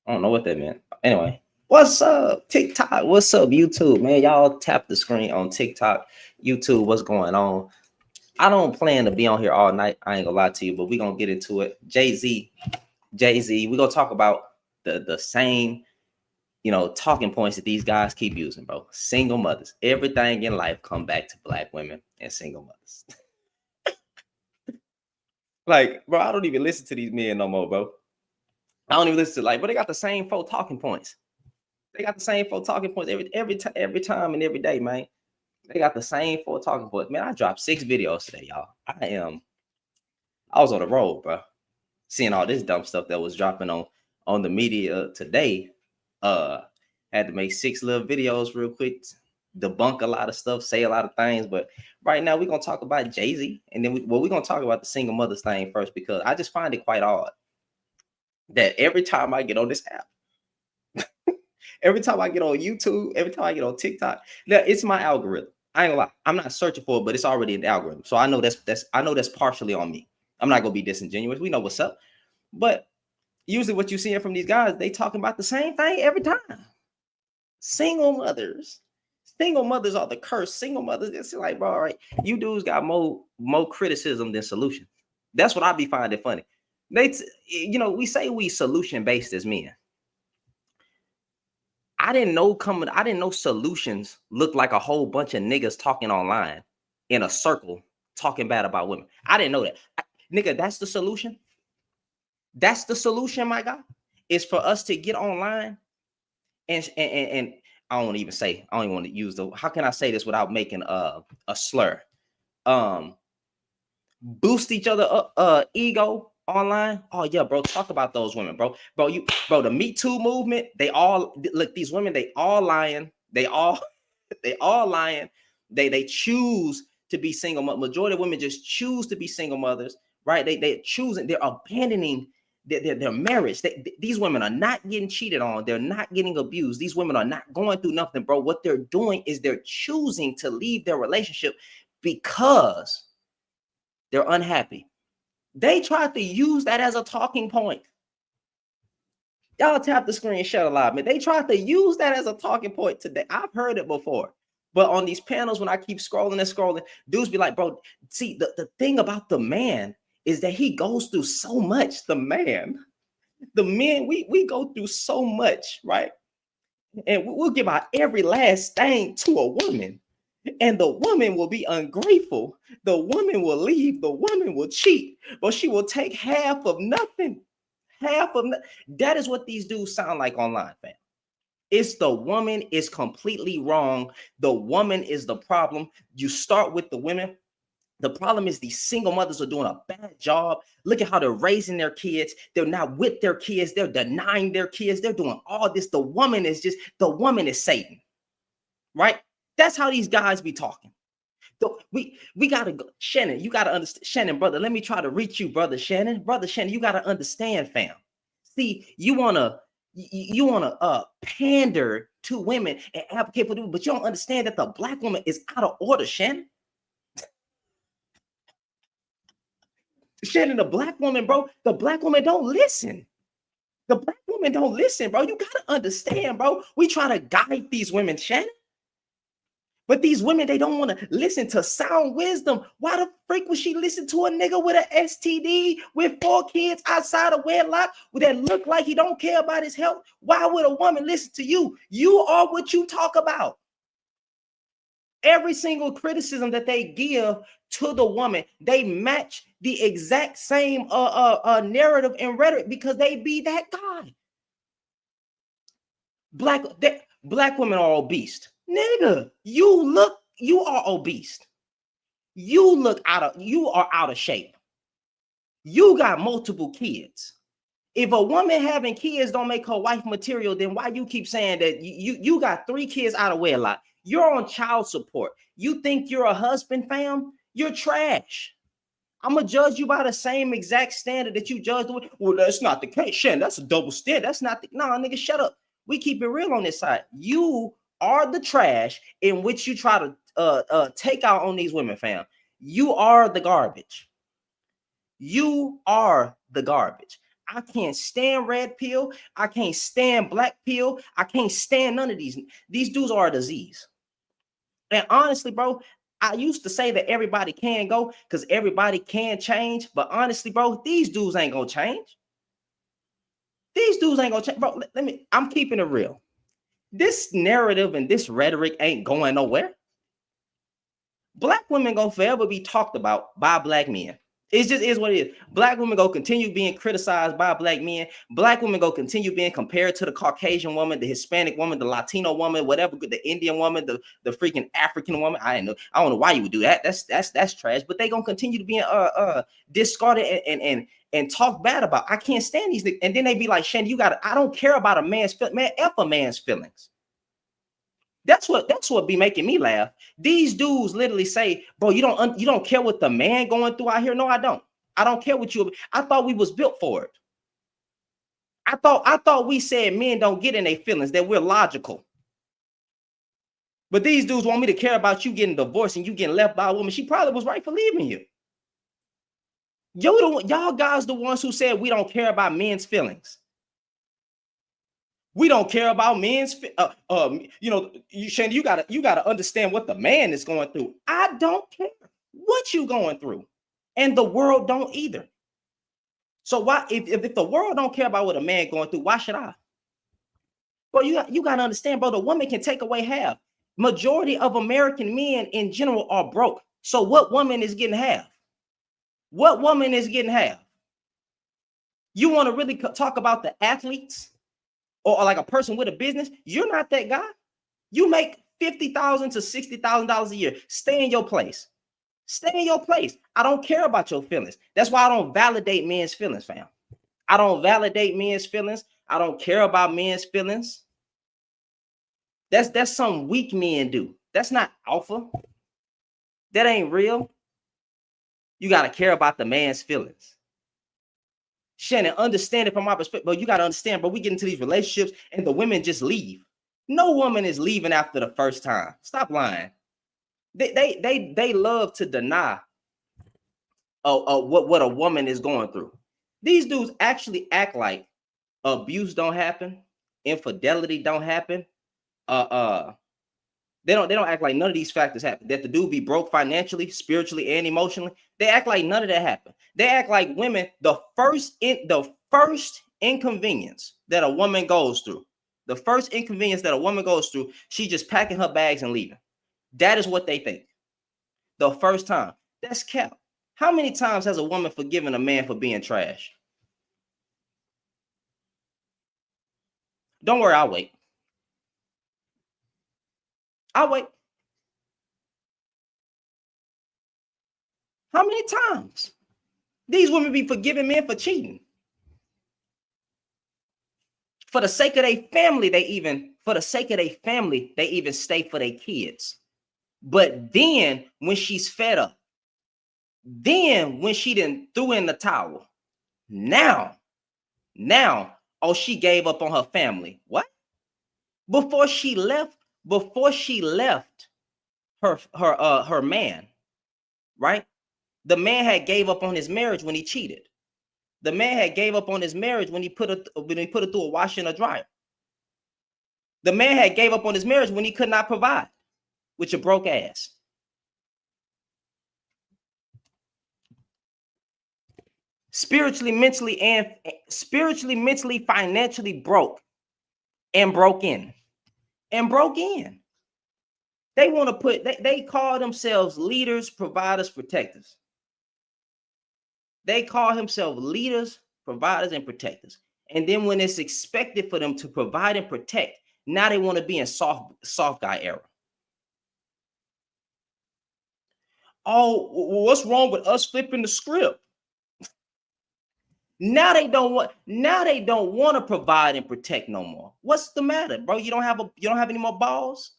I don't know what that meant. Anyway, what's up, TikTok? What's up, YouTube? Man, y'all tap the screen on TikTok, YouTube. What's going on? I don't plan to be on here all night. I ain't gonna lie to you, but we gonna get into it. Jay Z. We gonna talk about the same, talking points that these guys keep using, bro. Single mothers. Everything in life come back to black women and single mothers. Like, bro, I don't even listen to these men no more, bro. I don't even listen to but they got the same four talking points. They got the same four talking points every time and every day, man. They got the same four talking points. Man, I dropped 6 videos today, y'all. I was on the road, bro. Seeing all this dumb stuff that was dropping on the media today. Had to make 6 little videos real quick, debunk a lot of stuff, say a lot of things. But right now we're gonna talk about Jay-Z, and then we're gonna talk about the single mothers thing first, because I just find it quite odd that every time I get on this app, every time I get on YouTube, every time I get on TikTok, now it's my algorithm. I ain't gonna lie, I'm not searching for it, but it's already in the algorithm. So I know that's partially on me. I'm not gonna be disingenuous. We know what's up. But usually what you're seeing from these guys, they talking about the same thing every time. Single mothers. Single mothers are the curse. Single mothers, it's like, bro, all right, you dudes got more criticism than solution. That's what I be finding funny. We say we solution based as men. I didn't know solutions look like a whole bunch of niggas talking online in a circle talking bad about women. I didn't know that. Nigga, that's the solution. That's the solution, my guy. Is for us to get online and I don't even want to use how can I say this without making a slur? Boost each other up, ego online. Oh yeah, bro, talk about those women, bro. The Me Too movement, they all look, these women, they all lying. They all lying. They choose to be single. Majority of women just choose to be single mothers, right? They're choosing, they're abandoning their marriage. These women are not getting cheated on. They're not getting abused. These women are not going through nothing, bro. What they're doing is they're choosing to leave their relationship because they're unhappy. They tried to use that as a talking point. Y'all tap the screen, shut a lot, man. They tried to use that as a talking point today. I've heard it before. But on these panels, when I keep scrolling and scrolling, dudes be like, bro, see, the thing about the man is that he goes through so much. The men, we go through so much, right? And we'll give out every last thing to a woman. And the woman will be ungrateful. The woman will leave. The woman will cheat. But she will take half of nothing. That is what these dudes sound like online, fam. It's the woman is completely wrong. The woman is the problem. You start with the women. The problem is these single mothers are doing a bad job. Look at how they're raising their kids. They're not with their kids. They're denying their kids. They're doing all this. The woman is Satan, right? That's how these guys be talking. We gotta go. Shannon, you gotta understand. Shannon, brother, let me try to reach you, brother Shannon. Brother Shannon, you gotta understand, fam. See, you wanna pander to women and advocate for them, but you don't understand that the black woman is out of order, Shannon. Shannon, the black woman, bro, the black woman don't listen. The black woman don't listen, bro. You gotta understand, bro. We try to guide these women, Shannon. But these women, they don't want to listen to sound wisdom. Why the freak would she listen to a nigga with an STD with 4 kids outside of wedlock that look like he don't care about his health? Why would a woman listen to you? You are what you talk about. Every single criticism that they give to the woman, they match the exact same narrative and rhetoric because they be that guy. Black women are obese. Nigga, you are obese. You are out of shape. You got multiple kids. If a woman having kids don't make her wife material, then why you keep saying that you got 3 kids out of wedlock? You're on child support. You think you're a husband, fam? You're trash. I'm gonna judge you by the same exact standard that you judge. Well, that's not the case, Shannon. That's a double standard. That's not nigga, shut up. We keep it real on this side. You are the trash in which you try to take out on these women, fam. You are the garbage. You are the garbage. I can't stand red pill. I can't stand black pill. I can't stand none of these. These dudes are a disease. And honestly, bro, I used to say that everybody can go because everybody can change. But honestly, bro, these dudes ain't gonna change. These dudes ain't gonna change, bro. I'm keeping it real. This narrative and this rhetoric ain't going nowhere. Black women gonna forever be talked about by black men. It just is what it is. Black women go continue being criticized by black men. Black women go continue being compared to the Caucasian woman, the Hispanic woman, the Latino woman, whatever, the Indian woman, the freaking African woman. I don't know why you would do that. That's trash. But they gonna continue to be discarded and talk bad about. I can't stand these. And then they be like, Shandy, I don't care about a man's man, F a man's feelings. That's what be making me laugh. These dudes literally say, bro, you don't care what the man going through out here. No, I don't. I don't care what you. I thought we was built for it. I thought we said men don't get in their feelings, that we're logical. But these dudes want me to care about you getting divorced and you getting left by a woman. She probably was right for leaving you. Y'all guys the ones who said we don't care about men's feelings. We don't care about men's, Shandy, you gotta understand what the man is going through. I don't care what you going through, and the world don't either. So why, if the world don't care about what a man going through, why should I? Bro, you gotta understand, bro. The woman can take away half. Majority of American men in general are broke. So what woman is getting half? What woman is getting half? You want to really talk about the athletes? Or like a person with a business, you're not that guy. You make $50,000 to $60,000 a year. Stay in your place. Stay in your place. I don't care about your feelings. That's why I don't validate men's feelings, fam. I don't validate men's feelings. I don't care about men's feelings. That's some weak men do. That's not alpha. That ain't real. You got to care about the man's feelings. Shannon, understand it from my perspective, but you got to understand, bro, we get into these relationships and the women just leave. No woman is leaving after the first time. Stop lying. They love to deny what a woman is going through. These dudes actually act like abuse don't happen, infidelity don't happen. They don't act like none of these factors happen. That the dude be broke financially, spiritually, and emotionally. They act like none of that happened. They act like women, the first inconvenience that a woman goes through, she just packing her bags and leaving. That is what they think. The first time. That's cap. How many times has a woman forgiven a man for being trash? Don't worry, I'll wait. I'll wait. How many times? These women be forgiving men for cheating. For the sake of their family, they even stay for their kids. But then when she's fed up, then when she done threw in the towel, now, oh, she gave up on her family. What? Before she left her man, right? The man had gave up on his marriage when he cheated. The man had gave up on his marriage when he put it through a washer and a dryer. The man had gave up on his marriage when he could not provide with your broke ass. Spiritually, mentally, financially broke and broke in. They want to put, they call themselves leaders, providers, protectors. They call themselves leaders, providers, and protectors. And then when it's expected for them to provide and protect, now they want to be in soft guy era. Oh, what's wrong with us flipping the script? Now they don't want to provide and protect no more. What's the matter, bro? You don't have any more balls?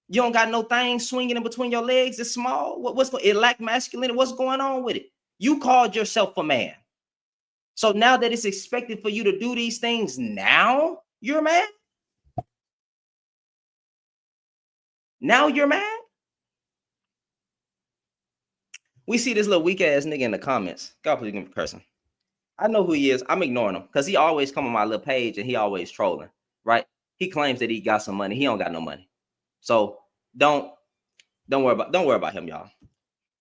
You don't got no thing swinging in between your legs? It's small. It lack masculinity? What's going on with it? You called yourself a man. So now that it's expected for you to do these things, now you're mad? Now you're mad? We see this little weak ass nigga in the comments. God please give him a person. I know who he is. I'm ignoring him because he always come on my little page and he always trolling, right? He claims that he got some money. He don't got no money. So don't worry about him, y'all.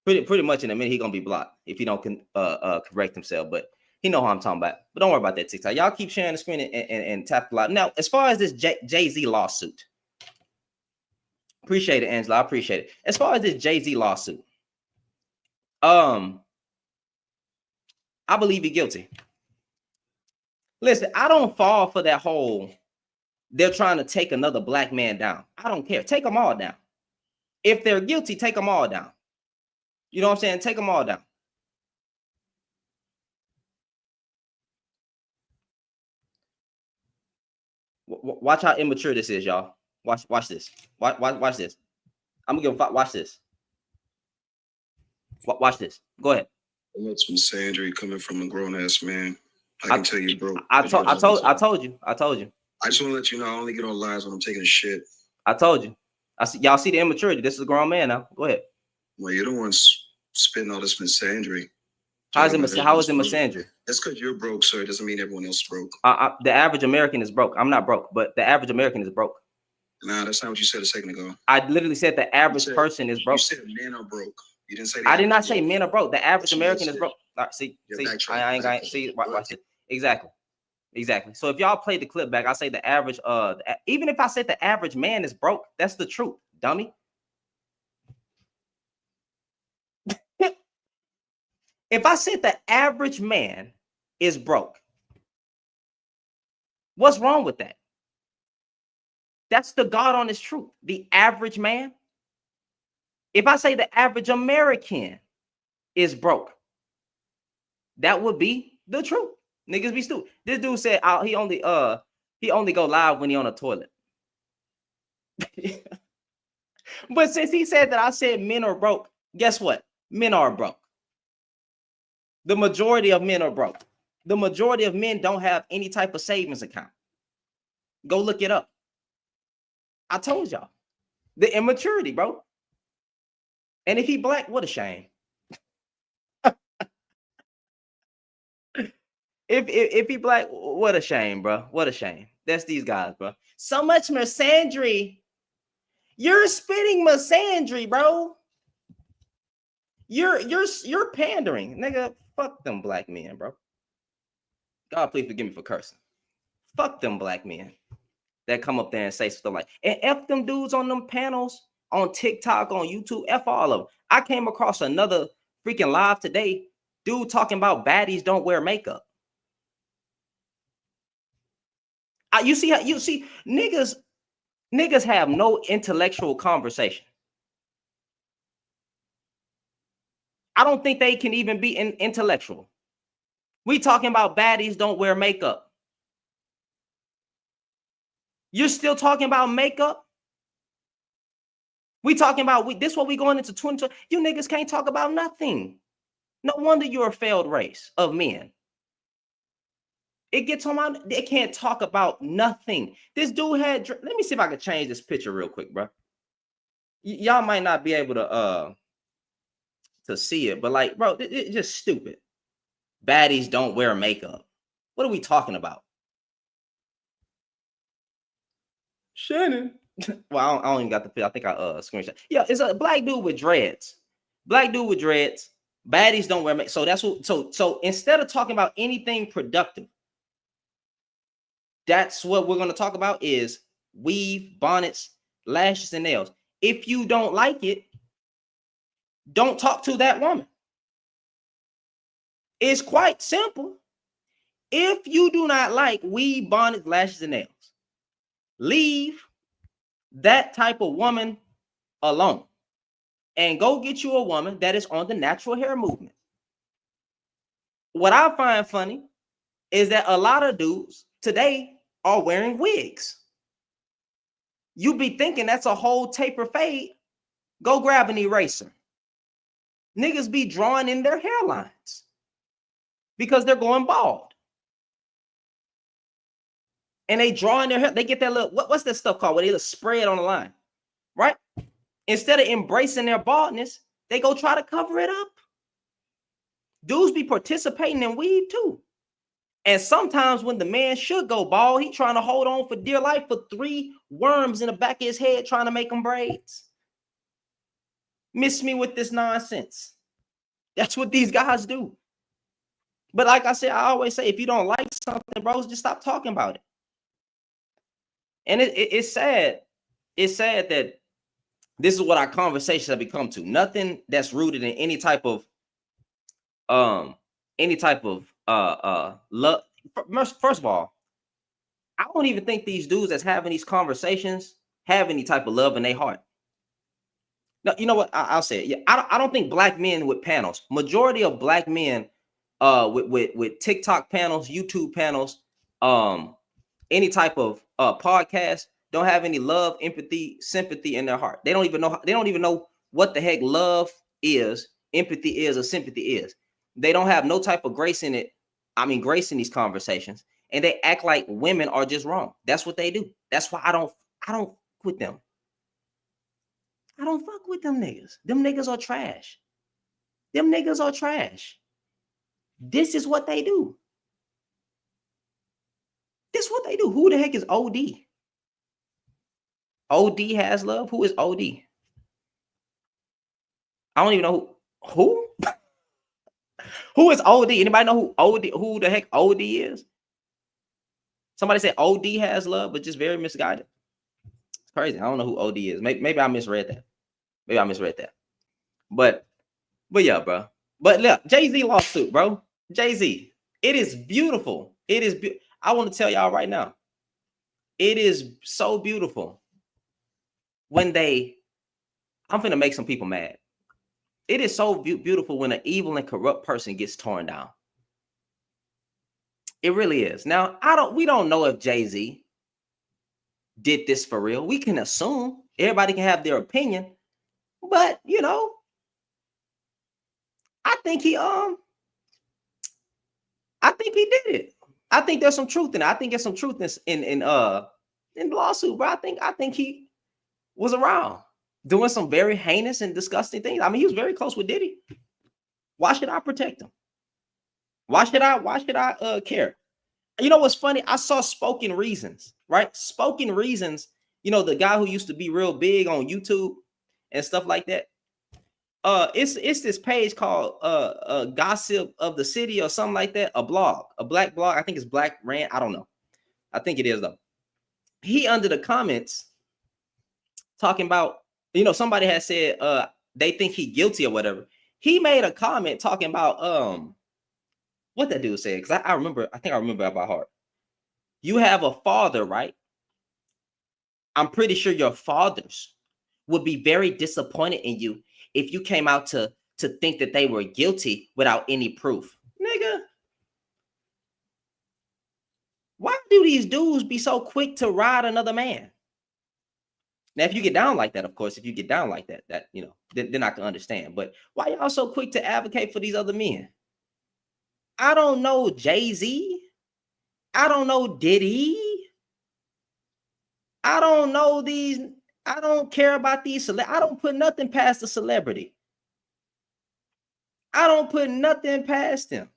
Pretty much in a minute he gonna be blocked if he don't correct himself. But he know how I'm talking about. But don't worry about that TikTok. Y'all keep sharing the screen and tap a lot. Now, as far as this Jay-Z lawsuit, appreciate it, Angela. I appreciate it. As far as this Jay-Z lawsuit, I believe he's guilty. Listen, I don't fall for that whole they're trying to take another black man down. I don't care. Take them all down. If they're guilty, take them all down. You know what I'm saying? Take them all down. Watch how immature this is, y'all. Watch this. Watch this. I'm gonna watch this. Watch this. Go ahead. That's misandry coming from a grown ass man. I can tell you, bro. I told you. I just want to let you know I only get on lives when I'm taking a shit. I told you. Y'all see the immaturity. This is a grown man now. Go ahead. Well, you're the ones spitting all this misandry. How is it misandry? That's because you're broke, sir. It doesn't mean everyone else is broke. The average American is broke. I'm not broke, but the average American is broke. Nah, that's not what you said a second ago. I literally said the average person is broke. You said men are broke. You didn't say. I did not say men are broke. The average American is broke. Right, see, I ain't gonna see. Watch it. Exactly. So if y'all play the clip back, I say the average. Even if I said the average man is broke, that's the truth, dummy. If I said the average man is broke, what's wrong with that? That's the God honest truth. The average man. If I say the average American is broke, that would be the truth. Niggas be stupid. This dude said he only go live when he on a toilet. But since he said that I said men are broke, guess what? Men are broke. The majority of men are broke. The majority of men don't have any type of savings account. Go look it up. I told y'all. The immaturity, bro. And if he black, what a shame. If he black, what a shame, bro. What a shame. That's these guys, bro. So much misandry. You're spitting misandry, bro. You're pandering, nigga. Fuck them black men, bro. God, please forgive me for cursing. Fuck them black men that come up there and say stuff like, and F them dudes on them panels on TikTok, on YouTube, F all of them. I came across another freaking live today, dude talking about baddies don't wear makeup. You see niggas have no intellectual conversation. I don't think they can even be intellectual. We talking about baddies don't wear makeup. You're still talking about makeup? We talking about this what we going into 2020. You niggas can't talk about nothing. No wonder you're a failed race of men. It gets on my, they can't talk about nothing. This dude had, let me see if I can change this picture real quick, bro. Y'all might not be able to see it, but like, bro, it's just stupid. Baddies don't wear makeup. What are we talking about? Shannon. Well, I don't even got the picture. I think I screenshot. Yeah, it's a black dude with dreads. Black dude with dreads. Baddies don't wear makeup. So that's what. So instead of talking about anything productive, that's what we're going to talk about is weave, bonnets, lashes, and nails. If you don't like it, don't talk to that woman. It's quite simple. If you do not like weave, bonnets, lashes, and nails, leave that type of woman alone and go get you a woman that is on the natural hair movement. What I find funny is that a lot of dudes today are wearing wigs. You be thinking that's a whole taper fade. Go grab an eraser. Niggas be drawing in their hairlines because they're going bald. And they draw in their hair. They get that little, what's that stuff called? Where they spray it on the line, right? Instead of embracing their baldness, they go try to cover it up. Dudes be participating in weave too. And sometimes when the man should go bald, he trying to hold on for dear life for 3 worms in the back of his head trying to make him braids. Miss me with this nonsense. That's what these guys do. But like I said, I always say, if you don't like something, bros, just stop talking about it. And it's sad. It's sad that this is what our conversations have become to. Nothing that's rooted in any type of love. First of all, I don't even think these dudes that's having these conversations have any type of love in their heart. No, you know what? I'll say it. Yeah, I don't think black men with panels, majority of black men with TikTok panels, YouTube panels, any type of podcast, don't have any love, empathy, sympathy in their heart. They don't even know what the heck love is, empathy is, or sympathy is. They don't have no type of grace in it. I mean, grace in these conversations, and they act like women are just wrong. That's what they do. That's why I don't with them. I don't fuck with them niggas. Them niggas are trash. Them niggas are trash. This is what they do. This is what they do. Who the heck is OD? OD has love. Who is OD? I don't even know who. Who is OD? Anybody know who OD? Who the heck OD is? Somebody said OD has love, but just very misguided. It's crazy. I don't know who OD is. Maybe I misread that. Maybe I misread that. But yeah, bro. But look, Jay-Z lawsuit, bro. Jay-Z. It is beautiful. It is. I want to tell y'all right now. It is so beautiful when I'm finna make some people mad. It is so beautiful when an evil and corrupt person gets torn down. It really is. Now, we don't know if Jay-Z did this for real. We can assume. Everybody can have their opinion. But, you know, I think he did it. I think there's some truth in it. I think there's some truth in the lawsuit, bro. I think he was around doing some very heinous and disgusting things. I mean, he was very close with Diddy. Why should I protect him? Why should I care? You know what's funny? I saw Spoken Reasons, right? Spoken Reasons, you know, the guy who used to be real big on YouTube and stuff like that. It's this page called Gossip of the City or something like that, a black blog. I think it's Black Rant. I don't know. I think it is though. He under the comments talking about, you know, somebody had said they think he guilty or whatever. He made a comment talking about what that dude said, because I think I remember about heart. You have a father, right? I'm pretty sure your fathers would be very disappointed in you if you came out to think that they were guilty without any proof. Nigga, why do these dudes be so quick to ride another man? Now, if you get down like that, of course, that, you know, then I can understand. But why y'all so quick to advocate for these other men? I don't know Jay-Z. I don't know Diddy. I don't know these. I don't care about these. I don't put nothing past the celebrity. I don't put nothing past them.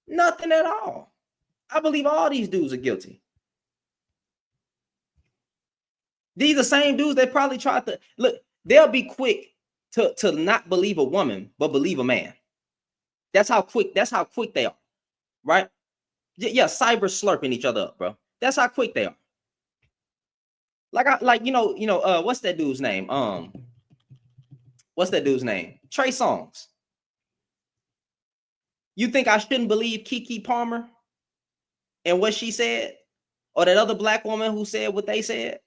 Nothing at all. I believe all these dudes are guilty. These are the same dudes that probably tried to look. They'll be quick to not believe a woman, but believe a man. That's how quick they are, right? Yeah, cyber slurping each other up, bro. That's how quick they are. Like you know, what's that dude's name? What's that dude's name? Trey Songz. You think I shouldn't believe Keke Palmer and what she said, or that other black woman who said what they said?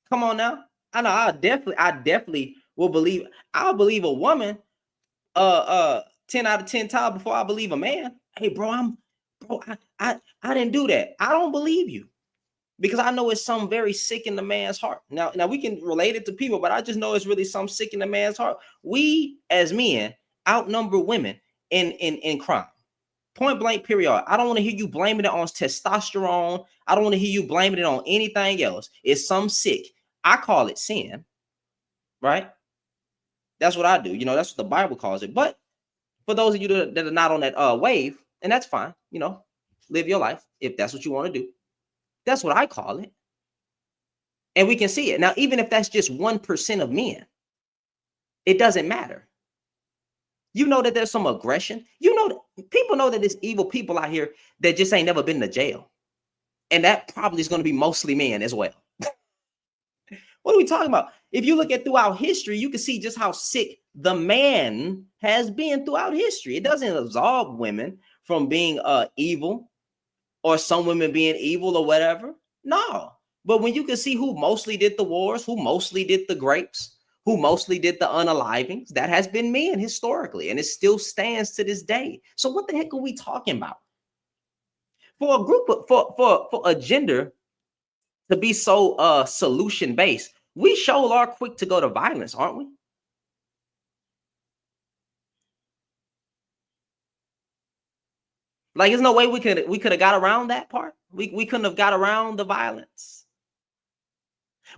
Come on now. I know. I definitely will believe. I'll believe a woman 10 out of 10 times before I believe a man. Hey, bro, I didn't do that. I don't believe you, because I know it's something very sick in the man's heart. Now we can relate it to people, but I just know it's really something sick in the man's heart. We as men outnumber women in crime. Point blank, period. I don't want to hear you blaming it on testosterone. I don't want to hear you blaming it on anything else. It's some sick. I call it sin, right? That's what I do. You know, that's what the Bible calls it. But For those of you that are not on that wave, and that's fine, you know, live your life if that's what you want to do. That's what I call it. And we can see it. Now, even if that's just 1% of men, it doesn't matter. You know that there's some aggression. You know, people know that there's evil people out here that just ain't never been to jail. And that probably is going to be mostly men as well. What are we talking about? If you look at throughout history, you can see just how sick the man has been throughout history. It doesn't absolve women from being evil or some women being evil or whatever. No. But when you can see who mostly did the wars, who mostly did the grapes, who mostly did the unalivings, that has been men historically, and it still stands to this day. So what the heck are we talking about? For a group of, for a gender to be so solution based, we sure are quick to go to violence, aren't we? Like, there's no way we could have got around that part. We couldn't have got around the violence.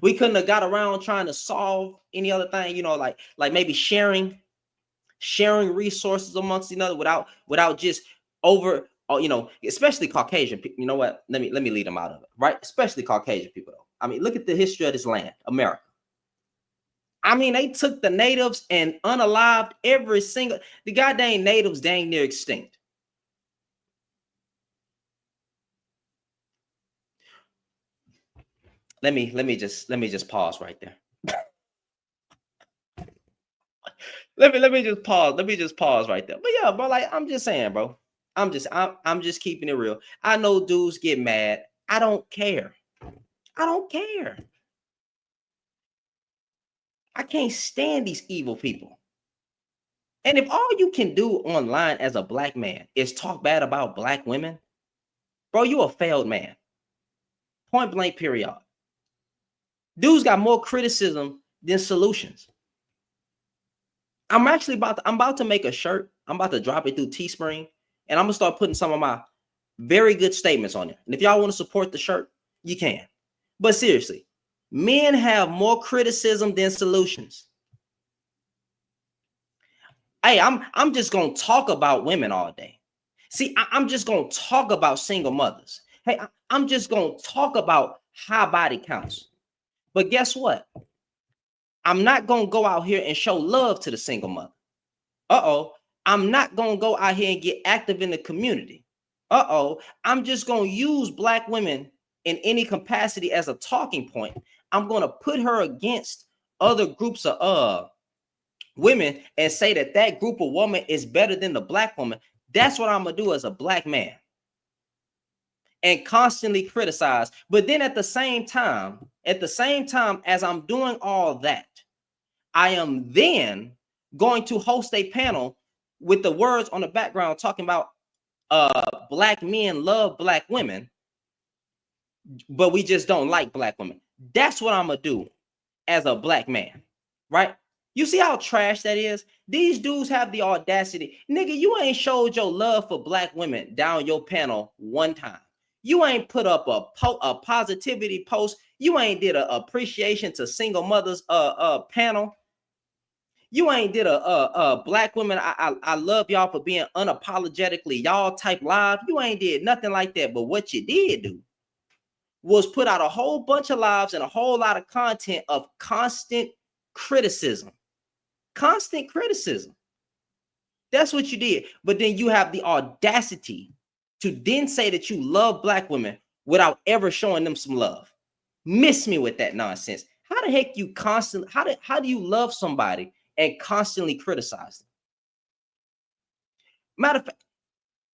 We couldn't have got around trying to solve any other thing, you know, like maybe sharing resources amongst each other without just over, you know, especially Caucasian people. You know what? Let me lead them out of it, right? Especially Caucasian people, though. I mean, look at the history of this land, America. I mean, they took the natives and unalived every single, the goddamn natives dang near extinct. Let me just pause right there. let me just pause. Let me just pause right there. But yeah, bro, like I'm just saying, bro. I'm just keeping it real. I know dudes get mad. I don't care. I don't care. I can't stand these evil people. And if all you can do online as a black man is talk bad about black women, bro, you a failed man. Point blank, period. Dudes got more criticism than solutions. I'm about to make a shirt. I'm about to drop it through Teespring, and I'm gonna start putting some of my very good statements on it. And if y'all want to support the shirt, you can. But seriously, men have more criticism than solutions. Hey, I'm just gonna talk about women all day. See, I'm just gonna talk about single mothers. Hey, I'm just gonna talk about high body counts. But guess what? I'm not gonna go out here and show love to the single mother. I'm not gonna go out here and get active in the community. I'm just gonna use black women in any capacity as a talking point. I'm gonna put her against other groups of women and say that group of women is better than the black woman. That's what I'm gonna do as a black man. And constantly criticize. But then at the same time as I'm doing all that, I am then going to host a panel with the words on the background talking about black men love black women, but we just don't like black women. That's what I'm gonna do as a black man, right? You see how trash that is? These dudes have the audacity. Nigga, you ain't showed your love for black women down your panel one time. You ain't put up a positivity post. You ain't did a appreciation to single mothers panel. You ain't did a black women. I love y'all for being unapologetically y'all type live. You ain't did nothing like that. But what you did do was put out a whole bunch of lives and a whole lot of content of constant criticism. Constant criticism. That's what you did. But then you have the audacity to then say that you love black women without ever showing them some love. Miss me with that nonsense. How the heck you constantly, how do you love somebody and constantly criticize them? Matter of fact,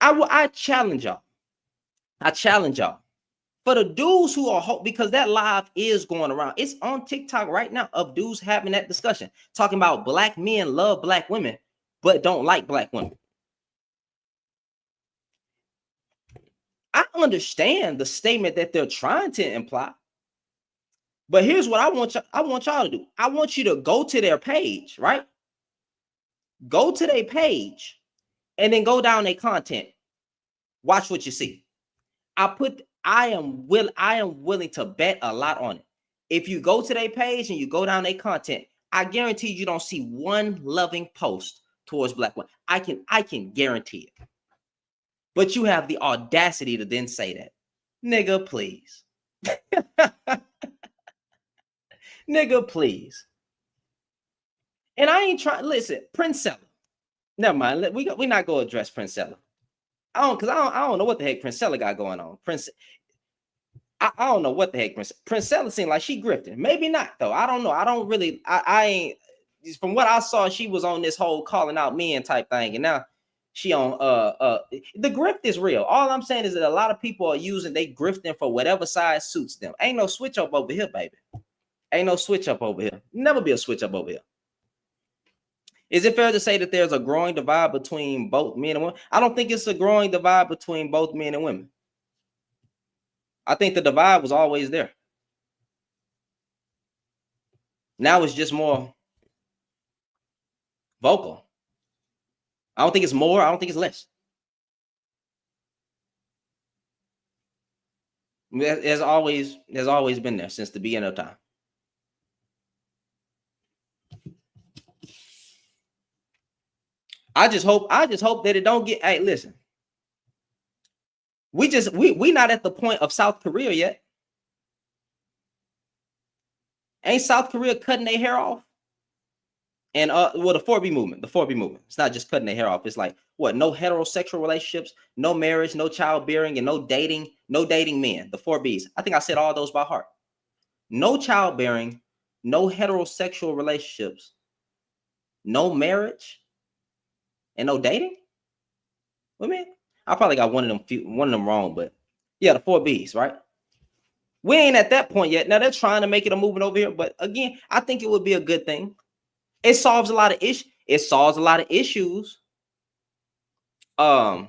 I challenge y'all. For the dudes who are, because that live is going around. It's on TikTok right now of dudes having that discussion, talking about black men love black women, but don't like black women. I understand the statement that they're trying to imply. But here's what I want y'all to do. I want you to go to their page, right? Go to their page and then go down their content. Watch what you see. I am willing to bet a lot on it. If you go to their page and you go down their content, I guarantee you don't see one loving post towards black women. I can guarantee it. But you have the audacity to then say that. Nigga, please. Nigga, please. And I ain't trying. Listen, Princella. Never mind. We not gonna address Princella. I don't know what the heck Princella got going on. I don't know what the heck Princella seemed like she grifting. Maybe not though. I don't know. I don't really. I ain't. From what I saw, she was on this whole calling out men type thing, and now she on the grift is real. All I'm saying is that a lot of people are they grifting for whatever side suits them. Ain't no switch up over here, baby. Ain't no switch up over here. Never be a switch up over here. Is it fair to say that there's a growing divide between both men and women? I don't think it's a growing divide between both men and women. I think the divide was always there. Now it's just more vocal. I don't think it's more. I don't think it's less. There's always been there since the beginning of time. I just hope that it don't get. Hey, listen. We not at the point of South Korea yet. Ain't South Korea cutting their hair off? And well, the 4B movement. It's not just cutting their hair off. It's like what? No heterosexual relationships, no marriage, no childbearing, and no dating men. The 4Bs. I think I said all those by heart. No childbearing, no heterosexual relationships, no marriage, and no dating. What man? I probably got one of them wrong, but yeah, the 4Bs, right? We ain't at that point yet. Now they're trying to make it a movement over here, but again, I think it would be a good thing. It solves a lot of issues. It solves a lot of issues. It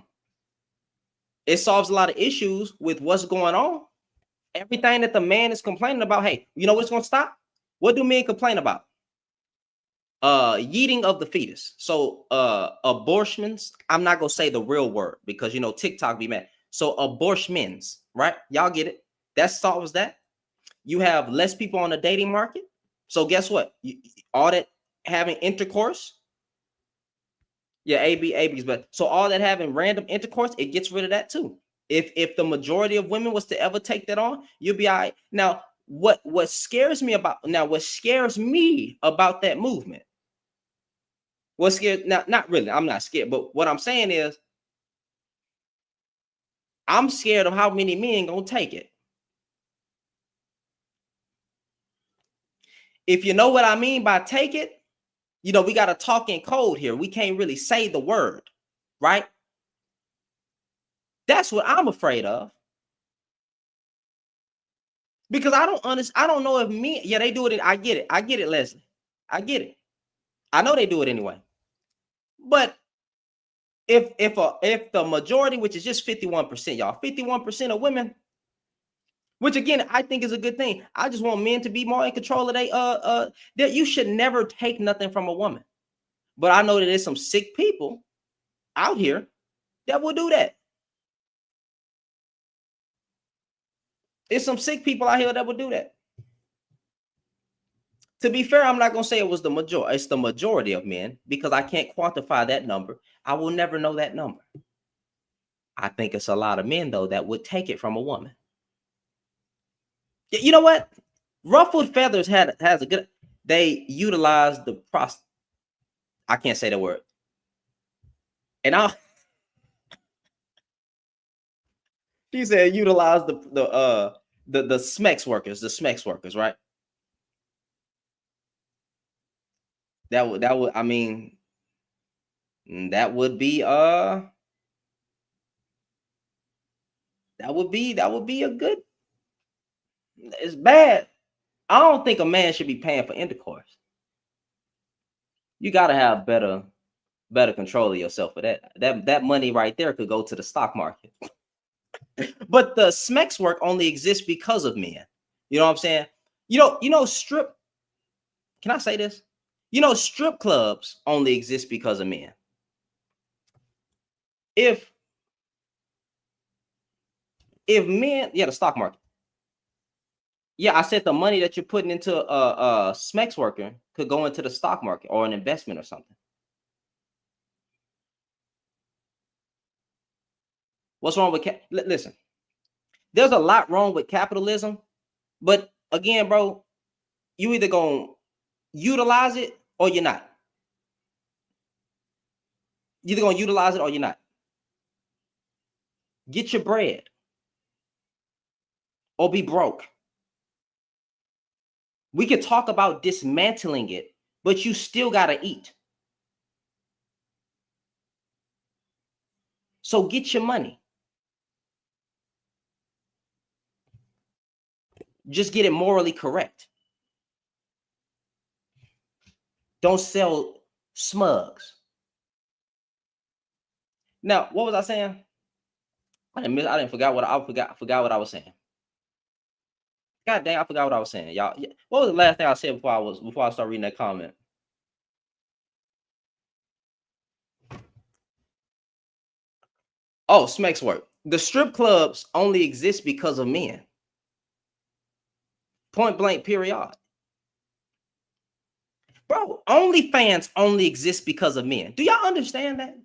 solves a lot of issues with what's going on. Everything that the man is complaining about. Hey, you know what's going to stop? What do men complain about? Yeeting of the fetus. So abortions. I'm not gonna say the real word because you know TikTok be mad. So abortions, right? Y'all get it. That solves that. You have less people on the dating market. So guess what? All that having intercourse. Yeah, AB's, but so all that having random intercourse, it gets rid of that too. If the majority of women was to ever take that on, you'll be all right. Now, what scares me about that movement? What's scared? Now, not really. I'm not scared, but what I'm saying is, I'm scared of how many men gonna take it. If you know what I mean by take it, you know we got to talk in code here. We can't really say the word, right? That's what I'm afraid of. Because I don't know if men, yeah, they do it. I get it, Leslie. I get it. I know they do it anyway. But if the majority, which is just 51%, y'all, 51% of women, which again I think is a good thing. I just want men to be more in control of that you should never take nothing from a woman. But I know that there's some sick people out here that will do that. There's some sick people out here that will do that. To be fair, I'm not going to say it was the majority. It's the majority of men because I can't quantify that number. I will never know that number. I think it's a lot of men, though, that would take it from a woman. You know what? Ruffled Feathers has a good... They utilize the I can't say the word. And she said utilize the SMEX workers, right? That would I mean that would be a good. It's bad. I don't think a man should be paying for intercourse. You got to have better control of yourself for that. That money right there could go to the stock market. But the SMEX work only exists because of men. You know what I'm saying? You know strip. Can I say this? You know, strip clubs only exist because of men. If men, yeah, the stock market. Yeah, I said the money that you're putting into a SMEX worker could go into the stock market or an investment or something. What's wrong with listen? There's a lot wrong with capitalism, but again, bro, you either gonna utilize it or you're not. You're either gonna utilize it or you're not. Get your bread or be broke. We could talk about dismantling it, but you still gotta eat. So get your money. Just get it morally correct. Don't sell smugs. Now, what was I saying? I didn't forgot what what I was saying. God dang, I forgot what I was saying, y'all. What was the last thing I said before I start reading that comment? Oh, Smex work. The strip clubs only exist because of men. Point blank, period. Bro, OnlyFans only exists because of men. Do y'all understand that?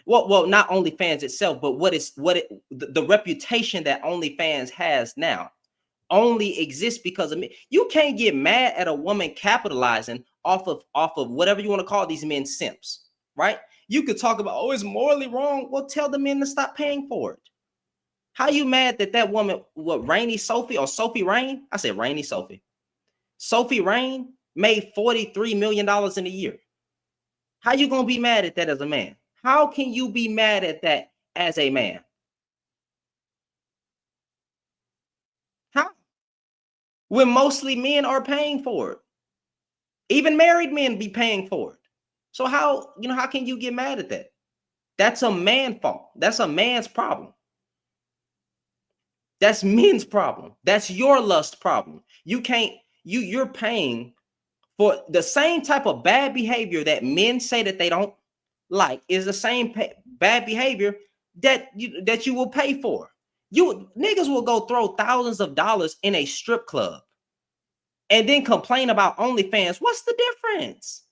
Well, not OnlyFans itself, but the reputation that OnlyFans has now only exists because of me. You can't get mad at a woman capitalizing off of whatever you want to call these men simps, right? You could talk about, oh, it's morally wrong. Well, tell the men to stop paying for it. How you mad that woman, what, Rainy Sophie or Sophie Rain? I said Rainy Sophie. Sophie Rain made $43 million in a year. How you gonna be mad at that as a man? How can you be mad at that as a man? How? When mostly men are paying for it. Even married men be paying for it. So how can you get mad at that? That's a man fault. That's a man's problem. That's men's problem. That's your lust problem. You're paying for the same type of bad behavior that men say that they don't like is the same bad behavior that you will pay for. You niggas will go throw thousands of dollars in a strip club and then complain about OnlyFans. What's the difference?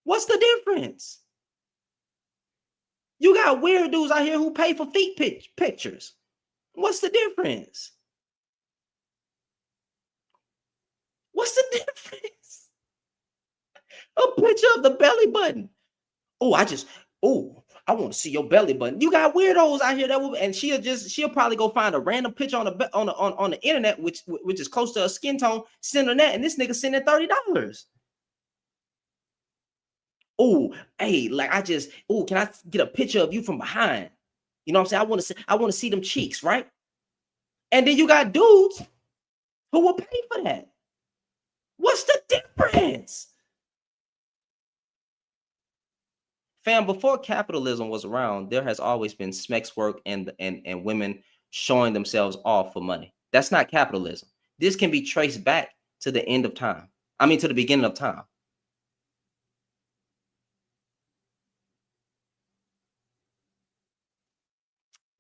What's the difference? You got weird dudes out here who pay for feet pictures. What's the difference? What's the difference? A picture of the belly button. Oh, I want to see your belly button. You got weirdos out here that will, and she'll probably go find a random picture on the internet, which is close to a skin tone, send her that, and this nigga sending $30. Oh, hey, like can I get a picture of you from behind? You know what I'm saying? I want to see them cheeks, right? And then you got dudes who will pay for that. What's the difference? Fam, before capitalism was around, there has always been Smex work and women showing themselves off for money. That's not capitalism. This can be traced back to the end of time. I mean, to the beginning of time.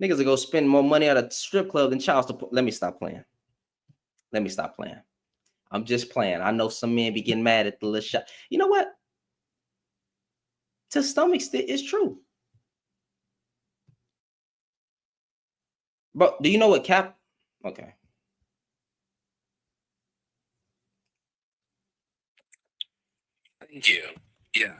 Niggas will go spend more money at a strip club than child support. Let me stop playing. I'm just playing. I know some men be getting mad at the little shot. You know what? To some extent, it's true. But do you know what okay. Thank you. Yeah.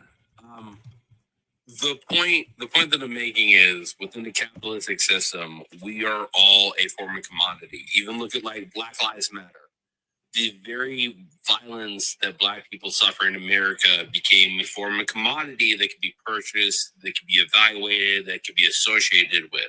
The point that I'm making is within the capitalistic system, we are all a form of commodity. Even look at like Black Lives Matter. The very violence that Black people suffer in America became a form of commodity that could be purchased, that could be evaluated, that could be associated with.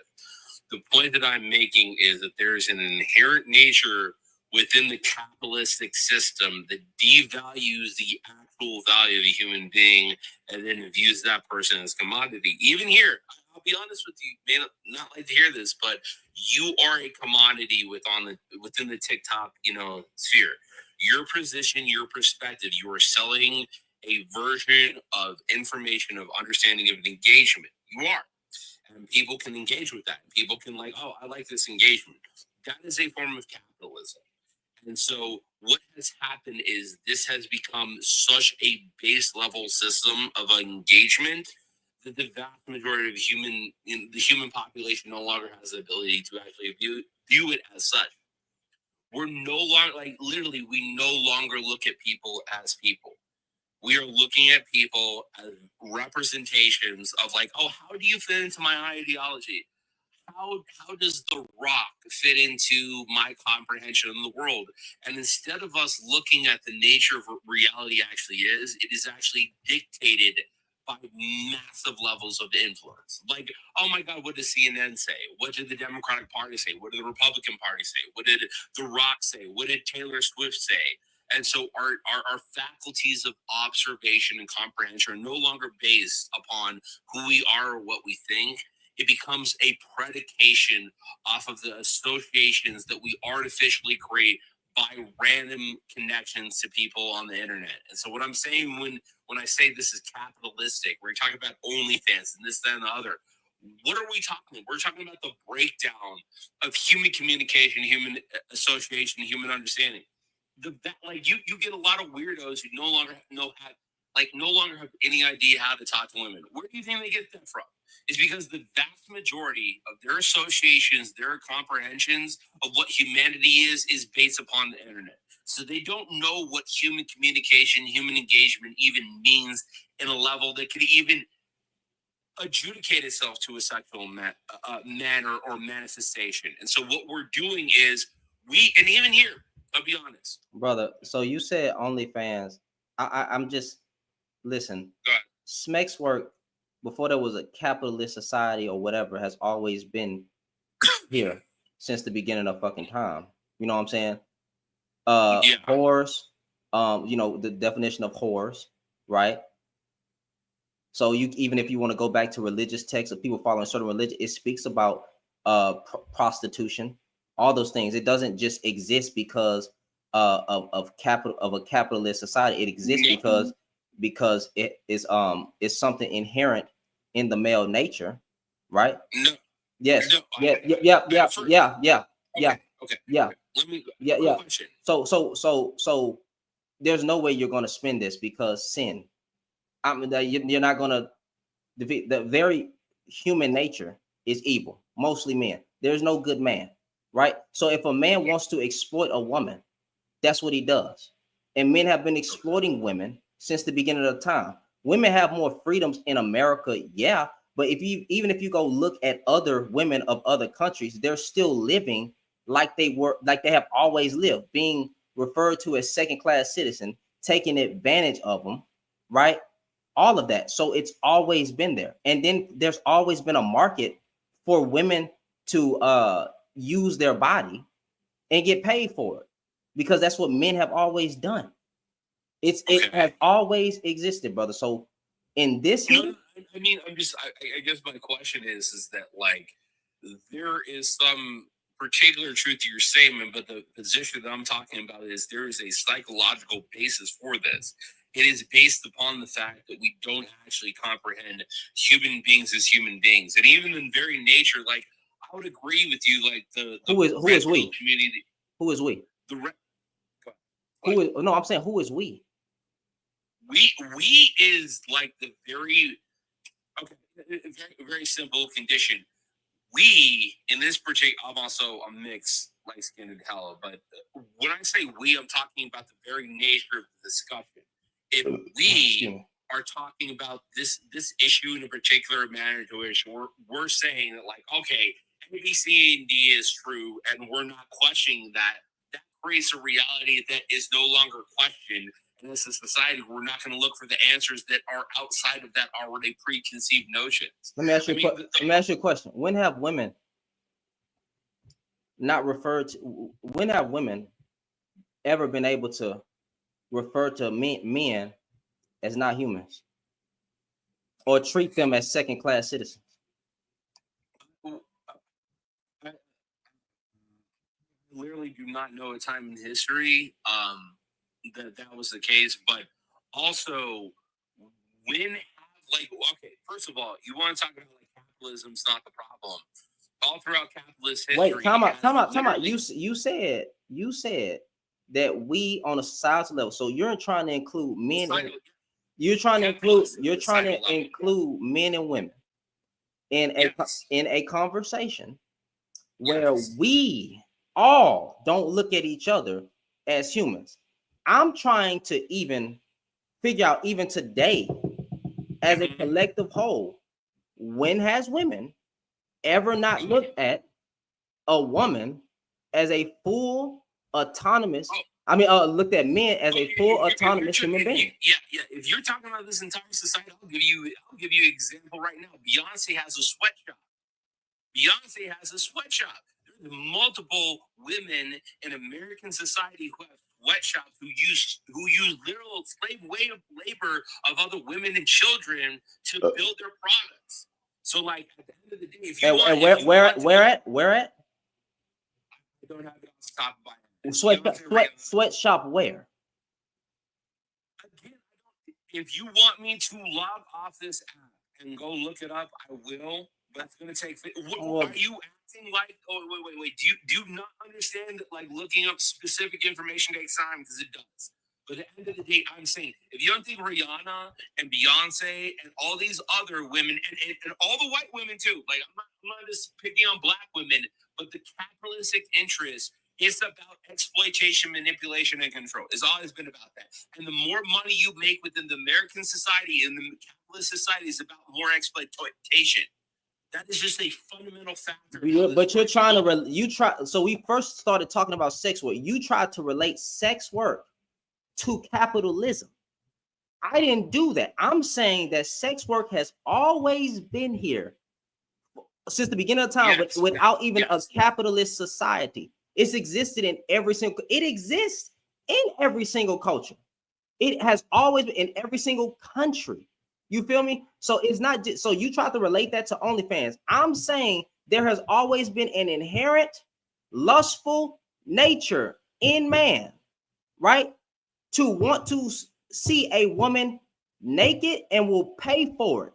The point that I'm making is that there is an inherent nature within the capitalistic system that devalues the actual value of a human being and then views that person as commodity. Even here, I'll be honest with you, may not like to hear this, but you are a commodity within the TikTok, sphere. Your position, your perspective, you are selling a version of information, of understanding, of engagement. You are. And people can engage with that. People can like, oh, I like this engagement. That is a form of capitalism. And so what has happened is this has become such a base level system of engagement that the vast majority of the human population no longer has the ability to actually view it as such. We're no longer, like, literally, we no longer look at people as people. We are looking at people as representations of, like, oh, how do you fit into my ideology? How does The Rock fit into my comprehension of the world? And instead of us looking at the nature of what reality actually is, it is actually dictated by massive levels of influence. Like, oh my God, what does CNN say? What did the Democratic Party say? What did the Republican Party say? What did The Rock say? What did Taylor Swift say? And so our faculties of observation and comprehension are no longer based upon who we are or what we think. It becomes a predication off of the associations that we artificially create by random connections to people on the internet. And so what I'm saying when I say this is capitalistic, we're talking about OnlyFans and this, that, and the other. What are we talking about? We're talking about the breakdown of human communication, human association, human understanding. You get a lot of weirdos who no longer have any idea how to talk to women. Where do you think they get that from? It's because the vast majority of their associations, their comprehensions of what humanity is based upon the internet. So they don't know what human communication, human engagement even means in a level that could even adjudicate itself to a sexual manner or manifestation. And so what we're doing is and even here, I'll be honest, brother. So you said OnlyFans. I'm just listen. Smex's work before there was a capitalist society or whatever has always been here since the beginning of fucking time. You know what I'm saying? Whores. The definition of whores, right? So even if you want to go back to religious texts of people following certain religion, it speaks about prostitution, all those things. It doesn't just exist because of a capitalist society. It exists because it is something inherent in the male nature, right? No. Yes. No, Yeah. Let me. Yeah. Question. So there's no way you're going to spin this because sin. I mean, you're not going to. The very human nature is evil. Mostly men. There's no good man, right? So if a man wants to exploit a woman, that's what he does. And men have been exploiting women since the beginning of time. Women have more freedoms in America, yeah. But even if you go look at other women of other countries, they're still living like they have always lived, being referred to as second-class citizen, taking advantage of them, right? All of that. So it's always been there. And then there's always been a market for women to use their body and get paid for it, because that's what men have always done. It has always existed, brother. So in this, I mean, I guess my question is that, like, there is some particular truth to your statement, but the position that I'm talking about is there is a psychological basis for this. It is based upon the fact that we don't actually comprehend human beings as human beings, and even in very nature, like, I would agree with you, like who is we community. Who is we? No, I'm saying who is we? We is like the very very simple condition. We in this particular, I'm also a mixed light-skinned hella, but when I say we, I'm talking about the very nature of the discussion. If we are talking about this issue in a particular manner to which we're saying that, like, okay, A, B, C, and D is true, and we're not questioning that creates a reality that is no longer questioned. And as a society, we're not going to look for the answers that are outside of that already preconceived notions. Let me ask you a question. When have women ever been able to refer to men as not humans or treat them as second-class citizens? I literally do not know a time in history that was the case, but also first of all, you want to talk about, like, capitalism's not the problem. All throughout capitalist history. Wait, time out. You said that we on a societal level. So you're trying to include men. You're trying to include men and women in a conversation where we all don't look at each other as humans. I'm trying to even figure out, even today, as a collective whole, when has women ever not looked at a woman as a full autonomous? Looked at men as a full autonomous human being. Yeah. If you're talking about this entire society, I'll give you an example right now. Beyonce has a sweatshop. There's multiple women in American society who have sweatshops who use literal slave labor of other women and children to build their products. So, like, at the end of the day, if you where at? I don't have it off the top of my head. Sweatshop where? Again, if you want me to log off this app and go look it up, I will. But it's going to take. Are you acting like? Oh, wait. Do you not understand that, like, looking up specific information takes time? Because it does. But at the end of the day, I'm saying, if you don't think Rihanna and Beyonce and all these other women and all the white women too, like, I'm not just picking on black women, but the capitalistic interest is about exploitation, manipulation, and control. It's always been about that. And the more money you make within the American society and the capitalist society is about more exploitation. That is just a fundamental factor. But you're trying to So we first started talking about sex work. You tried to relate sex work to capitalism. I didn't do that. I'm saying that sex work has always been here since the beginning of time, without even a capitalist society. It exists in every single culture. It has always been in every single country. You feel me? So it's not just, so you try to relate that to OnlyFans. I'm saying there has always been an inherent lustful nature in man, right? To want to see a woman naked and will pay for it.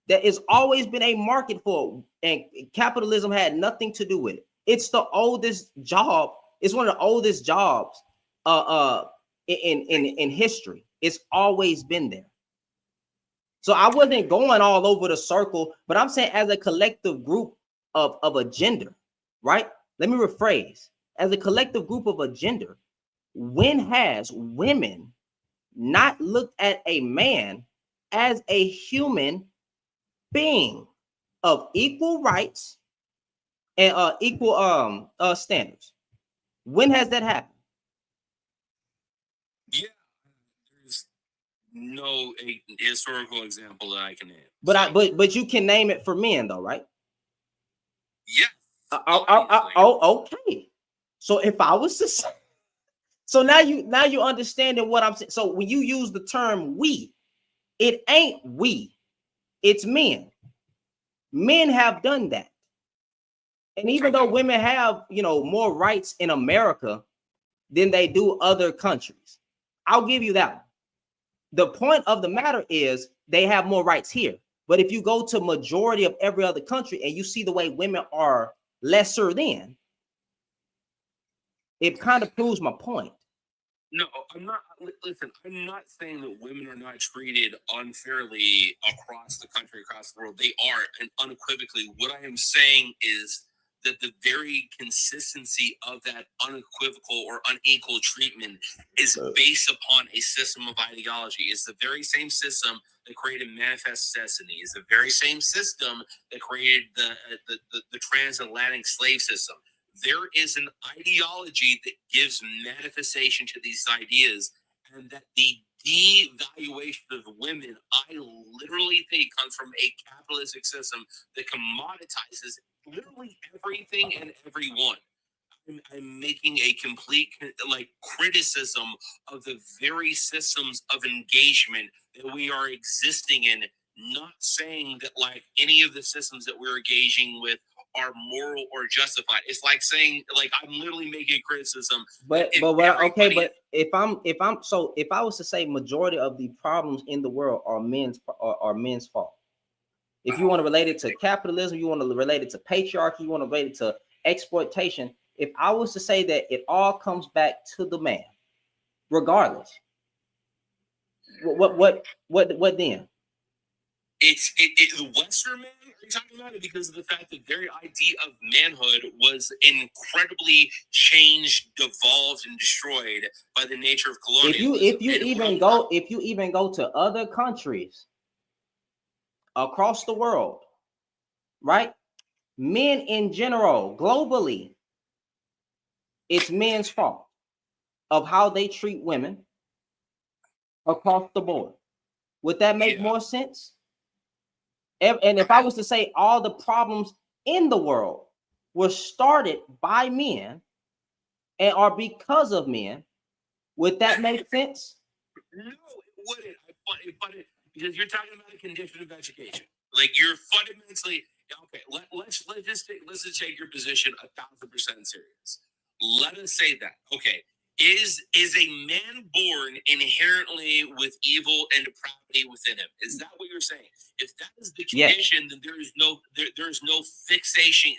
There has always been a market for it, and capitalism had nothing to do with it. It's the oldest job. It's one of the oldest jobs in history. It's always been there. So I wasn't going all over the circle, but I'm saying as a collective group of a gender, right? Let me rephrase. As a collective group of a gender, when has women not looked at a man as a human being of equal rights and equal standards? When has that happened? Yeah, there's no historical example that I can name. But you can name it for men though, right? Yeah. Okay. So if I was to say, so now you understanding what I'm saying. So when you use the term we, it ain't we, it's men. Men have done that. And even though women have, more rights in America than they do other countries, I'll give you that one. The point of the matter is they have more rights here. But if you go to majority of every other country and you see the way women are lesser than, it kind of proves my point. No, I'm not. Listen, I'm not saying that women are not treated unfairly across the country, across the world. They are, and unequivocally. What I am saying is that the very consistency of that unequivocal or unequal treatment is based upon a system of ideology. It's the very same system that created Manifest Destiny. It's the very same system that created the transatlantic slave system. There is an ideology that gives manifestation to these ideas, and that the devaluation of women, I literally think, comes from a capitalistic system that commoditizes literally everything and everyone. I'm making a complete criticism of the very systems of engagement that we are existing in, not saying that any of the systems that we're engaging with are moral or justified. It's like saying I'm literally making a criticism. But if I was to say majority of the problems in the world are men's fault. If you want to relate it to capitalism, you want to relate it to patriarchy, you want to relate it to exploitation. If I was to say that it all comes back to the man, regardless, What then? It's the Western man. Are you talking about it because of the fact that their idea of manhood was incredibly changed, devolved, and destroyed by the nature of colonialism? If you even go to other countries across the world, right? Men in general, globally, it's men's fault of how they treat women across the board. Would that make more sense? And if I was to say all the problems in the world were started by men and are because of men, would that make sense? No, it wouldn't. Because you're talking about a condition of education. Like you're fundamentally okay. Let's just take your position 1,000% serious. Let us say that. Okay, is a man born inherently with evil and depravity within him? Is that what you're saying? If that is the condition, then there is no fixing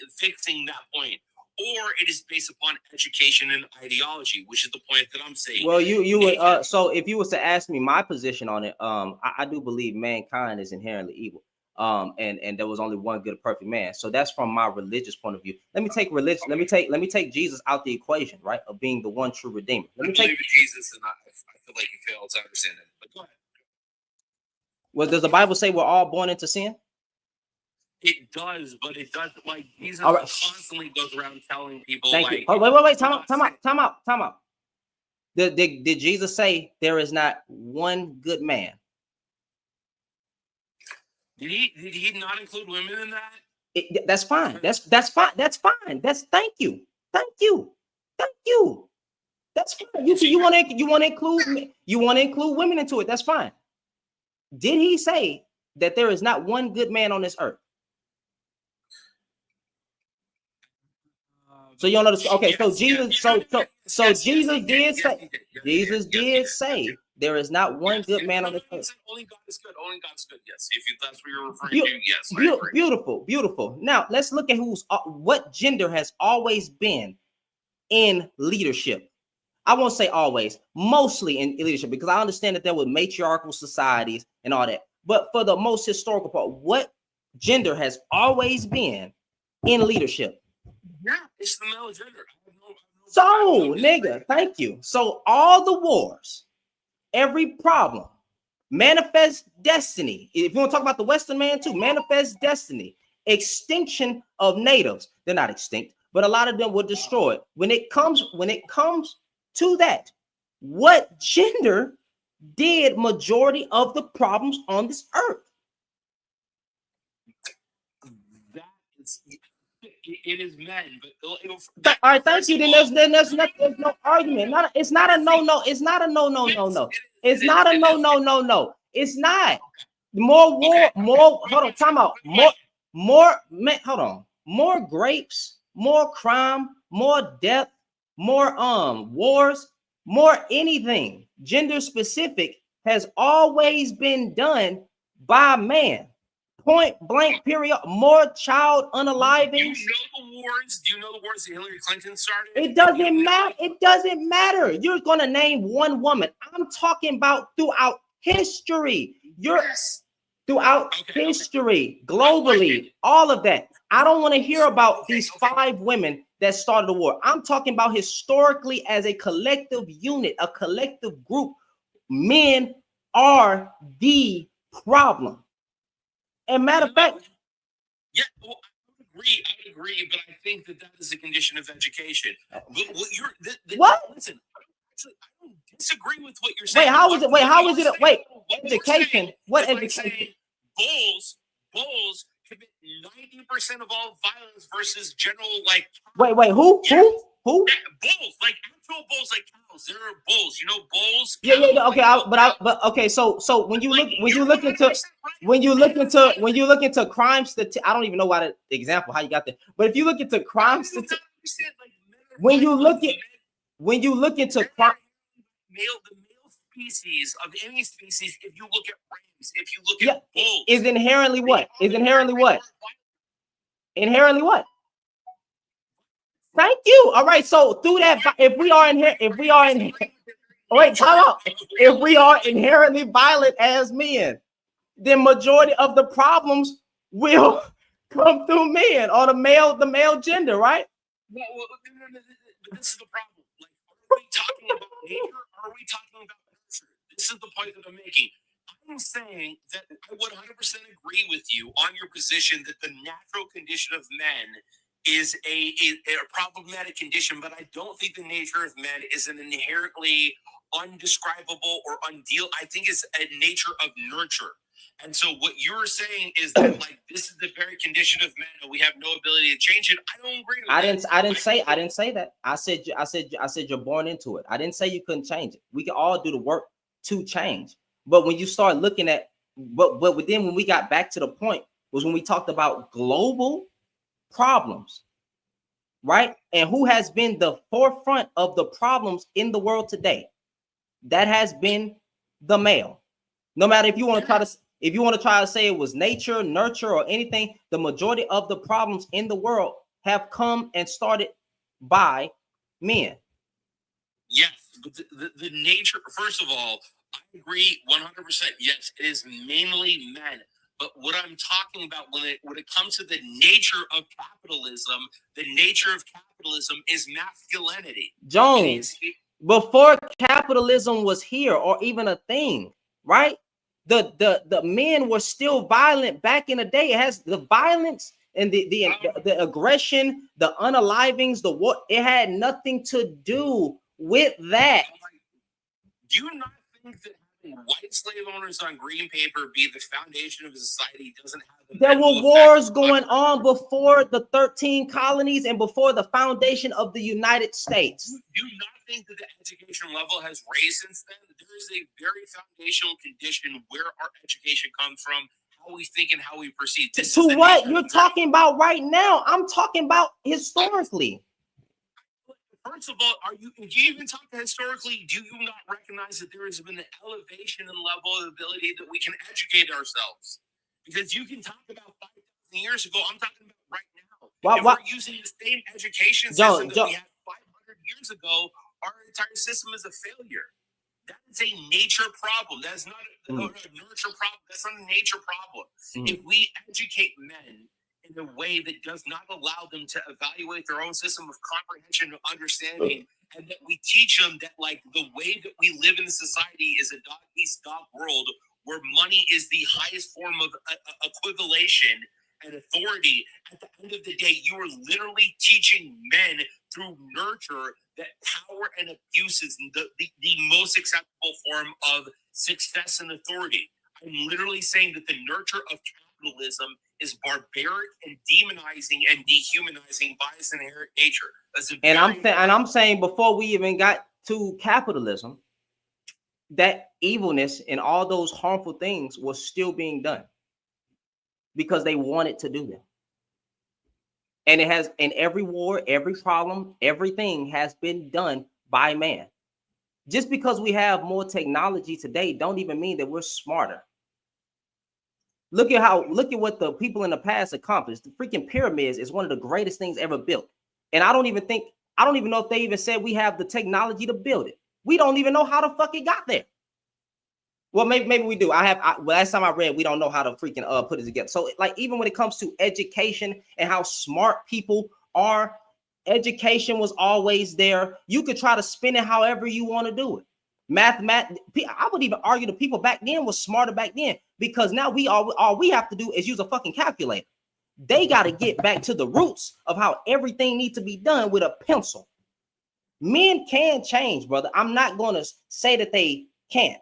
that point. Or it is based upon education and ideology, which is the point that I'm saying. Well, you would so if you was to ask me my position on it, I do believe mankind is inherently evil. And there was only one good, perfect man. So that's from my religious point of view. Let me take religion. Okay. Let me take Jesus out the equation, right? Of being the one true redeemer. Let me take Jesus, and I feel like you failed to understand it. But go ahead. Well, does the Bible say we're all born into sin? It does, but it doesn't. Like Jesus constantly goes around telling people. Thank like, you. Oh, wait. Time out. Did Jesus say there is not one good man? Did he not include women in that? That's fine. That's fine. That's fine. Thank you. That's fine. You want to include women into it. That's fine. Did he say that there is not one good man on this earth? So you don't know this. Okay, so Jesus, Jesus did say there is not one good man on this earth. Only God is good. Only God's good. Yes, if that's what you're referring to. Yes, I agree. Beautiful. Now let's look at what gender has always been in leadership. I won't say always, mostly in leadership, because I understand that there were matriarchal societies and all that. But for the most historical part, what gender has always been in leadership? Yeah, it's the male gender. So, nigga, thank you. So all the wars, every problem, manifest destiny. If you want to talk about the Western man too, manifest destiny, extinction of natives. They're not extinct, but a lot of them were destroyed. When it comes to that, what gender did majority of the problems on this earth? It is men, but all right, thank you. Then there's no argument. It's not a no. It's not a no. It's not a no. It's not. More war, more. Hold on, time out. More. Hold on. More grapes, more crime, more death, more wars, more anything gender specific has always been done by man. Point blank, period. More child unalivings. Do you know the wars that Hillary Clinton started? It doesn't matter. It doesn't matter. You're gonna name one woman. I'm talking about throughout history. Throughout history, globally, all of that. I don't want to hear about these 5 women that started the war. I'm talking about historically as a collective unit, a collective group. Men are the problem. And matter of fact, yeah, well, I would agree, but I think that is a condition of education. But what? Listen, actually, I don't disagree with what you're saying. Wait, how is it? Education. What education? Bulls commit 90% of all violence versus general Wait, who? Yeah, bulls, like actual bulls, like cows. There are bulls. You know bulls. Yeah. Okay, okay. So when you look into crime statistics, I don't even know why the example how you got that. But if you look into crime statistics, when you look into crime, the male species of any species, if you look at rams, if you look at bulls, is inherently what? Inherently what? Thank you. All right. So through that, if we are in here, Wait, time out. If we are inherently violent as men, then majority of the problems will come through men or the male gender, right? No, but this is the problem. Like, are we talking about nature or are we talking about nurture? This is the point that I'm making. I'm saying that I would 100% agree with you on your position that the natural condition of men is a problematic condition, but I don't think the nature of men is an inherently undescribable or undeal. I think it's a nature of nurture. And so what you're saying is that like this is the very condition of man and we have no ability to change it. I don't agree with that. I didn't say that. I said you're born into it. I didn't say you couldn't change it. We can all do the work to change. But when you start looking at but then when we got back to the point was when we talked about global problems, right? And who has been the forefront of the problems in the world today? That has been the male. No matter if you want to try to say it was nature, nurture, or anything, the majority of the problems in the world have come and started by men. Yes, but the nature, first of all, I agree 100%. Yes, it is mainly men. But what I'm talking about when it comes to the nature of capitalism, the nature of capitalism is masculinity. Jones, before capitalism was here or even a thing, right? The men were still violent back in the day. It has the violence and the aggression, the unalivings, the what, it had nothing to do with that. Do you not think that having white slave owners on green paper be the foundation of a society doesn't have there were wars going on before the 13 colonies and before the foundation of the United States? Do you not think that the education level has raised since then? There is a very foundational condition where our education comes from, how we think and how we perceive. To what you're talking about right now? I'm talking about historically. First of all, do you even talk historically? Do you not recognize that there has been an elevation in level of ability that we can educate ourselves? Because you can talk about 5,000 years ago. I'm talking about right now. If we're using the same education system that we had 500 years ago, our entire system is a failure. That is a nature problem. That is not a nurture problem. That's not a nature problem. If we educate men in a way that does not allow them to evaluate their own system of comprehension and understanding, and that we teach them that like the way that we live in society is a dog eats dog world where money is the highest form of equivalation and authority. At the end of the day, you are literally teaching men through nurture that power and abuse is the most acceptable form of success and authority. I'm literally saying that the nurture of capitalism is barbaric and demonizing and dehumanizing by its inherent nature. I'm saying before we even got to capitalism, that evilness and all those harmful things was still being done because they wanted to do them. And it has, in every war, every problem, everything has been done by man. Just because we have more technology today don't even mean that we're smarter. Look at what the people in the past accomplished. The freaking pyramids is one of the greatest things ever built. And I don't even know if they even said we have the technology to build it. We don't even know how the fuck it got there. Well, maybe we do. Last time I read, we don't know how to freaking put it together. So like even when it comes to education and how smart people are, education was always there. You could try to spin it however you want to do it. I would even argue the people back then was smarter back then because now all we have to do is use a fucking calculator. They got to get back to the roots of how everything needs to be done with a pencil. Men can change, brother. I'm not going to say that they can't,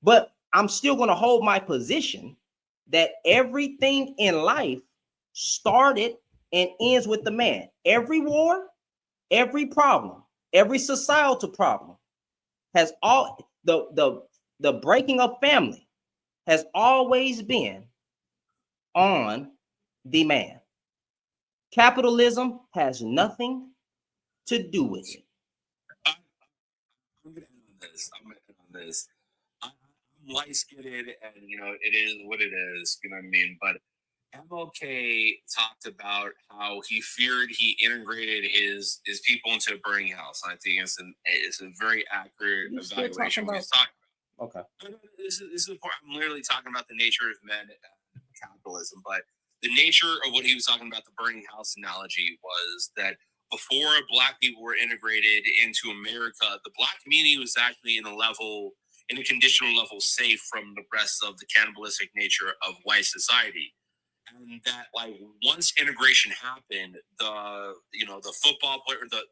but I'm still going to hold my position that everything in life started and ends with the man. Every war, every problem, every societal problem has all the breaking of family has always been on the man. Capitalism has nothing to do with it. I'm gonna end on this. I'm light-skinned, and it is what it is. You know what I mean? But MLK talked about how he feared he integrated his people into a burning house. I think it's a very accurate You still evaluation. talking He's talking Okay. this is important. I'm literally talking about the nature of men and capitalism, but the nature of what he was talking about, the burning house analogy, was that before black people were integrated into America, the black community was actually in a conditional level safe from the rest of the cannibalistic nature of white society. And that, like, once integration happened, the football player, the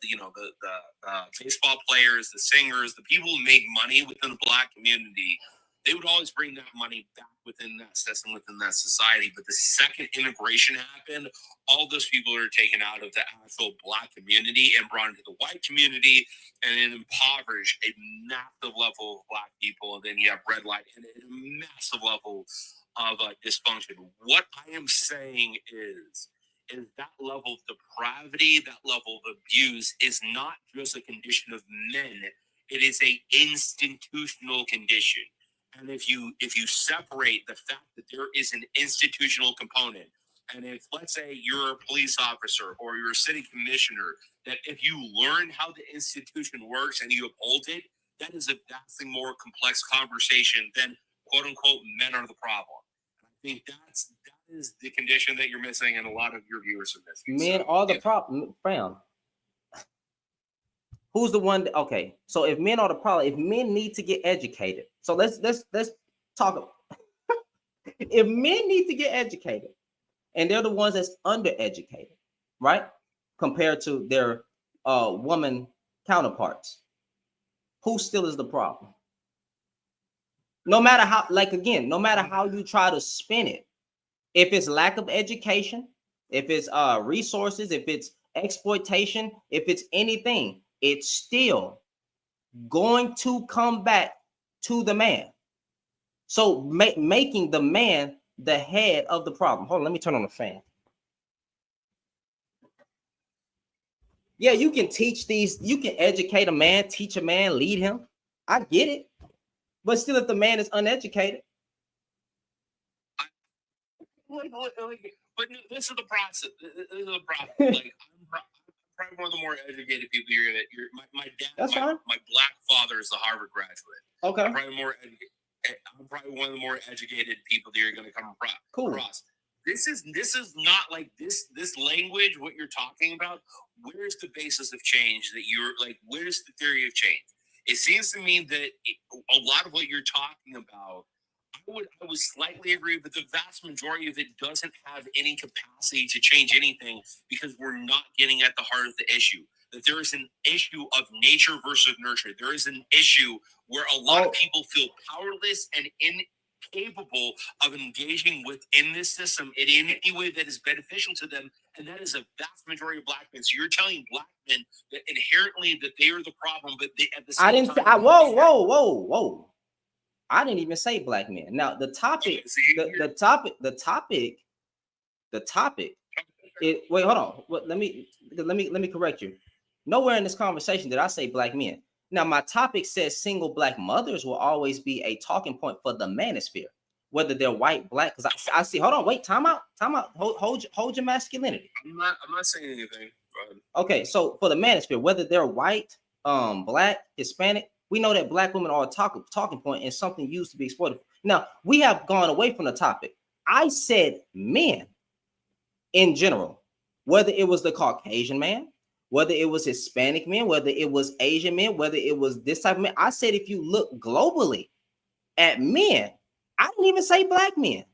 baseball players, the singers, the people who make money within the black community, they would always bring that money back within that system, within that society. But the second integration happened, all those people are taken out of the actual black community and brought into the white community, and it impoverished a massive level of black people. And then you have red light and a massive level of dysfunction. What I am saying is that level of depravity, that level of abuse is not just a condition of men. It is a institutional condition. And if you separate the fact that there is an institutional component, and if, let's say, you're a police officer or you're a city commissioner, that if you learn how the institution works and you uphold it, that is a vastly more complex conversation than quote unquote men are the problem. I think that is the condition that you're missing, and a lot of your viewers are missing. Men are the problem, fam. Who's the one okay, so if men are the problem, if men need to get educated, so let's talk. If men need to get educated and they're the ones that's undereducated, right, compared to their woman counterparts, who still is the problem? No matter how, like, again, no matter how you try to spin it, if it's lack of education, if it's resources, if it's exploitation, if it's anything, it's still going to come back to the man. So making the man the head of the problem. Hold on, let me turn on the fan. Yeah, you can teach these, you can educate a man, teach a man, lead him. I get it. But still, if the man is uneducated. But this is the process. This is the problem. Like, I'm probably one of the more educated people here. That you're my dad. That's fine. My black father is a Harvard graduate. Okay. I'm probably one of the more educated people that you're going to come across. Cool. This is not like this language. What you're talking about. Where's the basis of change that you're like? Where's the theory of change? It seems to me that a lot of what you're talking about, I would slightly agree, but the vast majority of it doesn't have any capacity to change anything because we're not getting at the heart of the issue. That there is an issue of nature versus nurture. There is an issue where a lot of people feel powerless and incapable of engaging within this system in any way that is beneficial to them, and that is a vast majority of black men. So you're telling black men that inherently that they are the problem, but they at the same time. Whoa. I didn't even say black men. Now the topic, the topic. Wait, hold on. Let me correct you. Nowhere in this conversation did I say black men. Now my topic says single black mothers will always be a talking point for the manosphere, whether they're white, black. Because I see. Hold on. Wait. Time out. Hold your masculinity. I'm not saying anything. Okay. So for the manosphere, whether they're white, black, Hispanic. We know that black women are a talking point and something used to be exploited. Now, we have gone away from the topic. I said men in general, whether it was the Caucasian man, whether it was Hispanic men, whether it was Asian men, whether it was this type of man. I said if you look globally at men, I didn't even say black men.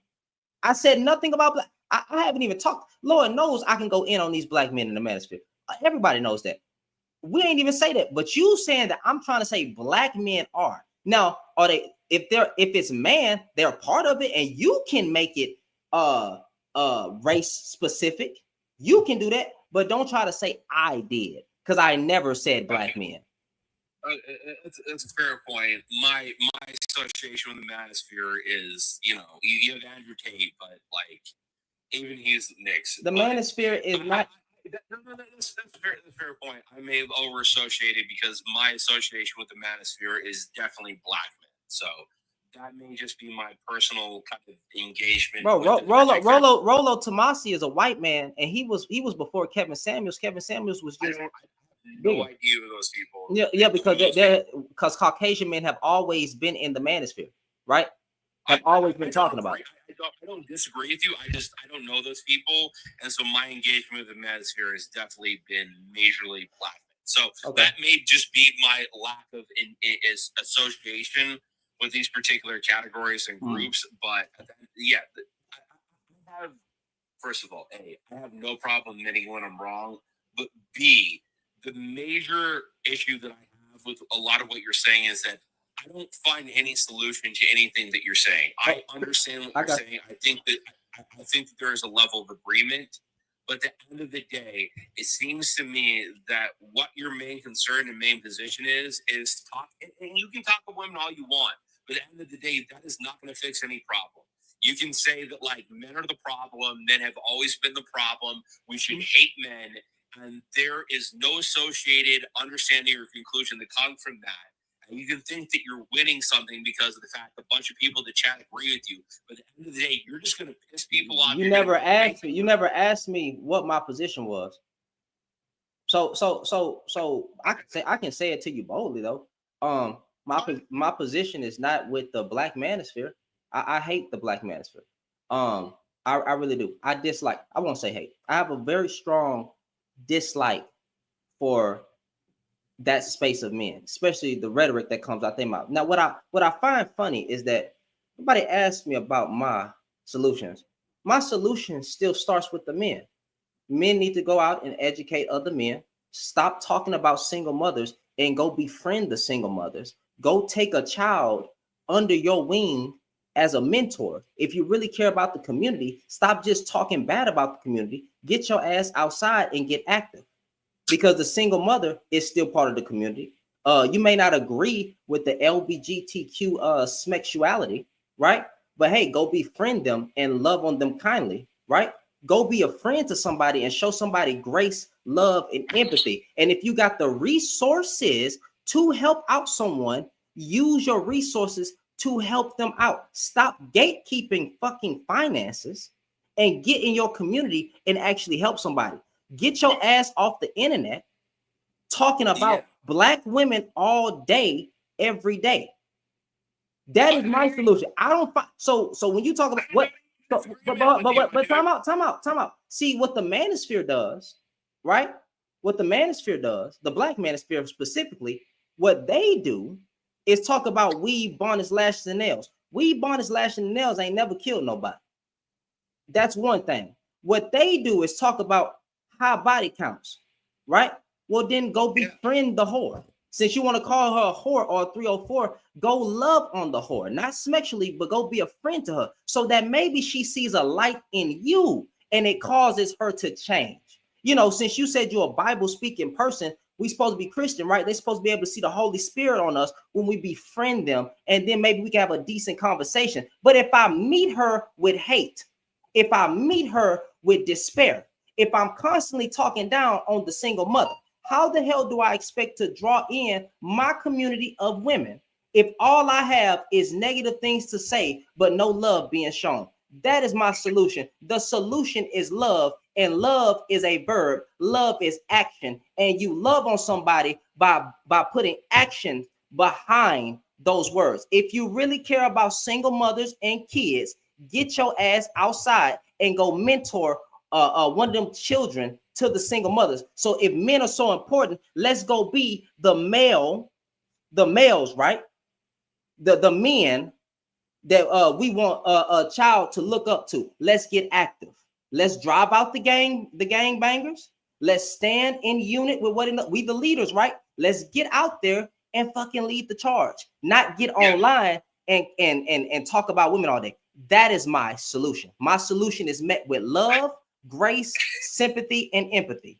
I said nothing about black. I haven't even talked. Lord knows I can go in on these black men in the manosphere. Everybody knows that. We ain't even say that, but you saying that I'm trying to say black men are. Now, are they, if it's man, they're part of it, and you can make it race specific. You can do that, but don't try to say I did, because I never said black men. It's a fair point. My association with the manosphere is, you have Andrew Tate, but like even he's Knicks. The manosphere is not. That's a fair point. I may have over associated because my association with the manosphere is definitely black men. So that may just be my personal kind of engagement. Bro, with it. Rollo Tomasi is a white man, and he was before Kevin Samuels. Kevin Samuels was I just have no bigger. idea who those people. Yeah, because Caucasian men have always been in the manosphere, right? Have always been talking about it. I don't disagree with you. I don't know those people, and so my engagement with the manosphere has definitely been majorly black. So that may just be my lack of association with these particular categories and groups. But yeah, I have. First of all, A, I have no problem admitting when I'm wrong. But B, the major issue that I have with a lot of what you're saying is that I don't find any solution to anything that you're saying. I understand what you're saying. I think that there is a level of agreement. But at the end of the day, it seems to me that what your main concern and main position is talk. And you can talk to women all you want. But at the end of the day, that is not going to fix any problem. You can say that like men are the problem, men have always been the problem, we should hate men, and there is no associated understanding or conclusion that comes from that. And you can think that you're winning something because of the fact that a bunch of people in the chat agree with you, but at the end of the day, you're just going to piss people off. You never asked me what my position was. So I can say it to you boldly though. My position is not with the black manosphere. I hate the black manosphere. I really do. I won't say hate. I have a very strong dislike for that space of men, especially the rhetoric that comes out their mouth. Now, what I find funny is that nobody asked me about my solutions. My solution still starts with the men. Men need to go out and educate other men. Stop talking about single mothers and go befriend the single mothers. Go take a child under your wing as a mentor. If you really care about the community, stop just talking bad about the community. Get your ass outside and get active, because the single mother is still part of the community. You may not agree with the LGBTQ sexuality, right? But hey, go befriend them and love on them kindly, right? Go be a friend to somebody and show somebody grace, love, and empathy. And if you got the resources to help out someone, use your resources to help them out. Stop gatekeeping fucking finances and get in your community and actually help somebody. Get your ass off the internet talking about black women all day, every day. That is my solution. I don't find so when you talk about what, but time out. See what the manosphere does, right? What the manosphere does, the black manosphere specifically, what they do is talk about weed, bonnets, lashes, and nails. Weed, bonnets, lashes, and nails ain't never killed nobody. That's one thing. What they do is talk about high body counts, right? Well, then go befriend the whore. Since you want to call her a whore or a 304, go love on the whore, not sexually, but go be a friend to her so that maybe she sees a light in you and it causes her to change. You know, since you said you're a Bible speaking person, we supposed to be Christian, right? They're supposed to be able to see the Holy Spirit on us when we befriend them, and then maybe we can have a decent conversation. But if I meet her with hate, if I meet her with despair, if I'm constantly talking down on the single mother, how the hell do I expect to draw in my community of women if all I have is negative things to say, but no love being shown? That is my solution. The solution is love, and love is a verb. Love is action, and you love on somebody by putting action behind those words. If you really care about single mothers and kids, get your ass outside and go mentor one of them children to the single mothers. So if men are so important, let's go be the males, right? The men that we want a child to look up to. Let's get active. Let's drive out the gangbangers. Let's stand in unit with we the leaders, right? Let's get out there and fucking lead the charge, not get online and talk about women all day. That is my solution. My solution is met with love, grace, sympathy, and empathy.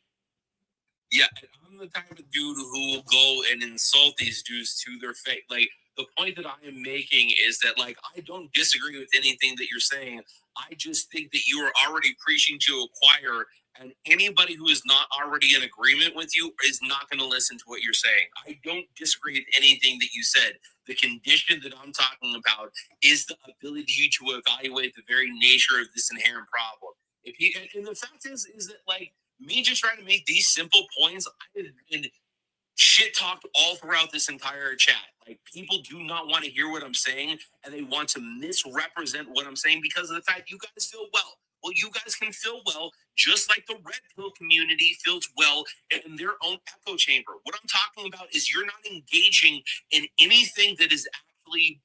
Yeah, I'm the type of dude who will go and insult these dudes to their face. Like, the point that I am making is that, like, I don't disagree with anything that you're saying. I just think that you are already preaching to a choir And anybody who is not already in agreement with you is not going to listen to what you're saying. I don't disagree with anything that you said. The condition that I'm talking about is the ability to evaluate the very nature of this inherent problem. If you, and the fact is that like me just trying to make these simple points, I've been shit talked all throughout this entire chat. Like people do not want to hear what I'm saying, and they want to misrepresent what I'm saying because of the fact you guys feel well. Well, you guys can feel well just like the red pill community feels well in their own echo chamber. What I'm talking about is you're not engaging in anything that is actually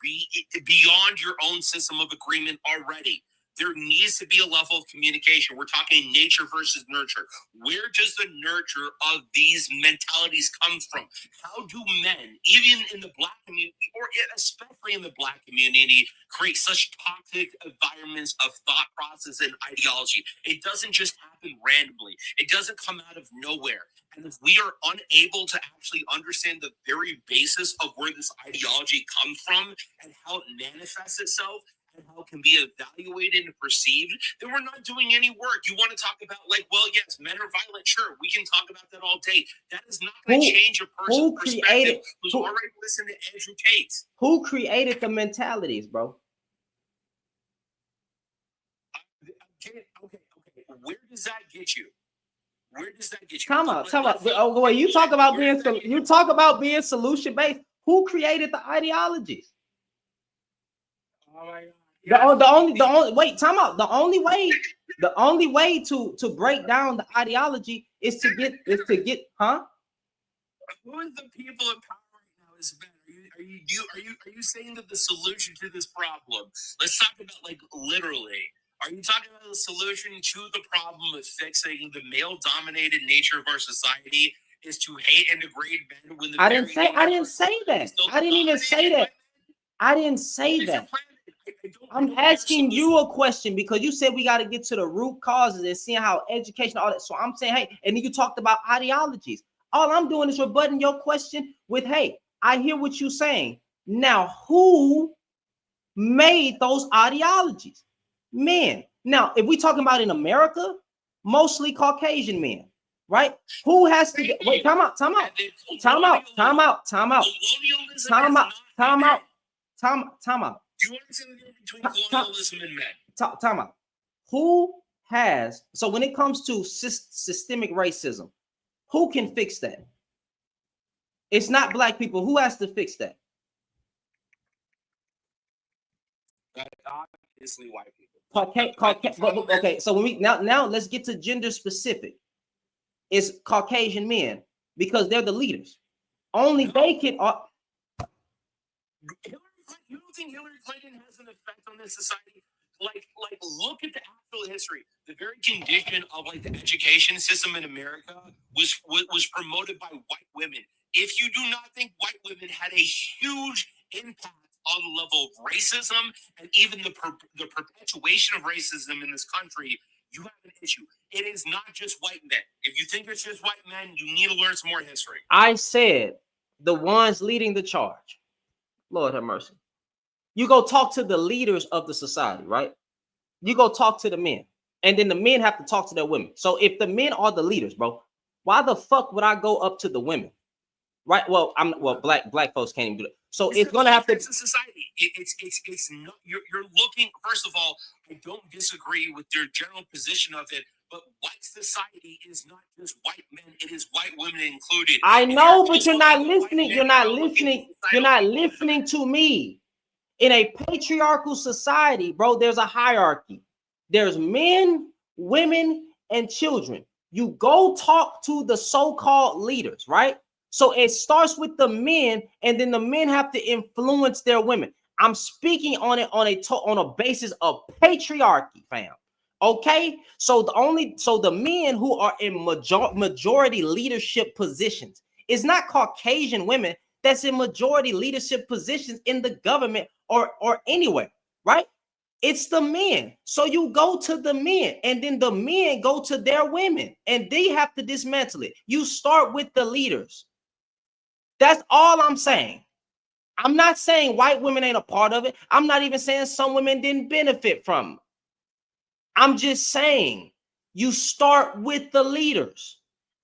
beyond your own system of agreement already. There needs to be a level of communication. We're talking nature versus nurture. Where does the nurture of these mentalities come from? How do men, even in the black community, or especially in the black community, create such toxic environments of thought process and ideology? It doesn't just happen randomly. It doesn't come out of nowhere. And if we are unable to actually understand the very basis of where this ideology comes from and how it manifests itself, and how it can be evaluated and perceived, then we're not doing any work. You want to talk about like, well, yes, men are violent. Sure, we can talk about that all day. That is not going to change a person's perspective who's already listened to Andrew Tate. Who created the mentalities, bro? Okay. Where does that get you? Where does that get you? Come on. Oh, wait, you talk about being solution based. Who created the ideologies? Oh my God. The only wait, time out. The only way to break down the ideology is to get huh? Who is the people in power right now is better? Are you saying that the solution to this problem? Let's talk about like literally. Are you talking about the solution to the problem of fixing the male-dominated nature of our society is to hate and degrade men? When I didn't say that. I didn't even say that. I didn't say that. I'm asking you a question because you said we got to get to the root causes and seeing how education, all that. So I'm saying, hey, and then you talked about ideologies. All I'm doing is rebutting your question with, hey, I hear what you're saying. Now, who made those ideologies? Men. Now, if we're talking about in America, mostly Caucasian men, right? Who has to get, wait, time out. Do you understand the difference between colonialism and men? Time out. Who has, so when it comes to systemic racism, who can fix that? It's not black people. Who has to fix that? Obviously white people. Okay, so when we now let's get to gender specific. It's Caucasian men because they're the leaders. Only they can. You don't think Hillary Clinton has an effect on this society? Like, look at the actual history. The very condition of like the education system in America was promoted by white women. If you do not think white women had a huge impact on the level of racism and even the perpetuation of racism in this country, you have an issue. It is not just white men. If you think it's just white men, you need to learn some more history. I said the ones leading the charge. Lord have mercy. You go talk to the leaders of the society, right? You go talk to the men, and then the men have to talk to their women. So if the men are the leaders, bro, why the fuck would I go up to the women? Right? Well, black folks can't even do that. So it's gonna have to. Society. It's not. You're looking. First of all, I don't disagree with your general position of it, but white society is not just white men; it is white women included. I know, but you're not listening. You're not listening. You're not listening to me. In a patriarchal society, bro, there's a hierarchy. There's men, women, and children. You go talk to the so-called leaders, right? So it starts with the men, and then the men have to influence their women. I'm speaking on it on a basis of patriarchy, fam. Okay, so the men who are in majority leadership positions is not Caucasian women that's in majority leadership positions in the government or anywhere, right? It's the men. So you go to the men, and then the men go to their women, and they have to dismantle it. You start with the leaders. That's all I'm saying. I'm not saying white women ain't a part of it. I'm not even saying some women didn't benefit from it. I'm just saying You start with the leaders.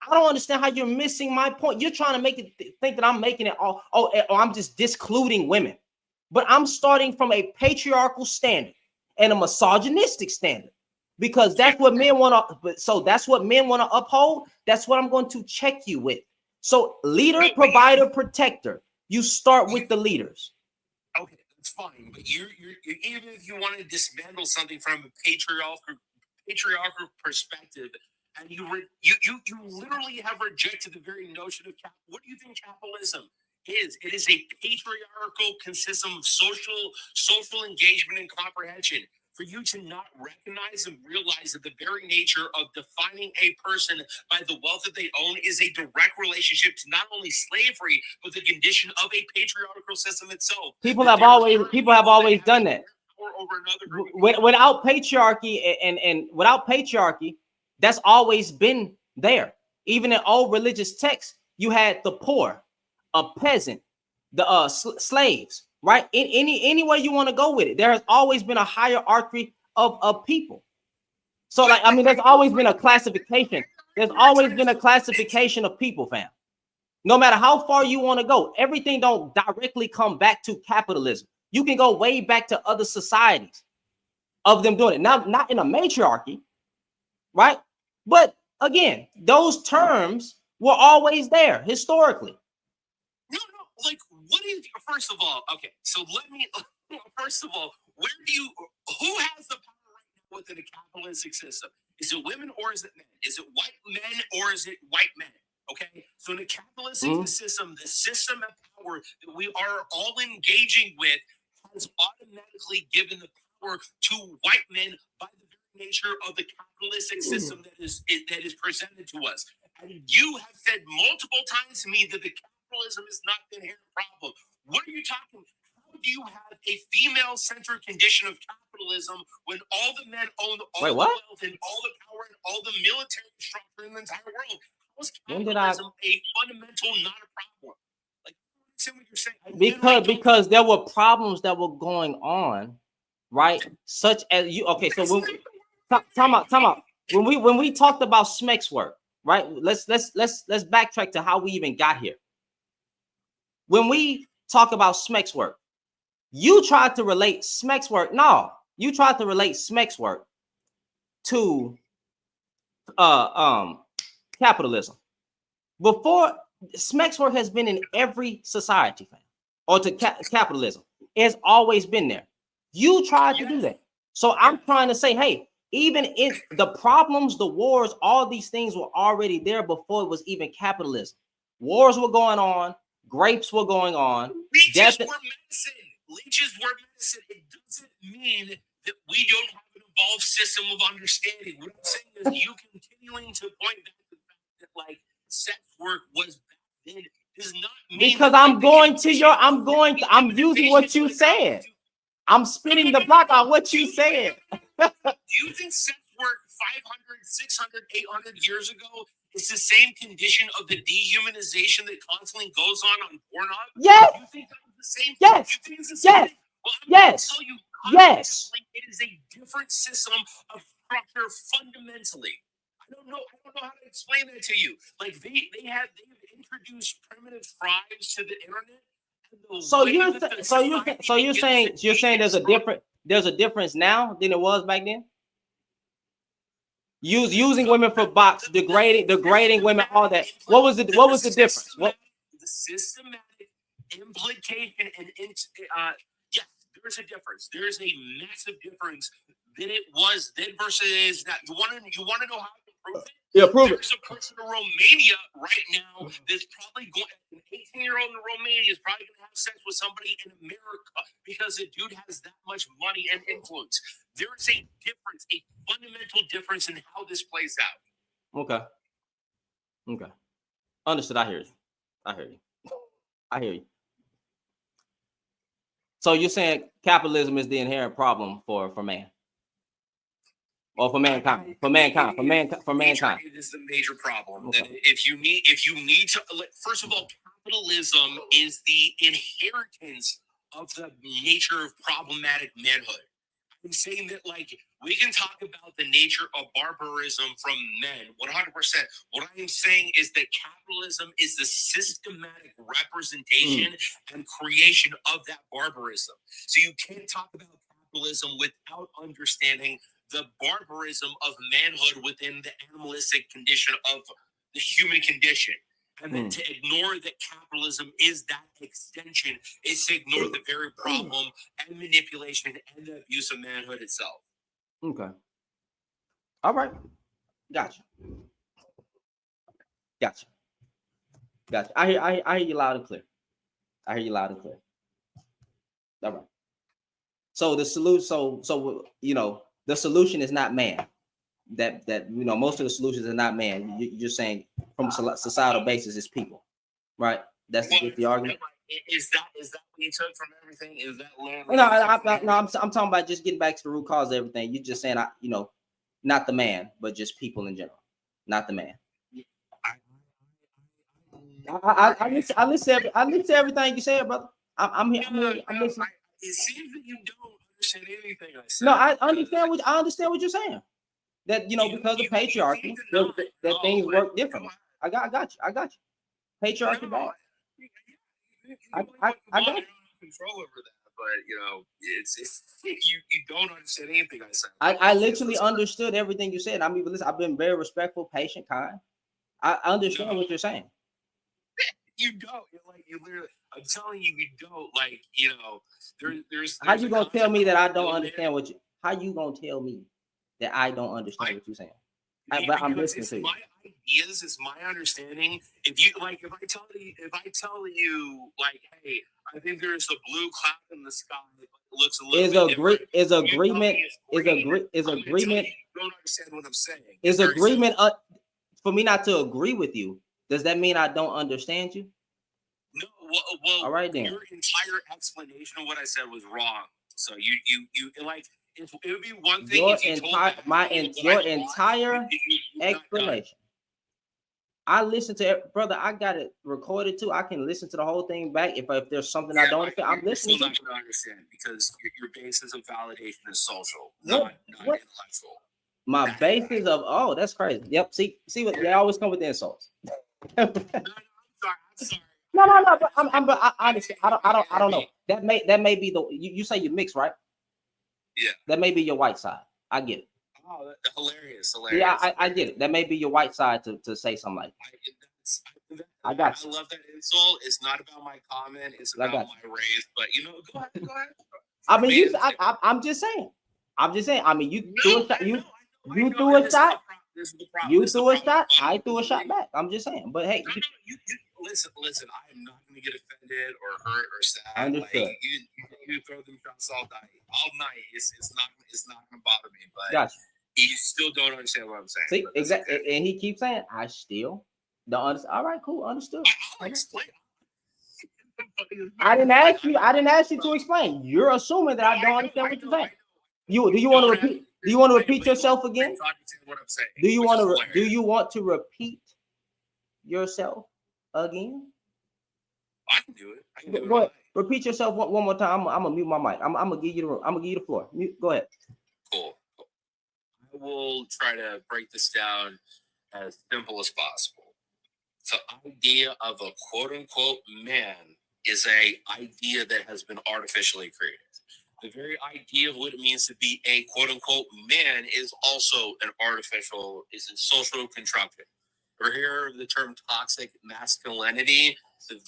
I don't understand how you're missing my point. You're trying to make it think that I'm making it all, or I'm just discluding women. But I'm starting from a patriarchal standard and a misogynistic standard, because that's what men want to. So that's what men want to uphold. That's what I'm going to check you with. So leader, provider, protector. You start with the leaders. Okay, that's fine. But you're even if you want to dismantle something from a patriarchal perspective, and you literally have rejected the very notion of what do you think capitalism is? It is a patriarchal system of social engagement and comprehension. For you to not recognize and realize that the very nature of defining a person by the wealth that they own is a direct relationship to not only slavery, but the condition of a patriarchal system itself. People have always done that. Without patriarchy and without patriarchy, that's always been there. Even in old religious texts, you had the poor, a peasant, the slaves, right? In any way you want to go with it, there has always been a hierarchy of people. So, like, I mean, there's always been a classification. There's always been a classification of people, fam. No matter how far you want to go, everything don't directly come back to capitalism. You can go way back to other societies of them doing it. Now, not in a matriarchy, right? But again, those terms were always there historically. No, like, what is, first of all, okay, so let me, first of all, who has the power right now within a capitalistic system? Is it women or is it men? Is it white men or is it white men? Okay, so in a capitalistic system, the system of power that we are all engaging with has automatically given the power to white men by the very nature of the capitalistic system that is presented to us. And you have said multiple times to me that the capitalism is not the inherent problem. What are you talking about? How do you have a female-centered condition of capitalism when all the men own all the wealth and all the power and all the military structure in the entire world? How is capitalism a fundamental, not a problem? Like, see what you're saying? Because there were problems that were going on, right? Such as you. Okay, so when time out. When we talked about Smex's work, right? Let's backtrack to how we even got here. When we talk about Smex's work, you tried to relate Smex's work. No, you tried to relate Smex's work to capitalism. Before, Smex's work has been in every society, fam, or to capitalism. It's always been there. You tried to do that. So I'm trying to say, hey, even if the problems, the wars, all these things were already there before it was even capitalism. Wars were going on, grapes were going on. Leeches were medicine. Leeches were medicine. It doesn't mean that we don't have an evolved system of understanding. What I'm saying is you continuing to point back to the fact that, like, sex work was back then does not mean because I'm using what you said. I'm spinning the block on what you said. Do you think sex work 500, 600, 800 years ago is the same condition of the dehumanization that constantly goes on Pornhub? Yes. Do you think that was the same? Yes. You think it's the same? Yes. Well, yes. Tell you yes. It is a different system of structure fundamentally. I don't know how to explain that to you. Like they've introduced primitive tribes to the internet. So you're saying there's a difference now than it was back then? Using women for box, degrading women, all that. What was the difference? What the systematic implication and yes, there's a difference. There's a massive difference than it was then versus now. You want to know how to prove it? Yeah, prove it. There's a person in Romania right now that's probably going. An 18-year-old in Romania is probably going to have sex with somebody in America because the dude has that much money and influence. There is a difference, a fundamental difference in how this plays out. Okay. Understood. I hear you. So you're saying capitalism is the inherent problem for man? Or for mankind? For mankind. It is the major problem. Okay. If you need to, first of all, capitalism is the inheritance of the nature of problematic manhood. I'm saying that, like, we can talk about the nature of barbarism from men, 100%. What I am saying is that capitalism is the systematic representation and creation of that barbarism. So you can't talk about capitalism without understanding the barbarism of manhood within the animalistic condition of the human condition. And then to ignore that capitalism is that extension is to ignore the very problem and manipulation and the abuse of manhood itself. Okay. All right. Gotcha. Gotcha. I hear you loud and clear. I hear you loud and clear. All right. So the solution, so the solution is not man. That most of the solutions are not man. You're saying from societal basis is people, right? That's the argument. Is that what you took from everything? Is that I'm talking about just getting back to the root cause of everything. You're just saying, not the man, but just people in general, not the man. I listen to everything you said, brother. I'm listening. It seems that you don't understand anything I said. No, I understand what you're saying. That because of patriarchy, that things work differently. I got you. Patriarchy bad. I got control over that, but it's you don't understand anything I said. I literally understood everything you said. I mean, listen, I've been very respectful, patient, kind. I understand what you're saying. You don't. You literally. I'm telling you, you don't. There's. How you gonna tell me that I don't understand what you? How you gonna tell me that I don't understand what you're saying? But I'm listening to you. My ideas is my understanding. If I tell you, like, hey, I think there's a blue cloud in the sky that looks a little bit agreement. You don't understand what I'm saying. Is agreement for me not to agree with you? Does that mean I don't understand you? No. Well, all right then. Your entire explanation of what I said was wrong. So you like. It would be one thing your entire explanation. I listen to it, brother. I got it recorded too. I can listen to the whole thing back if there's something I don't understand. I'm listening. You're still not going to understand because your basis of validation is social, not intellectual. My basis of that's crazy. Yep. See what they always come with the insults. I'm sorry. No. But I honestly, I don't know. That may be the you say you mix, right? Yeah. That may be your white side. I get it. Oh, that's hilarious. Yeah, I get it. That may be your white side to say something like that. I got you. I love that insult. It's not about my comment. It's about my race. But go ahead. I mean, I'm just saying. I mean, you threw a shot. You threw a shot. You threw a shot. I threw a shot back. I'm just saying. But hey, listen. I am not going to get offended or hurt or sad. Understood. Like, you throw them shots all night. It's not going to bother me. But gotcha. You still don't understand what I'm saying. See, exactly. Okay. And he keeps saying, I still don't understand. All right, cool. Understood. I'll explain. I didn't ask you to explain. You're assuming that I don't understand what you're saying. Do you want to repeat? Do you want to repeat yourself again? What I'm saying. Do you want to repeat yourself again? I can do it. Go ahead. Repeat yourself one more time. I'm gonna mute my mic. I'm gonna give you the floor. Go ahead. Cool. I will try to break this down as simple as possible. The idea of a quote unquote man is a idea that has been artificially created. The very idea of what it means to be a quote unquote man is also is a social construction. We're here the term toxic masculinity.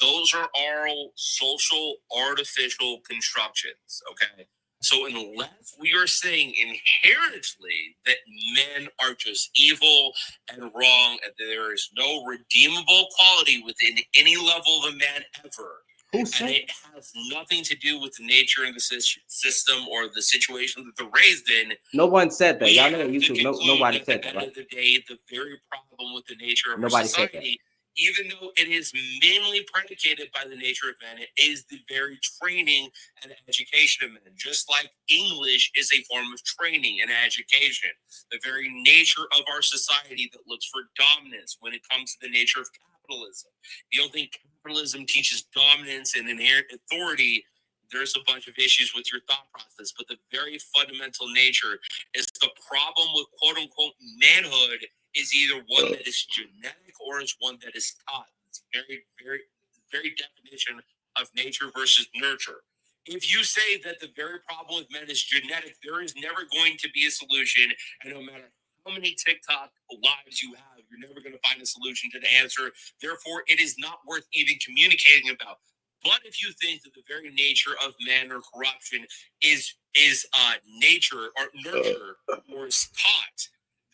Those are all social artificial constructions. Okay. So unless we are saying inherently that men are just evil and wrong, and there is no redeemable quality within any level of a man ever, and it has nothing to do with the nature of the system or the situation that they're raised in. No one said that. Y'all know on YouTube. Nobody said that. At the end of the day, the very problem with the nature of nobody society, even though it is mainly predicated by the nature of men, it is the very training and education of men. Just like English is a form of training and education, the very nature of our society that looks for dominance when it comes to the nature of capitalism. You don't think capitalism teaches dominance and inherent authority? there's a bunch of issues with your thought process, but the very fundamental nature is the problem with quote unquote manhood is either one that is genetic or is one that is taught. It's very definition of nature versus nurture. If you say that the very problem with men is genetic, there is never going to be a solution. And no matter how many TikTok lives you have, you're never going to find a solution to the answer. Therefore, it is not worth even communicating about. But if you think that the very nature of man or corruption is nature or nurture or is taught,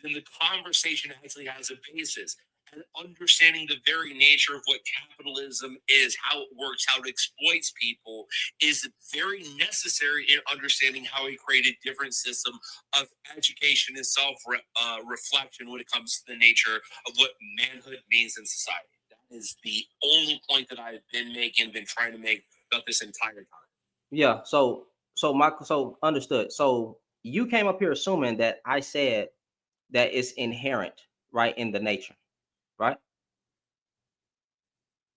then the conversation actually has a basis. And understanding the very nature of what capitalism is, how it works, how it exploits people, is very necessary in understanding how it created different system of education and self-reflection when it comes to the nature of what manhood means in society. That is the only point that I've been trying to make about this entire time. Yeah. So understood. So you came up here assuming that I said that it's inherent, right, in the nature, right?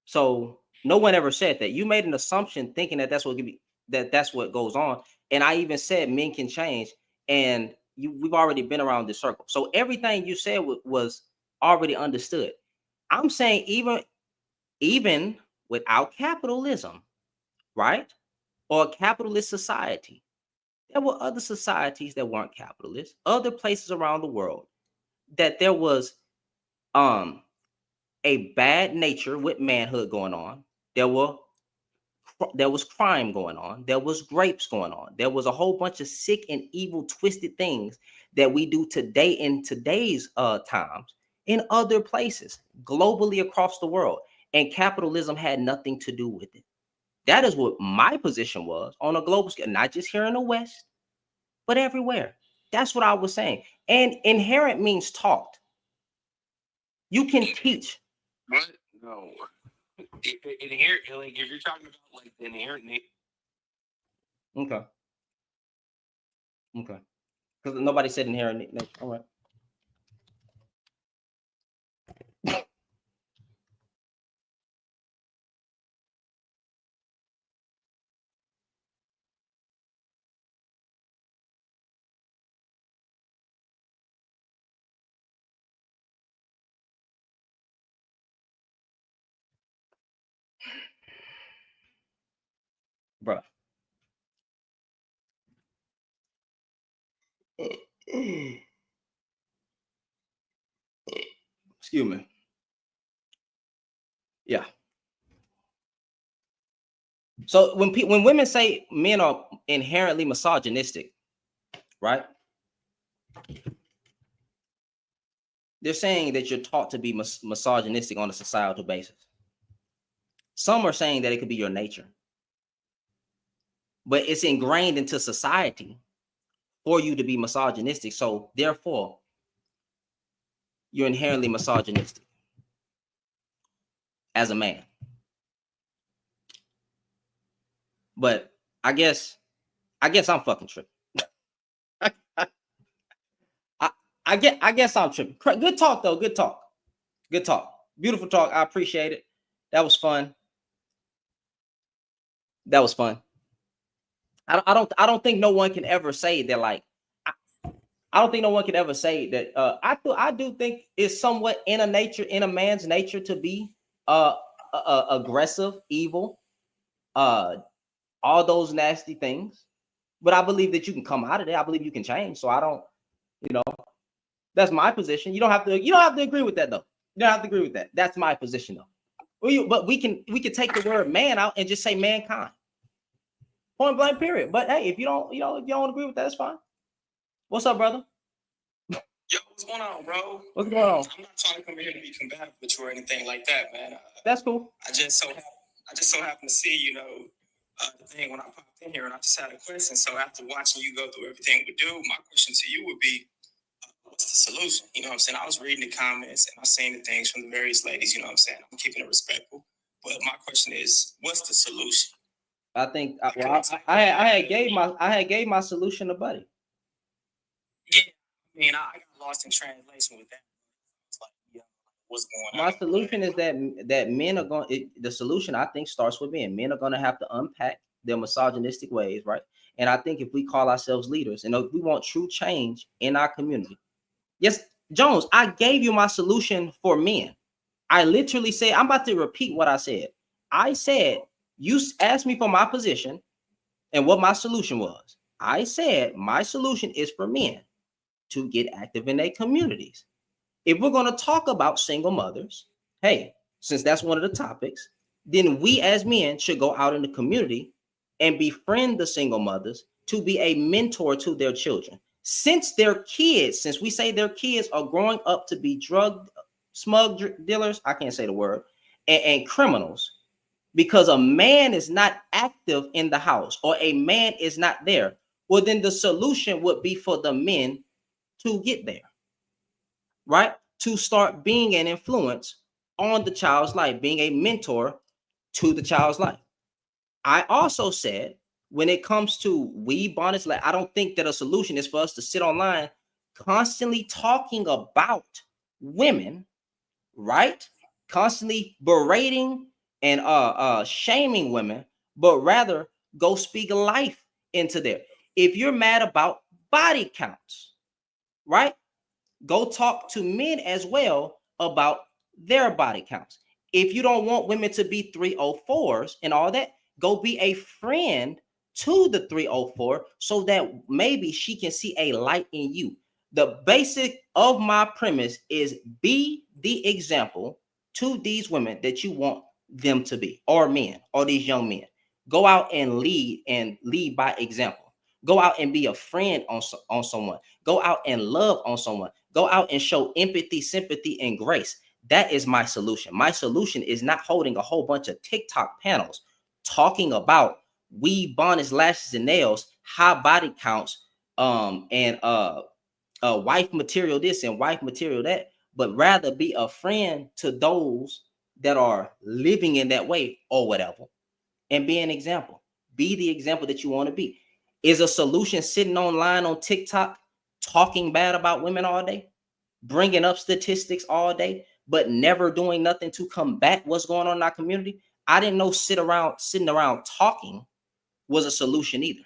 So no one ever said that. You made an assumption thinking that that's what goes on. And I even said men can change, and we've already been around this circle. So everything you said was already understood. I'm saying even without capitalism, right, or a capitalist society, there were other societies that weren't capitalist, other places around the world that there was a bad nature with manhood going on. There was crime going on. There was grapes going on. There was a whole bunch of sick and evil, twisted things that we do today in today's times in other places, globally across the world. And capitalism had nothing to do with it. That is what my position was on a global scale, not just here in the West, but everywhere. That's what I was saying. And inherent means taught. You can teach. What? No. Inherent, like if you're talking about like the inherent Okay. Okay. Because nobody said inherent nature. All right. Bruh. Excuse me. Yeah. So when women say men are inherently misogynistic, right? They're saying that you're taught to be misogynistic on a societal basis. Some are saying that it could be your nature, but it's ingrained into society for you to be misogynistic. So therefore, you're inherently misogynistic as a man. But I guess I'm fucking tripping. I guess I'm tripping. Good talk though. Good talk. Good talk. Beautiful talk. I appreciate it. That was fun. That was fun. I don't think no one can ever say that. Like, I don't think no one can ever say that. I do think it's somewhat in a man's nature to be aggressive, evil, all those nasty things. But I believe that you can come out of it. I believe you can change. So I don't, that's my position. You don't have to agree with that though. You don't have to agree with that. That's my position though. But we can take the word man out and just say mankind. Point blank, period. But hey, if you don't agree with that, it's fine. What's up, brother? Yo, what's going on, bro? What's going on? I'm not trying to come here to be combative with you or anything like that, man. That's cool. I just so happen to see, the thing when I popped in here, and I just had a question. So after watching you go through everything we do, my question to you would be, what's the solution? You know what I'm saying? I was reading the comments and I seen the things from the various ladies. You know what I'm saying? I'm keeping it respectful, but my question is, what's the solution? I think I had gave my solution to Buddy. Yeah, I mean, I got lost in translation with that. It's like, yeah, what's going on? My solution is that men are going. The solution I think starts with men. Men are going to have to unpack their misogynistic ways, right? And I think if we call ourselves leaders and if we want true change in our community, yes, Jones, I gave you my solution for men. I literally said, I'm about to repeat what I said. I said, you asked me for my position and what my solution was. I said, my solution is for men to get active in their communities. If we're going to talk about single mothers, hey, since that's one of the topics, then we as men should go out in the community and befriend the single mothers to be a mentor to their children. Since we say their kids are growing up to be smug dealers, I can't say the word, and criminals, because a man is not active in the house or a man is not there, well, then the solution would be for the men to get there, right? To start being an influence on the child's life, being a mentor to the child's life. I also said, when it comes to we bondage, like I don't think that a solution is for us to sit online constantly talking about women, right? Constantly berating and shaming women, but rather go speak life into there. If you're mad about body counts, right? Go talk to men as well about their body counts. If you don't want women to be 304s and all that, go be a friend to the 304 so that maybe she can see a light in you. The basic of my premise is be the example to these women that you want them to be, or men, or these young men. Go out and lead by example. Go out and be a friend on someone. Go out and love on someone. Go out and show empathy, sympathy, and grace. That is my solution. My solution is not holding a whole bunch of TikTok panels talking about weave, bonnets, lashes, and nails, high body counts, and wife material this and wife material that, but rather be a friend to those that are living in that way or whatever, and be an example. Be the example that you want to be. Is a solution sitting online on TikTok talking bad about women all day, bringing up statistics all day, but never doing nothing to combat what's going on in our community? I didn't know sitting around talking was a solution either.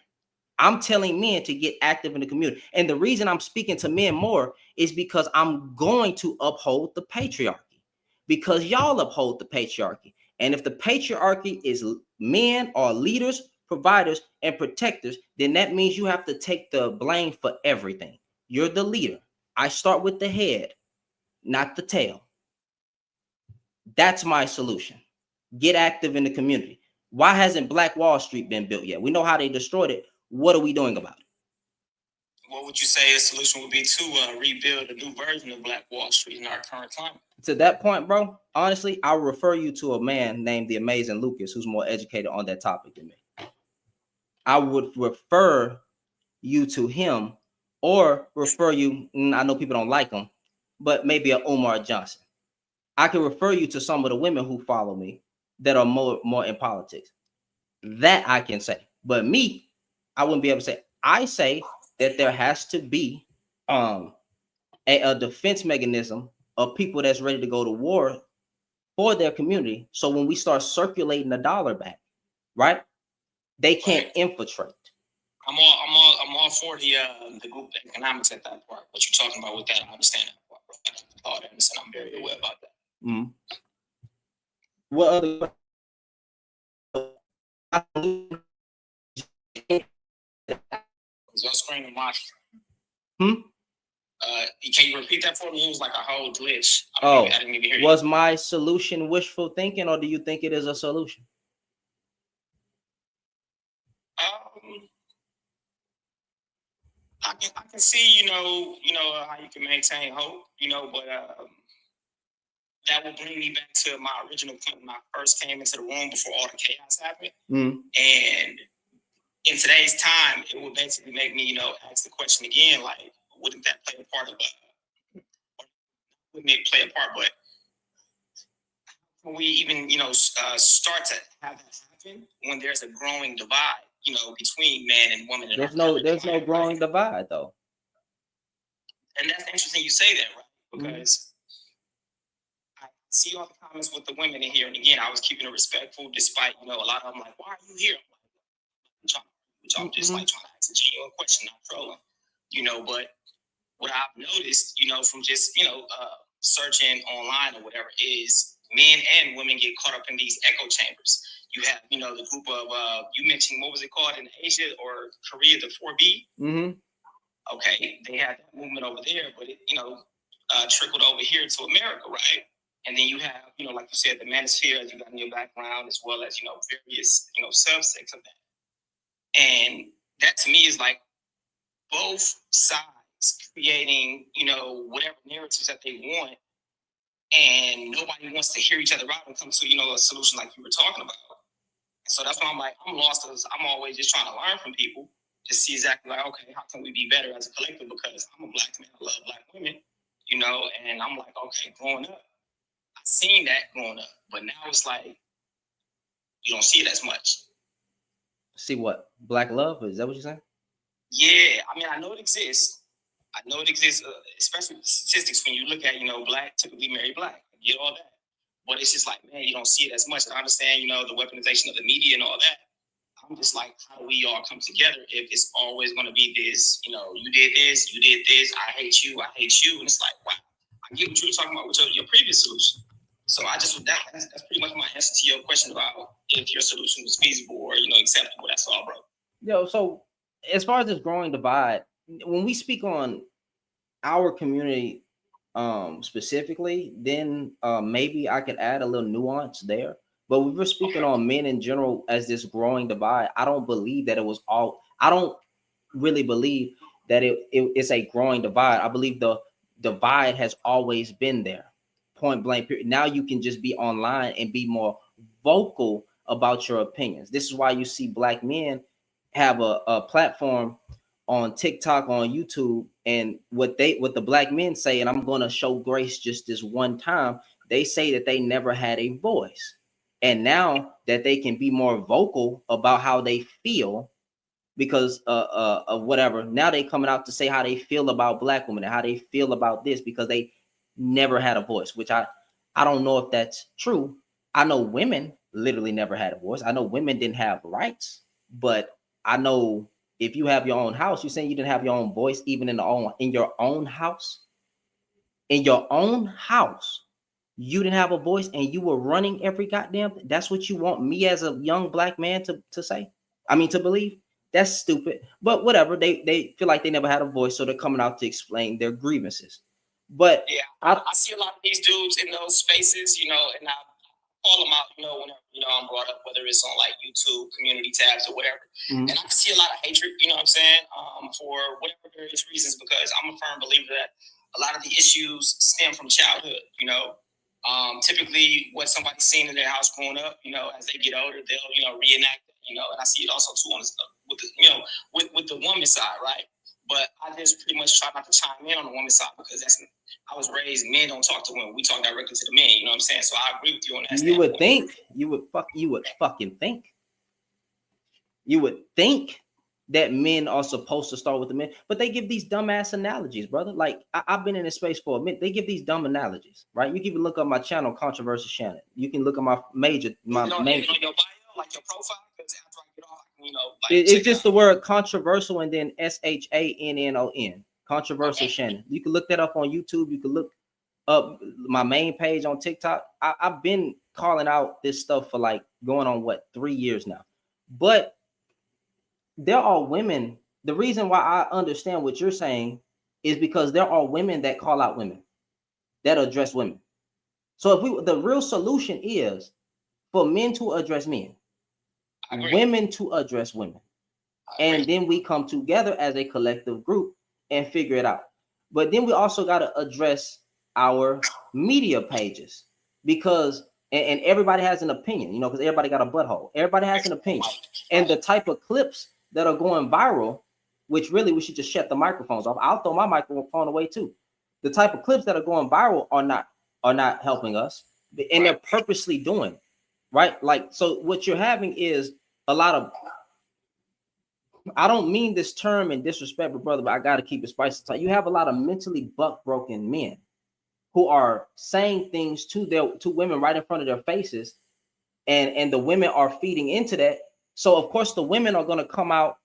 I'm telling men to get active in the community. And the reason I'm speaking to men more is because I'm going to uphold the patriarchy, because y'all uphold the patriarchy. And if the patriarchy is men or leaders, providers, and protectors, then that means you have to take the blame for everything. You're the leader. I start with the head, not the tail. That's my solution. Get active in the community. Why hasn't Black Wall Street been built yet? We know how they destroyed it. What are we doing about it? What would you say the solution would be to rebuild a new version of Black Wall Street in our current climate? To that point, bro, honestly, I'll refer you to a man named the Amazing Lucas, who's more educated on that topic than me. I would refer you to him, or refer you, I know people don't like him, but maybe a Umar Johnson. I can refer you to some of the women who follow me that are more in politics. That I can say. But me, I wouldn't be able to say. I say that there has to be a defense mechanism of people that's ready to go to war for their community. So when we start circulating the dollar back, right, they can't infiltrate. I'm all for the group economics at that part. What you're talking about with that, I understand that part. I understand. I'm very aware about that. Mm-hmm. What other? Is your screen and watch? Can you repeat that for me? It was like a whole glitch. I didn't even hear you. Was my solution wishful thinking, or do you think it is a solution? I can see, how you can maintain hope, but that will bring me back to my original point when I first came into the room before all the chaos happened. And in today's time, it will basically make me, ask the question again, like, wouldn't that play a part of wouldn't it play a part, but when we even, start to have that happen when there's a growing divide, between man and woman. There's no growing divide though. And that's interesting you say that, right? Because I see all the comments with the women in here, and again, I was keeping it respectful, despite, a lot of them like, why are you here? I'm just like trying to ask a genuine question, not trolling, but what I've noticed, from just, searching online or whatever is men and women get caught up in these echo chambers. You have, the group of, you mentioned, what was it called in Asia or Korea, the 4B? Mm-hmm. Okay, they had that movement over there, but it, trickled over here to America, right? And then you have, like you said, the manosphere, as you got in your background, as well as, various, subsects of that. And that to me is like both sides creating, whatever narratives that they want, and nobody wants to hear each other out and come to, a solution like you were talking about. So that's why I'm like, I'm lost because I'm always just trying to learn from people to see exactly like, okay, how can we be better as a collective? Because I'm a black man, I love black women, and I'm like, okay, growing up, I seen that growing up, but now it's like, you don't see it as much. See what? Black love? Is that what you're saying? Yeah, I mean, I know it exists. Especially with the statistics when you look at, black typically marry black. I get all that. But it's just like, man, you don't see it as much. I understand, the weaponization of the media and all that. I'm just like, how do we all come together if it's always going to be this, you did this, I hate you. And it's like, wow, I get what you were talking about with your previous solution. So that's pretty much my answer to your question about if your solution was feasible or, acceptable. That's all, bro. Yo, so as far as this growing divide, when we speak on our community specifically, then maybe I could add a little nuance there. But when we're speaking on men in general as this growing divide, I don't believe that it was all. I don't really believe that it's a growing divide. I believe the divide has always been there, point blank. Period. Now you can just be online and be more vocal about your opinions. This is why you see black men have a platform on TikTok, on YouTube, and what the black men say, and I'm going to show grace just this one time. They say that they never had a voice, and now that they can be more vocal about how they feel because of whatever, now they coming out to say how they feel about black women and how they feel about this because they never had a voice, which I don't know if that's true. I know women literally never had a voice. I know women didn't have rights, but I know if you have your own house, you're saying you didn't have your own voice even in your own house. In your own house, you didn't have a voice and you were running every goddamn thing. That's what you want me as a young black man to say? I mean, to believe? That's stupid. But whatever, they feel like they never had a voice, so they're coming out to explain their grievances. But yeah, I see a lot of these dudes in those spaces, and I call them out, whenever, I'm brought up, whether it's on like YouTube, community tabs or whatever. Mm-hmm. And I can see a lot of hatred, what I'm saying, for whatever various reasons, because I'm a firm believer that a lot of the issues stem from childhood, typically what somebody's seen in their house growing up, as they get older, they'll, reenact it, and I see it also too on with the woman's side, right? But I just pretty much try not to chime in on the woman's side because I was raised, men don't talk to women. We talk directly to the men, you know what I'm saying? So I agree with you on that. You would think that men are supposed to start with the men, but they give these dumbass analogies, brother. Like I've been in this space for a minute. They give these dumb analogies, right? You can even look up my channel, Controversial Shannon. You can look at my main. On your bio, like your profile, because after I get off, it's just the word controversial and then SHANNON. Controversial Shannon. You can look that up on YouTube. You can look up my main page on TikTok. I've been calling out this stuff for like going on 3 years now. But there are women. The reason why I understand what you're saying is because there are women that call out women, that address women. So the real solution is for men to address men, women to address women, and then we come together as a collective group and figure it out. But then we also got to address our media pages because and everybody has an opinion, because everybody got a butthole. Everybody has an opinion, and the type of clips that are going viral, which really we should just shut the microphones off. I'll throw my microphone away too. The type of clips that are going viral are not helping us, and they're purposely doing, right? Like, so what you're having is a lot of, I don't mean this term in disrespect, brother, but I got to keep it spicy. You have a lot of mentally buck-broken men who are saying things to women right in front of their faces, and the women are feeding into that, So of course the women are going to come out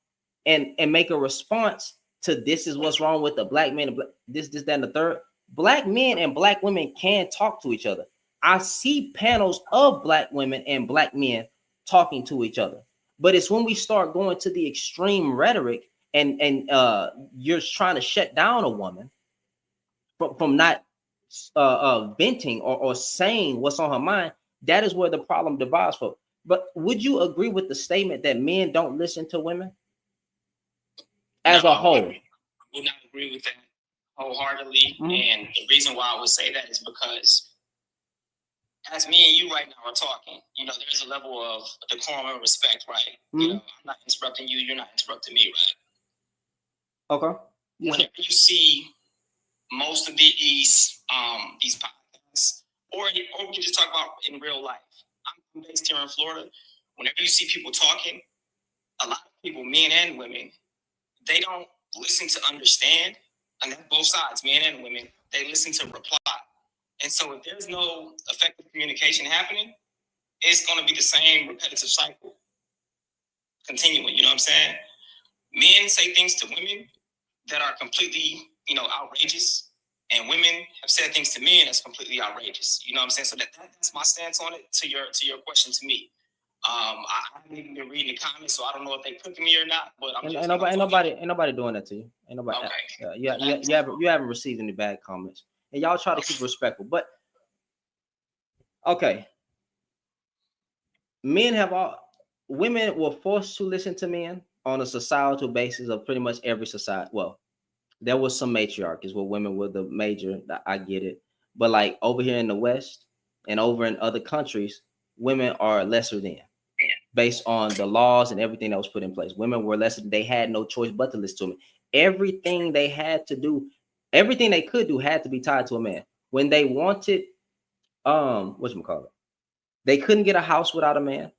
and make a response to this is what's wrong with the black men, this, that, and the third. Black men and black women can talk to each other. I see panels of black women and black men talking to each other. But it's when we start going to the extreme rhetoric and you're trying to shut down a woman from not venting or saying what's on her mind, that is where the problem divides for. But would you agree with the statement that men don't listen to women as a whole? I would not agree with that wholeheartedly. And the reason why I would say that is because as me and you right now are talking, you know, there's a level of decorum and respect, right? You know, I'm not interrupting you, you're not interrupting me, right? Okay. Whenever you see most of these podcasts, or we can just talk about in real life. I'm based here in Florida. Whenever you see people talking, a lot of people, men and women, they don't listen to understand, and that's both sides, men and women. They listen to reply. And so if there's no effective communication happening, it's going to be the same repetitive cycle continuing. You know what I'm saying? Men say things to women that are completely, you know, outrageous, and women have said things to men that's completely outrageous. You know what I'm saying? So that's my stance on it. To your question to me. I haven't even been reading the comments, so I don't know if they cooking me or not. But ain't nobody doing that to you. Ain't nobody. Okay. You haven't received any bad comments, and y'all try to keep respectful. But okay, women were forced to listen to men on a societal basis of pretty much every society. Well, there was some matriarchies where women were the major. I get it, but like over here in the West and over in other countries, women are lesser than. Based on the laws and everything that was put in place. Women were less, they had no choice but to listen to me. Everything they had to do, everything they could do had to be tied to a man. When they wanted, whatchamacallit, they couldn't get a house without a man.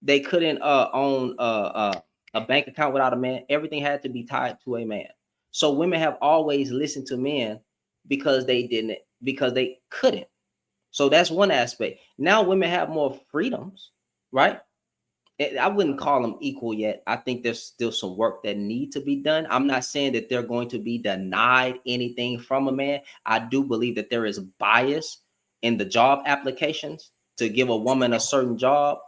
They couldn't own a bank account without a man. Everything had to be tied to a man. So women have always listened to men because they couldn't. So that's one aspect. Now women have more freedoms, right? I wouldn't call them equal yet. I think there's still some work that need to be done. I'm not saying that they're going to be denied anything from a man. I do believe that there is bias in the job applications to give a woman a certain job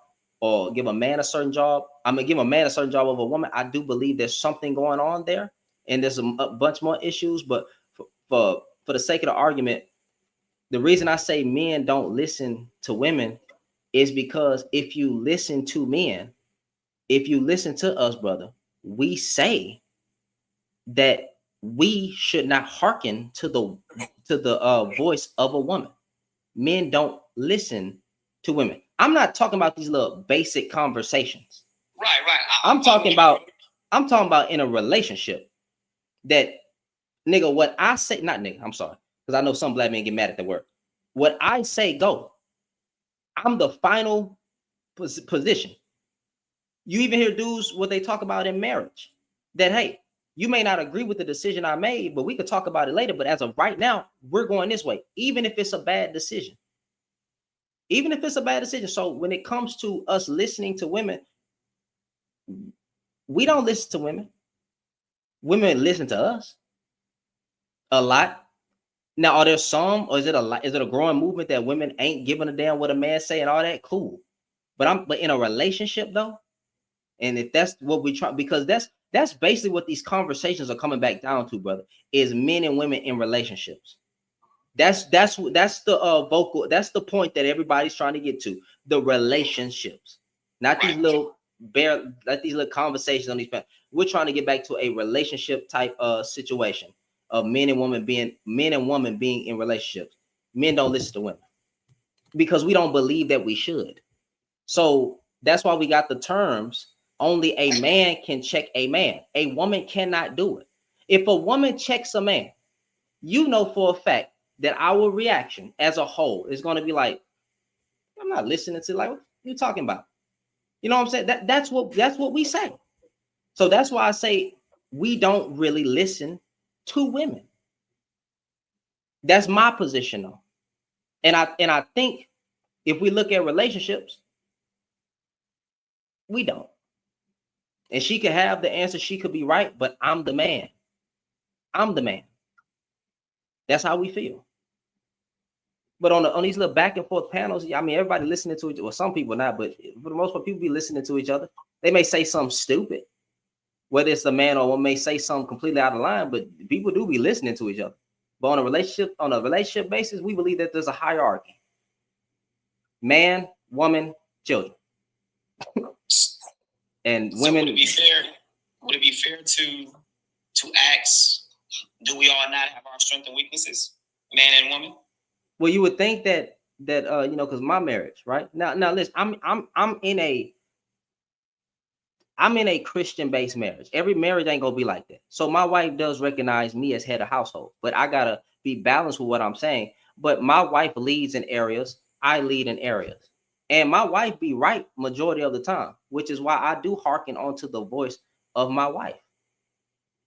or give a man a certain job. I'm gonna give a man a certain job over a woman. I do believe there's something going on there, and there's a bunch more issues. But for the sake of the argument, the reason I say men don't listen to women is because if you listen to men, if you listen to us, brother, we say that we should not hearken to the voice of a woman. Men don't listen to women. I'm not talking about these little basic conversations. Right. I'm talking about in a relationship that nigga, what I say, not nigga, I'm sorry, because I know some black men get mad at the word. What I say go. I'm the final position. You even hear dudes what they talk about in marriage, that hey, you may not agree with the decision I made, but we could talk about it later. But as of right now, we're going this way, even if it's a bad decision. Even if it's a bad decision. So when it comes to us listening to women, we don't listen to women. Women listen to us a lot. Now, are there some, or is it a growing movement that women ain't giving a damn what a man say and all that? Cool. But in a relationship though, and if that's what we try, because that's basically what these conversations are coming back down to, brother, is men and women in relationships. That's the point that everybody's trying to get to, the relationships, not these little conversations on these. We're trying to get back to a relationship type situation of men and women being in relationships. Men don't listen to women because we don't believe that we should. So that's why we got the terms. Only a man can check a man. A woman cannot do it. If a woman checks a man, you know for a fact that our reaction as a whole is going to be like, I'm not listening to, like, what you talking about? You know what I'm saying? That's what we say. So that's why I say we don't really listen to women. That's my position though. And I think if we look at relationships, We don't. And she could have the answer. She could be right, but I'm the man. I'm the man. That's how we feel. But on these little back and forth panels, I mean, everybody listening to each other. Well, some people not, but for the most part, people be listening to each other. They may say something stupid, whether it's the man or woman may say something completely out of line, but people do be listening to each other. But on a relationship basis, we believe that there's a hierarchy: man, woman, children, and So women. would it be fair to ask, do we all not have our strengths and weaknesses, man and woman? Well, you would think that because my marriage, right now, listen, I'm in a Christian-based marriage. Every marriage ain't gonna be like that. So my wife does recognize me as head of household, but I gotta be balanced with what I'm saying. But my wife leads in areas, I lead in areas, and my wife be right majority of the time, which is why I do hearken onto the voice of my wife.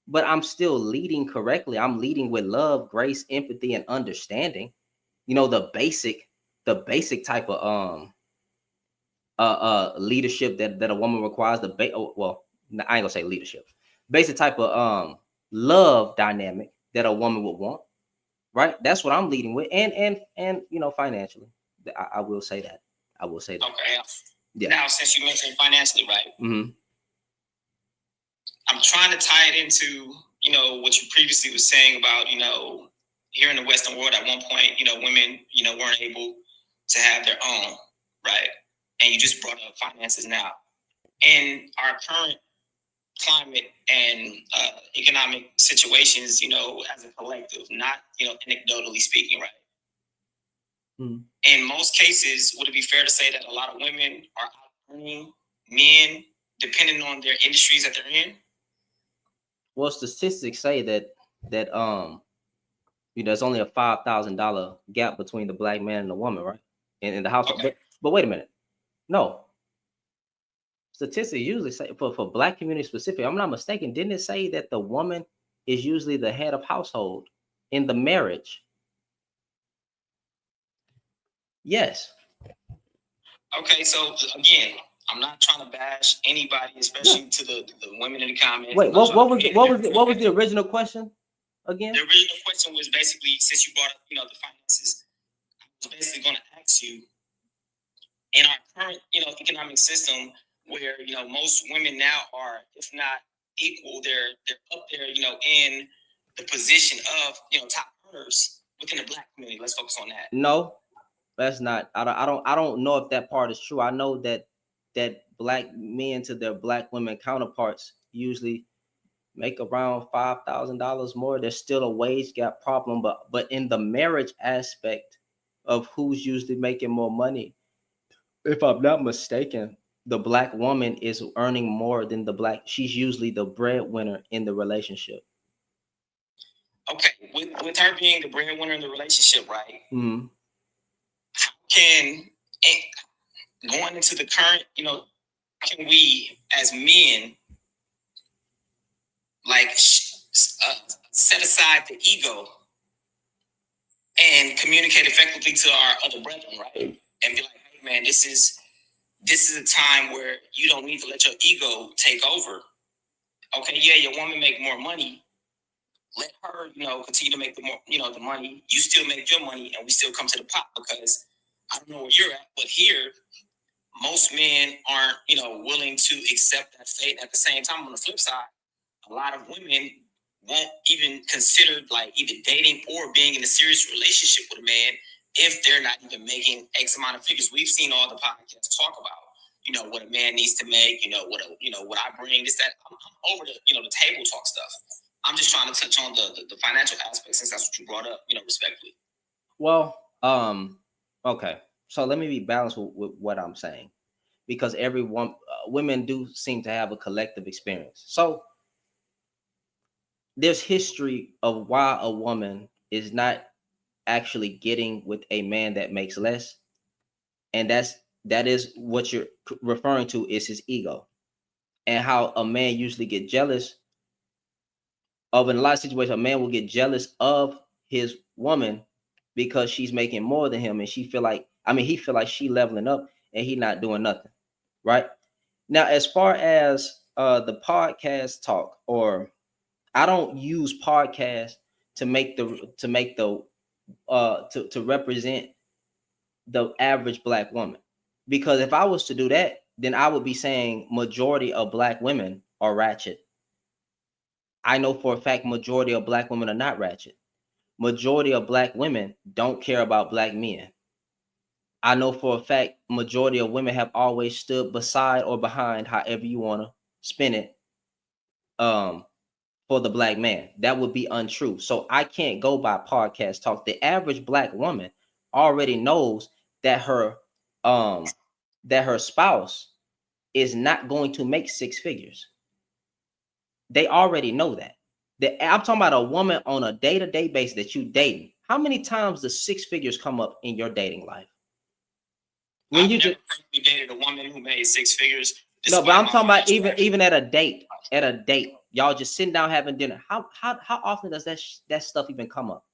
But I'm still leading correctly. I'm leading with love, grace, empathy, and understanding. The basic type of leadership that a woman requires. I ain't gonna say leadership, basic type of love dynamic that a woman would want, right? That's what I'm leading with, and financially, I will say that. Okay. Yeah. Now, since you mentioned financially, right? Mm-hmm. I'm trying to tie it into what you previously was saying about here in the Western world at one point women weren't able to have their own, right? And you just brought up finances now. In our current climate and economic situations, as a collective, not anecdotally speaking, right? Mm-hmm. In most cases, would it be fair to say that a lot of women are earning men depending on their industries that they're in? Well, statistics say that there's only a $5,000 gap between the black man and the woman, right? In the household. Okay. But wait a minute. No. Statistics usually say for black community specific, I'm not mistaken, didn't it say that the woman is usually the head of household in the marriage? Yes. Okay, so again, I'm not trying to bash anybody, especially to the women in the comments. Wait, what was the original question again? The original question was basically, since you brought up the finances, I was basically going to ask you, in our current economic system, where most women now are, if not equal, they're up there in the position of top earners within the black community. Let's focus on that. No, that's not. I don't know if that part is true. I know that black men to their black women counterparts usually make around $5,000 more. There's still a wage gap problem, but in the marriage aspect of who's usually making more money, if I'm not mistaken, the black woman is earning more than the black. She's usually the breadwinner in the relationship. Okay, with her being the breadwinner in the relationship, right? Mm-hmm. Going into the current, can we as men set aside the ego and communicate effectively to our other brethren, right? And be like, hey man, this is a time where you don't need to let your ego take over. Okay, yeah, your woman make more money. Let her, continue to make the more, the money. You still make your money, and we still come to the pot, because I don't know where you're at, but here, most men aren't, willing to accept that fate. At the same time, on the flip side, a lot of women won't even consider either dating or being in a serious relationship with a man if they're not even making X amount of figures. We've seen all the podcasts talk about, what a man needs to make, what I bring, this, that. I'm over the, the table talk stuff. I'm just trying to touch on the financial aspect, since that's what you brought up, respectfully. Well, okay. So let me be balanced with what I'm saying, because women do seem to have a collective experience. So there's history of why a woman is not actually getting with a man that makes less, and that is what you're referring to, is his ego, and how a man usually get jealous of, in a lot of situations, a man will get jealous of his woman because she's making more than him, and he feel like she leveling up and he not doing nothing, right? Now, as far as the podcast talk, or I don't use podcast to make the to represent the average black woman, because if I was to do that, then I would be saying majority of black women are ratchet. I know for a fact majority of black women are not ratchet. Majority of black women don't care about black men. I know for a fact majority of women have always stood beside or behind, however you want to spin it, for the black man. That would be untrue. So I can't go by podcast talk. The average black woman already knows that her spouse is not going to make six figures. They already know that. I'm talking about a woman on a day-to-day basis that you dating. How many times does six figures come up in your dating life? When you just dated a woman who made six figures. No, but I'm talking about even at a date. At a date, y'all just sitting down having dinner. How often does that stuff even come up?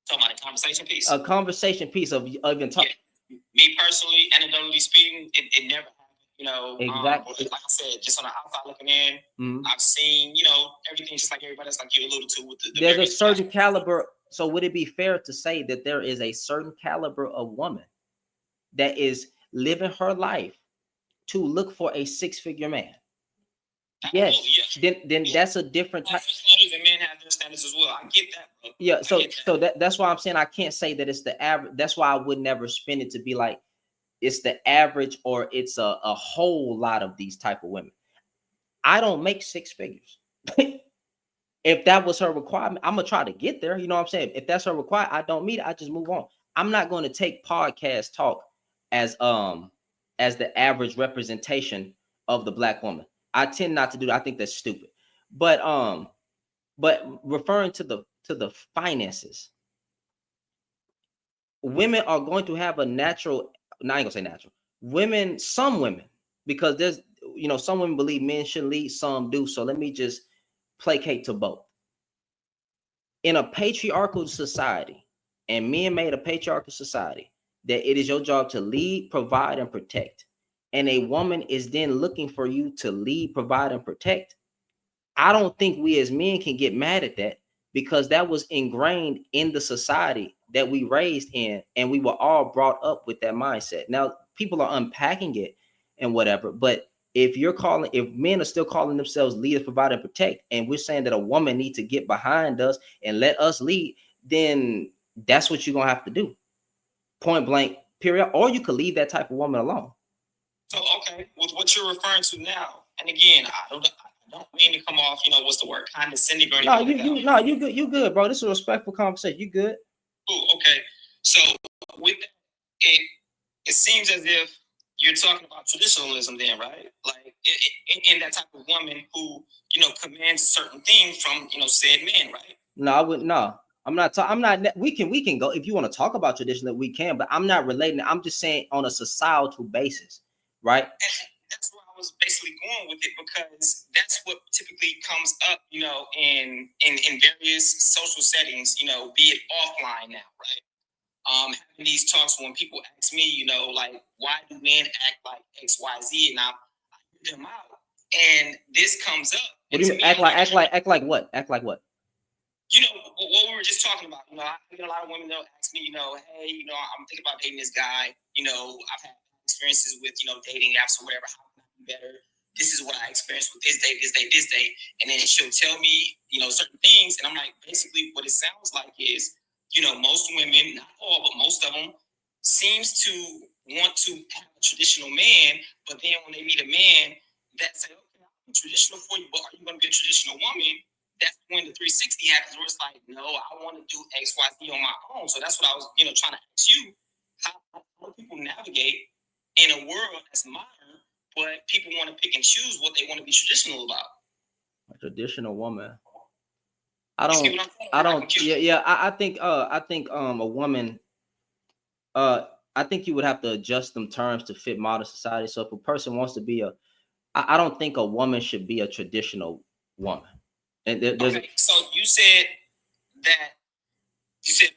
Talking about a conversation piece. A conversation piece of even talking. Yeah. Me personally, anecdotally speaking, it never happened. You know, exactly. Like I said, just on the outside looking in, I've seen, you know, everything just like everybody else, like you alluded to. With the there's a certain caliber. So would it be fair to say that there is a certain caliber of woman that is living her life to look for a six-figure man? Yes. Yeah. Then that's a different type. Standards, and men have their standards as well. I get that, bro. Yeah. So that's why I'm saying I can't say that it's the average. That's why I would never spin it to be like it's the average or it's a whole lot of these type of women. I don't make six figures. If that was her requirement, I'm gonna try to get there. You know what I'm saying? If that's her requirement, I don't meet it. I just move on. I'm not going to take podcast talk as the average representation of the black woman. I tend not to do that. I think that's stupid. But referring to the finances, women are going to have a natural. No, I ain't gonna say natural. Women, some women, because there's some women believe men shouldn't lead, some do. So let me just placate to both. In a patriarchal society, and men made a patriarchal society, that it is your job to lead, provide, and protect. And a woman is then looking for you to lead, provide, and protect. I don't think we as men can get mad at that, because that was ingrained in the society that we raised in, and we were all brought up with that mindset. Now people are unpacking it and whatever, but if men are still calling themselves leaders, provide, and protect, and we're saying that a woman needs to get behind us and let us lead, then that's what you're gonna have to do. Point blank, period. Or you could leave that type of woman alone. So okay, with what you're referring to now, and again, I don't mean to come off, what's the word, condescending or anything. No, you good, bro. This is a respectful conversation. You good? Cool. Okay. So with that, it seems as if you're talking about traditionalism, then, right? Like in that type of woman who commands a certain thing from said men, right? No, I wouldn't. No, I'm not. I'm not. We can go if you want to talk about tradition, we can, but I'm not relating it. I'm just saying on a societal basis, right? And that's where I was basically going with it, because that's what typically comes up, in various social settings, be it offline now, right? Having these talks when people ask me, like, why do men act like X, Y, Z, and I hear them out, and this comes up. What do you mean, act like what? Act like what? What we were just talking about. I get a lot of women that'll ask me, hey, I'm thinking about dating this guy. I've had experiences with, dating apps or whatever. How can I be better? This is what I experienced with this date. And then she'll tell me, certain things. And I'm like, basically what it sounds like is, most women, not all, but most of them, seems to want to have a traditional man. But then when they meet a man that say, okay, I'm traditional for you, but are you going to be a traditional woman? That's when the 360 happens, where it's like, no, I want to do X, Y, Z on my own. So that's what I was, trying to ask you. How do people navigate in a world that's modern, but people want to pick and choose what they want to be traditional about? A traditional woman. I think a woman, I think you would have to adjust them terms to fit modern society. So if a person wants to be I don't think a woman should be a traditional woman. And okay, so you said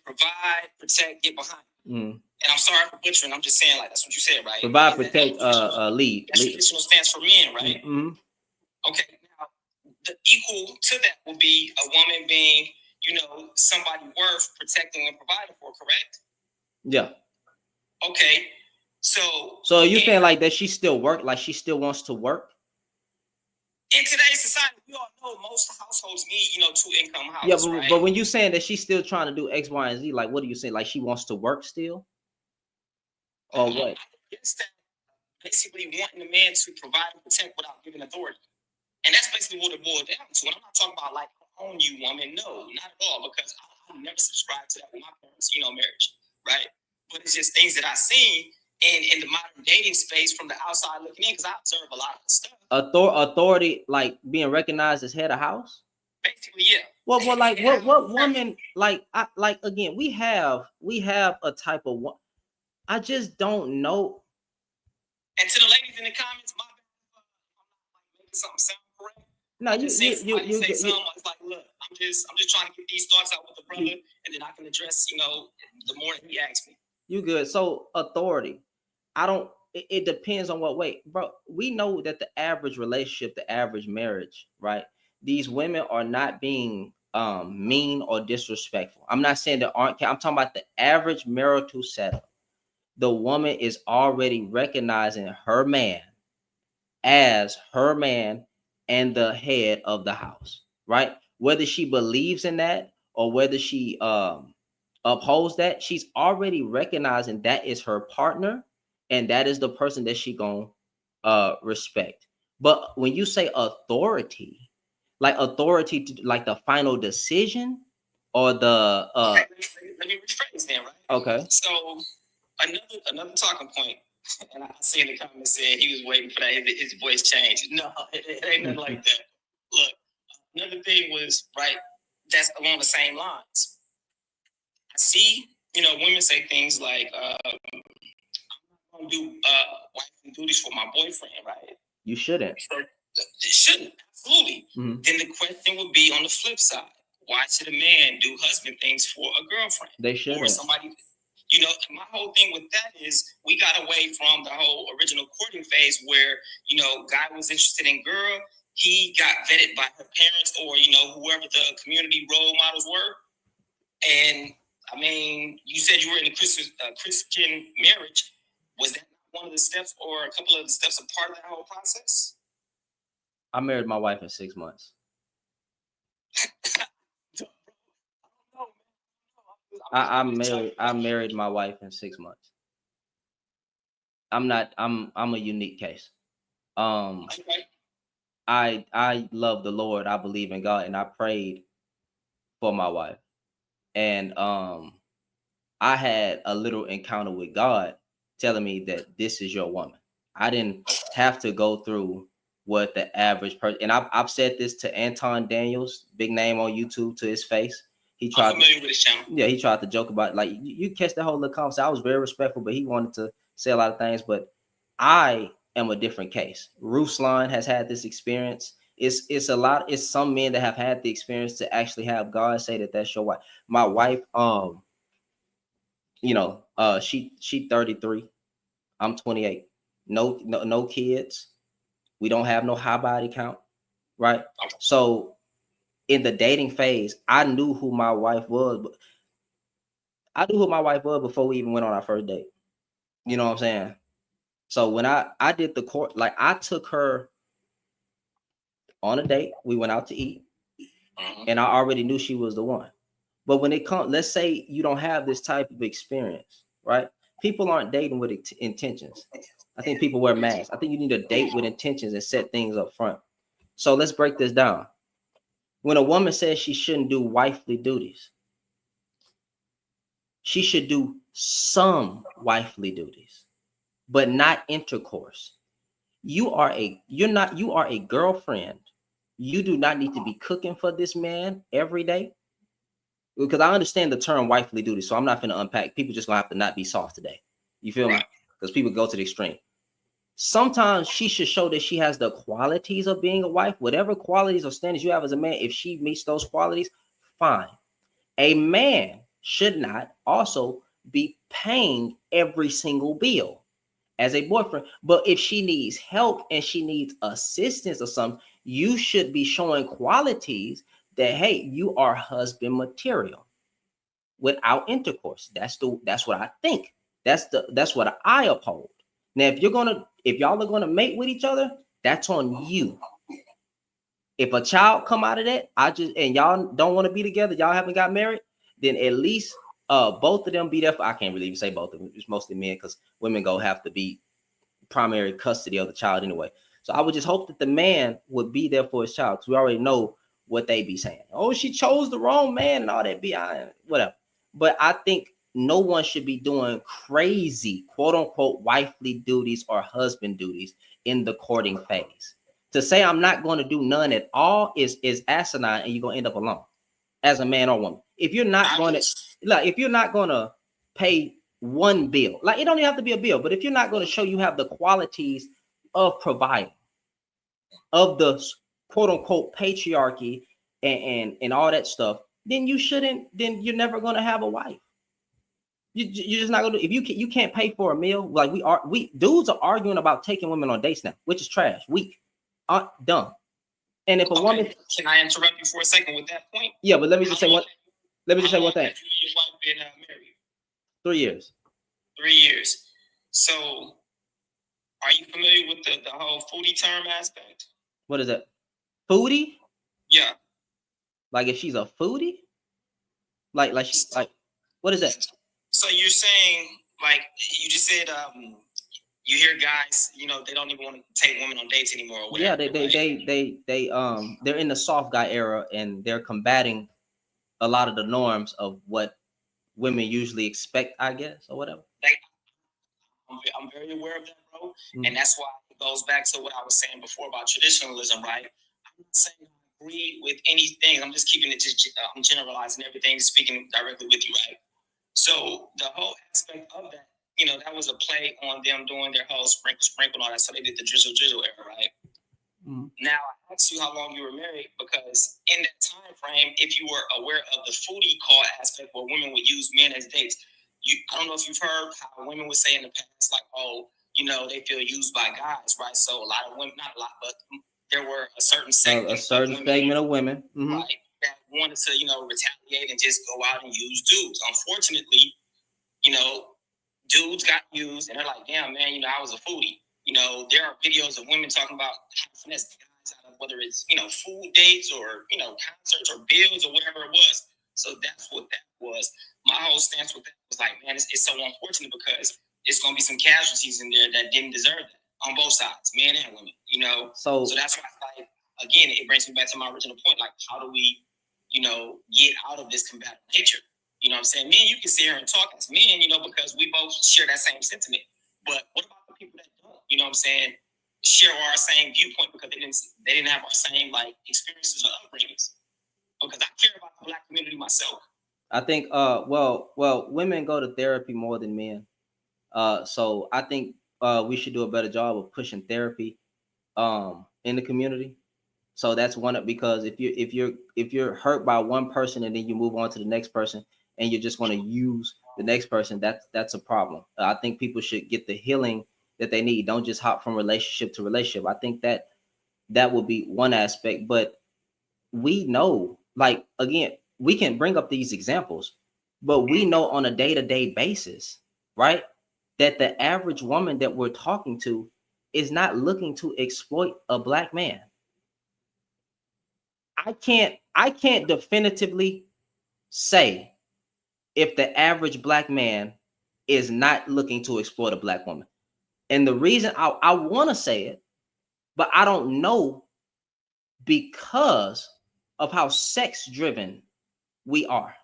provide, protect, get behind. and I'm sorry for butchering. I'm just saying, like, that's what you said, right? Provide, That- protect, lead. That's traditional stance for men, right? Mhm. Okay. Now, the equal to that would be a woman being, somebody worth protecting and providing for, correct? Yeah. Okay. So are you saying like that she still work, like she still wants to work? In today's society, we all know most households need, two-income houses, Yeah, but, right? but when you saying that she's still trying to do X, Y, and Z, like what do you say? Like she wants to work still? Or what? It's that basically wanting the man to provide and protect without giving authority. And that's basically what it boiled down to. And I'm not talking about like own you woman, no, not at all, because I never subscribed to that with my parents, marriage, right? But it's just things that I seen in the modern dating space from the outside looking in, because I observe a lot of stuff. Authority, like being recognized as head of house. Basically, yeah. Well, like what woman, like again, we have a type of one. I just don't know. And to the ladies in the comments, my bad, I'm making something sound correct. No, you say something. It's like, look, I'm just trying to get these thoughts out with the brother, and then I can address, the more that he asks me. You good? So authority, I don't. It depends on what way, bro. We know that the average relationship, the average marriage, right? These women are not being mean or disrespectful. I'm not saying there aren't. I'm talking about the average marital setup. The woman is already recognizing her man as her man and the head of the house, right? Whether she believes in that or whether she upholds that, she's already recognizing that is her partner and that is the person that she gonna respect. But when you say authority, like authority to like the final decision or the okay, let me rephrase then, right? Okay. So another talking point, and I see in the comments said he was waiting for that his voice changed. No, it ain't nothing like that. Look, another thing was right. That's along the same lines. I see, women say things like, "I'm gonna do wifely duties for my boyfriend," right? You shouldn't. So, it shouldn't, absolutely. Mm-hmm. Then the question would be on the flip side: why should a man do husband things for a girlfriend? They shouldn't. Or somebody. My whole thing with that is we got away from the whole original courting phase where, guy was interested in girl, he got vetted by her parents or, whoever the community role models were. And I mean, you said you were in a Christian marriage. Was that one of the steps or a couple of the steps a part of that whole process? I married my wife in 6 months. I married my wife in 6 months. I'm a unique case. I love the Lord. I believe in God, and I prayed for my wife. And I had a little encounter with God telling me that this is your woman. I didn't have to go through what the average person, and I've said this to Anton Daniels, big name on YouTube, to his face. He tried. I'm familiar with his channel. Yeah, he tried to joke about like you catch the whole little conversation. I was very respectful, but he wanted to say a lot of things. But I am a different case. Ruslan has had this experience. It's a lot. It's some men that have had the experience to actually have God say that that's your wife. My wife, she 33. I'm 28. No kids. We don't have no high body count, right? So in the dating phase, I knew who my wife was. I knew who my wife was before we even went on our first date. You know what I'm saying? So when I did the court, like I took her on a date, we went out to eat, and I already knew she was the one. But when it comes, let's say you don't have this type of experience, right? People aren't dating with intentions. I think people wear masks. I think you need to date with intentions and set things up front. So let's break this down. When a woman says she shouldn't do wifely duties, she should do some wifely duties, but not intercourse. You are a girlfriend. You do not need to be cooking for this man every day. Because I understand the term wifely duty, so I'm not going to unpack. People just gonna have to not be soft today. You feel me? Because people go to the extreme. Sometimes she should show that she has the qualities of being a wife. Whatever qualities or standards you have as a man, if she meets those qualities, fine. A man should not also be paying every single bill as a boyfriend. But if she needs help and she needs assistance or something, you should be showing qualities that, hey, you are husband material without intercourse. That's what I think. That's what I uphold. Now, if y'all are gonna mate with each other, that's on you. If a child come out of that, and y'all don't want to be together, y'all haven't got married, then at least both of them be there for, I can't really even say both of them, it's mostly men, because women go have to be primary custody of the child anyway. So I would just hope that the man would be there for his child, because we already know what they be saying. Oh, she chose the wrong man and all that whatever. But I think no one should be doing crazy quote unquote wifely duties or husband duties in the courting phase. To say I'm not going to do none at all is asinine, and you're going to end up alone as a man or woman. If you're not going to pay one bill, like it don't even have to be a bill, but if you're not going to show you have the qualities of providing, of the quote unquote patriarchy and all that stuff, then you're never going to have a wife. You're just not going to, if you can't pay for a meal, like we dudes are arguing about taking women on dates now, which is trash, weak, dumb. And if a woman, can I interrupt you for a second with that point? Yeah, but let me just say one thing. Your wife been married? 3 years. 3 years. So, are you familiar with the whole foodie term aspect? What is that? Foodie? Yeah. Like if she's a foodie? Like what is that? So you're saying, like you just said, you hear guys, they don't even want to take women on dates anymore. Or whatever, yeah, they're in the soft guy era, and they're combating a lot of the norms of what women usually expect, I guess, or whatever. I'm very aware of that, bro. Mm-hmm. And that's why it goes back to what I was saying before about traditionalism, right? I'm not saying I agree with anything. I'm just keeping it, I'm generalizing everything, speaking directly with you, right? So the whole aspect of that, that was a play on them doing their whole sprinkle and all that. So they did the drizzle era, right? Mm-hmm. Now I asked you how long you were married, because in that time frame, if you were aware of the foodie call aspect where women would use men as dates, I don't know if you've heard how women would say in the past, like, oh, they feel used by guys, right? So a lot of women, not a lot, but there were a certain segment, of women, mm-hmm. right, that wanted to, retaliate and just go out and use dudes. Unfortunately, dudes got used, and they're like, damn, man, I was a foodie. There are videos of women talking about how to finesse guys out of whether it's, food dates or, concerts or bills or whatever it was. So that's what that was. My whole stance with that was like, man, it's so unfortunate, because it's going to be some casualties in there that didn't deserve that on both sides, men and women, So that's why, like, again, it brings me back to my original point. Like, how do we, get out of this combative nature? You know what I'm saying? Men, you can sit here and talk as men, because we both share that same sentiment. But what about the people that don't, you know what I'm saying, share our same viewpoint, because they didn't have our same, like, experiences or upbringings? Because I care about the Black community myself. I think well, women go to therapy more than men. So I think we should do a better job of pushing therapy in the community. So that's one, because if you're hurt by one person and then you move on to the next person and you're just going to use the next person, that's a problem. I think people should get the healing that they need. Don't just hop from relationship to relationship. I think that would be one aspect. But we know, like, again, we can bring up these examples, but we know on a day-to-day basis, right, that the average woman that we're talking to is not looking to exploit a Black man. I can't definitively say if the average Black man is not looking to exploit a Black woman. And the reason I want to say it, but I don't know, because of how sex driven we are.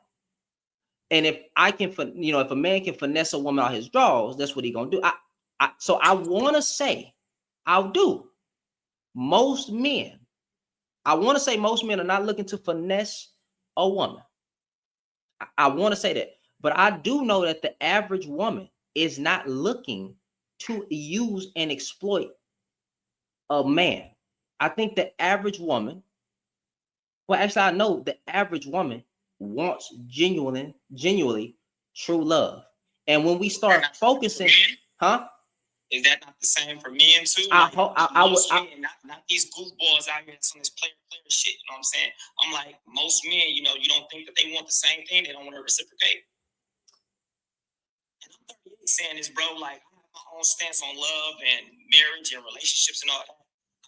And if if a man can finesse a woman out his drawers, that's what he gonna do. So I want to say, most men are not looking to finesse a woman. I want to say that, but I do know that the average woman is not looking to use and exploit a man. I think the average woman, I know the average woman wants genuinely true love. And when we start focusing, huh? Is that not the same for men too? I Like, hope I would. most men, not these goofballs out here that's on this player shit. You know what I'm saying? I'm like, most men, you know, you don't think that they want the same thing. They don't want to reciprocate. And I'm 38 saying this, bro. Like, I have my own stance on love and marriage and relationships and all that.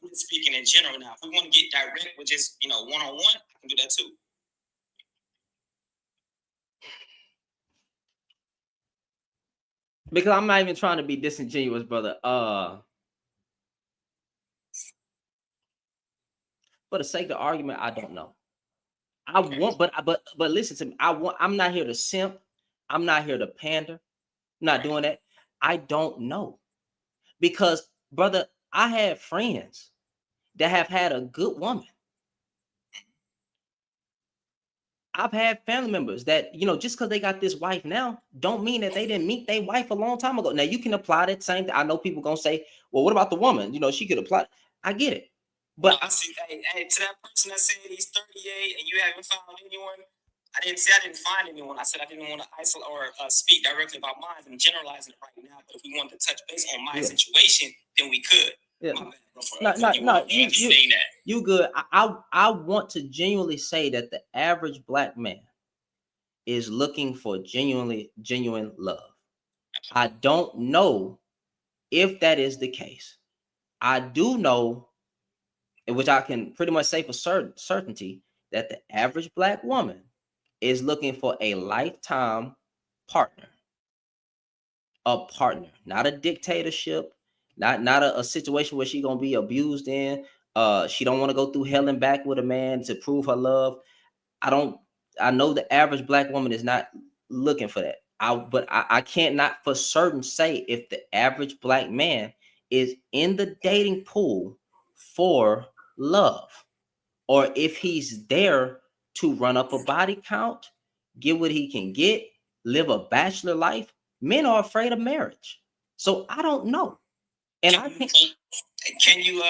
I'm just speaking in general now. If we want to get direct with just, you know, one-on-one, I can do that too. Because I'm not even trying to be disingenuous, brother. For the sake of argument, I don't know. I want, but listen to me. I'm not here to simp. I'm not here to pander. I'm not doing that. I don't know. Because, brother, I have friends that have had a good woman. I've had family members that, you know, just because they got this wife now, don't mean that they didn't meet their wife a long time ago. Now, you can apply that same thing. I know people going to say, well, what about the woman? You know, she could apply. I get it. But I see, hey, to that person that said he's 38 and you haven't found anyone, I didn't say I didn't find anyone. I said I didn't want to isolate or speak directly about mine and generalizing it right now. But if we wanted to touch base on my situation, then we could. Yeah. My bad, bro, you good. I want to genuinely say that the average black man is looking for genuine love. I don't know if that is the case. I do know, which I can pretty much say for certainty, that the average black woman is looking for a lifetime partner. A partner, not a dictatorship, not a situation where she's gonna be abused in. She don't want to go through hell and back with a man to prove her love. I know the average black woman is not looking for that. But I can't not for certain say if the average black man is in the dating pool for love, or if he's there to run up a body count, get what he can get, live a bachelor life. Men are afraid of marriage. So I don't know. And I think, can you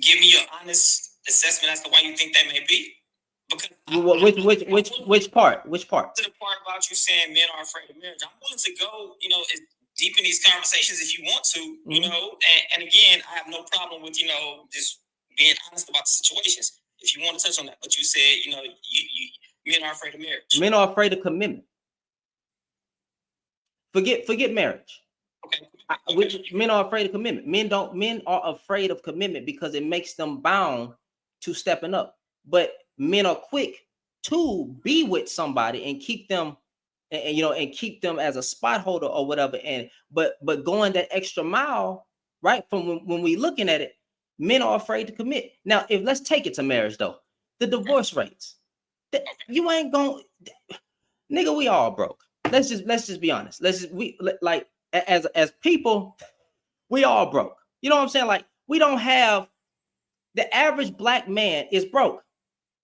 give me your honest assessment as to why you think that may be? Because which part? Which part? To the part about you saying men are afraid of marriage. I'm willing to go, you know, deep in these conversations if you want to, you know. And again, I have no problem with, you know, just being honest about the situations. If you want to touch on that, but you said, you know, you men are afraid of marriage. Men are afraid of commitment. Forget marriage. Okay. Men are afraid of commitment. Men are afraid of commitment because it makes them bound to stepping up. But men are quick to be with somebody and keep them, and you know, and keep them as a spot holder or whatever. And but going that extra mile, right? From when we looking at it, men are afraid to commit. Now, if let's take it to marriage though, the divorce rates, you ain't going, nigga. We all broke. Let's just be honest. As people, we all broke. You know what I'm saying? Like, we don't have, the average black man is broke.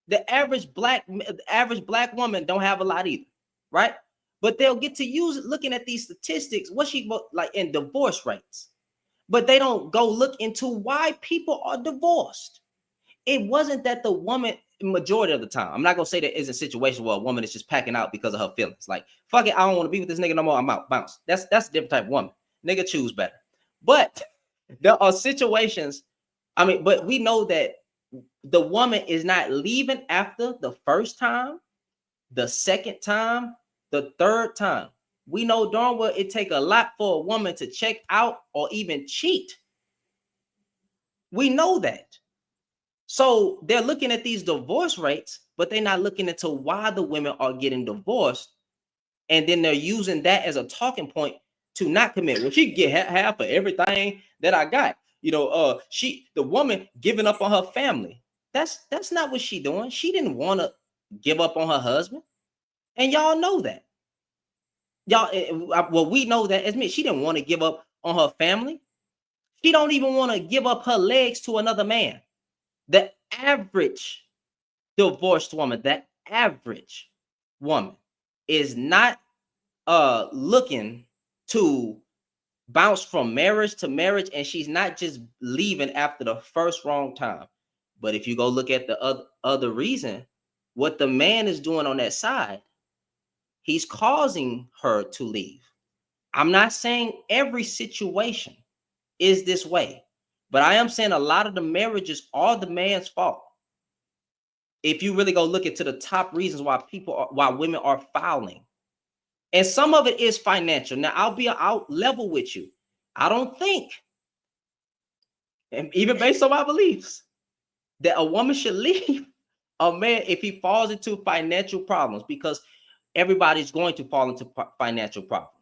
The average black woman don't have a lot either, right? But they'll get to use it looking at these statistics, what she like in divorce rates. But they don't go look into why people are divorced. It wasn't that the woman, majority of the time, I'm not gonna say there isn't a situation where a woman is just packing out because of her feelings. Like, fuck it, I don't want to be with this nigga no more. I'm out, bounce. That's a different type of woman. Nigga choose better. But there are situations, I mean, but we know that the woman is not leaving after the first time, the second time, the third time. We know darn well it take a lot for a woman to check out or even cheat. We know that. So they're looking at these divorce rates, but they're not looking into why the women are getting divorced. And then they're using that as a talking point to not commit. Well, she can get half of everything that I got. You know, the woman giving up on her family. That's not what she doing. She didn't want to give up on her husband. And y'all know that. Well, we know that as me. She didn't want to give up on her family. She don't even want to give up her legs to another man. The average divorced woman, is not looking to bounce from marriage to marriage, and she's not just leaving after the first wrong time. But if you go look at the other reason, what the man is doing on that side, he's causing her to leave. I'm not saying every situation is this way, but I am saying a lot of the marriages are the man's fault. If you really go look into the top reasons why women are fouling, and some of it is financial. Now, I'll level with you. I don't think, and even based on my beliefs, that a woman should leave a man if he falls into financial problems, because everybody's going to fall into financial problems.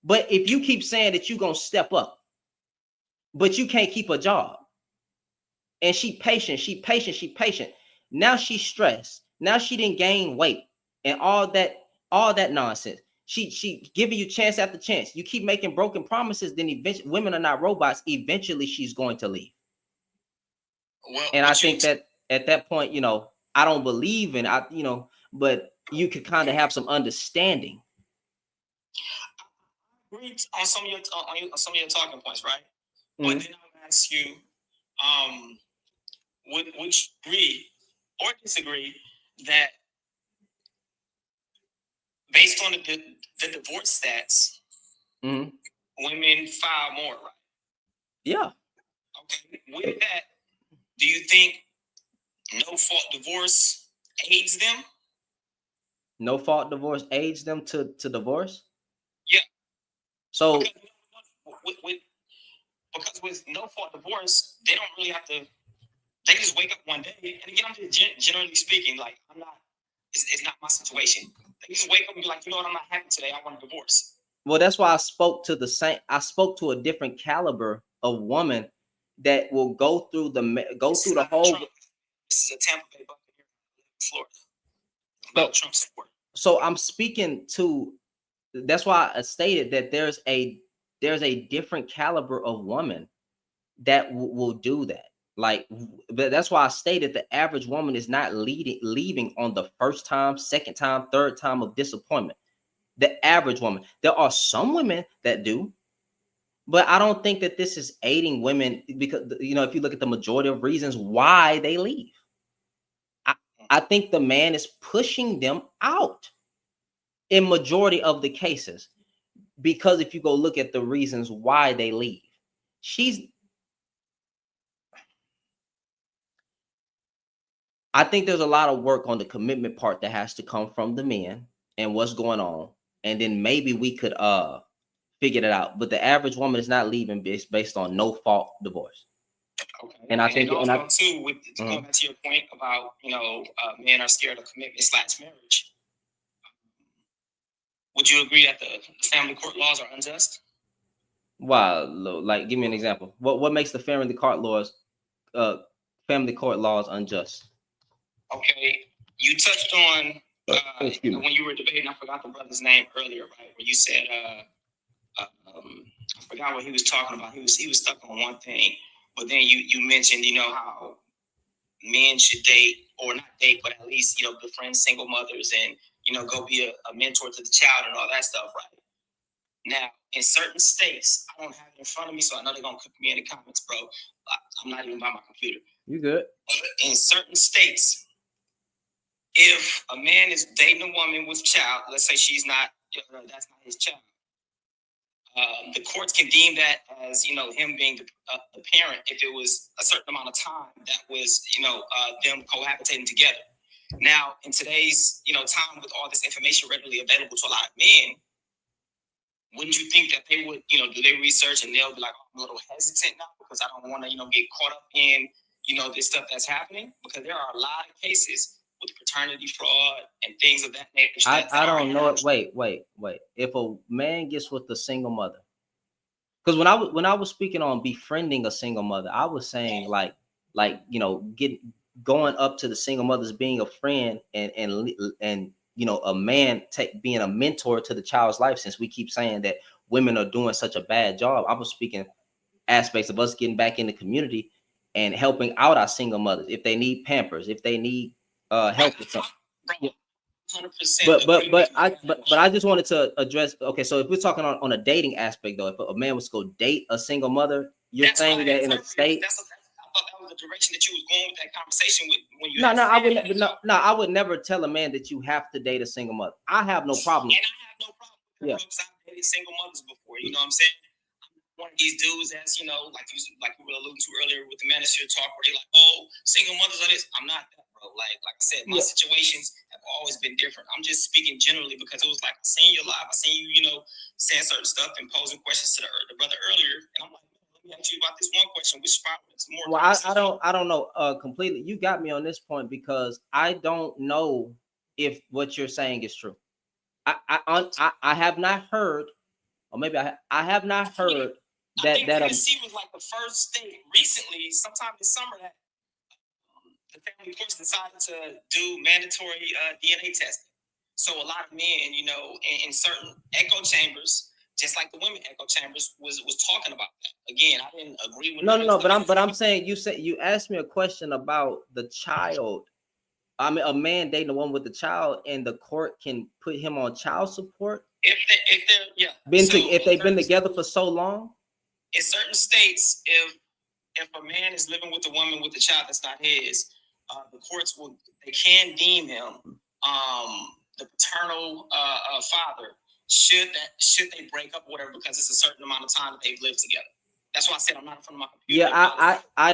But if you keep saying that you're going to step up, but you can't keep a job, and she patient. Now she's stressed. Now she didn't gain weight and all that nonsense. She giving you chance after chance. You keep making broken promises, then eventually, women are not robots. Eventually she's going to leave. Well, And I think that at that point, I don't believe in but you could kind of have some understanding. agree on some of your talking points, right? But Mhm. then I'll ask you, would you agree or disagree that based on the divorce stats, Mhm. women file more, right? Yeah. Okay. With that, do you think no fault divorce aids them? No fault divorce aids them to divorce. Yeah. So because with no fault divorce, they don't really have to. They just wake up one day, and again, I'm just generally speaking, like I'm not. It's not my situation. They just wake up and be like, you know what, I'm not happy today. I want a divorce. well, that's why I spoke to a different caliber of woman that will go through the whole. Trump. This is a Tampa Bay Buccaneers, Florida. So, Trump support. So I'm speaking to. That's why I stated that there's a different caliber of woman that will do that. Like, but that's why I stated the average woman is not leaving on the first time, second time, third time of disappointment. The average woman. There are some women that do, but I don't think that this is aiding women, because if you look at the majority of reasons why they leave, I think the man is pushing them out in majority of the cases. Because if you go look at the reasons why they leave, I think there's a lot of work on the commitment part that has to come from the men and what's going on. And then maybe we could figure it out. But the average woman is not leaving based on no fault divorce. Okay. And I think, going back to your point about men are scared of commitment / marriage. Would you agree that the family court laws are unjust? Wow, like give me an example. What makes the family court laws unjust? Okay, you touched on when you were debating. I forgot the brother's name earlier, right? Where you said I forgot what he was talking about. He was stuck on one thing, but then you mentioned how men should date or not date, but at least befriend single mothers and go be a mentor to the child and all that stuff, right? Now, in certain states, I don't have it in front of me, so I know they're gonna cook me in the comments, bro. I'm not even by my computer. You good? In certain states, if a man is dating a woman with child, let's say she's not, that's not his child. The courts can deem that as him being the parent if it was a certain amount of time that was them cohabitating together. Now, in today's time with all this information readily available to a lot of men, wouldn't you think that they would do their research and they'll be like, I'm a little hesitant now because I don't want to get caught up in this stuff that's happening? Because there are a lot of cases with paternity fraud and things of that nature. I don't know it. Wait. If a man gets with a single mother, because when I was speaking on befriending a single mother, I was saying going up to the single mothers, being a friend, and a man being a mentor to the child's life. Since we keep saying that women are doing such a bad job, I was speaking aspects of us getting back in the community and helping out our single mothers if they need Pampers, if they need help with something. 100%. But I just wanted to address. Okay, so if we're talking on a dating aspect, though, if a man was to go date a single mother, you're saying that in a state. I thought that was the direction that you was going with that conversation with when you. I would never tell a man that you have to date a single mother. I have no problem. And I have no problem. Yeah. dated single mothers before. You know what I'm saying? One of these dudes that's, you know, like you were alluding to earlier with the manosphere talk, where they like, oh, single mothers are this. I'm not that, bro. Like I said, my situations have always been different. I'm just speaking generally because it was like I seen you live, I seen you, you know, saying certain stuff and posing questions to the brother earlier, and I'm like, let me ask you about this one question, which probably is more. Well, I don't know completely. You got me on this point because I don't know if what you're saying is true. I have not heard, or maybe I have not heard I think Tennessee was like the first state recently, sometime this summer, that the family courts decided to do mandatory DNA testing. So a lot of men, you know, in certain echo chambers, just like the women echo chambers, was talking about that. Again, I didn't agree with. No, but I'm saying you asked me a question about the child. I mean, a man dating a woman with a child, and the court can put him on child support if they've been together for so long. In certain states, if a man is living with a woman with a child that's not his, the courts they can deem him the paternal father should they break up or whatever, because it's a certain amount of time that they've lived together. That's why I said I'm not in front of my computer. Yeah, I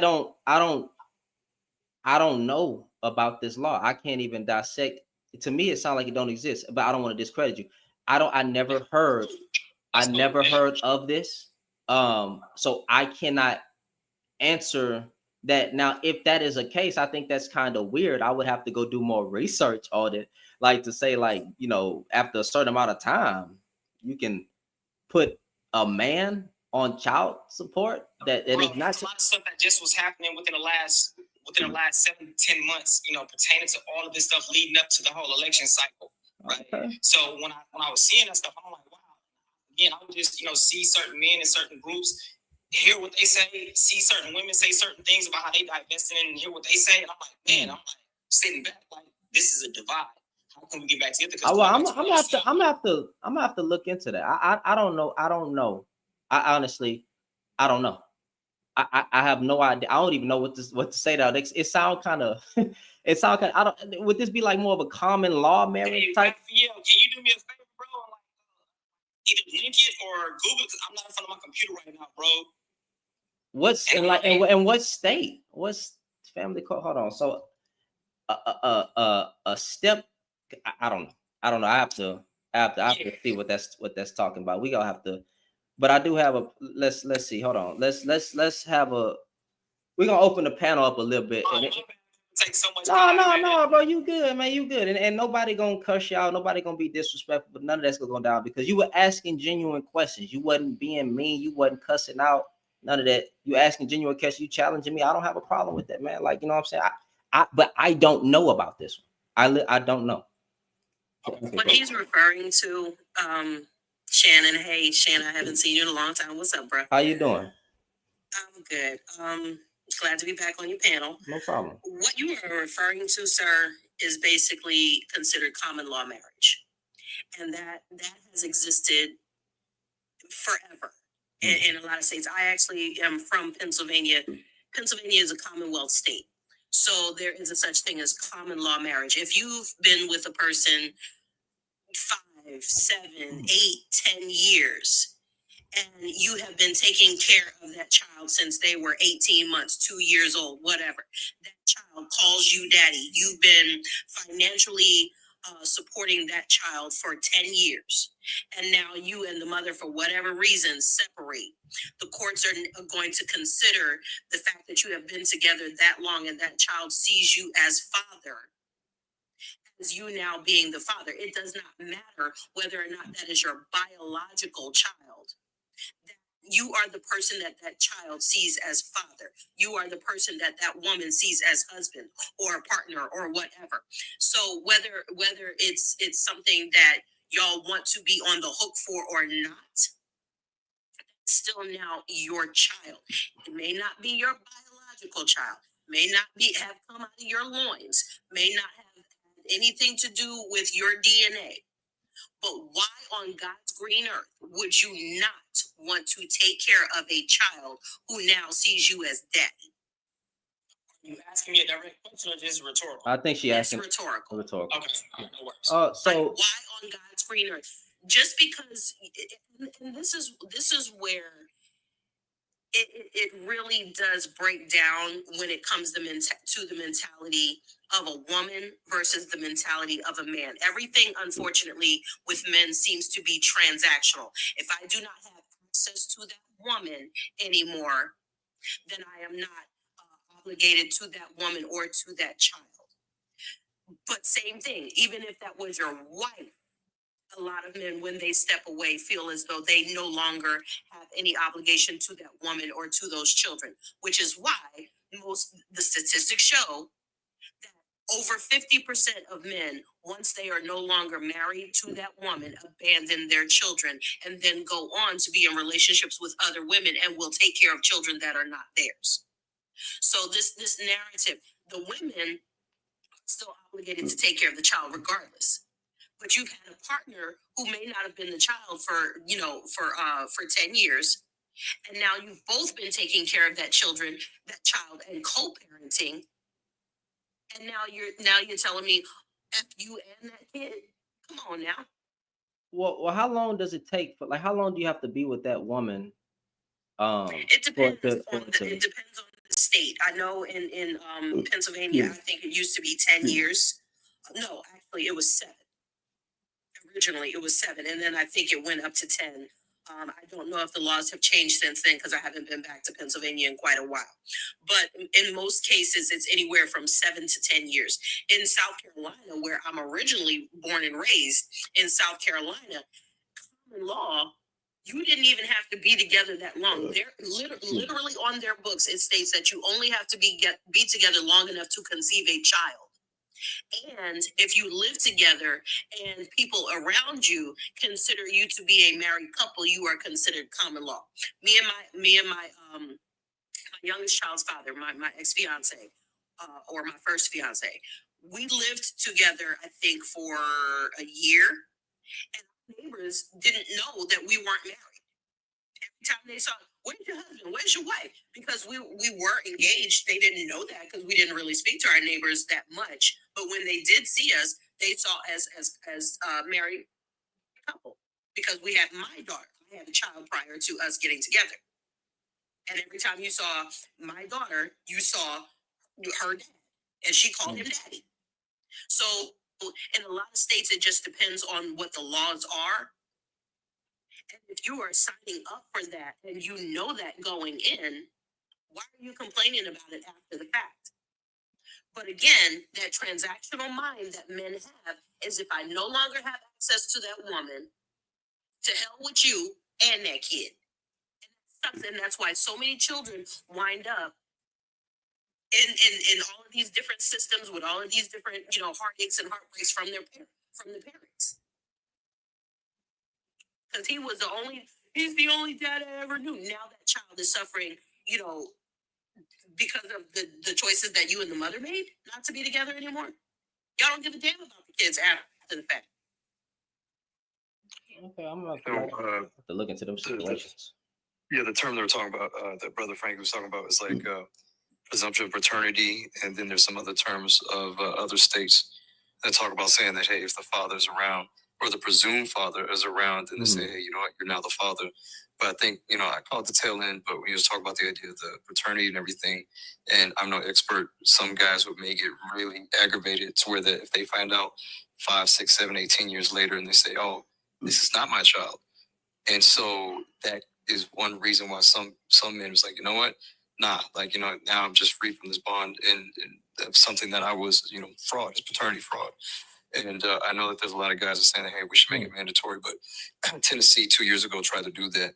don't know about this law. I can't even dissect. To me, it sounds like it don't exist, but I don't want to discredit you. I never heard of this. So I cannot answer that. Now, if that is a case, I think that's kind of weird. I would have to go do more research on it, like to say, like, you know, after a certain amount of time, you can put a man on child support. That is not a lot of stuff that just was happening within the last 7 to 10 months, you know, pertaining to all of this stuff leading up to the whole election cycle, right? Okay. So when I was seeing that stuff, I'm like, wow. Again, I would just, you know, see certain men in certain groups, hear what they say, see certain women say certain things about how they divested in, and hear what they say, and I'm like, man, I'm like sitting back, like, this is a divide. How can we get back together? Well, I'm gonna have to look into that. I don't know. I honestly, I don't know. I have no idea. I don't even know what to say now. It sounds kind of. It sounds kind. I don't. Would this be like more of a common law marriage type? Yeah. Can you do me a favor, bro? Like, either link it or Google it, because I'm not in front of my computer right now, bro. What's and what state? What's family court? Hold on. So, a step. I don't know. I have to see what that's talking about. We gonna have to. But I do have a let's see. Hold on. Let's have a. We're gonna open the panel up a little bit. Take so much time, no, bro. You good, man. You good. And nobody gonna cuss y'all. Nobody gonna be disrespectful. But none of that's gonna go down because you were asking genuine questions. You wasn't being mean. You wasn't cussing out. None of that. You asking genuine questions. You challenging me. I don't have a problem with that, man. Like, you know what I'm saying. But I don't know about this one. I don't know. What he's referring to, Shannon. Hey, Shannon, I haven't seen you in a long time. What's up, bro? How you doing? I'm good. Glad to be back on your panel. No problem. What you are referring to, sir, is basically considered common law marriage, and that has existed forever in a lot of states. I actually am from Pennsylvania. Pennsylvania is a Commonwealth state, so there is a such thing as common law marriage. If you've been with a person 5, 7, 8, 10 years, and you have been taking care of that child since they were 18 months, 2 years old, whatever, that child calls you daddy. You've been financially supporting that child for 10 years. And now you and the mother, for whatever reason, separate. The courts are going to consider the fact that you have been together that long and that child sees you as father, as you now being the father. It does not matter whether or not that is your biological child. You are the person that child sees as father. You are the person that woman sees as husband or a partner or whatever. So whether it's something that y'all want to be on the hook for or not, still now your child. It may not be your biological child, may not have come out of your loins, may not have anything to do with your DNA. But why on God's green earth would you not want to take care of a child who now sees you as daddy? Are you asking me a direct question or just rhetorical? I think she asked rhetorical. Rhetorical. Okay, no worries. So why on God's green earth? just because, and this is where it really does break down when it comes to the mentality of a woman versus the mentality of a man. Everything, unfortunately, with men seems to be transactional. If I do not have access to that woman anymore, then I am not obligated to that woman or to that child. But same thing, even if that was your wife, a lot of men, when they step away, feel as though they no longer have any obligation to that woman or to those children, which is why the statistics show that over 50% of men, once they are no longer married to that woman, abandon their children and then go on to be in relationships with other women and will take care of children that are not theirs. So this narrative, the women are still obligated to take care of the child regardless. But you've had a partner who may not have been the child for 10 years, and now you've both been taking care of that child and co-parenting, and now you're telling me F you and that kid? Come on now. Well, how long does it take for, like, how long do you have to be with that woman? It depends it on the state. I know in Pennsylvania, I think it used to be 10 years. No, actually, it was 7. Originally, it was 7, and then I think it went up to 10. I don't know if the laws have changed since then because I haven't been back to Pennsylvania in quite a while. But in most cases, it's anywhere from 7 to 10 years. In South Carolina, where I'm originally born and raised, in South Carolina, common law, you didn't even have to be together that long. They're literally on their books, it states that you only have to be together long enough to conceive a child. And if you live together and people around you consider you to be a married couple, you are considered common law. Me and my youngest child's father, my ex-fiance, or my first fiance, we lived together, I think, for a year, and our neighbors didn't know that we weren't married. Every time they saw, where's your husband? Where's your wife? Because we were engaged. They didn't know that because we didn't really speak to our neighbors that much. But when they did see us, they saw as a married couple because we had my daughter. I had a child prior to us getting together. And every time you saw my daughter, you saw her dad, and she called him daddy. So in a lot of states, it just depends on what the laws are. And if you are signing up for that and you know that going in, why are you complaining about it after the fact? But again, that transactional mind that men have is, if I no longer have access to that woman, to hell with you and that kid. And that's why so many children wind up in all of these different systems with all of these different, heartaches and heartbreaks from the parents. Because he's the only dad I ever knew. Now that child is suffering, because of the choices that you and the mother made not to be together anymore. Y'all don't give a damn about the kids after the fact. Okay, I'm gonna have to look into those situations. The term they were talking about, that Brother Frank was talking about, is like presumption of paternity, and then there's some other terms of other states that talk about saying that, hey, if the father's around, or the presumed father is around, and they say, hey, you know what, you're now the father. But I think, I call it the tail end, but when you just talk about the idea of the paternity and everything, and I'm no expert, some guys would make it really aggravated to where that if they find out 5, 6, 7, 18 years later, and they say, oh, this is not my child. And so that is one reason why some men was like, you know what? Nah, now I'm just free from this bond, and that's something that I was, fraud, is paternity fraud. And I know that there's a lot of guys that are saying that, hey, we should make it mandatory, but Tennessee 2 years ago tried to do that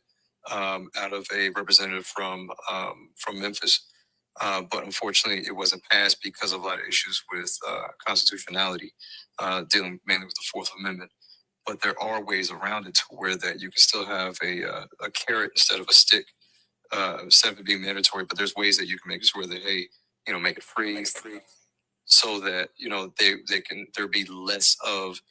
out of a representative from Memphis. But unfortunately, it wasn't passed because of a lot of issues with constitutionality, dealing mainly with the Fourth Amendment. But there are ways around it to where that you can still have a carrot instead of a stick, instead of it being mandatory. But there's ways that you can make it so that, hey, make it free, so that there be less of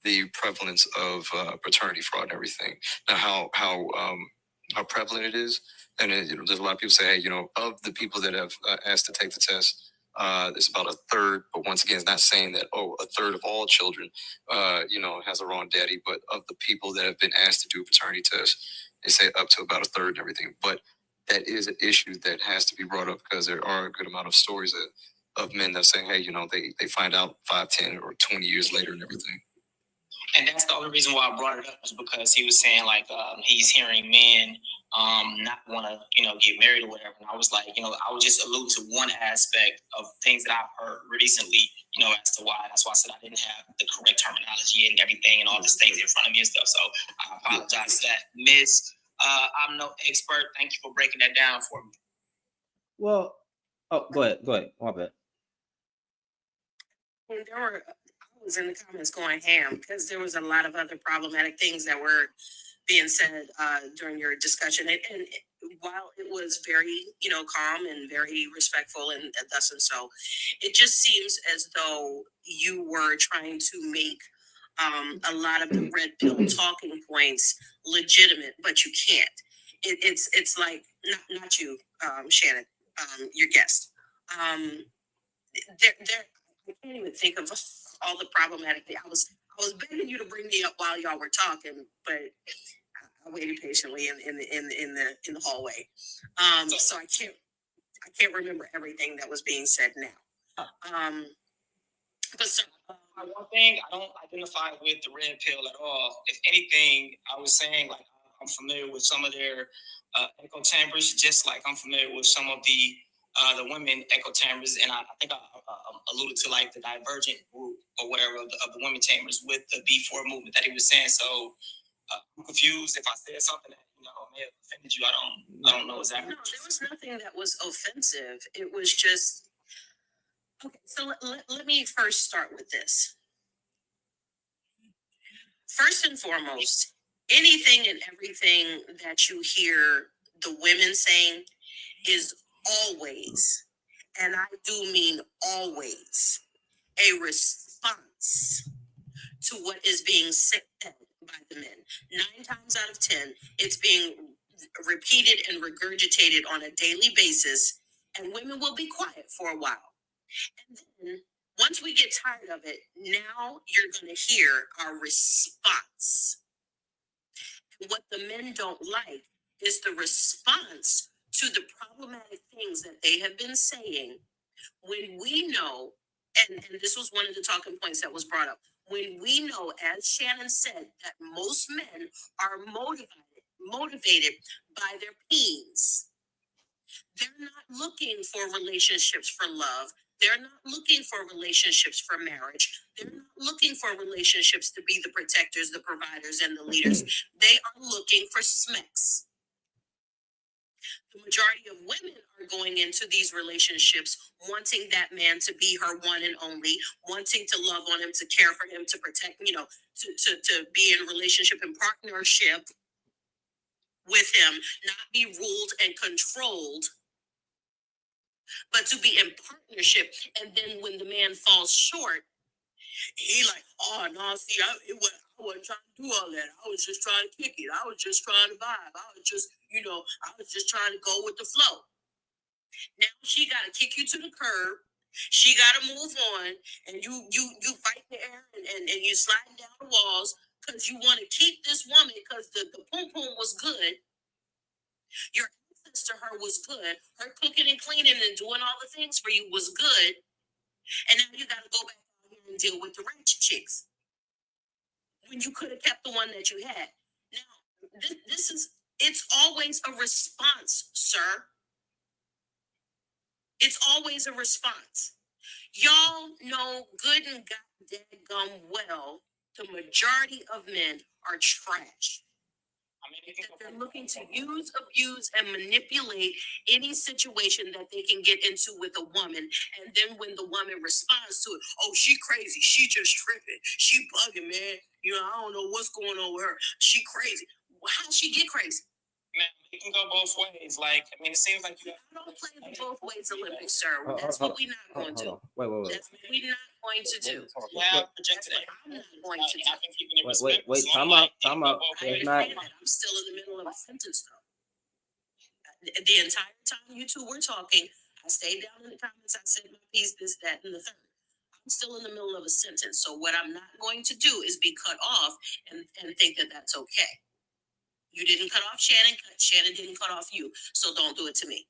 the prevalence of paternity fraud and everything. Now, how prevalent it is, and there's a lot of people say, hey, of the people that have asked to take the test, It's about a third, but once again, it's not saying that, a third of all children, has a wrong daddy, but of the people that have been asked to do paternity tests, they say up to about a third and everything. But that is an issue that has to be brought up because there are a good amount of stories of men that are saying, hey, they find out 5, 10, or 20 years later and everything. And that's the only reason why I brought it up was because he was saying he's hearing men not want to get married or whatever. And I was like, I would just allude to one aspect of things that I've heard recently, as to why. That's why I said I didn't have the correct terminology and everything and all these things in front of me and stuff. So I apologize for that. Miss, I'm no expert. Thank you for breaking that down for me. Well, go ahead. My bad. And I was in the comments going ham because there was a lot of other problematic things that were being said during your discussion. And while it was very, calm and very respectful and thus and so, it just seems as though you were trying to make a lot of the red pill talking points legitimate, but you can't. It's like not you, Shannon, your guest. I can't even think of all the problematic things. I was begging you to bring me up while y'all were talking, but I waited patiently in the hallway. So I can't remember everything that was being said now. But sir, one thing, I don't identify with the red pill at all. If anything, I was saying I'm familiar with some of their echo chambers, just like I'm familiar with some of the women echo chambers, and I think I alluded to the divergent group or whatever of the women chambers with the B4 movement that he was saying. So I'm confused if I said something that may have offended you. I don't know exactly. No, there was nothing that was offensive. It was just okay. So let me first start with this. First and foremost, anything and everything that you hear the women saying is always, and I do mean always, a response to what is being said by the men. 9 times out of 10, it's being repeated and regurgitated on a daily basis, and women will be quiet for a while. And then once we get tired of it, now you're going to hear our response. And what the men don't like is the response to the problematic things that they have been saying when we know, and this was one of the talking points that was brought up, when we know, as Shannon said, that most men are motivated by their peens. They're not looking for relationships for love. They're not looking for relationships for marriage. They're not looking for relationships to be the protectors, the providers, and the leaders. They are looking for smecks. The majority of women are going into these relationships wanting that man to be her one and only, wanting to love on him, to care for him, to protect, to be in relationship and partnership with him, not be ruled and controlled, but to be in partnership. And then when the man falls short, he like, oh no, see, I wasn't trying to do all that. I was just trying to kick it. I was just trying to vibe. I was just trying to go with the flow. Now she got to kick you to the curb. She got to move on, and you fight the air and you sliding down the walls because you want to keep this woman because the pom pom was good. Your access to her was good. Her cooking and cleaning and doing all the things for you was good. And now you got to go back out here and deal with the ratchet chicks when you could have kept the one that you had. Now, it's always a response, sir. It's always a response. Y'all know good and goddamn well the majority of men are trash. That they're looking to use, abuse, and manipulate any situation that they can get into with a woman. And then when the woman responds to it, oh, she crazy. She just tripping. She bugging, man. I don't know what's going on with her. She crazy. How'd she get crazy? Man, it can go both ways. It seems like you don't play the both ways Olympics, sir. That's what we're not going to. Wait. That's what we're not going to do. Yeah, projected. I'm not going to do. Wait. Time out. I'm still in the middle of a sentence, though. The entire time you two were talking, I stayed down in the comments. I said my piece, this, that, and the third. I'm still in the middle of a sentence. So what I'm not going to do is be cut off and think that that's okay. You didn't cut off Shannon. Shannon didn't cut off you. So don't do it to me.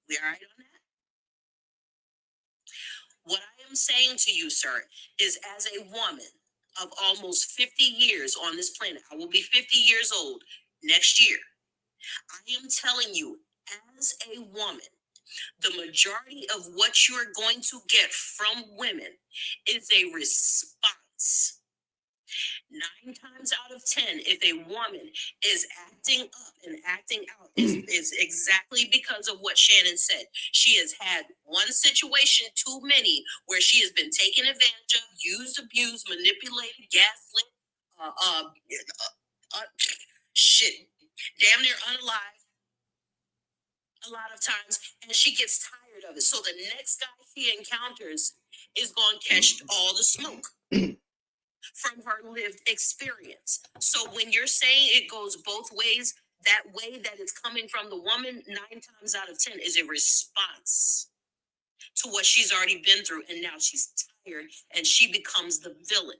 We all right on that? What I am saying to you, sir, is as a woman of almost 50 years on this planet, I will be 50 years old next year. I am telling you, as a woman, the majority of what you are going to get from women is a response. 9 times out of 10, if a woman is acting up and acting out, is exactly because of what Shannon said. She has had one situation too many where she has been taken advantage of, used, abused, manipulated, gaslit, shit, damn near unalive a lot of times, and she gets tired of it. So the next guy she encounters is going to catch all the smoke from her lived experience. So when you're saying it goes both ways, that way that it's coming from the woman 9 times out of 10 is a response to what she's already been through, and now she's tired and she becomes the villain.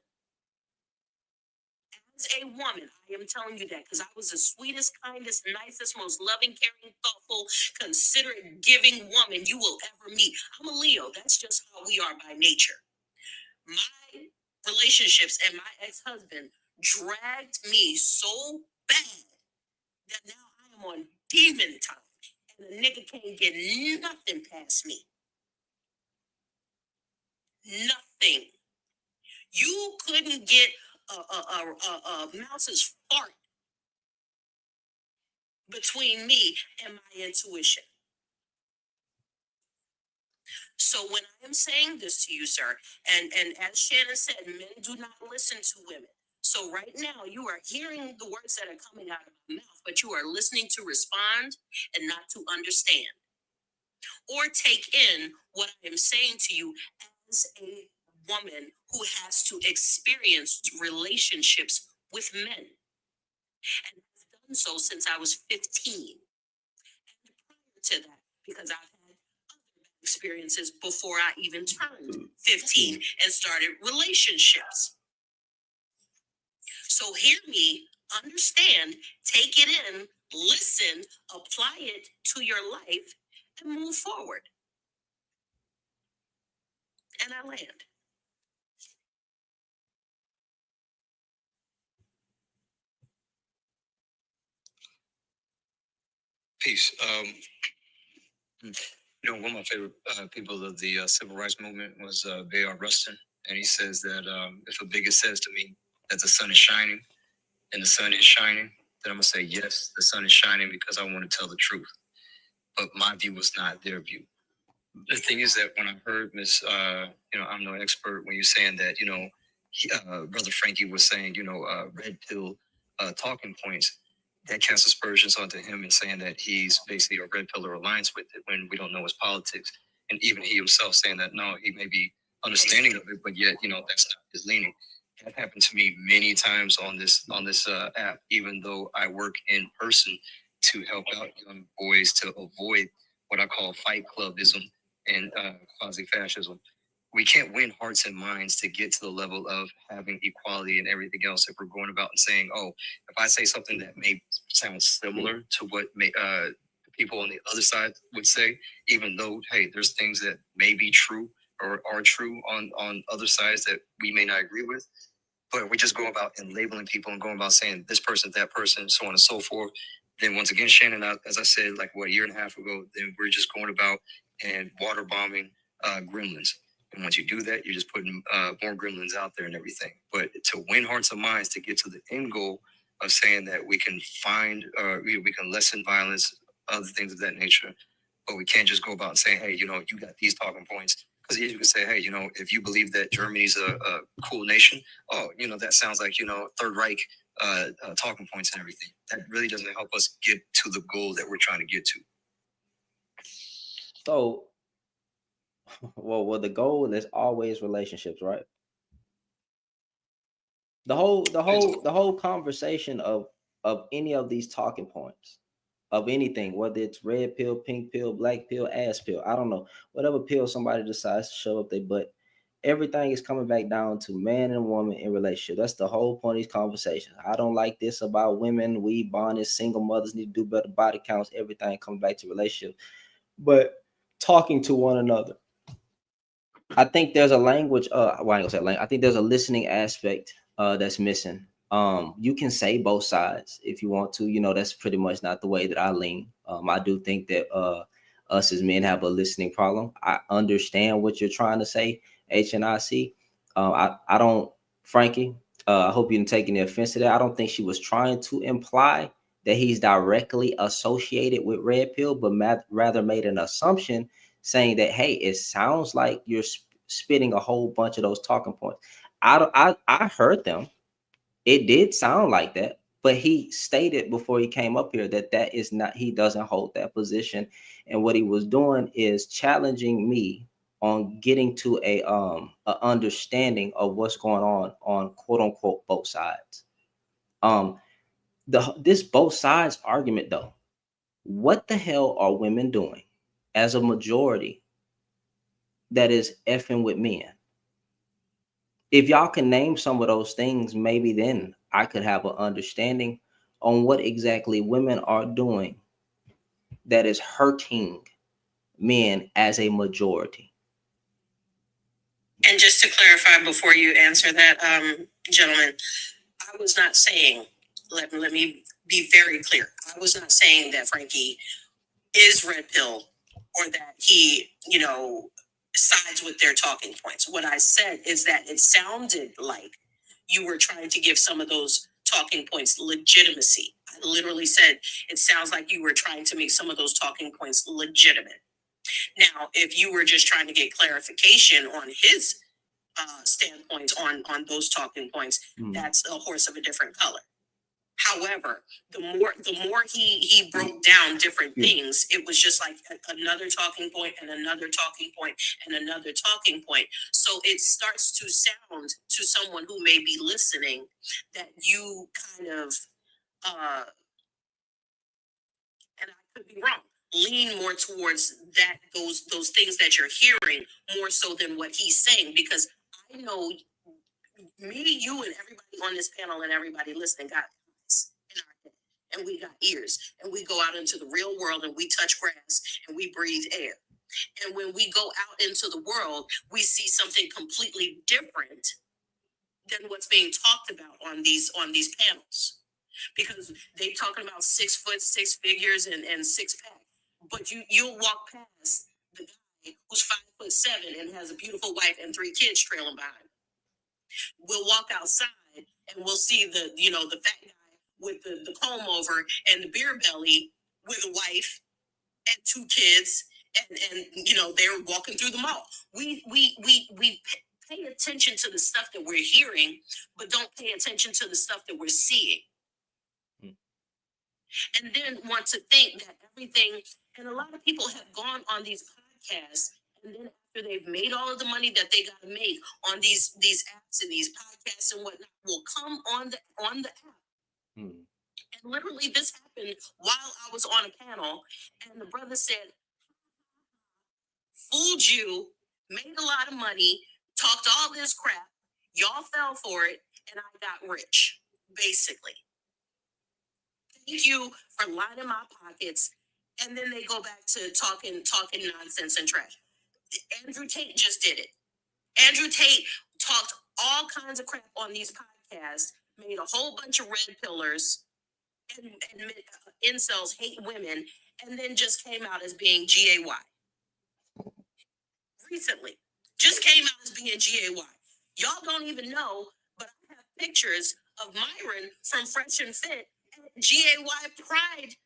As a woman, I am telling you that because I was the sweetest, kindest, nicest, most loving, caring, thoughtful, considerate, giving woman you will ever meet. I'm a Leo. That's just how we are by nature. My relationships and my ex-husband dragged me so bad that now I am on demon time, and the nigga can't get nothing past me. Nothing. You couldn't get a mouse's fart between me and my intuition. So when I am saying this to you, sir, and as Shannon said, men do not listen to women. So right now you are hearing the words that are coming out of my mouth, but you are listening to respond and not to understand or take in what I am saying to you as a woman who has to experience relationships with men and has done so since I was 15. And prior to that, because I've had other experiences before I even turned 15 and started relationships. So hear me, understand, take it in, listen, apply it to your life, and move forward. And I land. Peace. One of my favorite people of the civil rights movement was Bayard Rustin, and he says that if a bigot says to me that the sun is shining and the sun is shining, then I'm gonna say yes, the sun is shining because I want to tell the truth. But my view was not their view. The thing is that when I heard Miss, I'm no expert when you're saying that, Brother Frankie was saying, red pill talking points, that casts aspersions onto him and saying that he's basically a red pill or alliance with it when we don't know his politics. And even he himself saying that, no, he may be understanding of it, but yet, that's not his leaning. That happened to me many times on this app, even though I work in person to help out young boys to avoid what I call fight clubism and quasi-fascism. We can't win hearts and minds to get to the level of having equality and everything else if we're going about and saying, oh, if I say something that may sound similar to what people on the other side would say, even though, hey, there's things that may be true or are true on other sides that we may not agree with, but we just go about and labeling people and going about saying this person, that person, so on and so forth. Then once again, Shannon, as I said, like a year and a half ago, then we're just going about and water bombing gremlins. And once you do that, you're just putting more gremlins out there and everything. But to win hearts and minds, to get to the end goal of saying that we can find, we can lessen violence, other things of that nature, but we can't just go about saying, hey, you got these talking points. Because you can say, hey, if you believe that Germany's a cool nation, that sounds like, Third Reich talking points and everything. That really doesn't help us get to the goal that we're trying to get to. So, well, the goal is always relationships, right? The whole conversation of any of these talking points of anything, whether it's red pill, pink pill, black pill, ass pill. I don't know. Whatever pill somebody decides to shove up their butt. Everything is coming back down to man and woman in relationship. That's the whole point of these conversations. I don't like this about women. We bonded, single mothers need to do better body counts. Everything coming back to relationship. But talking to one another. I think there's a language, well, I ain't gonna say language. I think there's a listening aspect that's missing. You can say both sides if you want to. That's pretty much not the way that I lean. I do think that us as men have a listening problem. I understand what you're trying to say, HNIC. I don't, Frankie. I hope you didn't take any offense to that. I don't think she was trying to imply that he's directly associated with red pill, but rather made an assumption saying that, hey, it sounds like you're spitting a whole bunch of those talking points. I heard them. It did sound like that, but he stated before he came up here that is not, he doesn't hold that position. And what he was doing is challenging me on getting to a understanding of what's going on quote unquote both sides. This both sides argument though, what the hell are women doing as a majority that is effing with men? If y'all can name some of those things, maybe then I could have an understanding on what exactly women are doing that is hurting men as a majority. And just to clarify before you answer that, gentlemen, I was not saying, let me be very clear. I was not saying that Frankie is red pill or that he, sides with their talking points. What I said is that it sounded like you were trying to give some of those talking points legitimacy. I literally said it sounds like you were trying to make some of those talking points legitimate. Now, if you were just trying to get clarification on his standpoints on those talking points, that's a horse of a different color. However, the more he broke down different things, it was just like another talking point and another talking point and another talking point. So it starts to sound to someone who may be listening that you kind of, and I could be wrong, lean more towards that those things that you're hearing more so than what he's saying, because I know me, you, and everybody on this panel and everybody listening got eyes in our head, and we got ears, and we go out into the real world and we touch grass and we breathe air. And when we go out into the world, we see something completely different than what's being talked about on these panels. Because they talking about 6 foot, 6 figures, and 6 pack. But you'll walk past the guy who's 5'7" and has a beautiful wife and 3 kids trailing behind him. We'll walk outside and we'll see the fat guy with the comb over and the beer belly with a wife and 2 kids, and they're walking through the mall. We pay attention to the stuff that we're hearing, but don't pay attention to the stuff that we're seeing. And then want to think that everything, and a lot of people have gone on these podcasts, and then after they've made all of the money that they got to make on these apps and these podcasts and whatnot, will come on the app. And literally this happened while I was on a panel, and the brother said, fooled you, made a lot of money, talked all this crap, y'all fell for it, and I got rich, basically. Thank you for lining my pockets. And then they go back to talking nonsense and trash. Andrew Tate just did it. Andrew Tate talked all kinds of crap on these podcasts, made a whole bunch of red pillars, and incels hate women, and then just came out as being GAY. Recently, just came out as being GAY. Y'all don't even know, but I have pictures of Myron from Fresh and Fit at GAY Pride.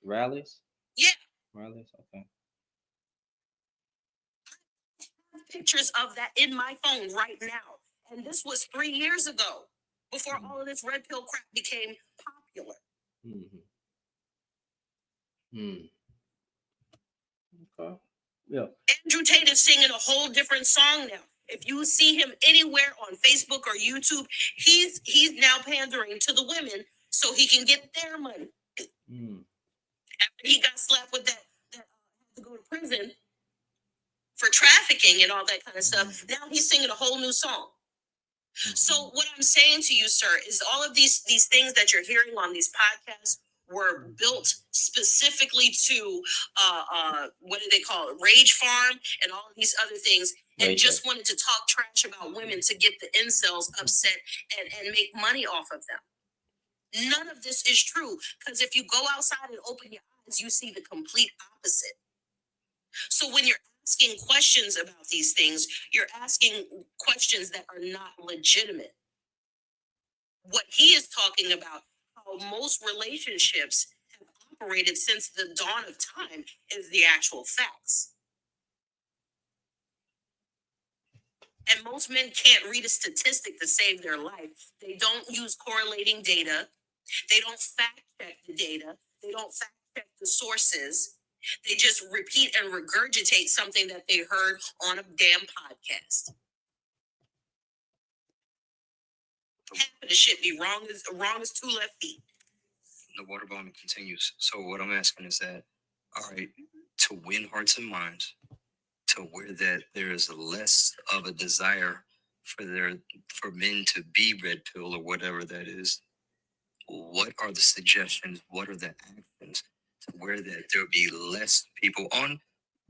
Rallies? Yeah. Rallies, okay. I have pictures of that in my phone right now. And this was 3 years ago, before all of this red pill crap became popular. Okay. Yeah. Andrew Tate is singing a whole different song now. If you see him anywhere on Facebook or YouTube, he's now pandering to the women so he can get their money. Mm. After he got slapped with that had to go to prison for trafficking and all that kind of stuff, now he's singing a whole new song. So what I'm saying to you, sir, is all of these things that you're hearing on these podcasts were built specifically to what do they call it, rage farm and all of these other things, and Rage just wanted to talk trash about women to get the incels upset and make money off of them. None of this is true, because if you go outside and open your eyes, you see the complete opposite. So when you're asking questions about these things, you're asking questions that are not legitimate. What he is talking about, how most relationships have operated since the dawn of time, is the actual facts. And most men can't read a statistic to save their life. They don't use correlating data. They don't fact check the data. They don't fact check the sources. They just repeat and regurgitate something that they heard on a damn podcast. Half of the shit be wrong as two left feet. The water bombing continues. So what I'm asking is that, all right, to win hearts and minds, to where that there is less of a desire for men to be red pill or whatever that is, what are the suggestions? What are the actions to where that there be less people on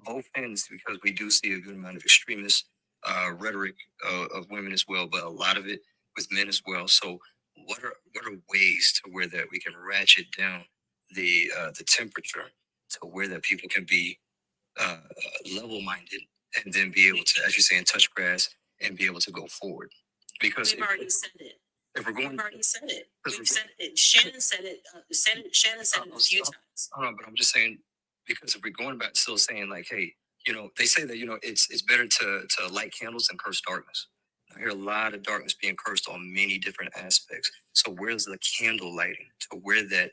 both ends? Because we do see a good amount of extremist rhetoric of women as well, but a lot of it with men as well. So what are ways to where that we can ratchet down the temperature to where that people can be level minded and then be able to, as you're saying, touch grass and be able to go forward? Because We've already said it. if we're going, We've already said it. Because We've said it. Shannon said it. Shannon said it a few times. I don't know, but I'm just saying, because if we're going back, still saying like, hey, they say that it's better to light candles than curse darkness. I hear a lot of darkness being cursed on many different aspects. So where's the candle lighting to where that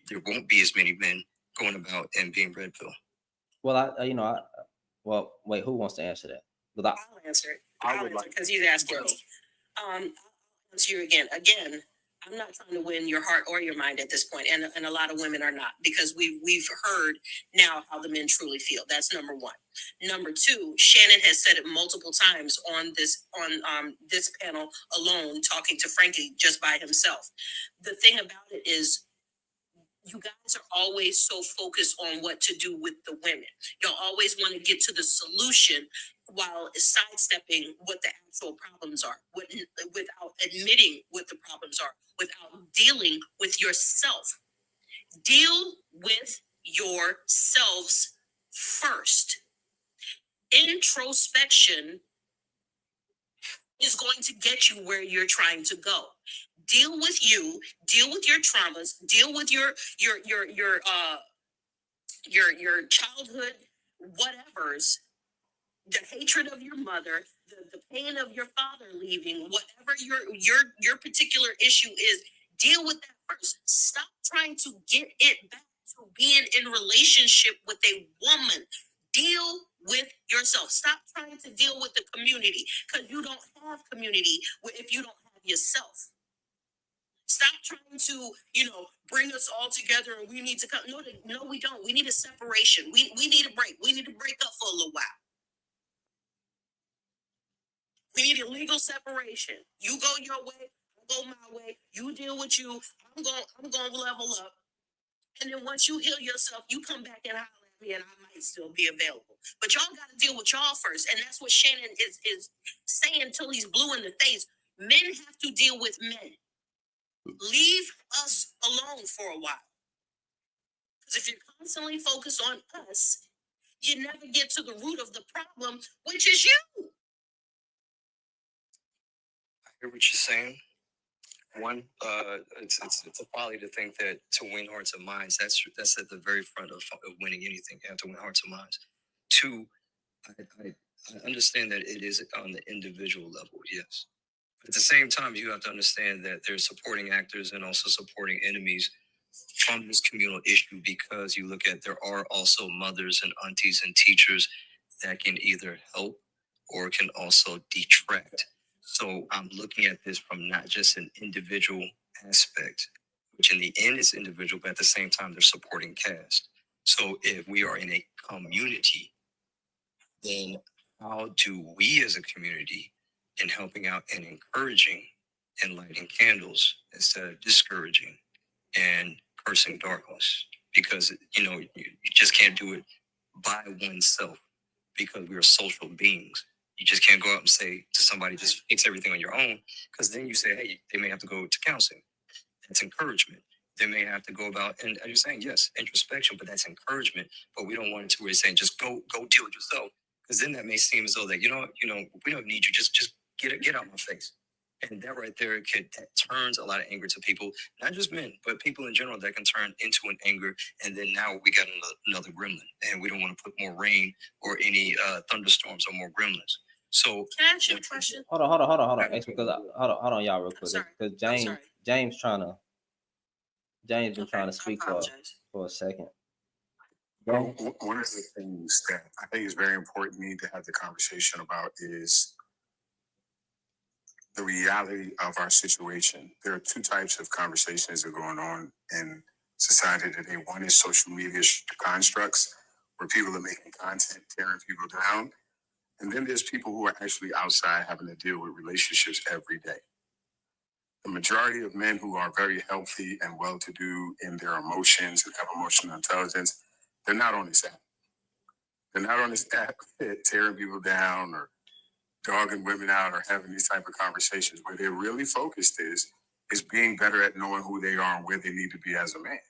there won't be as many men going about and being red pill? Well, well, wait, who wants to answer that? I'll answer it. I'll answer because he's asking me. I'll answer you again. I'm not trying to win your heart or your mind at this point, and a lot of women are not, because we've heard now how the men truly feel. That's number one. Number two, Shannon has said it multiple times on this panel alone, talking to Frankie just by himself. The thing about it is, you guys are always so focused on what to do with the women. You'll always want to get to the solution while sidestepping what the actual problems are, without admitting what the problems are, without dealing with yourself. Deal with yourselves first. Introspection is going to get you where you're trying to go. Deal with you, deal with your traumas, deal with your childhood whatevers, the hatred of your mother, the pain of your father leaving, whatever your particular issue is. Deal with that first. Stop trying to get it back to being in relationship with a woman. Deal with yourself. Stop trying to deal with the community, because you don't have community if you don't have yourself. Stop trying to, bring us all together and we need to come. No, we don't. We need a separation. We need a break. We need to break up for a little while. We need a legal separation. You go your way, I go my way. You deal with you. I'm going to level up. And then once you heal yourself, you come back and holler at me, and I might still be available. But y'all got to deal with y'all first. And that's what Shannon is saying till he's blue in the face. Men have to deal with men. Leave us alone for a while. Because if you're constantly focused on us, you never get to the root of the problem, which is you. I hear what you're saying. One, it's a folly to think that to win hearts and minds, that's at the very front of winning anything. You have to win hearts and minds. Two, I understand that it is on the individual level, yes. But at the same time, you have to understand that there's supporting actors and also supporting enemies from this communal issue, because you look at, there are also mothers and aunties and teachers that can either help or can also detract. So I'm looking at this from not just an individual aspect, which in the end is individual, but at the same time, they're supporting caste. So if we are in a community, then how do we as a community, in helping out and encouraging and lighting candles instead of discouraging and cursing darkness? Because, you just can't do it by oneself, because we are social beings. You just can't go out and say to somebody, just fix everything on your own, because then you say, hey, they may have to go to counseling. That's encouragement. They may have to go about, and as you're saying, yes, introspection, but that's encouragement. But we don't want it to where you're saying, just go deal with yourself, because then that may seem as though that, we don't need you. Just get out my face. And that right there that turns a lot of anger to people, not just men, but people in general, that can turn into an anger. And then now we got another gremlin, and we don't want to put more rain or any thunderstorms or more gremlins. So Can I ask you a question? Hold on. Because hold on, y'all, real quick. sorry. Because I'm sorry. James been trying to I speak apologize. for a second. Well, one of the things that I think is very important we need to have the conversation about is the reality of our situation. There are two types of conversations that are going on in society today. One is social media constructs, where people are making content, tearing people down. And then there's people who are actually outside having to deal with relationships every day. The majority of men who are very healthy and well-to-do in their emotions and have emotional intelligence, they're not on this app. They're not on this app tearing people down or dogging women out or having these type of conversations. Where they're really focused is being better at knowing who they are and where they need to be as a man.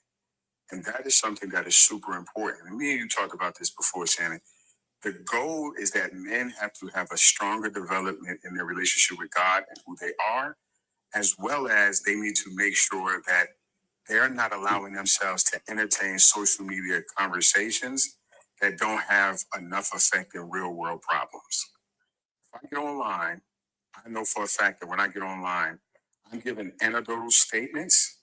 And that is something that is super important. And me and you talked about this before, Shannon. The goal is that men have to have a stronger development in their relationship with God and who they are, as well as they need to make sure that they're not allowing themselves to entertain social media conversations that don't have enough effect in real world problems. If I get online, I know for a fact that when I get online, I'm giving anecdotal statements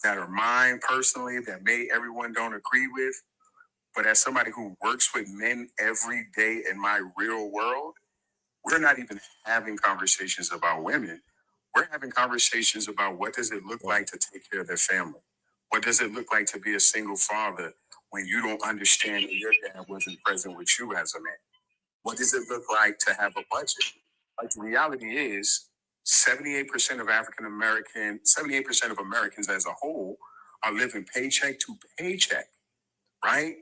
that are mine personally that everyone don't agree with. But as somebody who works with men every day in my real world, we're not even having conversations about women. We're having conversations about what does it look like to take care of their family? What does it look like to be a single father when you don't understand that your dad wasn't present with you as a man? What does it look like to have a budget? Like, the reality is 78% of Americans as a whole are living paycheck to paycheck, right?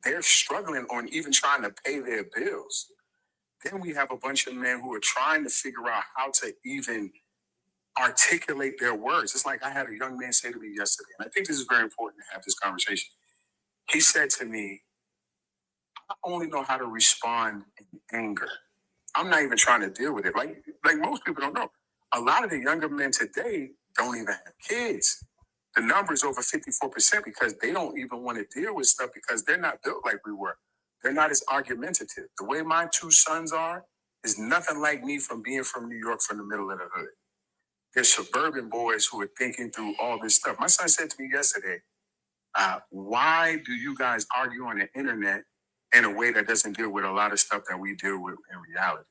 They're struggling on even trying to pay their bills. Then we have a bunch of men who are trying to figure out how to even articulate their words. It's like I had a young man say to me yesterday, and I think this is very important to have this conversation. He said to me, I only know how to respond in anger. I'm not even trying to deal with it. Like most people don't know. A lot of the younger men today don't even have kids. The number is over 54% because they don't even want to deal with stuff because they're not built like we were. They're not as argumentative. The way my two sons are is nothing like me from being from New York, from the middle of the hood. They're suburban boys who are thinking through all this stuff. My son said to me yesterday, why do you guys argue on the internet in a way that doesn't deal with a lot of stuff that we deal with in reality?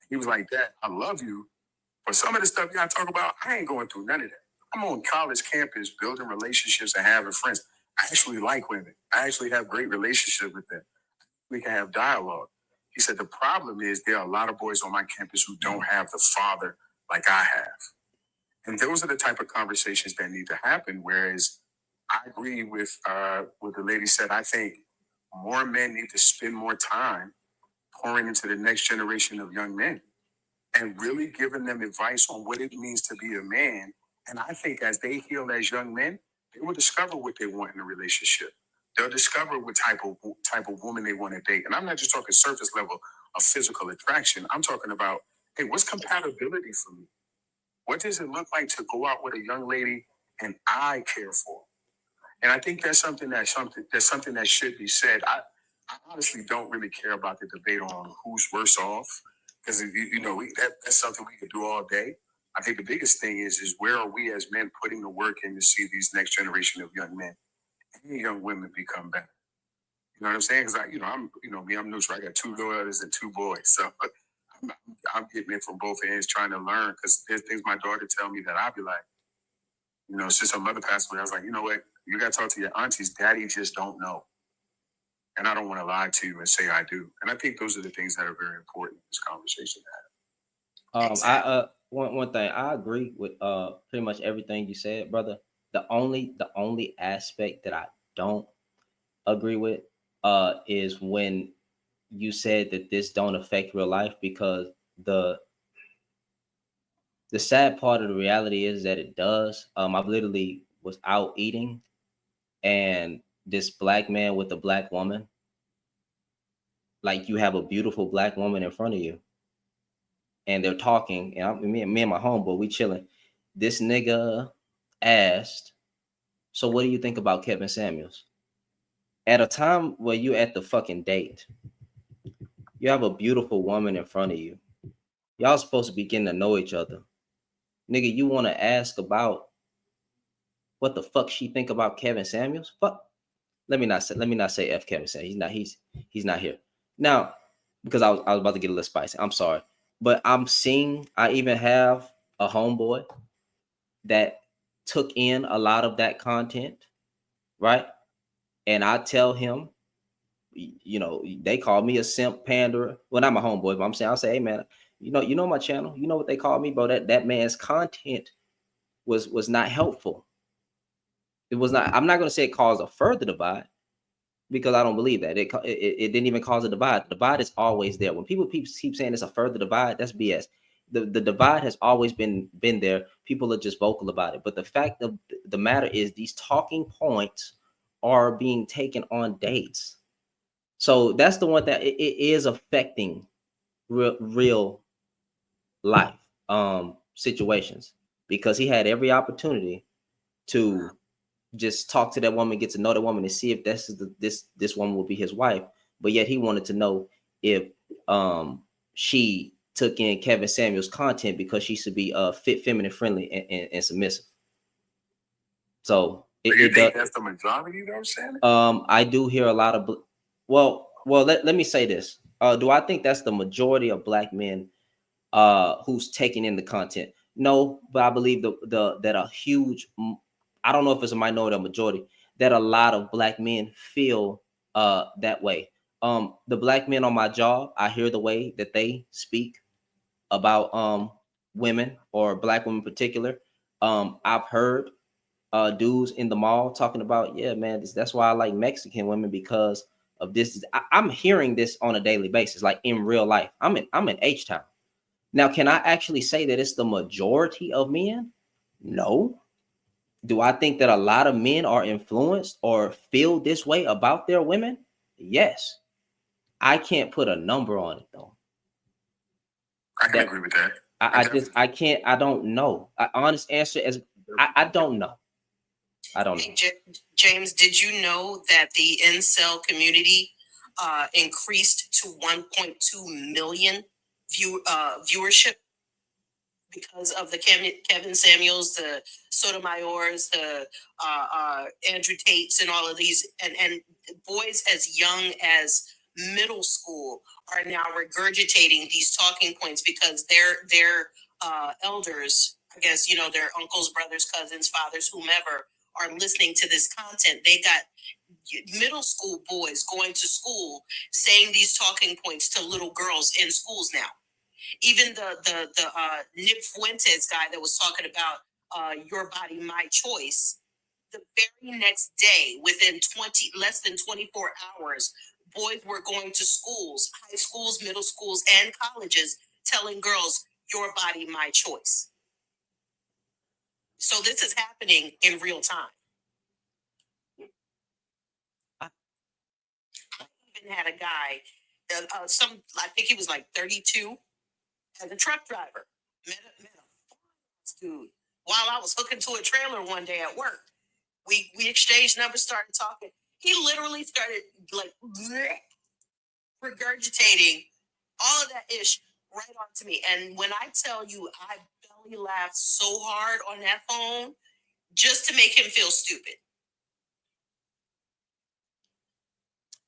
He was like, Dad, I love you, but some of the stuff y'all talk about, I ain't going through none of that. I'm on college campus building relationships and having friends. I actually like women. I actually have great relationships with them. We can have dialogue. He said, the problem is there are a lot of boys on my campus who don't have the father like I have. And those are the type of conversations that need to happen. Whereas I agree with what the lady said. I think more men need to spend more time pouring into the next generation of young men and really giving them advice on what it means to be a man. And I think as they heal as young men, they will discover what they want in a relationship. They'll discover what type of woman they want to date. And I'm not just talking surface level of physical attraction. I'm talking about, hey, what's compatibility for me? What does it look like to go out with a young lady and I care for? And I think that's something that should be said. I honestly don't really care about the debate on who's worse off, because that's something we could do all day. I think the biggest thing is where are we as men putting the work in to see these next generation of young men and young women become better. You know what I'm saying? Because I'm neutral. I got two daughters and two boys, so I'm getting it from both ends, trying to learn. Because there's things my daughter tell me that I'll be like, You know, since her mother passed away, I was like, you know what? You got to talk to your aunties. Daddy just don't know. And I don't want to lie to you and say I do. And I think those are the things that are very important in this conversation. One thing I agree with pretty much everything you said, brother. The only aspect that I don't agree with is when you said that this don't affect real life, because the sad part of the reality is that it does. I literally was out eating, and this black man with a black woman, like, you have a beautiful black woman in front of you, and they're talking, and me and my homeboy, we chilling. This nigga asked, "So what do you think about Kevin Samuels?" At a time where you at the fucking date, you have a beautiful woman in front of you. Y'all supposed to be getting to know each other. Nigga, you want to ask about what the fuck she think about Kevin Samuels? Fuck. Let me not say F Kevin Samuels. He's not here. Now, because I was about to get a little spicy. I'm sorry. But I even have a homeboy that took in a lot of that content, right? And I tell him, you know, they call me a simp panderer. Well, not my homeboy, but I'll say, hey man, you know my channel. You know what they call me, bro? That man's content was not helpful. It was not. I'm not going to say it caused a further divide, because I don't believe that it didn't even cause a divide. The divide is always there. When people keep saying it's a further divide, that's BS. The divide has always been there. People are just vocal about it. But the fact of the matter is, these talking points are being taken on dates. So that's the one that it is affecting real life situations, because he had every opportunity to just talk to that woman, get to know that woman, and see if this woman will be his wife. But yet he wanted to know if she took in Kevin Samuels' content because she should be fit, feminine, friendly, and submissive. So you think that's the majority, though, Shannon? I do hear a lot of well, let me say this. Do I think that's the majority of black men who's taking in the content? No, but I believe that a huge, I don't know if it's a minority or majority, that a lot of black men feel that way. The black men on my job, I hear the way that they speak about women, or black women in particular. I've heard dudes in the mall talking about, yeah, man, that's why I like Mexican women, because of this. I'm hearing this on a daily basis, like in real life. I'm in H-Town. Now, can I actually say that it's the majority of men? No. Do I think that a lot of men are influenced or feel this way about their women? Yes. I can't put a number on it, though. I can agree with that. I can't. I don't know. Honest answer is I don't know. I don't know. Hey, James, did you know that the incel community increased to 1.2 million viewership because of the Kevin Samuels, the Sotomayors, the Andrew Tates, and all of these, and boys as young as middle school are now regurgitating these talking points because their elders, I guess, you know, their uncles, brothers, cousins, fathers, whomever, are listening to this content. They got middle school boys going to school saying these talking points to little girls in schools now. Even the Nick Fuentes guy that was talking about your body, my choice, the very next day, within less than 24 hours, boys were going to schools, high schools, middle schools, and colleges, telling girls, your body, my choice. So this is happening in real time. I even had a guy, I think he was like 32, as a truck driver. Met a dude while I was hooking to a trailer one day at work. We exchanged numbers, started talking. He literally started like regurgitating all of that ish right onto me. And when I tell you, I belly laughed so hard on that phone just to make him feel stupid.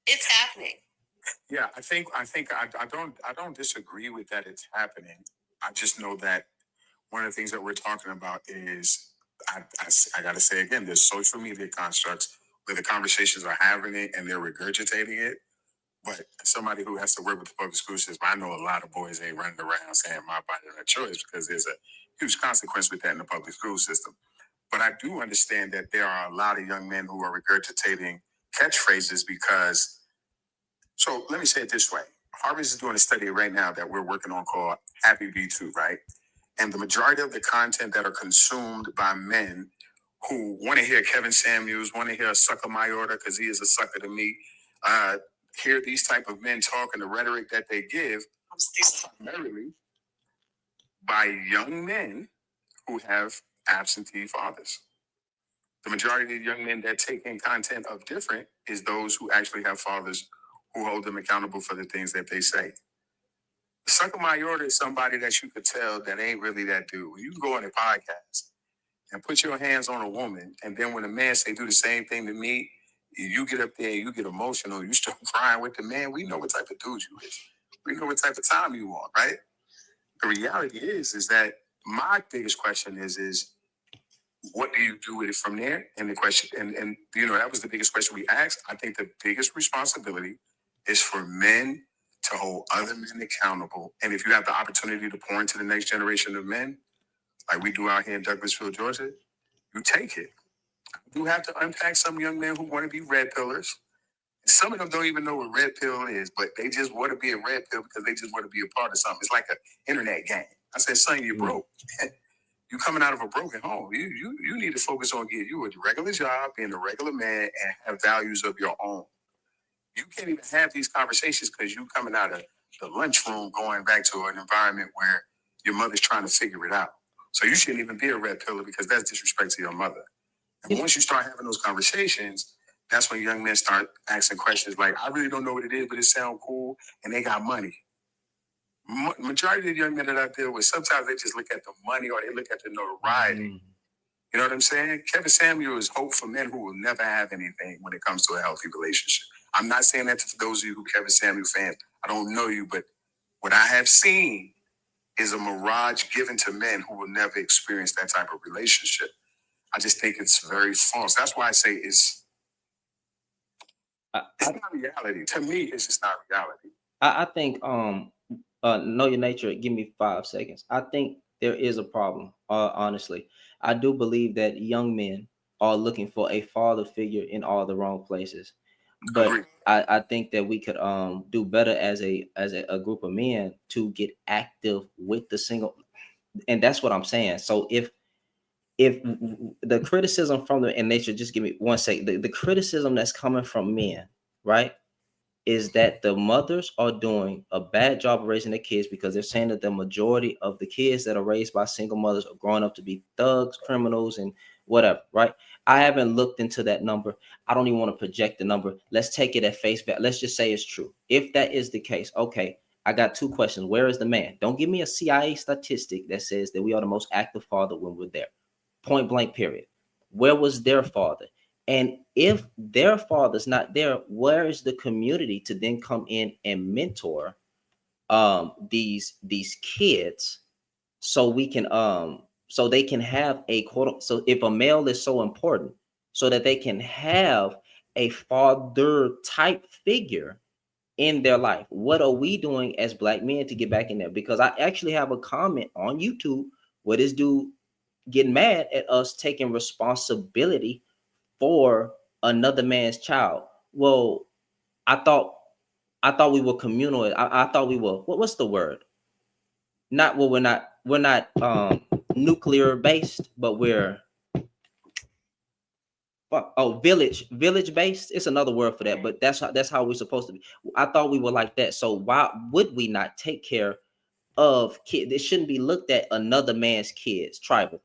It's happening. Yeah, I don't disagree with that. It's happening. I just know that one of the things that we're talking about is I gotta say again, there's social media constructs where the conversations are having it and they're regurgitating it. But as somebody who has to work with the public school system, I know a lot of boys ain't running around saying my body and a choice because there's a huge consequence with that in the public school system. But I do understand that there are a lot of young men who are regurgitating catchphrases because, so let me say it this way. Harvard is doing a study right now that we're working on called Happy B2, right? And the majority of the content that are consumed by men who want to hear Kevin Samuels, want to hear Sucker My Order because he is a sucker to me, hear these type of men talk and the rhetoric that they give primarily by young men who have absentee fathers. The majority of the young men that take in content of different is those who actually have fathers who hold them accountable for the things that they say. Sucker My Order is somebody that you could tell that ain't really that dude. You can go on a podcast and put your hands on a woman, and then when a man say do the same thing to me, you get up there and you get emotional, you start crying with the man. We know what type of dude you is. We know what type of time you want, right? The reality is that my biggest question is what do you do with it from there? And the question, and you know, that was the biggest question we asked. I think the biggest responsibility is for men to hold other men accountable. And if you have the opportunity to pour into the next generation of men, like we do out here in Douglasville, Georgia, you take it. You have to unpack some young men who want to be red pillars. Some of them don't even know what red pill is, but they just want to be a red pill because they just want to be a part of something. It's like an internet game. I said, son, you're broke. You coming out of a broken home. You need to focus on getting you a regular job, being a regular man, and have values of your own. You can't even have these conversations because you coming out of the lunchroom going back to an environment where your mother's trying to figure it out. So you shouldn't even be a red pillar because that's disrespect to your mother. And once you start having those conversations, that's when young men start asking questions like, I really don't know what it is, but it sounds cool, and they got money. Majority of the young men that I deal with, sometimes they just look at the money or they look at the notoriety. You know what I'm saying? Kevin Samuel is hope for men who will never have anything when it comes to a healthy relationship. I'm not saying that for those of you who Kevin Samuel fans. I don't know you, but what I have seen is a mirage given to men who will never experience that type of relationship. I just think it's very false. That's why I say it's not reality. To me, it's just not reality. I think know your nature. Give me 5 seconds. I think there is a problem. Honestly, I do believe that young men are looking for a father figure in all the wrong places. But I think that we could do better as a group of men to get active with the single, and that's what I'm saying. So if the criticism from the, and they should just give me 1 second, the criticism that's coming from men, right, is that the mothers are doing a bad job of raising their kids because they're saying that the majority of the kids that are raised by single mothers are growing up to be thugs, criminals, and whatever, right? I haven't looked into that number. I don't even want to project the number. Let's take it at face value. Let's just say it's true. If that is the case, okay, I got 2 questions. Where is the man? Don't give me a CIA statistic that says that we are the most active father when we're there. Point blank, period. Where was their father? And if their father's not there, where is the community to then come in and mentor these kids so we can so they can have a quote. So if a male is so important, so that they can have a father type figure in their life. What are we doing as Black men to get back in there? Because I actually have a comment on YouTube where this dude getting mad at us taking responsibility for another man's child. Well, I thought we were communal. I thought we were, what's the word? Not, well, we're not nuclear based, but we're village based. It's another word for that, but that's how we're supposed to be. I thought we were like that. So why would we not take care of kids? It shouldn't be looked at another man's kids. Tribal.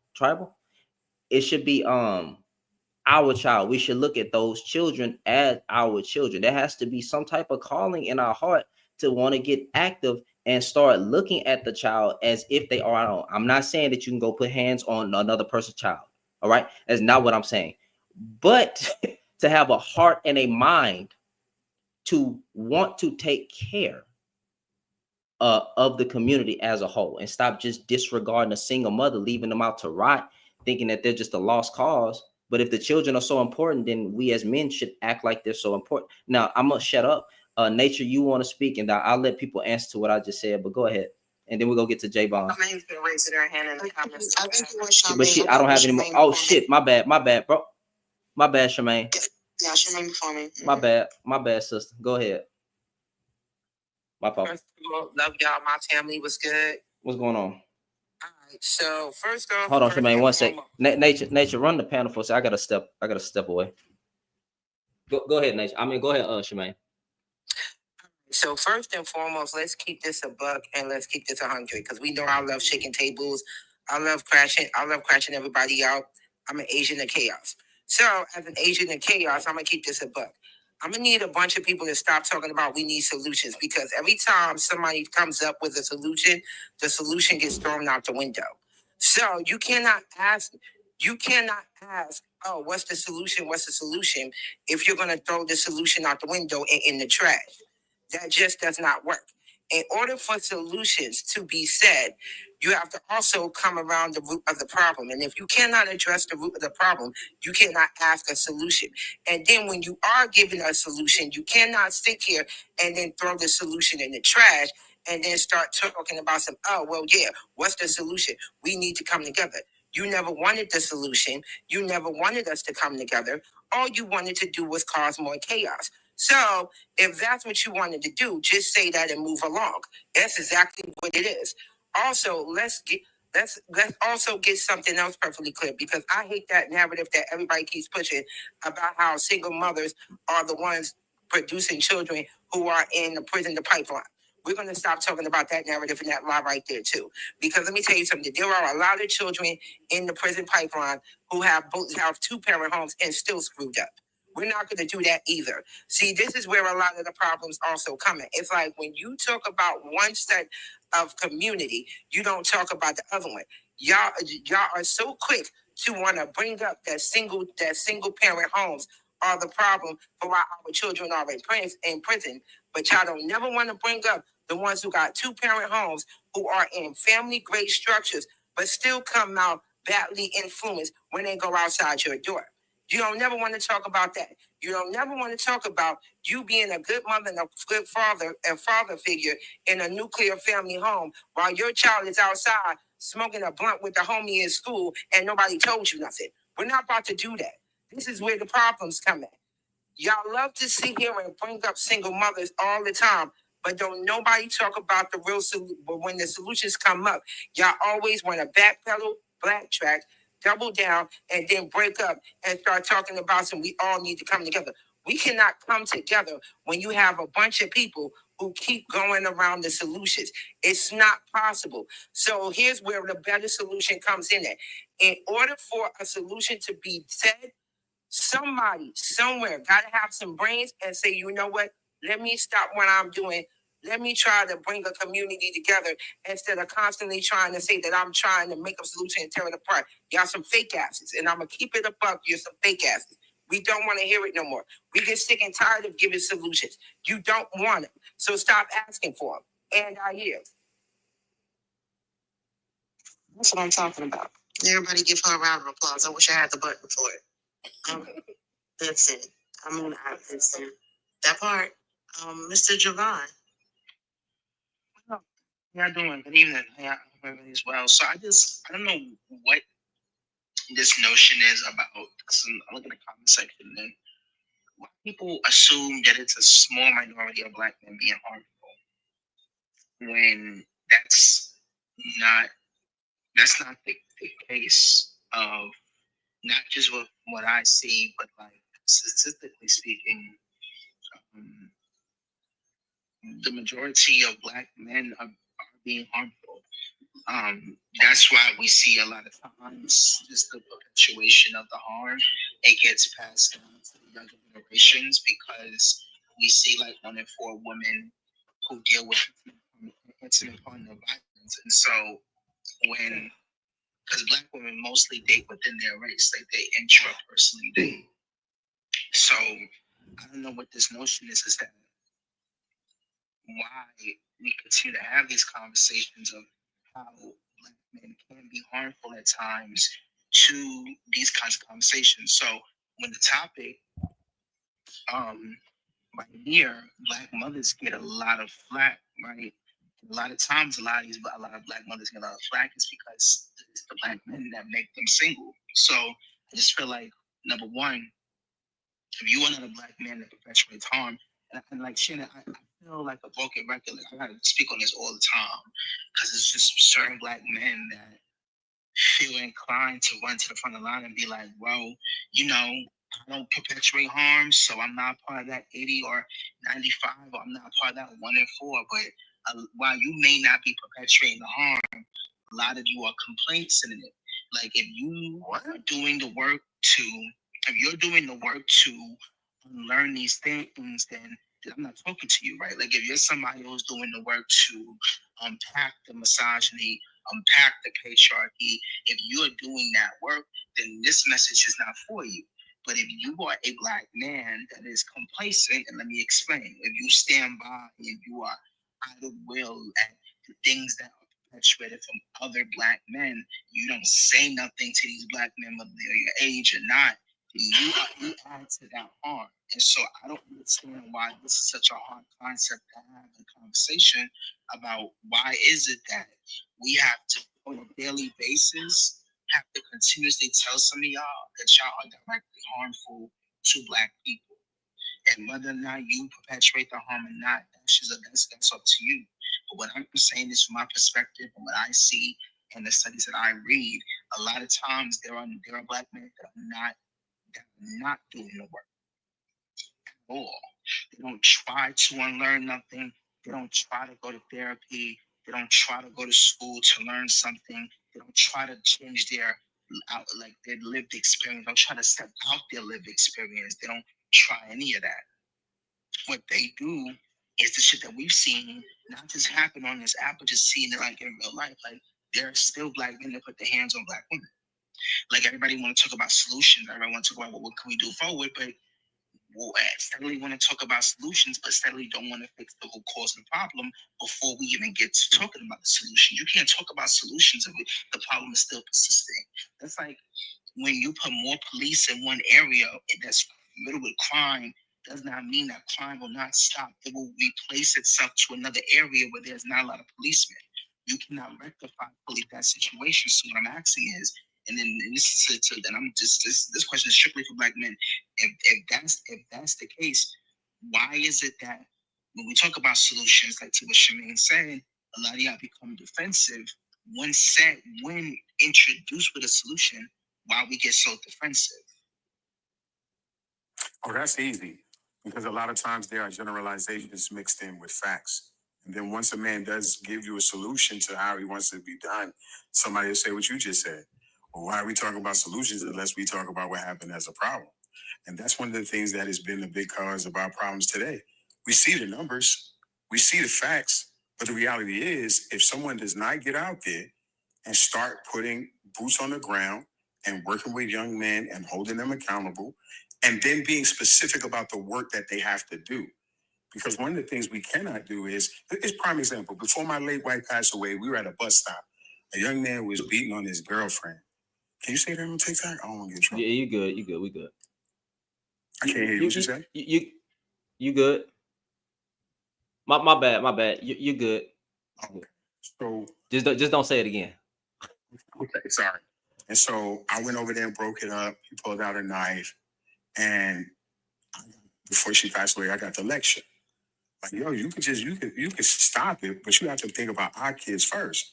It should be our child. We should look at those children as our children. There has to be some type of calling in our heart to want to get active and start looking at the child as if they are our own. I'm not saying that you can go put hands on another person's child. All right. That's not what I'm saying. But to have a heart and a mind to want to take care of the community as a whole and stop just disregarding a single mother, leaving them out to rot thinking that they're just a lost cause. But if the children are so important, then we as men should act like they're so important. Now I'm gonna shut up. Nature, you want to speak, and I'll let people answer to what I just said. But go ahead, and then we're gonna get to J Bond. Charmaine's been raising her hand in the comments. I think it was Charmaine. But I don't have any more. Oh shit, my bad, bro. My bad, Charmaine. Yeah, Charmaine before me. My bad, sister. Go ahead. My fault. First of all, love y'all. My family was good. What's going on? All right. So first off, Hold on, first Charmaine. and One sec. foremost- Nature, run the panel for a second. I gotta step away. Go ahead, Nature. Go ahead, Charmaine. So first and foremost, let's keep this a buck and let's keep this 100 because we know I love shaking tables. I love crashing everybody out. I'm an agent of chaos. So as an agent of chaos, I'm gonna keep this a buck. I'm gonna need a bunch of people to stop talking about we need solutions because every time somebody comes up with a solution, the solution gets thrown out the window. So you cannot ask, oh, what's the solution? What's the solution? If you're gonna throw the solution out the window and in the trash. That just does not work. In order for solutions to be said, you have to also come around the root of the problem. And if you cannot address the root of the problem, you cannot ask a solution. And then when you are given a solution, you cannot sit here and then throw the solution in the trash and then start talking about what's the solution? We need to come together. You never wanted the solution. You never wanted us to come together. All you wanted to do was cause more chaos. So if that's what you wanted to do, just say that and move along. That's exactly what it is. Also, let's also get something else perfectly clear because I hate that narrative that everybody keeps pushing about how single mothers are the ones producing children who are in the prison to pipeline. We're going to stop talking about that narrative and that lie right there too. Because let me tell you something, there are a lot of children in the prison pipeline who have 2-parent homes and still screwed up. We're not going to do that either. See, this is where a lot of the problems also come in. It's like when you talk about one set of community, you don't talk about the other one. Y'all are so quick to want to bring up that single parent homes are the problem for why our children are in prison. But y'all don't never want to bring up the ones who got 2-parent homes who are in family grade structures, but still come out badly influenced when they go outside your door. You don't never want to talk about that. You don't never want to talk about you being a good mother and a good father figure in a nuclear family home while your child is outside smoking a blunt with the homie in school and nobody told you nothing. We're not about to do that. This is where the problems come in. Y'all love to sit here and bring up single mothers all the time, but don't nobody talk about the real solution. But when the solutions come up, y'all always want to backpedal, backtrack, double down, and then break up and start talking about some we all need to come together. We cannot come together when you have a bunch of people who keep going around the solutions. It's not possible. So here's where the better solution comes in at. In order for a solution to be said, somebody somewhere got to have some brains and say, you know what? Let me stop what I'm doing. Let me try to bring a community together instead of constantly trying to say that I'm trying to make a solution and tear it apart. Y'all some fake asses, and I'm going to keep it a buck. You're some fake asses. We don't want to hear it no more. We get sick and tired of giving solutions. You don't want them, so stop asking for them. And I yield. That's what I'm talking about. Everybody give her a round of applause. I wish I had the button for it. That's it. That's it. That part. Mr. Javon. How y'all doing? Good evening. Yeah, everybody as well. So I don't know what this notion is about. I look at the comment section and why people assume that it's a small minority of Black men being harmful when that's not the case of not just what I see, but like statistically speaking, the majority of Black men are being harmful. That's why we see a lot of times just the perpetuation of the harm. It gets passed down to the younger generations because we see like 1 in 4 women who deal with intimate partner violence. And so because Black women mostly date within their race, like they intrapersonally date. So I don't know what this notion is that why we continue to have these conversations of how Black men can be harmful at times to these kinds of conversations. So when the topic, right here, Black mothers get a lot of flack, right? A lot of times, a lot of Black mothers get a lot of flack is because it's the Black men that make them single. So I just feel like, number one, if you are not a Black man that perpetuates harm, and like Shannon, I feel like a broken record. Like, I gotta speak on this all the time because it's just certain Black men that feel inclined to run to the front of the line and be like, well, you know, I don't perpetuate harm, so I'm not part of that 80 or 95, or I'm not part of that 1 in 4. But while you may not be perpetuating the harm, a lot of you are complaint sensitive. Like if you are doing the work to, if you're doing the work to learn these things, then I'm not talking to you, right? Like if you're somebody who's doing the work to unpack the misogyny, unpack the patriarchy, if you're doing that work, then this message is not for you. But if you are a Black man that is complacent, and let me explain, if you stand by and you are idle will at the things that are perpetuated from other Black men, you don't say nothing to these Black men, whether they're your age or not, you add to that harm. And so I don't understand why this is such a hard concept to have a conversation about. Why is it that we have to, on a daily basis, have to continuously tell some of y'all that y'all are directly harmful to Black people? And whether or not you perpetuate the harm or not, that's up to you. But what I'm saying is from my perspective and what I see and the studies that I read, a lot of times there are Black men that are not doing the work at all. They don't try to unlearn nothing. They don't try to go to therapy. They don't try to go to school to learn something. They don't try to change their lived experience. They don't try to step out their lived experience. They don't try any of that. What they do is the shit that we've seen not just happen on this app, but just seeing it like in real life. Like there are still Black men that put their hands on Black women. Like everybody want to talk about solutions. Everybody want to talk about what can we do forward, but steadily want to talk about solutions, but steadily don't want to fix the root cause of the problem before we even get to talking about the solution. You can't talk about solutions if the problem is still persisting. That's like when you put more police in one area that's riddled with crime, does not mean that crime will not stop. It will replace itself to another area where there's not a lot of policemen. You cannot rectify fully that situation. So what I'm asking is, and then and this is and I'm just this question is strictly for Black men. If that's the case, why is it that when we talk about solutions, like to what Shemaine said, a lot of y'all become defensive when introduced with a solution? Why we get so defensive? Oh, that's easy. Because a lot of times there are generalizations mixed in with facts. And then once a man does give you a solution to how he wants it to be done, somebody will say what you just said. Well, why are we talking about solutions unless we talk about what happened as a problem? And that's one of the things that has been the big cause of our problems today. We see the numbers, we see the facts, but the reality is if someone does not get out there and start putting boots on the ground and working with young men and holding them accountable, and then being specific about the work that they have to do. Because one of the things we cannot do is prime example. Before my late wife passed away, we were at a bus stop. A young man was beating on his girlfriend. Can you say that on TikTok? I don't want to get in trouble. Yeah, you good. You good. We good. I can't hear you. What you say? You good. My bad. You good. Okay. So just don't say it again. Okay, sorry. And so I went over there and broke it up. He pulled out a knife, and before she passed away, I got the lecture. Like, yo, you could stop it, but you have to think about our kids first.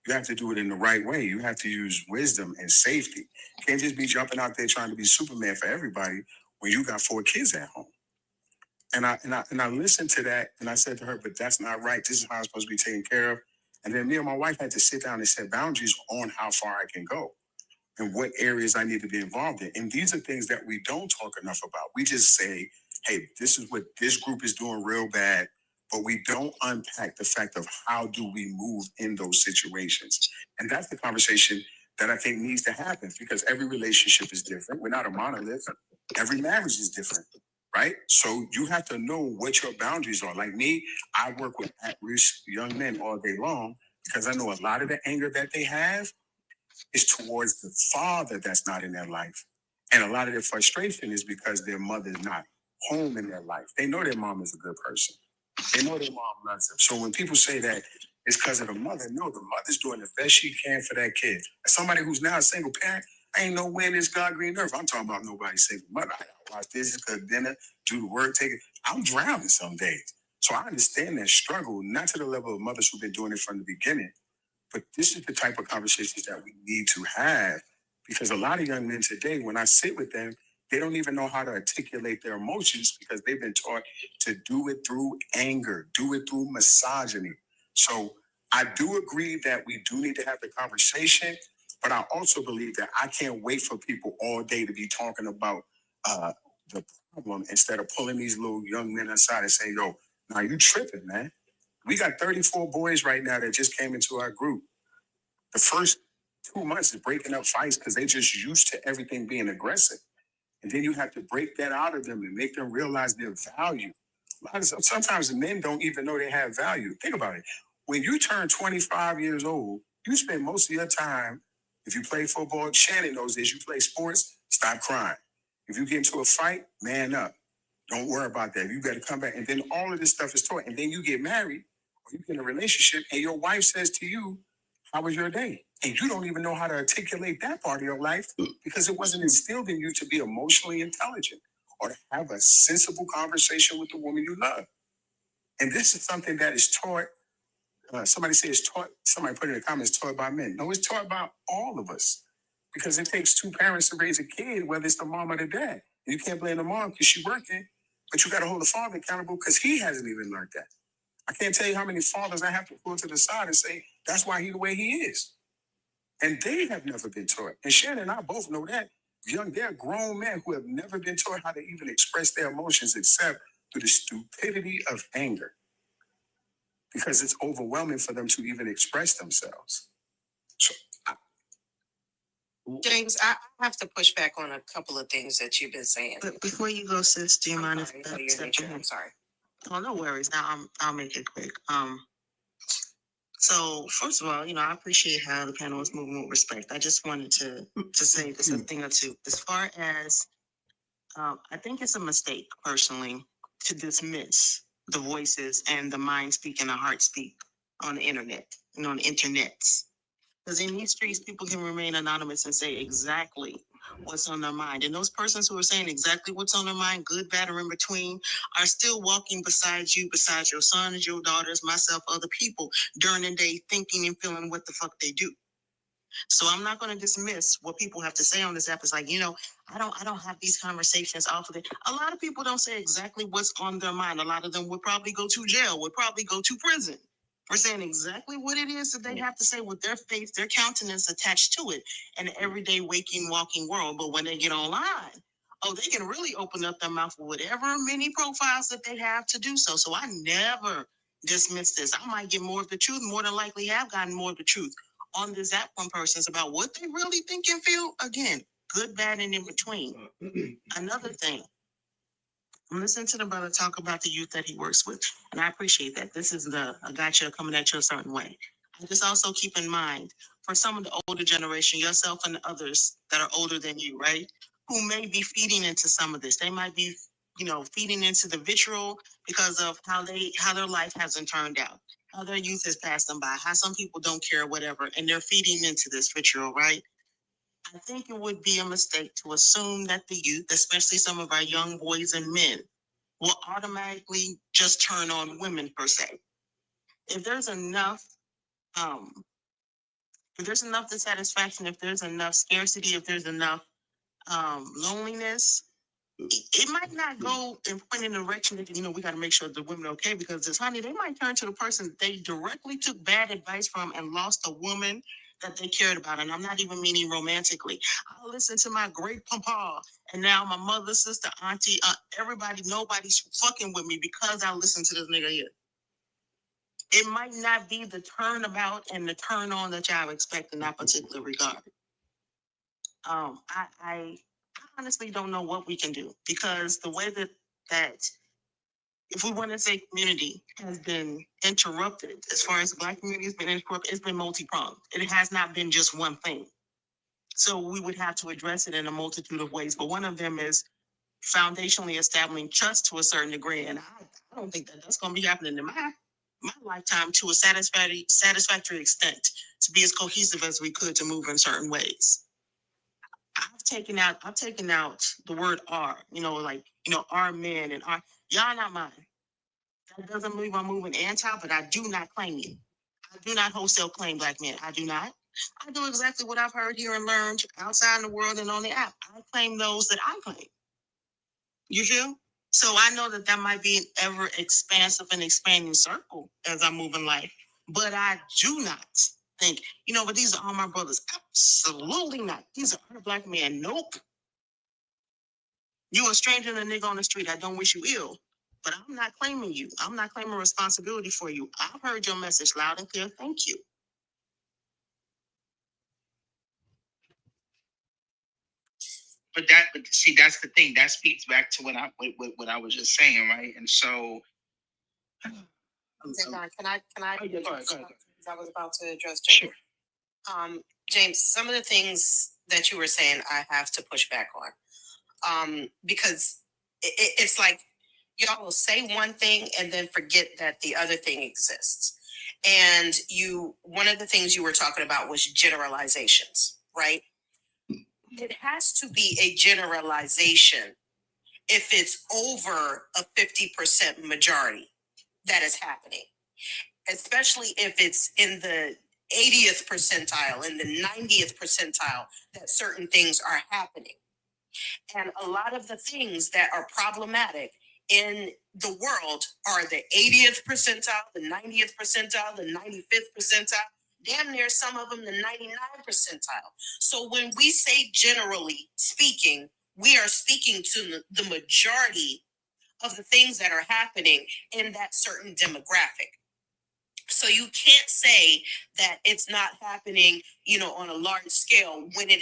You have to do it in the right way. You have to use wisdom and safety. You can't just be jumping out there trying to be Superman for everybody when you got 4 kids at home. And I listened to that, and I said to her, but that's not right. This is how I'm supposed to be taken care of. And then me and my wife had to sit down and set boundaries on how far I can go and what areas I need to be involved in. And these are things that we don't talk enough about. We just say, hey, this is what this group is doing real bad, but we don't unpack the fact of how do we move in those situations. And that's the conversation that I think needs to happen, because every relationship is different. We're not a monolith. Every marriage is different, right? So you have to know what your boundaries are. Like me, I work with at-risk young men all day long because I know a lot of the anger that they have is towards the father that's not in their life. And a lot of their frustration is because their mother is not home in their life. They know their mom is a good person. They know their mom loves them. So when people say that it's because of the mother, no, the mother's doing the best she can for that kid. As somebody who's now a single parent, I ain't no way in this God green earth. I'm talking about nobody's single mother. I gotta watch this, cook dinner, do the work, take it. I'm drowning some days. So I understand that struggle, not to the level of mothers who've been doing it from the beginning, but this is the type of conversations that we need to have, because a lot of young men today, when I sit with them, they don't even know how to articulate their emotions because they've been taught to do it through anger, do it through misogyny. So I do agree that we do need to have the conversation, but I also believe that I can't wait for people all day to be talking about the problem instead of pulling these little young men aside and saying, yo, now you tripping, man. We got 34 boys right now that just came into our group. The first 2 months is breaking up fights because they just used to everything being aggressive. And then you have to break that out of them and make them realize their value. Sometimes the men don't even know they have value. Think about it. When you turn 25 years old, you spend most of your time, if you play football, Shannon knows this, you play sports, stop crying. If you get into a fight, man up. Don't worry about that. You got to come back. And then all of this stuff is taught. And then you get married or you get in a relationship and your wife says to you, how was your day? And you don't even know how to articulate that part of your life because it wasn't instilled in you to be emotionally intelligent or to have a sensible conversation with the woman you love. And this is something that is taught. Somebody say it's taught. Somebody put in the comments, taught by men. No, it's taught by all of us because it takes two parents to raise a kid, whether it's the mom or the dad. And you can't blame the mom because she's working, but you got to hold the father accountable because he hasn't even learned that. I can't tell you how many fathers I have to pull to the side and say, that's why he's the way he is. And they have never been taught. And Shannon and I both know that. They're grown men who have never been taught how to even express their emotions except through the stupidity of anger. Because it's overwhelming for them to even express themselves. So, James, I have to push back on a couple of things that you've been saying. But before you go, sis, do you mind if I'm sorry. Oh, no worries. Now I'll make it quick. So first of all, I appreciate how the panel is moving with respect. I just wanted to say this a thing or two. As far as I think it's a mistake personally to dismiss the voices and the mind speak and the heart speak on the internet and on the internets. Because in these streets, people can remain anonymous and say exactly what's on their mind. And those persons who are saying exactly what's on their mind, good, bad, or in between, are still walking beside you, beside your sons, your daughters, myself, other people during the day, thinking and feeling what the fuck they do. So I'm not going to dismiss what people have to say on this app. It's like, I don't have these conversations off of it. A lot of people don't say exactly what's on their mind. A lot of them would probably go to jail, would probably go to prison for saying exactly what it is that they have to say with their face, their countenance attached to it in the everyday waking, walking world. But when they get online, they can really open up their mouth with whatever many profiles that they have to do so. So I never dismiss this. I might get more of the truth, more than likely have gotten more of the truth on this app from persons about what they really think and feel. Again, good, bad, and in between. Another thing, I'm listening to the brother talk about the youth that he works with, and I appreciate that. This is a gotcha coming at you a certain way. I just also keep in mind, for some of the older generation, yourself and others that are older than you, right, who may be feeding into some of this. They might be, feeding into the vitriol because of how their life hasn't turned out, how their youth has passed them by, how some people don't care, whatever, and they're feeding into this vitriol, right? I think it would be a mistake to assume that the youth, especially some of our young boys and men, will automatically just turn on women per se. If there's enough dissatisfaction, if there's enough scarcity, if there's enough loneliness, it might not go and point in the direction that, we got to make sure the women are okay, because they might turn to the person they directly took bad advice from and lost a woman that they cared about. And I'm not even meaning romantically. I listened to my great papa, and now my mother, sister, auntie, everybody, nobody's fucking with me because I listened to this nigga here. It might not be the turnabout and the turn on that y'all expect in that particular regard. I honestly don't know what we can do, because the way that if we want to say community has been interrupted, as far as the Black community has been interrupted, it's been multi-pronged. It has not been just one thing. So we would have to address it in a multitude of ways, but one of them is foundationally establishing trust to a certain degree. And I don't think that that's going to be happening in my lifetime to a satisfactory extent, to be as cohesive as we could to move in certain ways. I've taken out the word "our," our men and our, y'all not mine. That doesn't mean I'm moving anti, but I do not claim you. I do not wholesale claim black men. I do not. I do exactly what I've heard here and learned outside in the world and on the app. I claim those that I claim. You feel? So I know that that might be an ever expansive and expanding circle as I move in life, but I do not think, but these are all my brothers. Absolutely not. These are other black men. Nope. You a stranger and a nigga on the street. I don't wish you ill, but I'm not claiming you. I'm not claiming responsibility for you. I've heard your message loud and clear. Thank you. But see, that's the thing. That speaks back to what I was just saying, right? And so, Can I? Oh, yeah, go ahead. I was about to address James. Sure. James, some of the things that you were saying, I have to push back on, because it's like y'all will say one thing and then forget that the other thing exists. And one of the things you were talking about was generalizations, right? It has to be a generalization if it's over a 50% majority that is happening, especially if it's in the 80th percentile, in the 90th percentile, that certain things are happening. And a lot of the things that are problematic in the world are the 80th percentile, the 90th percentile, the 95th percentile, damn near some of them the 99th percentile. So when we say generally speaking, we are speaking to the majority of the things that are happening in that certain demographic. So you can't say that it's not happening, on a large scale when in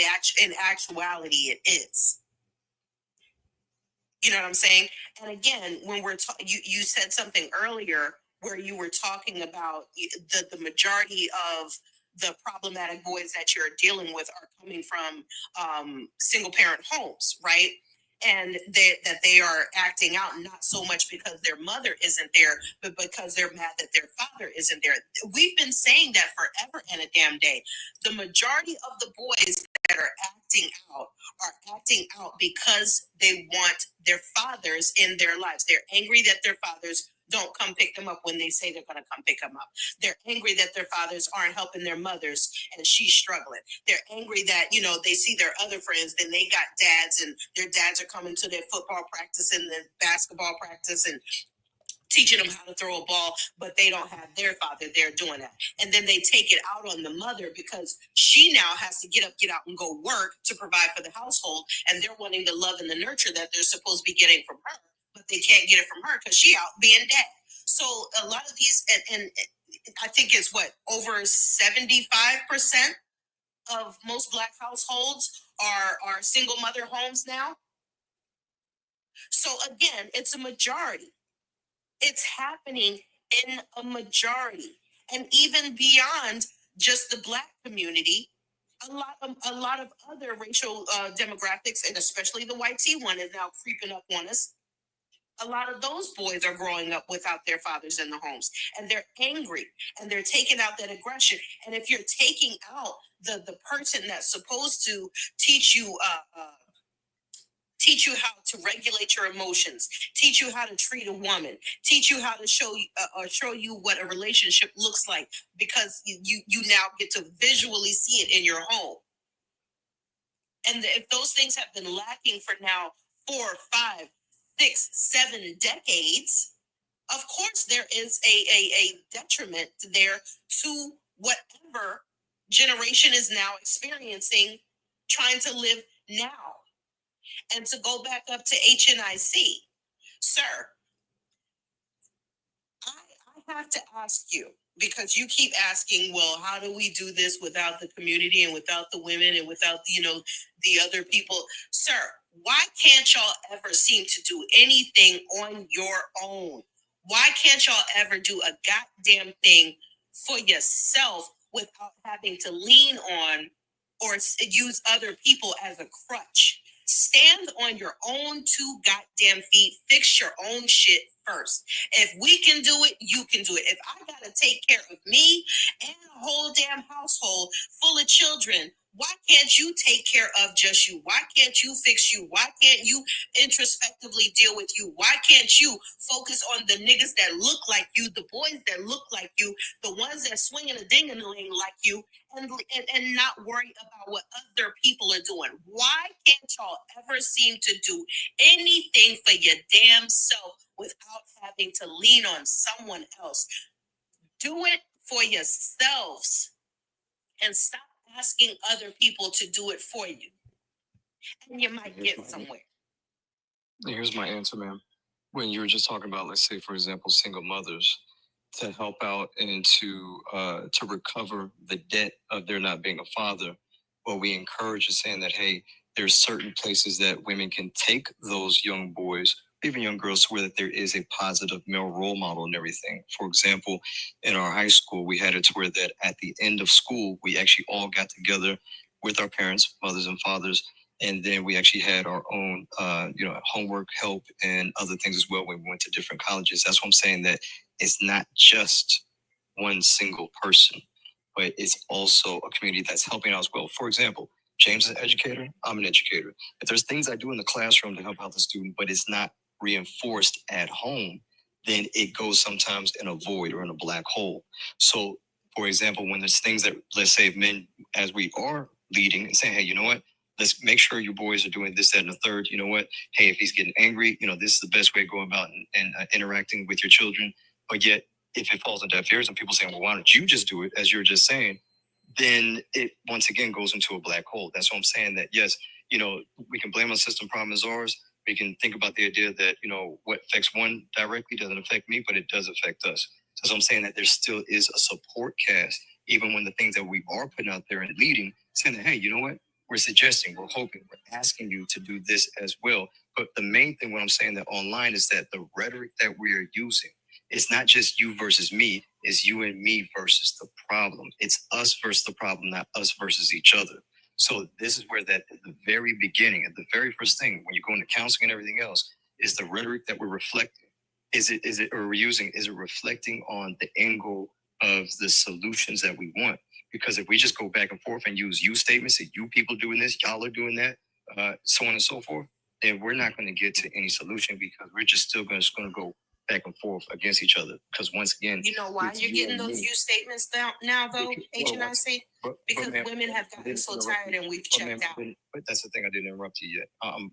actuality it is. You know what I'm saying? And again, when you said something earlier where you were talking about the majority of the problematic boys that you're dealing with are coming from single parent homes, right? And that they are acting out not so much because their mother isn't there, but because they're mad that their father isn't there. We've been saying that forever and a damn day. The majority of the boys that are acting out because they want their fathers in their lives. They're angry that their fathers don't come pick them up when they say they're going to come pick them up. They're angry that their fathers aren't helping their mothers and she's struggling. They're angry that, they see their other friends, then they got dads and their dads are coming to their football practice and their basketball practice and teaching them how to throw a ball, but they don't have their father there doing that. And then they take it out on the mother because she now has to get out and go work to provide for the household. And they're wanting the love and the nurture that they're supposed to be getting from her, but they can't get it from her because she out being dad. So a lot of these, and I think it's over 75% of most Black households are single mother homes now. So again, it's a majority. It's happening in a majority, and even beyond just the Black community, a lot of other racial demographics, and especially the white T one, is now creeping up on us. A lot of those boys are growing up without their fathers in the homes, and they're angry, and they're taking out that aggression. And if you're taking out the person that's supposed to teach you how to regulate your emotions, teach you how to treat a woman, teach you how to show you what a relationship looks like, because you now get to visually see it in your home. And if those things have been lacking for now 4, 5, 6, 7 decades, of course there is a detriment there to whatever generation is now experiencing, trying to live now. And to go back up to HNIC, sir, I have to ask you, because you keep asking, well, how do we do this without the community and without the women and without, the other people? Sir, why can't y'all ever seem to do anything on your own? Why can't y'all ever do a goddamn thing for yourself without having to lean on or use other people as a crutch. Stand on your own two goddamn feet. Fix your own shit first. If we can do it, you can do it. If I gotta take care of me and a whole damn household full of children, why can't you take care of just you? Why can't you fix you? Why can't you introspectively deal with you? Why can't you focus on the niggas that look like you, the boys that look like you, the ones that swinging a ding-a-ling like you, and not worry about what other people are doing? Why can't y'all ever seem to do anything for your damn self without having to lean on someone else? Do it for yourselves and stop asking other people to do it for you. And you might get somewhere. Here's my answer, ma'am. When you were just talking about, let's say, for example, single mothers, to help out and to recover the debt of there not being a father, what we encourage is saying that, hey, there's certain places that women can take those young boys, even young girls, to where that there is a positive male role model and everything. For example, in our high school, we had it to where that at the end of school, we actually all got together with our parents, mothers and fathers, and then we actually had our own, homework help and other things as well when we went to different colleges. That's what I'm saying, that it's not just one single person, but it's also a community that's helping out as well. For example, James is an educator, I'm an educator. If there's things I do in the classroom to help out the student, but it's not reinforced at home, then it goes sometimes in a void or in a black hole. So, for example, when there's things that, let's say, men, as we are leading and saying, hey, you know what? Let's make sure your boys are doing this, that, and the third. You know what? Hey, if he's getting angry, this is the best way to go about and interacting with your children. But yet, if it falls into deaf ears and people saying, well, why don't you just do it, as you're just saying, then it once again goes into a black hole. That's what I'm saying, that yes, we can blame a system problem as ours. We can think about the idea that, what affects one directly doesn't affect me, but it does affect us. So I'm saying that there still is a support cast, even when the things that we are putting out there and leading, saying that, hey, you know what? We're suggesting, we're hoping, we're asking you to do this as well. But the main thing, what I'm saying that online is that the rhetoric that we are using, it's not just you versus me, it's you and me versus the problem. It's us versus the problem, not us versus each other. So this is where that at the very beginning, at the very first thing, when you go into counseling and everything else, is the rhetoric that we're reflecting. Is it reflecting on the angle of the solutions that we want? Because if we just go back and forth and use you statements, that you people doing this, y'all are doing that, so on and so forth, then we're not going to get to any solution, because we're just still going to go back and forth against each other. Because once again, you know why you're getting those you statements now though, HNIC? Because women have gotten so tired and we've checked out. But that's the thing, I didn't interrupt you yet. I'm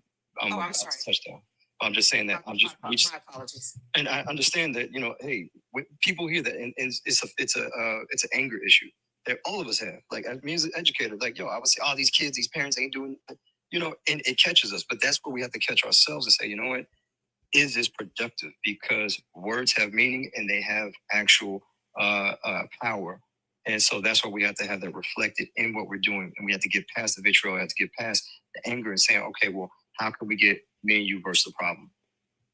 sorry. Touchdown. I'm just saying that My apologies. and I understand that, hey, when people hear that, and it's an anger issue that all of us have. Like, me as an educator, like, yo, I would say, oh, these kids, these parents ain't doing, and it catches us. But that's where we have to catch ourselves and say, you know what? Is this productive? Because words have meaning and they have actual power. And so that's why we have to have that reflected in what we're doing. And we have to get past the vitriol, we have to get past the anger and saying, okay, well, how can we get me and you versus the problem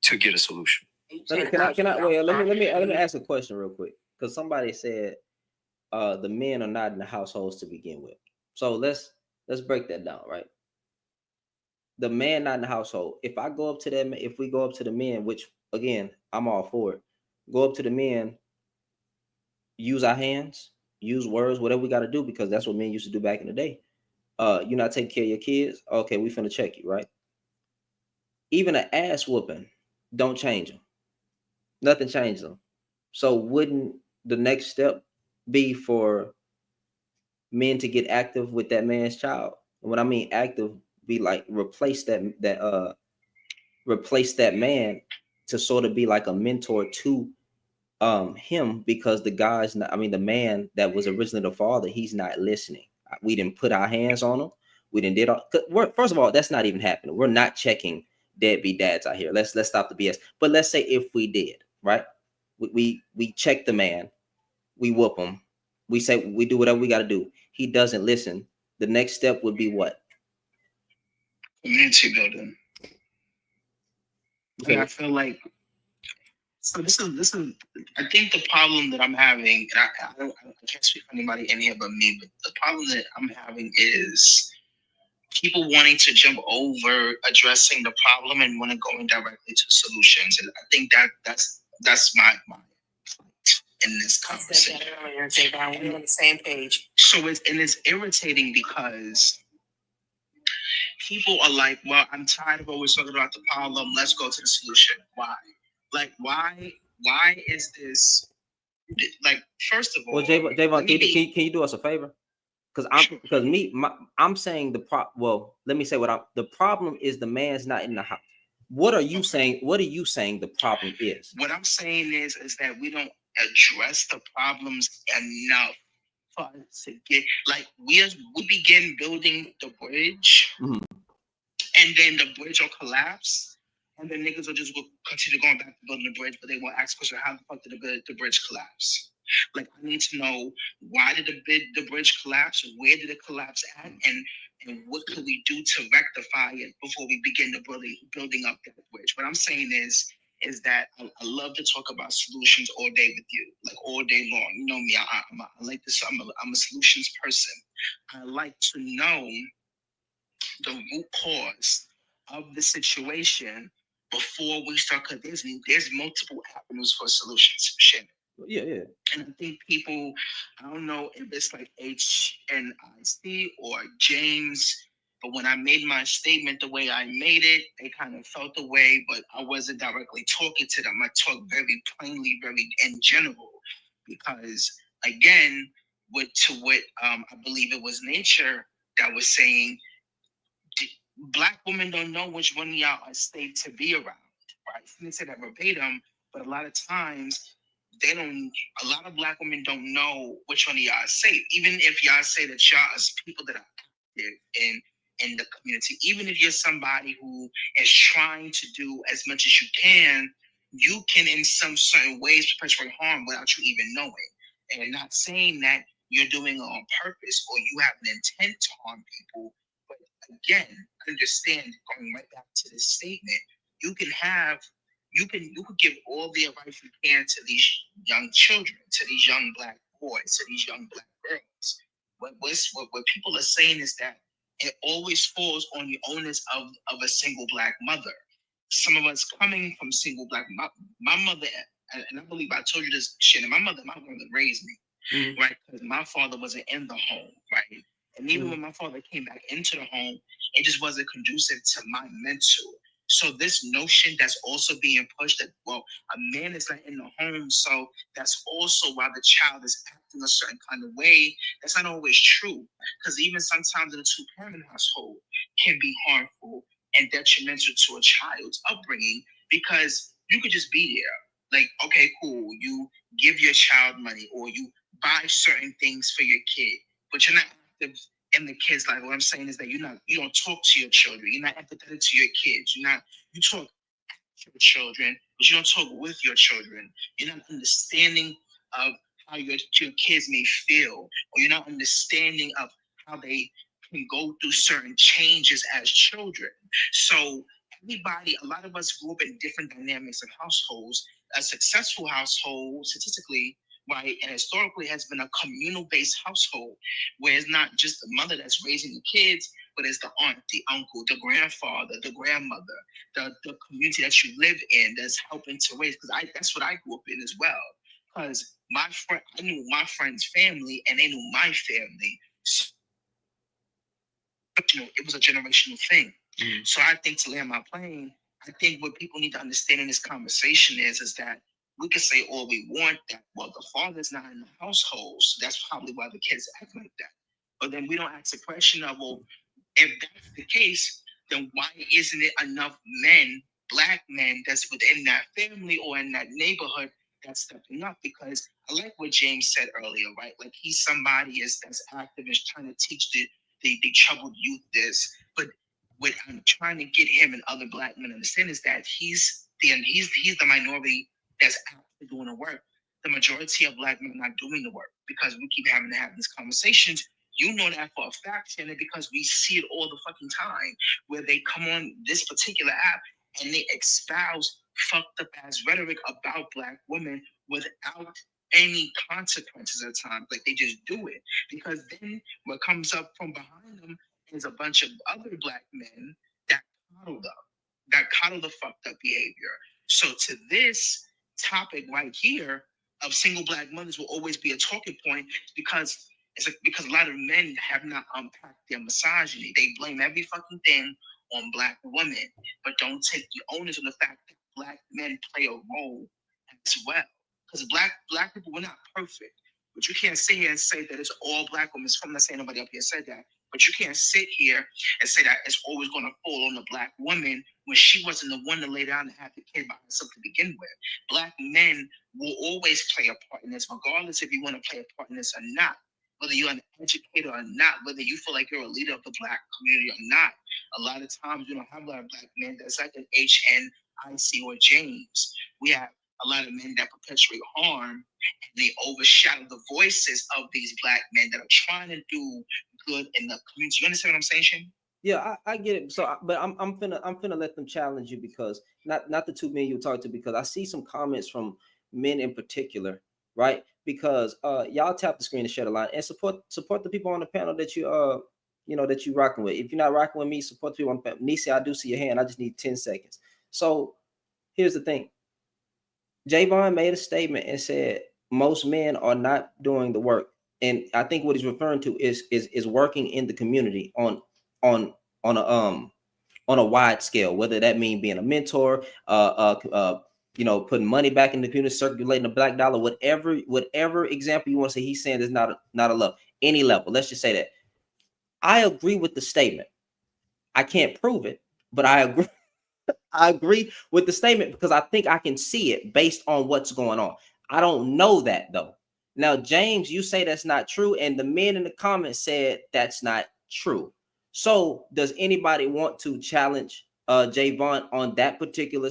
to get a solution? Can I wait? Let me ask a question real quick, because somebody said the men are not in the households to begin with. So let's break that down, right? The man not in the household. If we go up to the men, which again, I'm all for it, go up to the men, use our hands, use words, whatever we got to do, because that's what men used to do back in the day. You're not taking care of your kids. Okay, we finna check you, right? Even an ass whooping don't change them. Nothing changes them. So wouldn't the next step be for men to get active with that man's child? And when I mean active, be like replace that man to sort of be like a mentor to him, because the man that was originally the father, he's not listening. We didn't put our hands on him. We didn't did all. First of all, that's not even happening. We're not checking deadbeat dads out here. Let's stop the BS. But let's say if we did, right? We check the man, we whoop him, we say we do whatever we got to do. He doesn't listen. The next step would be what? Community building. And I feel like So this is. I think the problem that I'm having, and I can't speak for anybody in here but me. But the problem that I'm having is people wanting to jump over addressing the problem and want to go in directly to solutions. And I think that's my plight in this conversation. We're on the same page. So it's irritating because people are like, well, I'm tired of always talking about the problem. Let's go to the solution. Why? Like, why is this like? First of all, Well, Javon, let me be- can you do us a favor? I'm saying well, let me say the problem is the man's not in the house. What are you saying? What are you saying the problem is? What I'm saying is that we don't address the problems enough for us to get like we begin building the bridge, Mhm. and then the bridge will collapse, and then niggas will just continue going back to building the bridge, but they won't ask question, how the fuck did the bridge collapse? Like, I need to know, why did the bridge collapse? Where did it collapse at? And what could we do to rectify it before we begin the building up that bridge? What I'm saying is that I love to talk about solutions all day with you, like all day long. You know me, I like this. I'm a solutions person. I like to know the root cause of the situation before we start, because there's multiple avenues for solutions, Shannon. Yeah. And I think people, I don't know if it's like HNIC or James, but when I made my statement the way I made it, they kind of felt the way, but I wasn't directly talking to them. I talked very plainly, very in general, because again, what I believe it was Nature that was saying, Black women don't know which one of y'all are safe to be around, right? She didn't say that verbatim, but a lot of times they don't. A lot of Black women don't know which one of y'all is safe, even if y'all say that y'all is people that are active in the community. Even if you're somebody who is trying to do as much as you can in some certain ways perpetuate harm without you even knowing. And not saying that you're doing it on purpose or you have an intent to harm people, but again, understand, going right back to this statement, you could give all the advice you can to these young children, to these young Black boys, to these young Black girls. What people are saying is that it always falls on the onus of a single Black mother. Some of us coming from single Black, my mother, and I believe I told you this shit, and my mother raised me, right? Because my father wasn't in the home, right? And even when my father came back into the home, it just wasn't conducive to my mental. So this notion that's also being pushed that, well, a man is not in the home, so that's also why the child is acting a certain kind of way. That's not always true. Because even sometimes in a two-parent household can be harmful and detrimental to a child's upbringing, because you could just be there. Like, okay, cool, you give your child money or you buy certain things for your kid, but you're not active in the kids' life. What I'm saying is that you don't talk to your children. You're not empathetic to your kids. You talk to your children, but you don't talk with your children. You're not understanding of how your kids may feel, or you're not understanding of how they can go through certain changes as children. So a lot of us grew up in different dynamics of households. A successful household, statistically, right, and historically has been a communal-based household, where it's not just the mother that's raising the kids, but it's the aunt, the uncle, the grandfather, the grandmother, the community that you live in that's helping to raise. Because that's what I grew up in as well. Because I knew my friend's family, and they knew my family. So, it was a generational thing. So I think, to land my plane, I think what people need to understand in this conversation is that we can say all we want that, well, the father's not in the household, so that's probably why the kids act like that. But then we don't ask the question of, well, if that's the case, then why isn't it enough men, Black men, that's within that family or in that neighborhood that's stepping up? Because I like what James said earlier, right? Like, he's somebody that's active, is trying to teach the troubled youth this. But what I'm trying to get him and other Black men to understand is that he's the minority that's actually doing the work. The majority of Black men are not doing the work, because we keep having to have these conversations. You know that for a fact, Shannon, because we see it all the fucking time, where they come on this particular app and they espouse fucked up ass rhetoric about black women without any consequences at times. Like they just do it. Because then what comes up from behind them is a bunch of other black men that coddle them, that coddle the fucked up behavior. So to this topic right here of single black mothers will always be a talking point because because a lot of men have not unpacked their misogyny. They blame every fucking thing on black women, but don't take the onus of the fact that black men play a role as well. Because black people, we're not perfect, but you can't sit here and say that it's all black women. I'm not saying nobody up here said that, but you can't sit here and say that it's always going to fall on the black woman when she wasn't the one to lay down and have the kid by herself to begin with. Black men will always play a part in this, regardless if you want to play a part in this or not. Whether you're an educator or not, whether you feel like you're a leader of the black community or not. A lot of times we don't have a lot of black men that's like an HNIC or James. We have a lot of men that perpetuate harm and they overshadow the voices of these black men that are trying to do good in the community. You understand what I'm saying, Shane? Yeah, I get it. So, but I'm finna let them challenge you because not the two men you talk to, because I see some comments from men in particular, right? Because y'all tap the screen to share the line and support the people on the panel that you that you rocking with. If you're not rocking with me, support the people on the panel. Nisi, I do see your hand. I just need 10 seconds. So here's the thing. Javon made a statement and said most men are not doing the work, and I think what he's referring to is working in the community on a wide scale, whether that mean being a mentor, putting money back in the community, circulating the black dollar, whatever example you want to say. He's saying there's not a level, any level. Let's just say that. I agree with the statement. I can't prove it, but I agree. I agree with the statement because I think I can see it based on what's going on. I don't know that though. Now, James, you say that's not true, and the men in the comments said that's not true. So, does anybody want to challenge Javon on that particular?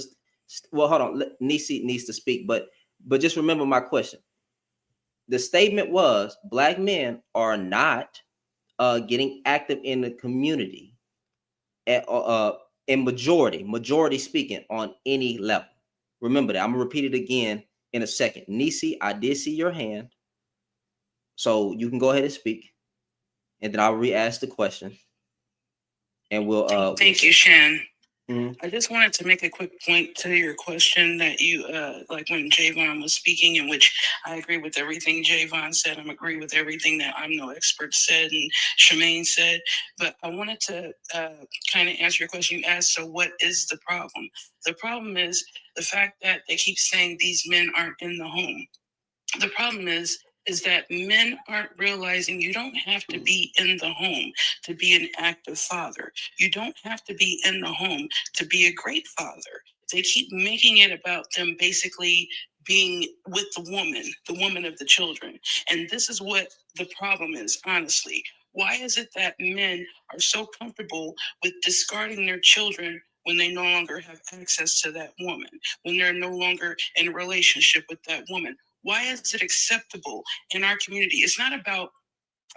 Well, hold on. Nisi needs to speak, but just remember my question. The statement was black men are not getting active in the community in majority speaking on any level. Remember that. I'm gonna repeat it again in a second. Nisi, I did see your hand, so you can go ahead and speak, and then I'll re-ask the question, and we'll. Thank you, Shan. Mhm. I just wanted to make a quick point to your question that you, like when Javon was speaking, in which I agree with everything Javon said. I agree with everything that I'm No Expert said and Shemaine said. But I wanted to kind of answer your question you asked. So what is the problem? The problem is the fact that they keep saying these men aren't in the home. The problem is that men aren't realizing you don't have to be in the home to be an active father. You don't have to be in the home to be a great father. They keep making it about them basically being with the woman of the children. And this is what the problem is, honestly. Why is it that men are so comfortable with discarding their children when they no longer have access to that woman, when they're no longer in a relationship with that woman? Why is it acceptable in our community? It's not about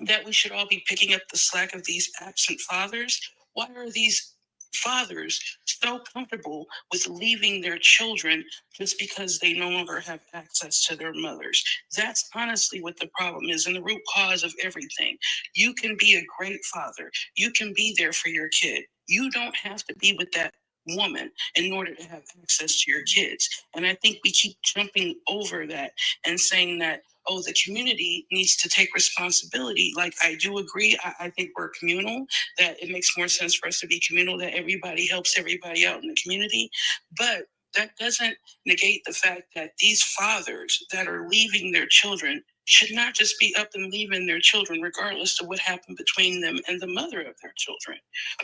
that we should all be picking up the slack of these absent fathers. Why are these fathers so comfortable with leaving their children just because they no longer have access to their mothers? That's honestly what the problem is and the root cause of everything. You can be a great father. You can be there for your kid. You don't have to be with that woman in order to have access to your kids. And I think we keep jumping over that and saying that, oh, the community needs to take responsibility. Like, I do agree. I think we're communal, that it makes more sense for us to be communal, that everybody helps everybody out in the community. But that doesn't negate the fact that these fathers that are leaving their children should not just be up and leaving their children regardless of what happened between them and the mother of their children.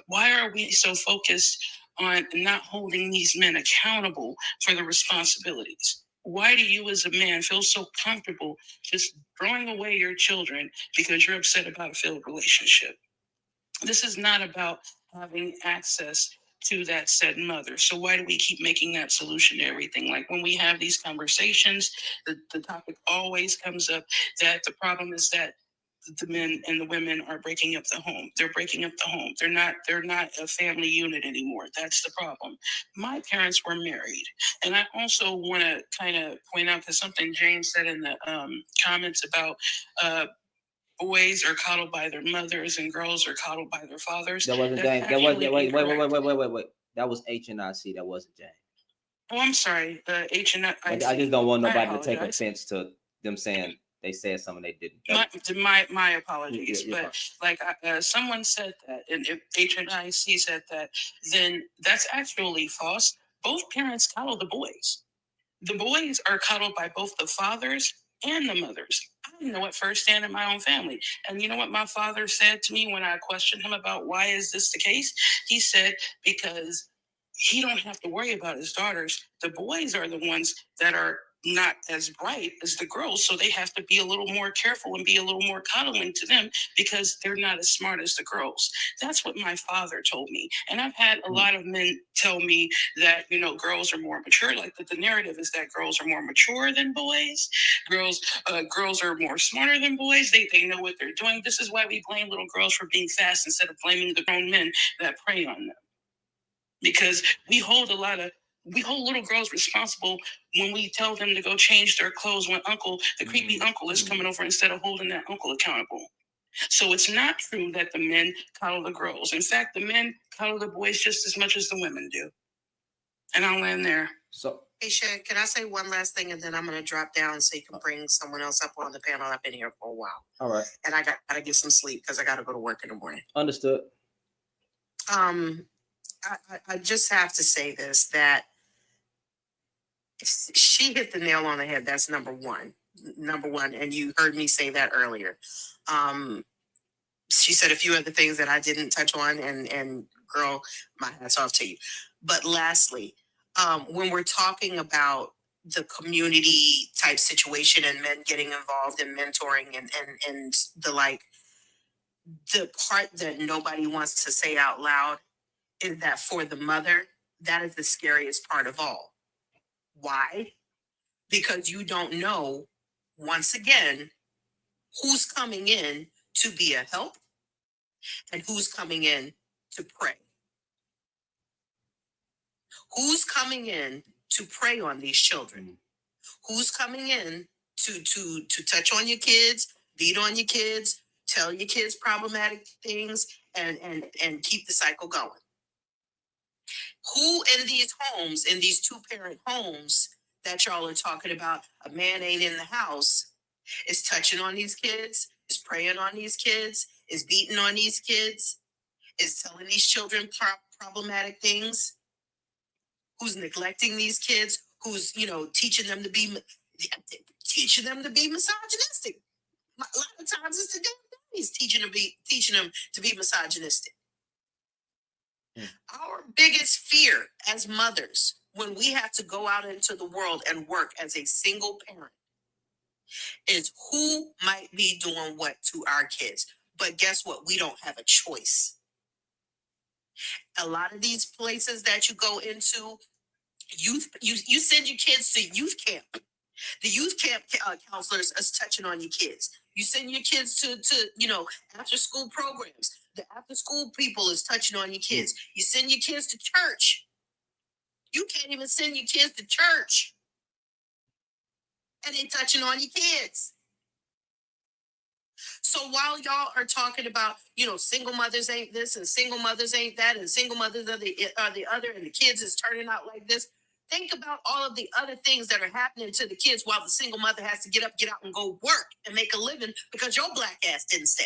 Why are we so focused on not holding these men accountable for the responsibilities? Why do you as a man feel so comfortable just throwing away your children because you're upset about a failed relationship? This is not about having access to that said mother. So why do we keep making that solution to everything? Like when we have these conversations, the topic always comes up that the problem is that the men and the women are breaking up the home. They're breaking up the home. They're not a family unit anymore. That's the problem. My parents were married. And I also want to kind of point out, because something James said in the comments about boys are coddled by their mothers and girls are coddled by their fathers. That wasn't That's James. That wasn't. actually Wait. incorrect. That was HNIC. That wasn't James. Oh, I'm sorry. HNIC. I just don't want I nobody to take apologize. offense to them saying they said something they didn't. My apologies, You're but like someone said that, and if HNIC said that, then that's actually false. Both parents coddle the boys. The boys are coddled by both the fathers and the mothers. I know it firsthand in my own family. And you know what my father said to me when I questioned him about why is this the case? He said, because he don't have to worry about his daughters. The boys are the ones that are not as bright as the girls, so they have to be a little more careful and be a little more coddling to them because they're not as smart as the girls. That's what my father told me. And I've had a lot of men tell me that, you know, girls are more mature. Like the narrative is that girls are more mature than boys. Girls are more smarter than boys. They know what they're doing. This is why we blame little girls for being fast instead of blaming the grown men that prey on them. Because we hold little girls responsible when we tell them to go change their clothes when the creepy uncle is coming over instead of holding that uncle accountable. So it's not true that the men coddle the girls. In fact, the men coddle the boys just as much as the women do. And I'll land there. So Hey, Shay, can I say one last thing and then I'm going to drop down so you can bring someone else up on the panel? I've been here for a while. all right, And I got to get some sleep because I got to go to work in the morning. understood. I just have to say this, that she hit the nail on the head. That's number one. And you heard me say that earlier. She said a few other things that I didn't touch on, and girl, my hat's off to you. But lastly, when we're talking about the community type situation and men getting involved in mentoring and the like, the part that nobody wants to say out loud is that for the mother, that is the scariest part of all. Why? Because you don't know, once again, who's coming in to be a help and who's coming in to pray. Who's coming in to prey on these children? Who's coming in to touch on your kids, beat on your kids, tell your kids problematic things, and keep the cycle going? Who in these homes, in these two-parent homes that y'all are talking about, a man ain't in the house, is touching on these kids, is preying on these kids, is beating on these kids, is telling these children problematic things, who's neglecting these kids, who's, teaching them to be misogynistic. A lot of times it's the daddies teaching them to be misogynistic. Our biggest fear as mothers when we have to go out into the world and work as a single parent is who might be doing what to our kids. But guess what? We don't have a choice. A lot of these places that you go into, you send your kids to youth camp. The youth camp counselors is touching on your kids. You send your kids to after school programs. The after school people is touching on your kids. You send your kids to church. You can't even send your kids to church. And they touching on your kids. So while y'all are talking about, single mothers ain't this and single mothers ain't that and single mothers are the other and the kids is turning out like this, think about all of the other things that are happening to the kids while the single mother has to get out and go work and make a living because your black ass didn't stay.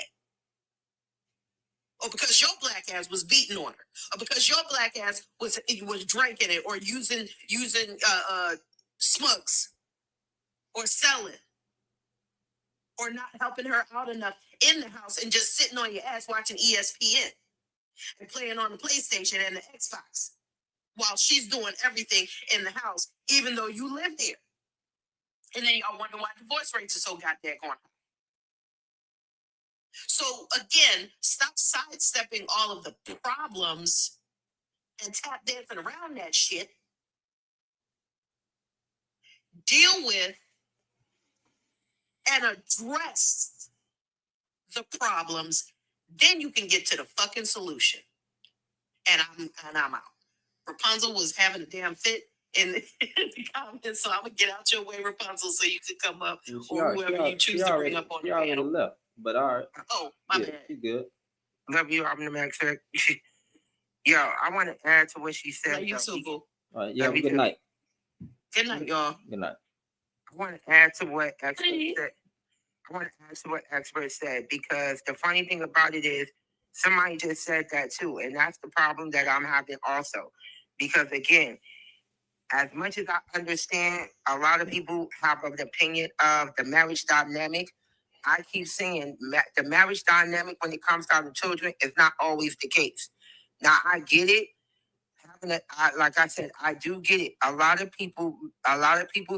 Or because your black ass was beating on her, or because your black ass was drinking it, or using smugs, or selling, or not helping her out enough in the house and just sitting on your ass watching ESPN and playing on the PlayStation and the Xbox while she's doing everything in the house, even though you live there. And then y'all wonder why divorce rates are so goddamn high. So again, stop sidestepping all of the problems and tap dancing around that shit. Deal with and address the problems, then you can get to the fucking solution. And I'm out. Rapunzel was having a damn fit in the, in the comments, so I'm gonna get out your way, Rapunzel, so you could come up, or whoever you choose to bring up on the panel. Left, but all right. Oh, my Yeah, bad. she good. Love you, I'm the max. Yo, I want to add to what she said. Love you though. too, boo. All right. Yeah. Love you Good too. night. Good night, y'all. Good night. I want to add to what expert Hey. said. I want to add to what expert said because the funny thing about it is somebody just said that too, and that's the problem that I'm having also. Because again, as much as I understand, a lot of people have an opinion of the marriage dynamic. I keep saying the marriage dynamic when it comes down to children is not always the case. Now I get it. Like I said, I do get it. A lot of people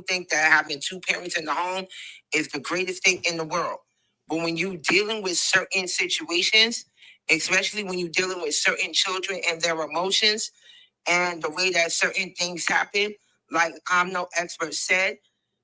think that having two parents in the home is the greatest thing in the world. But when you're dealing with certain situations, especially when you're dealing with certain children and their emotions and the way that certain things happen, like I'm no expert said,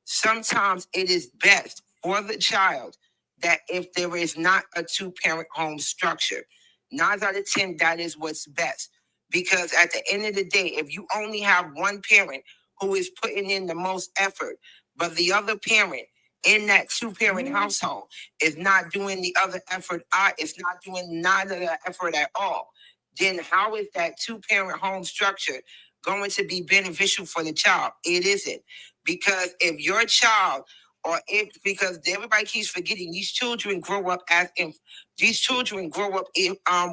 sometimes it is best for the child that if there is not a two-parent home structure, 9 out of 10, that is what's best. Because at the end of the day, if you only have one parent who is putting in the most effort, but the other parent in that two-parent household is not doing the other effort, it's not doing neither the effort at all, then how is that two-parent home structure going to be beneficial for the child? It isn't. Because if your child, because everybody keeps forgetting, these children grow up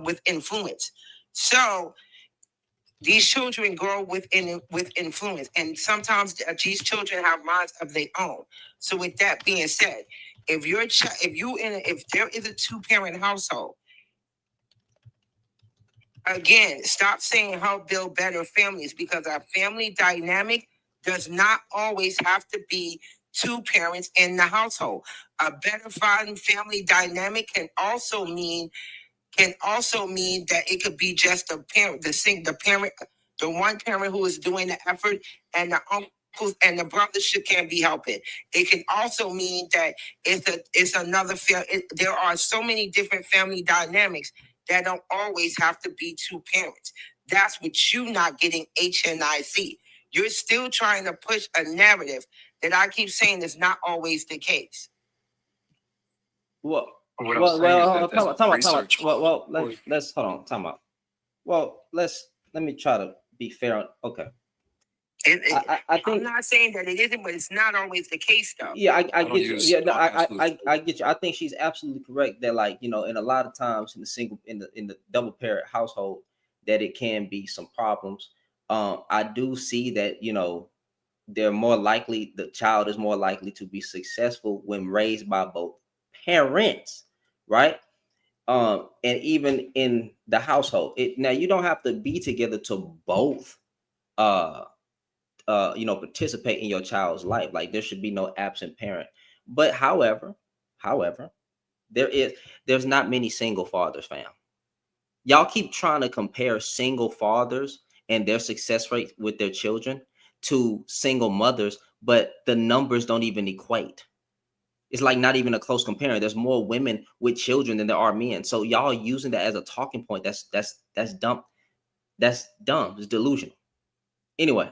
with influence. So these children grow with influence, and sometimes these children have minds of their own. So, with that being said, if there is a two-parent household, again, stop saying help build better families because our family dynamic does not always have to be two parents in the household. A better family dynamic can also mean that it could be just a parent, the one parent who is doing the effort, and the uncles and the brothers can be helping. It can also mean that it's another family. There are so many different family dynamics that don't always have to be two parents. That's what you're not getting, HNIC. You're still trying to push a narrative that I keep saying is not always the case. Well, What I'm well, saying is well, that time there's out, time out. research. Well, let's hold on, time out. Well, let me try to be fair. Okay. I I'm think, not saying that it isn't, but it's not always the case, though. yeah, I don't get you. use Yeah, no, absolute. I get you. I think she's absolutely correct that, like, in a lot of times in the double parent household, that it can be some problems. I do see that, the child is more likely to be successful when raised by both parents, right? And even in the household, now you don't have to be together to both participate in your child's life. Like, there should be no absent parent. But however, there's not many single fathers, fam. Y'all keep trying to compare single fathers and their success rate with their children to single mothers, but the numbers don't even equate. It's like not even a close comparing. There's more women with children than there are men. So y'all using that as a talking point. That's dumb. That's dumb. It's delusional. Anyway.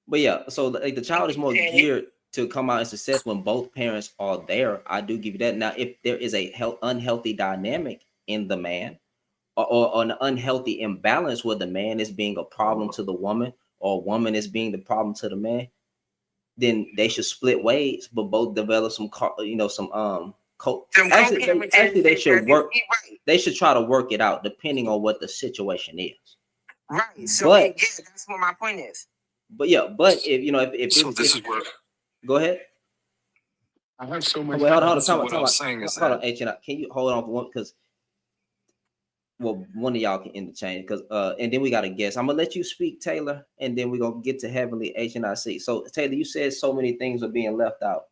But yeah, so like the child is more geared to come out in success when both parents are there. I do give you that. Now, if there is a unhealthy dynamic in the man, or an unhealthy imbalance where the man is being a problem to the woman, or woman is being the problem to the man, then they should split ways, but both develop actually they should work. They should try to work it out depending on what the situation is. Right. So But that's what my point is. But if So this is where go ahead. I have so much. Wait, hold on. So what I'm saying is Hold on, that H&I. Can you hold on for one? Because one of y'all can interchange. Because and then we got a guest. I'm gonna let you speak, Taylor, and then we're gonna get to Heavenly HNIC. So Taylor, you said so many things are being left out.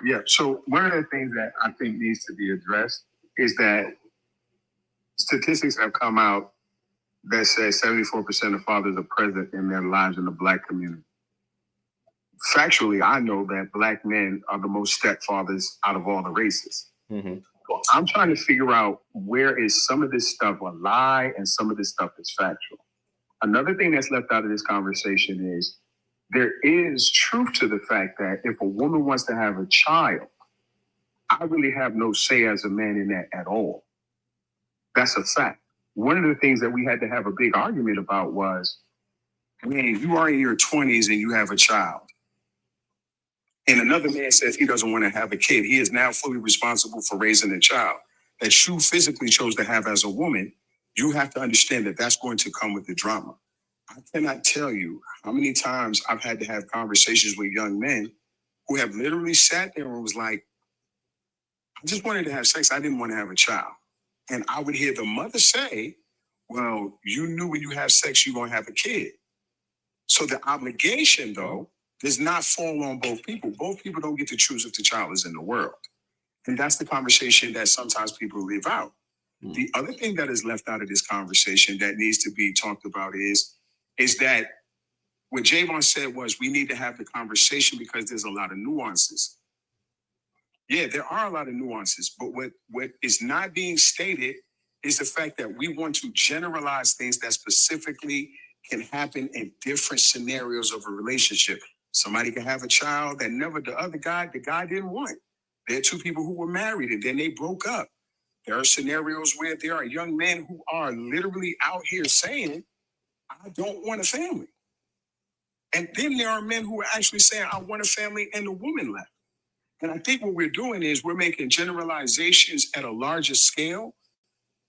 Yeah. So one of the things that I think needs to be addressed is that statistics have come out that say 74% of fathers are present in their lives in the Black community. Factually, I know that Black men are the most stepfathers out of all the races. Mhm. So I'm trying to figure out where is some of this stuff a lie and some of this stuff is factual. Another thing that's left out of this conversation is there is truth to the fact that if a woman wants to have a child, I really have no say as a man in that at all. That's a fact. One of the things that we had to have a big argument about was, man, you are in your 20s and you have a child. And another man says he doesn't want to have a kid. He is now fully responsible for raising a child that you physically chose to have as a woman. You have to understand that that's going to come with the drama. I cannot tell you how many times I've had to have conversations with young men who have literally sat there and was like, I just wanted to have sex. I didn't want to have a child. And I would hear the mother say, well, you knew when you have sex, you're going to have a kid. So the obligation, though, does not fall on both people. Both people don't get to choose if the child is in the world. And that's the conversation that sometimes people leave out. The other thing that is left out of this conversation that needs to be talked about is that what Javon said was we need to have the conversation because there's a lot of nuances. Yeah, there are a lot of nuances, but what is not being stated is the fact that we want to generalize things that specifically can happen in different scenarios of a relationship. Somebody can have a child that the guy didn't want. There are two people who were married and then they broke up. There are scenarios where there are young men who are literally out here saying, I don't want a family. And then there are men who are actually saying, I want a family, and the woman left. And I think what we're doing is we're making generalizations at a larger scale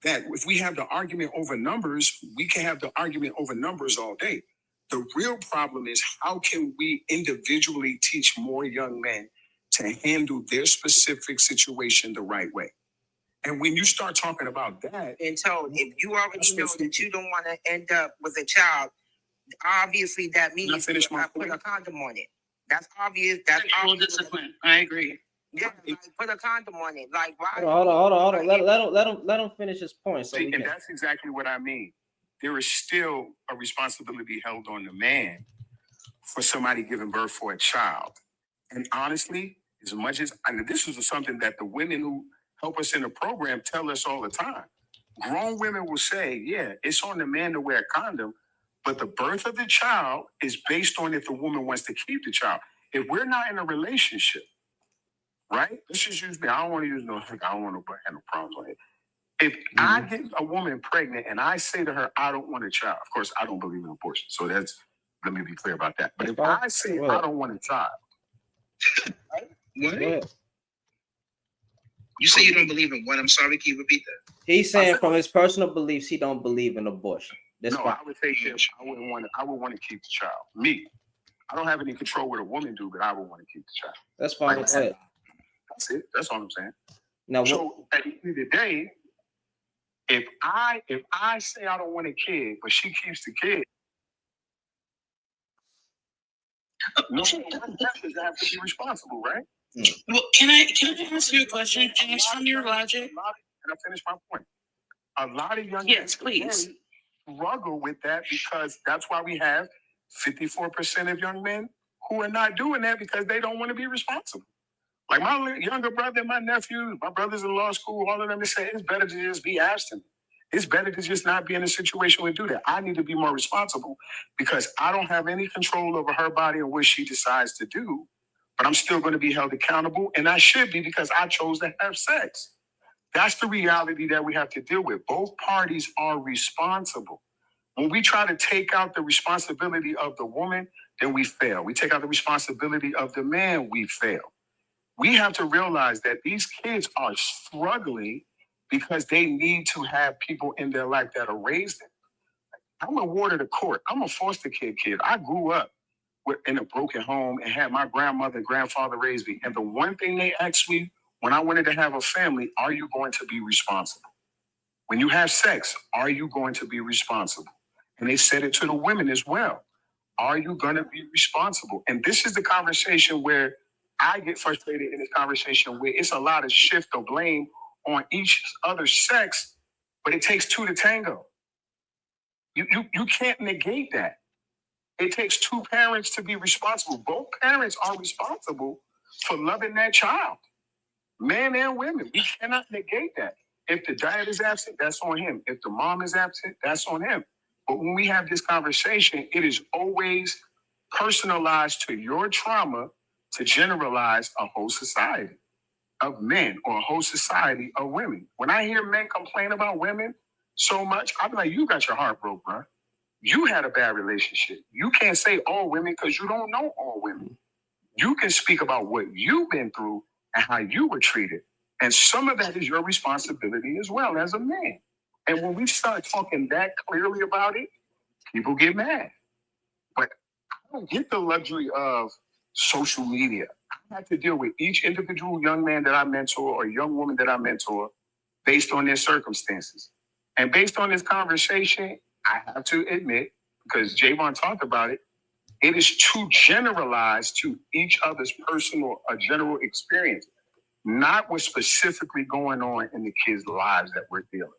that if we have the argument over numbers, we can have the argument over numbers all day. The real problem is how can we individually teach more young men to handle their specific situation the right way? And when you start talking about that, And so if you already know that you don't want to end up with a child, obviously that means Can I finish my put a point? condom on it. That's obvious. That's Sexual obvious. discipline. I agree. Yeah, like, put a condom on it. Like why? Hold on. Let him finish his point. So we and can. that's exactly what I mean. There is still a responsibility held on the man for somebody giving birth for a child. And honestly, as much as this is something that the women who help us in the program tell us all the time. Grown women will say, yeah, it's on the man to wear a condom, but the birth of the child is based on if the woman wants to keep the child. If we're not in a relationship, right? Let's just use me. I don't want to use I don't want to have no problems on it. If I get a woman pregnant and I say to her, I don't want a child, of course, I don't believe in abortion. So let me be clear about that. But if I say I don't want a child, What? You say you don't believe in what? I'm sorry, can you repeat that? He's saying from his personal beliefs, he don't believe in abortion. That's no, fine. I would say this. I would want to keep the child. Me. I don't have any control what a woman do, but I would want to keep the child. That's fine. Like, Go ahead. That's it. That's all I'm saying. Now, So at the end of the day, if I say I don't want a kid, but she keeps the kid, no, one does have to be responsible, right? Well, can I ask you a question, James, from your logic? Can I finish my point? A lot of young Yes, men please. today struggle with that because that's why we have 54% of young men who are not doing that because they don't want to be responsible. Like my younger brother, my nephew, my brothers in law school, all of them, they say it's better to just be abstinent. It's better to just not be in a situation where do that. I need to be more responsible because I don't have any control over her body and what she decides to do, but I'm still going to be held accountable, and I should be because I chose to have sex. That's the reality that we have to deal with. Both parties are responsible. When we try to take out the responsibility of the woman, then we fail. We take out the responsibility of the man, we fail. We have to realize that these kids are struggling because they need to have people in their life that'll raise them. I'm a ward of the court. I'm a foster kid. I grew up in a broken home and had my grandmother and grandfather raise me. And the one thing they asked me when I wanted to have a family, are you going to be responsible? When you have sex, are you going to be responsible? And they said it to the women as well. Are you going to be responsible? And this is the conversation where I get frustrated in this conversation where it's a lot of shift of blame on each other sex, but it takes two to tango. You can't negate that. It takes two parents to be responsible. Both parents are responsible for loving that child. Men and women. We cannot negate that. If the dad is absent, that's on him. If the mom is absent, that's on him. But when we have this conversation, it is always personalized to your trauma to generalize a whole society of men or a whole society of women. When I hear men complain about women so much, I'm like, you got your heart broke, bro. You had a bad relationship. You can't say all women because you don't know all women. You can speak about what you've been through and how you were treated. And some of that is your responsibility as well as a man. And when we start talking that clearly about it, people get mad. But I don't get the luxury of social media. I have to deal with each individual young man that I mentor or young woman that I mentor based on their circumstances. And based on this conversation, I have to admit, because Javon talked about it, it is too generalized to each other's personal or general experience, not what's specifically going on in the kids' lives that we're dealing with.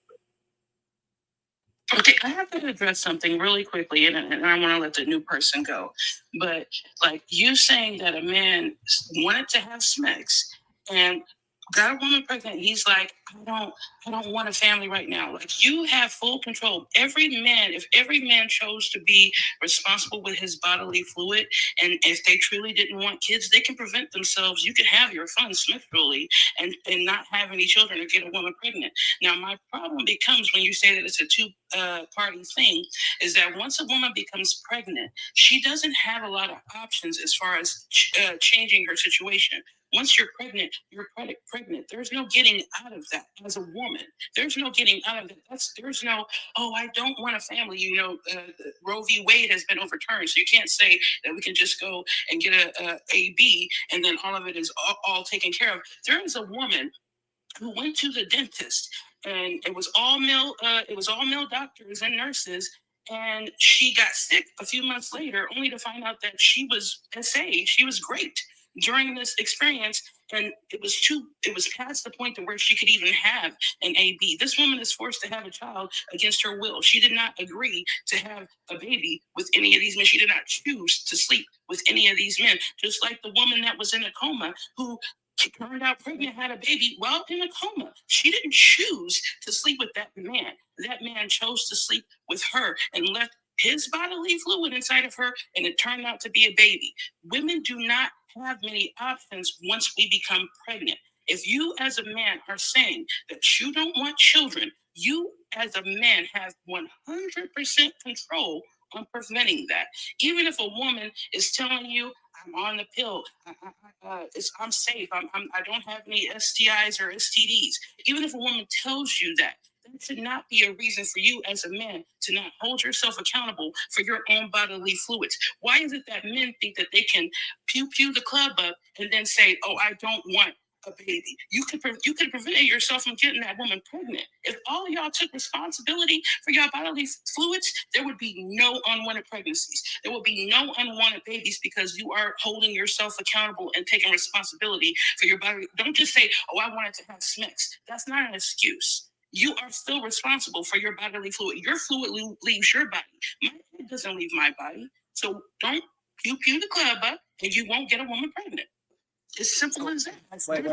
Okay, I have to address something really quickly, and I want to let the new person go. But like you saying that a man wanted to have sex and got a woman pregnant, he's like, I don't want a family right now. Like, you have full control. If every man chose to be responsible with his bodily fluid, and if they truly didn't want kids, they can prevent themselves. You can have your fun sexually and not have any children or get a woman pregnant. Now, my problem becomes when you say that it's a two-party thing, is that once a woman becomes pregnant, she doesn't have a lot of options as far as changing her situation. Once you're pregnant, you're pregnant. There's no getting out of that as a woman. There's no getting out of that. There's no, oh, I don't want a family. You know, Roe v. Wade has been overturned. So you can't say that we can just go and get a AB and then all of it is all taken care of. There is a woman who went to the dentist, and it was all male doctors and nurses. And she got sick a few months later, only to find out that she was SA. She was great during this experience, and it was past the point to where she could even have an AB. This woman is forced to have a child against her will. She did not agree to have a baby with any of these men. She did not choose to sleep with any of these men. Just like the woman that was in a coma who turned out pregnant, had a baby while in a coma. She didn't choose to sleep with that man. That man chose to sleep with her and left his bodily fluid inside of her, and it turned out to be a baby. Women do not have many options once we become pregnant. If you as a man are saying that you don't want children, you as a man have 100% control on preventing that. Even if a woman is telling you, I'm on the pill, I'm safe, I don't have any STIs or STDs. Even if a woman tells you that should not be a reason for you as a man to not hold yourself accountable for your own bodily fluids. Why is it that men think that they can pew the club up and then say, oh, I don't want a baby? You could have prevented yourself from getting that woman pregnant. If all of y'all took responsibility for your bodily fluids, there would be no unwanted pregnancies. There would be no unwanted babies, because you are holding yourself accountable and taking responsibility for your body. Don't just say, oh, I wanted to have sex. That's not an excuse. You are still responsible for your bodily fluid. Your fluid leaves your body. My head doesn't leave my body. So don't pew the club up and you won't get a woman pregnant. It's simple as that. Wait,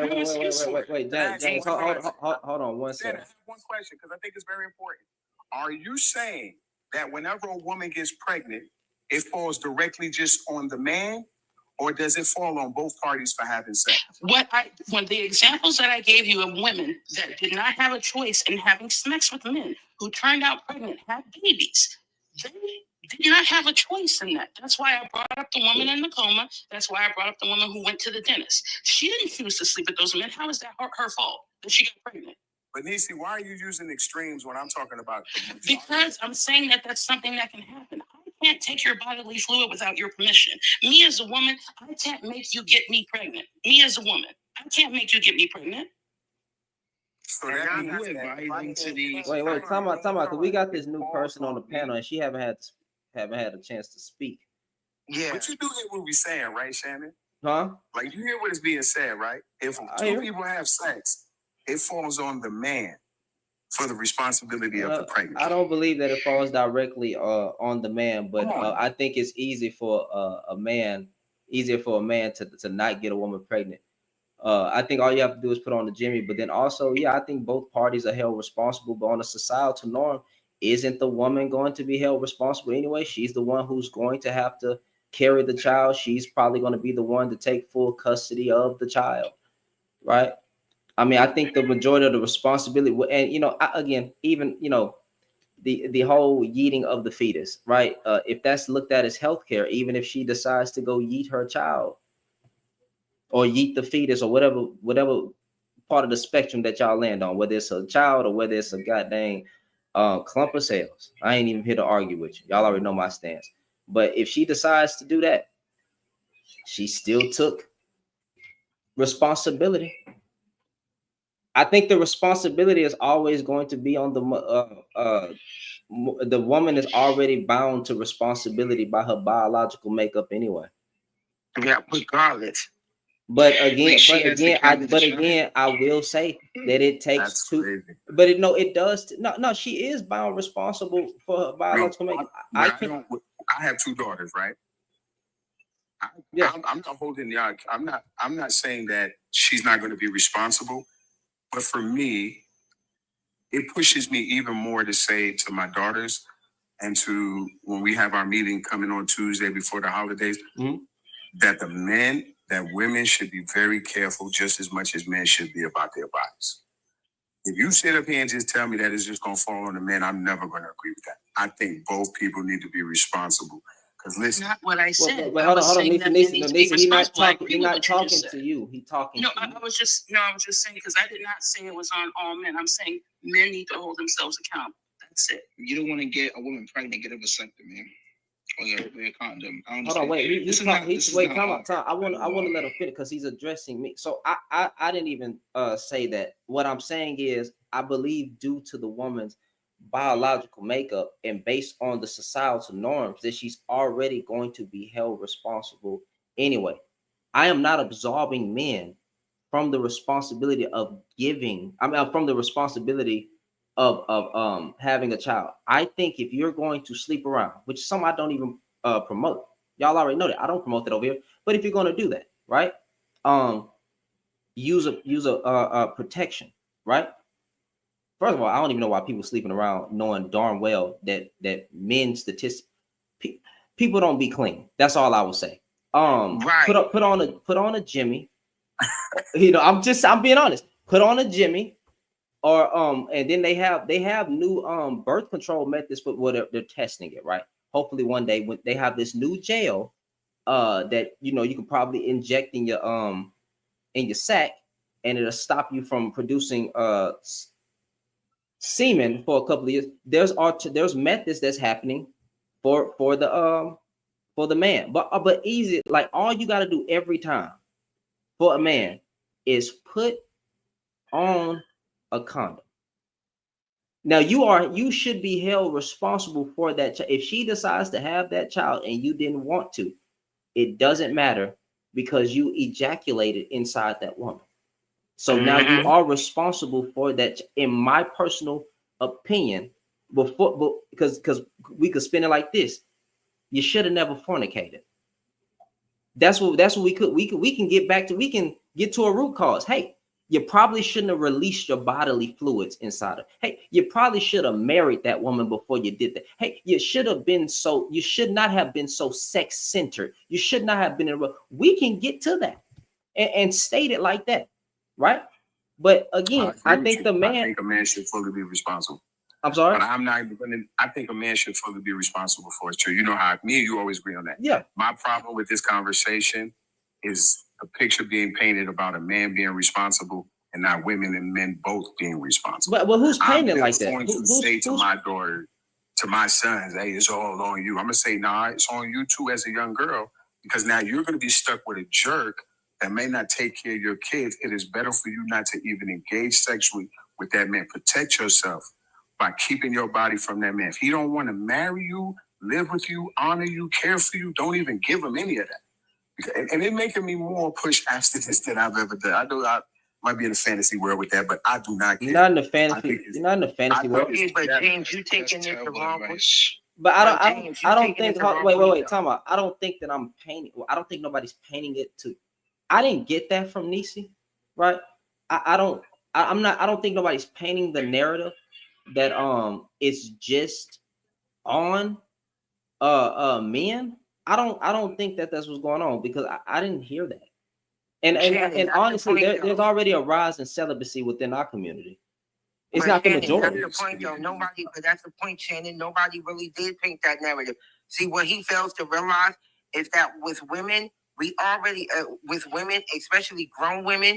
James, hold on one second. I have one question, because I think it's very important. Are you saying that whenever a woman gets pregnant, it falls directly just on the man, or does it fall on both parties for having sex? When the examples that I gave you of women that did not have a choice in having sex with men who turned out pregnant, had babies, they did not have a choice in that. That's why I brought up the woman in the coma. That's why I brought up the woman who went to the dentist. She didn't choose to sleep with those men. How is that her fault that she got pregnant? But Nisi, why are you using extremes when I'm talking about? Because I'm saying that that's something that can happen. I can't take your bodily fluid without your permission. Me as a woman, I can't make you get me pregnant. Me as a woman, I can't make you get me pregnant. So that means advising to these. Wait, time out, because we got this new person on the panel and she haven't had a chance to speak. Yeah. But you do hear what we're saying, right, Shannon? Huh? Like, you hear what is being said, right? If two people have sex, it falls on the man for the responsibility of the pregnancy. I don't believe that it falls directly on the man, but I think it's easier for a man to not get a woman pregnant I think all you have to do is put on the Jimmy, but then also, yeah, I think both parties are held responsible, but on a societal norm, isn't the woman going to be held responsible anyway? She's the one who's going to have to carry the child. She's probably going to be the one to take full custody of the child, right? I mean, I think the majority of the responsibility, and again, even the whole yeeting of the fetus, right? If that's looked at as healthcare, even if she decides to go yeet her child or yeet the fetus or whatever part of the spectrum that y'all land on, whether it's a child or whether it's a goddamn clump of cells. I ain't even here to argue with you. Y'all already know my stance. But if she decides to do that, she still took responsibility. I think the responsibility is always going to be on the woman is already bound to responsibility by her biological makeup anyway. Yeah, regardless. But again, Wait, she has to carry the child? I will say that it takes That's two. crazy. But it does. No, she is bound responsible for her biological makeup. I have two daughters, right? Yeah. I'm not holding y'all. I'm not saying that she's not going to be responsible, but for me, it pushes me even more to say to my daughters and to when we have our meeting coming on Tuesday before the holidays, Mhm. that women should be very careful just as much as men should be about their bodies. If you sit up here and just tell me that it's just going to fall on the men, I'm never going to agree with that. I think both people need to be responsible. Because listen, Not what I said. But I hold was on, saying Nisa, that Nisa, men need to Nisa, be he's not responsible. I talking. agree He's with not what you talking just to said. you. He's talking. No, to you. I was just saying because I did not say it was on all men. I'm saying men need to hold themselves accountable. That's it. You don't want to get a woman pregnant, get a vasectomy or a condom. I Hold understand. on, wait. This is Talk, not- this is wait, not time all- out, time. I want to let him finish because he's addressing me. So I didn't even say that. What I'm saying is I believe due to the woman's biological makeup and based on the societal norms that she's already going to be held responsible anyway. I am not absolving men from the responsibility of giving. From the responsibility of having a child. I think if you're going to sleep around, which is something I don't even promote. Y'all already know that. I don't promote that over here. But if you're going to do that, right? Use a protection, right? First of all, I don't even know why people sleeping around knowing darn well that men statistics people don't be clean. That's all I will say. Right. Put on a Jimmy. I'm being honest. Put on a Jimmy, or and then they have new birth control methods for what they're testing it, right? Hopefully one day when they have this new gel that you can probably inject in your sack, and it'll stop you from producing semen for a couple of years. There's methods that's happening for the man, but easy, like all you got to do every time for a man is put on a condom. Now you should be held responsible for that. If she decides to have that child and you didn't want to, it doesn't matter because you ejaculated inside that woman. So now you are responsible for that. In my personal opinion, because we could spin it like this, you should have never fornicated. That's what we can get back to. We can get to a root cause. Hey, you probably shouldn't have released your bodily fluids inside of. Hey, you probably should have married that woman before you did that. Hey, you should not have been so sex-centered. You should not have been we can get to that and state it like that, right? But again, I think a man should fully be responsible. I'm sorry. But I'm not even going to. I think a man should fully be responsible for it too. You know how me and you always agree on that. Yeah. My problem with this conversation is a picture being painted about a man being responsible and not women and men both being responsible. But who's painted like that? I'm going to say to my daughter, to my sons, hey, it's all on you. I'm going to say, nah, it's on you too as a young girl, because now you're going to be stuck with a jerk that may not take care of your kids. It is better for you not to even engage sexually with that man. Protect yourself by keeping your body from that man. If he don't want to marry you, live with you, honor you, care for you, don't even give him any of that. And it making me more push abstinence than I've ever done. I know I might be in a fantasy world with that, but I do not care. You're not in the fantasy. You're not in the fantasy world. But James, you taking this the wrong way. But I James, don't taking think. it the wrong Wait, way, though. time out. I don't think that I'm painting. I don't think nobody's painting it to. I didn't get that from Nisi. right? I don't think nobody's painting the narrative that it's just on men. I don't think that that's what's going on because I didn't hear that. Shannon, And that's the honestly, point, there's though. already a rise in celibacy within our community. It's But not the Shannon, majority. that's the point, though. Nobody, but that's the point, Shannon. Nobody really did paint that narrative. See, what he fails to realize is that with women, we already, with women, especially grown women,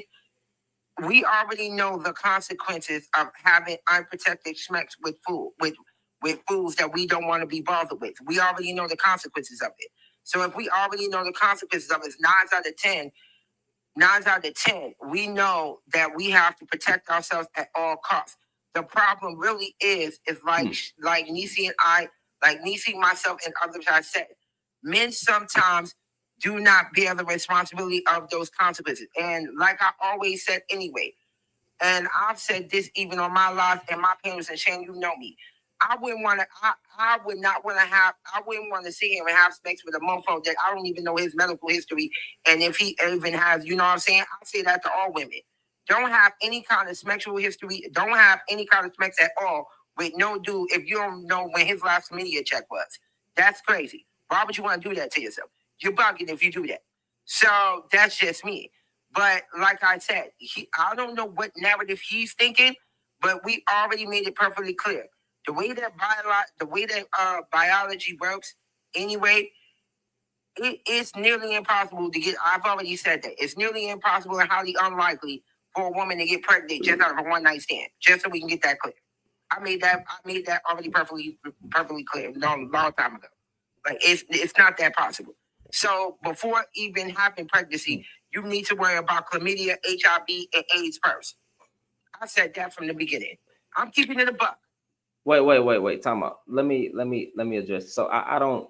we already know the consequences of having unprotected sex with food, with foods that we don't want to be bothered with. We already know the consequences of it. So if we already know the consequences of it, 9 out of 10, we know that we have to protect ourselves at all costs. The problem really is like Nisi and I, like Nisi, myself, and others have said, men sometimes do not bear the responsibility of those consequences. And like I always said anyway, and I've said this even on my life and my parents, and Shane, you know me. I would not want to have, I wouldn't want to sit here and have sex with a mofo that I don't even know his medical history. And if he even has, you know what I'm saying? I say that to all women. Don't have any kind of sexual history. Don't have any kind of sex at all with no dude if you don't know when his last media check was. That's crazy. Why would you want to do that to yourself? You're bugging if you do that. So that's just me. But like I said, I don't know what narrative he's thinking, but we already made it perfectly clear. The way that biology works, anyway, it's nearly impossible to get. I've already said that it's nearly impossible and highly unlikely for a woman to get pregnant just out of a one night stand. Just so we can get that clear. I made that already perfectly clear long time ago. Like it's not that possible. So before even having pregnancy, you need to worry about chlamydia, HIV, and AIDS first. I said that from the beginning. I'm keeping it a buck. Wait. Time out. Let me address. So I don't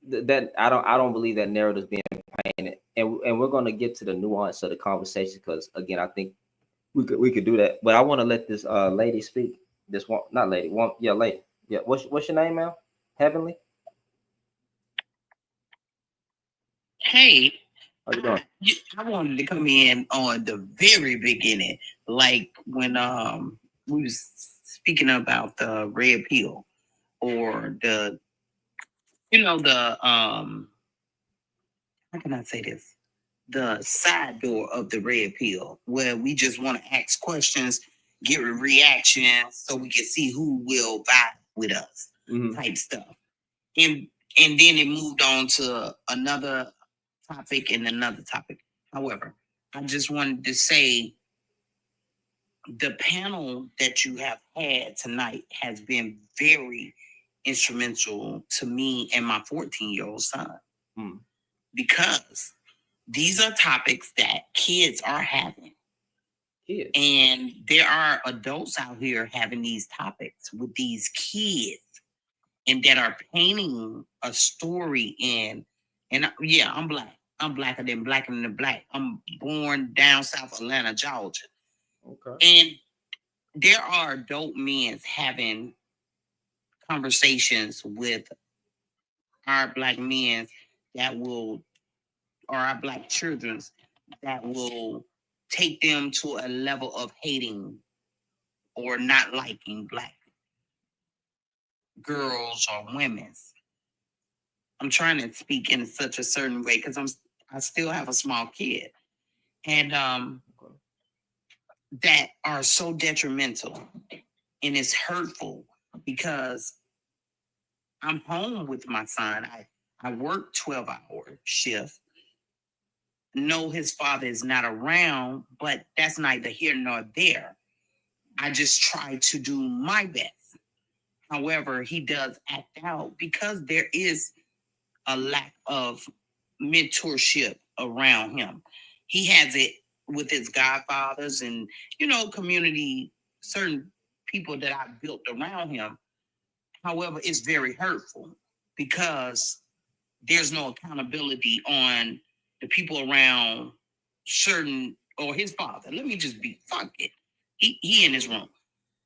believe that narrative is being painted, and we're gonna get to the nuance of the conversation because again, I think we could do that. But I want to let this lady speak. This one, not lady, one, yeah, lady. Yeah, what's your name, ma'am? Heavenly. Hey, How you doing? I wanted to come in on the very beginning, like when we was speaking about the red pill or the how can I say this? The side door of the red pill, where we just want to ask questions, get a reaction, so we can see who will vibe with us, type stuff. And then it moved on to another topic and another topic. However, I just wanted to say the panel that you have had tonight has been very instrumental to me and my 14-year-old son. Because these are topics that kids are having. Kids. And there are adults out here having these topics with these kids and that are painting a story and yeah, I'm black. I'm blacker than the black. I'm born down South Atlanta, Georgia. Okay. And there are adult men having conversations with our black men or our black children that will take them to a level of hating or not liking black girls or women. I'm trying to speak in such a certain way because I still have a small kid, and that are so detrimental, and it's hurtful because I'm home with my son. I work 12-hour shift. No, his father is not around, but that's neither here nor there. I just try to do my best. However, he does act out because there is a lack of mentorship around him. He has it with his godfathers and, community, certain people that I built around him. However, it's very hurtful because there's no accountability on the people around certain, or his father. Let me just fuck it. He in his room.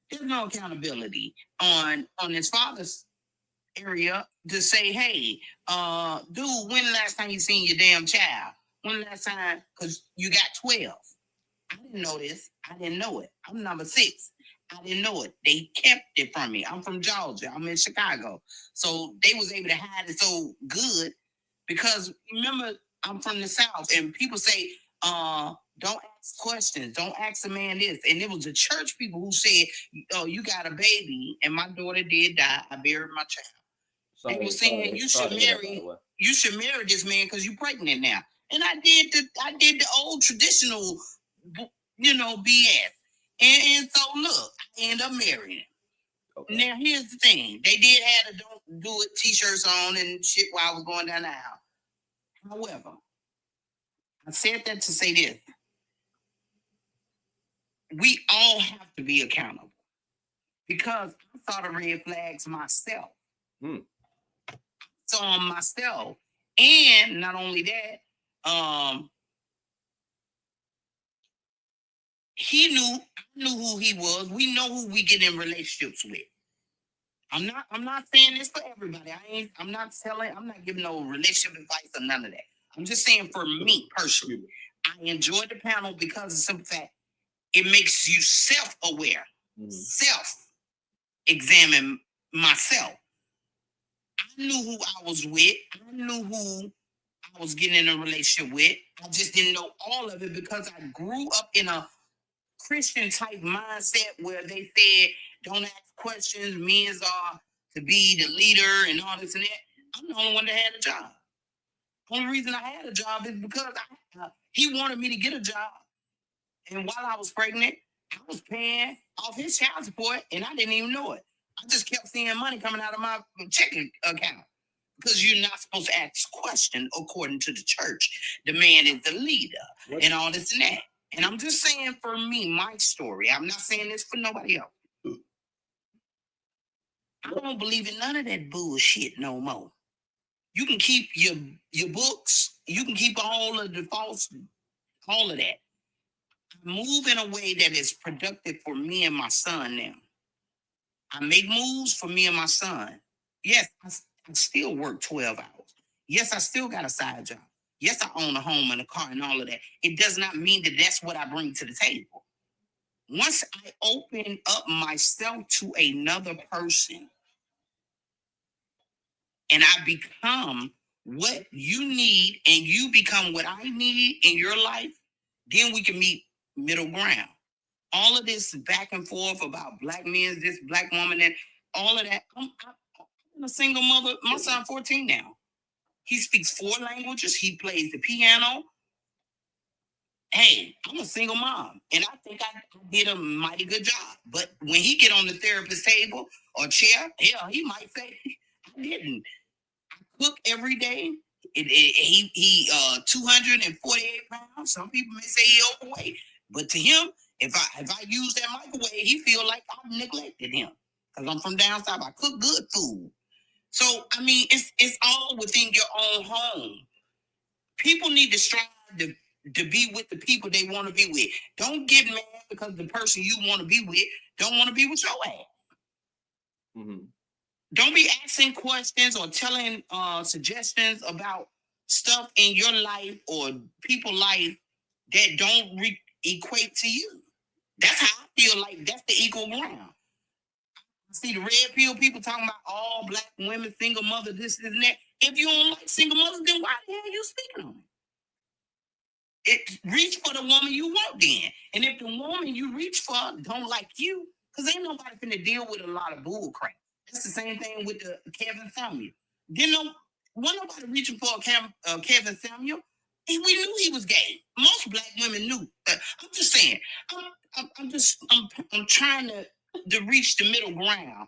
There's no accountability on his father's area to say, hey, dude, when the last time you seen your damn child? When the last time? Because you got 12. I didn't know this. I didn't know it. I'm number 6. I didn't know it. They kept it from me. I'm from Georgia. I'm in Chicago. So they was able to hide it so good because remember, I'm from the South and people say, don't ask questions. Don't ask a man this. And it was the church people who said, oh, you got a baby. And my daughter did die. I buried my child. They were saying you should marry this man because you're pregnant now. And I did the old traditional, BS. And so look, I ended up marrying him. Okay. Now here's the thing. They did have the don't do it t-shirts on and shit while I was going down the aisle. However, I said that to say this. We all have to be accountable. Because I saw the red flags myself. Saw them myself. And not only that, I knew who he was. We know who we get in relationships with. I'm not saying this for everybody. I'm not giving no relationship advice or none of that. I'm just saying for me personally, I enjoyed the panel because of the simple fact it makes you self-aware, self-examine myself. I knew who I was with. I knew who I was getting in a relationship with. I just didn't know all of it because I grew up in a Christian type mindset where they said, don't ask questions, men are to be the leader and all this and that. I'm the only one that had a job. The only reason I had a job is because he wanted me to get a job. And while I was pregnant, I was paying off his child support and I didn't even know it. I just kept seeing money coming out of my checking account. Because you're not supposed to ask questions according to the church. The man is the leader and all this and that. And I'm just saying for me, my story. I'm not saying this for nobody else. I don't believe in none of that bullshit no more. You can keep your books. You can keep all of the false, all of that. Move in a way that is productive for me and my son now. I make moves for me and my son. Yes, I still work 12 hours. Yes, I still got a side job. Yes, I own a home and a car and all of that. It does not mean that that's what I bring to the table. Once I open up myself to another person and I become what you need and you become what I need in your life, then we can meet middle ground. All of this back and forth about black men, this black woman, and all of that. I'm a single mother. My son 14 now. He speaks 4 languages. He plays the piano. Hey, I'm a single mom, and I think I did a mighty good job. But when he get on the therapist table or chair, hell, he might say, I didn't. I cook every day. He 248 pounds. Some people may say he overweight, but to him, if I use that microwave, he feel like I've neglected him because I'm from down south. I cook good food. So I mean, it's all within your own home. People need to strive to be with the people they want to be with. Don't get mad because the person you want to be with don't want to be with your ass. Mm-hmm. Don't be asking questions or telling suggestions about stuff in your life or people's life that don't equate to you. That's how I feel like that's the equal ground. I see the red pill people talking about all black women, single mother, this and that. If you don't like single mothers, then why the hell are you speaking on it? Reach for the woman you want then. And if the woman you reach for don't like you, because ain't nobody finna deal with a lot of bull crap. That's the same thing with the Kevin Samuel. Wasn't nobody reaching for Kevin Samuel. We knew he was gay. Most black women knew. I'm just saying. I'm trying to reach the middle ground.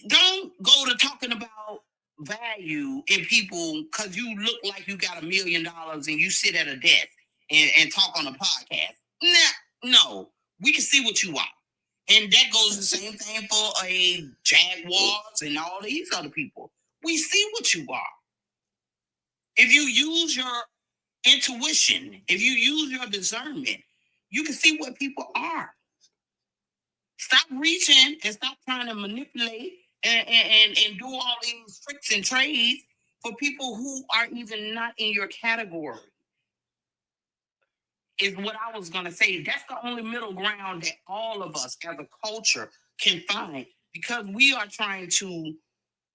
Don't go to talking about value in people because you look like you got $1 million and you sit at a desk and talk on a podcast. No, we can see what you are. And that goes the same thing for a Jaguars and all these other people. We see what you are. If you use your intuition, if you use your discernment, you can see what people are. Stop reaching and stop trying to manipulate and do all these tricks and trades for people who are even not in your category. is what I was gonna say. That's the only middle ground that all of us as a culture can find, because we are trying to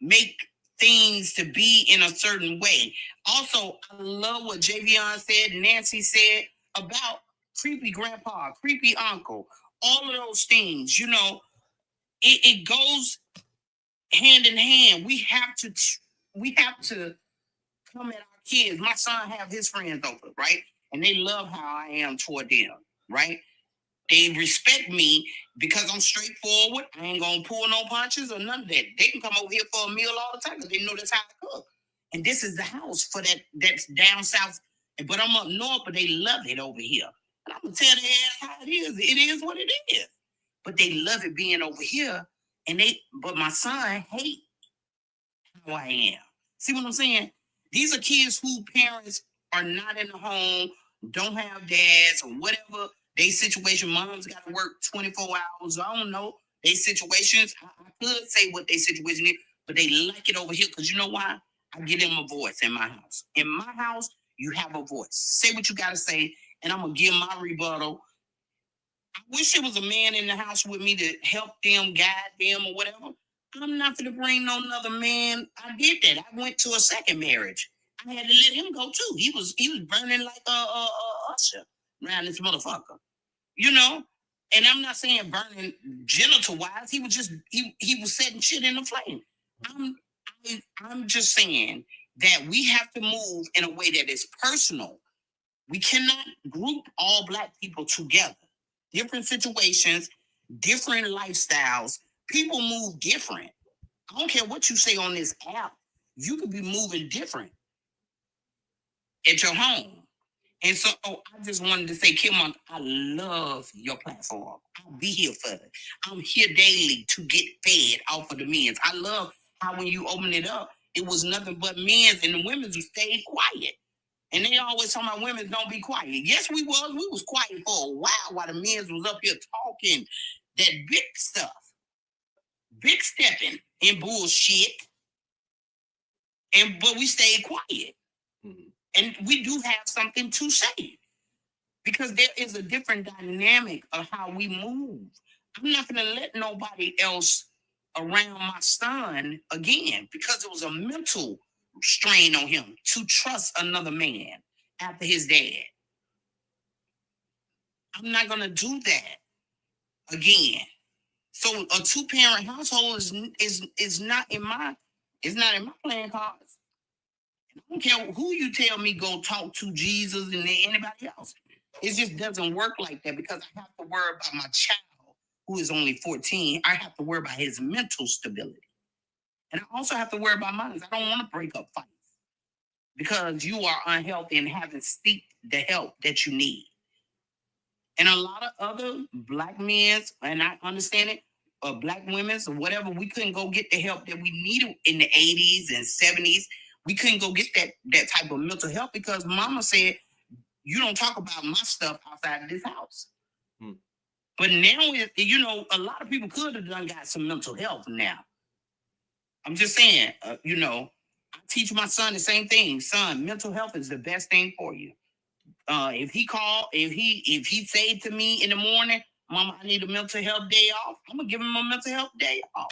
make things to be in a certain way. Also, I love what Javion said, Nancy said about creepy grandpa, creepy uncle, all of those things. You know, it goes hand in hand. We have to come at our kids. My son have his friends over, right? And they love how I am toward them, right? They respect me because I'm straightforward. I ain't gonna pull no punches or none of that. They can come over here for a meal all the time because they know that's how I cook. And this is the house for that's down south. But I'm up north, but they love it over here. And I'm gonna tell their ass how it is. It is what it is. But they love it being over here. But my son hate how I am. See what I'm saying? These are kids whose parents are not in the home, don't have dads or whatever. They situation, mom's got to work 24 hours. I don't know. They situations, I could say what they situation is, but they like it over here because you know why? I give them a voice in my house. In my house, you have a voice. Say what you got to say, and I'm going to give my rebuttal. I wish there was a man in the house with me to help them, guide them, or whatever. I'm not going to bring no other man. I did that. I went to a second marriage. I had to let him go too. He was burning like a usher around this motherfucker. You know? And I'm not saying burning genital wise. He was just he was setting shit in the flame. I'm just saying that we have to move in a way that is personal. We cannot group all Black people together. Different situations, different lifestyles. People move different. I don't care what you say on this app. You could be moving different at your home. And so I just wanted to say, Kim, I love your platform. I'll be here for it. I'm here daily to get fed off of the men's. I love how when you open it up, it was nothing but men's and the women's who stayed quiet. And they always talking about women don't be quiet. Yes, we was quiet for a while the men's was up here talking that big stuff. Big stepping in bullshit. But we stayed quiet. Mm-hmm. And we do have something to say. Because there is a different dynamic of how we move. I'm not gonna let nobody else around my son again, because it was a mental strain on him to trust another man after his dad. I'm not gonna do that again. So a two-parent household is not in my plan cards. I don't care who you tell me go talk to, Jesus and anybody else. It just doesn't work like that, because I have to worry about my child who is only 14. I have to worry about his mental stability. And I also have to worry about mine. I don't want to break up fights because you are unhealthy and haven't seeked the help that you need. And a lot of other Black men, and I understand it, Black women or whatever, we couldn't go get the help that we needed in the 80s and 70s. We couldn't go get that type of mental health because mama said, you don't talk about my stuff outside of this house. But now, a lot of people could have got some mental health now. I'm just saying, I teach my son the same thing. Son, mental health is the best thing for you. If he say to me in the morning, Mama, I need a mental health day off, I'm gonna give him a mental health day off.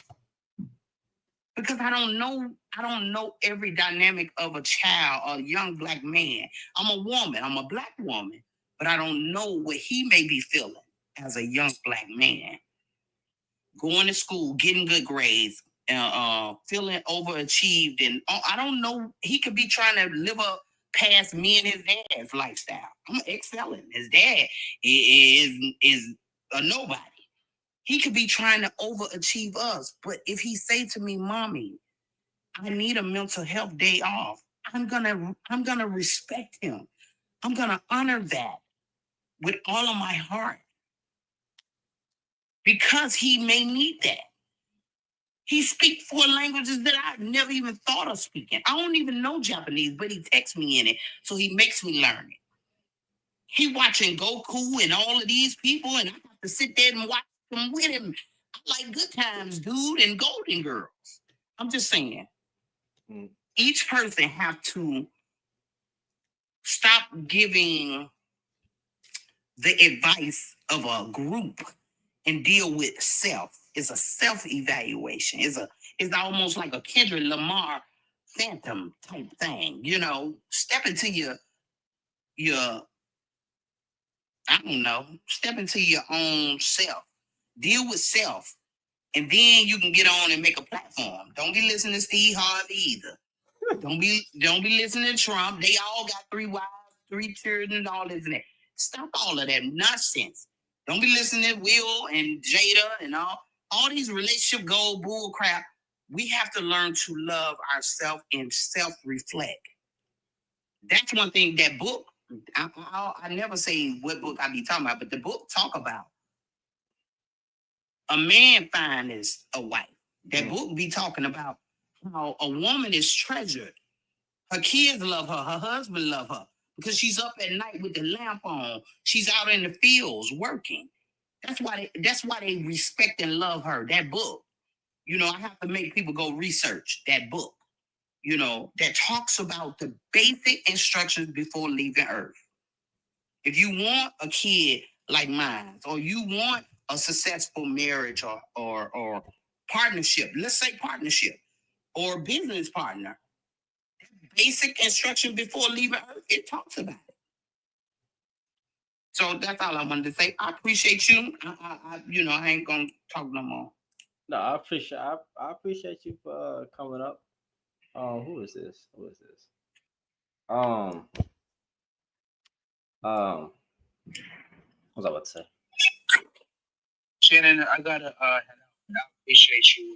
Because I don't know every dynamic of a child or a young Black man. I'm a woman, I'm a Black woman, but I don't know what he may be feeling as a young Black man. Going to school, getting good grades, feeling overachieved, and I don't know, he could be trying to live up past me and his dad's lifestyle. I'm excelling. His dad is a nobody. He could be trying to overachieve us. But if he say to me, Mommy, I need a mental health day off, I'm gonna respect him. I'm gonna honor that with all of my heart. Because he may need that. He speaks 4 languages that I never even thought of speaking. I don't even know Japanese, but he texts me in it, so he makes me learn it. He watching Goku and all of these people, and I have to sit there and watch them with him. I like Good Times, dude, and Golden Girls. I'm just saying, each person have to stop giving the advice of a group and deal with self. It's a self-evaluation. It's almost like a Kendrick Lamar phantom type thing. You know, step into your I don't know, step into your own self. Deal with self. And then you can get on and make a platform. Don't be listening to Steve Harvey either. Don't be listening to Trump. They all got 3 wives, 3 children, and all this and that. Stop all of that nonsense. Don't be listening to Will and Jada and all these relationship goal bull crap. We have to learn to love ourselves and self-reflect. That's one thing that book, I never say what book I be talking about, but the book talk about a man finds a wife. That book be talking about how a woman is treasured. Her kids love her. Her husband love her because she's up at night with the lamp on. She's out in the fields working. That's why they respect and love her. That book. You know, I have to make people go research that book. You know, that talks about the basic instructions before leaving Earth. If you want a kid like mine, or you want a successful marriage or partnership, let's say partnership, or business partner, basic instruction before leaving Earth, it talks about it. So that's all I wanted to say. I appreciate you. I ain't gonna talk no more. No, I appreciate you for coming up. Who is this? What was I about to say? Shannon, I gotta I appreciate you.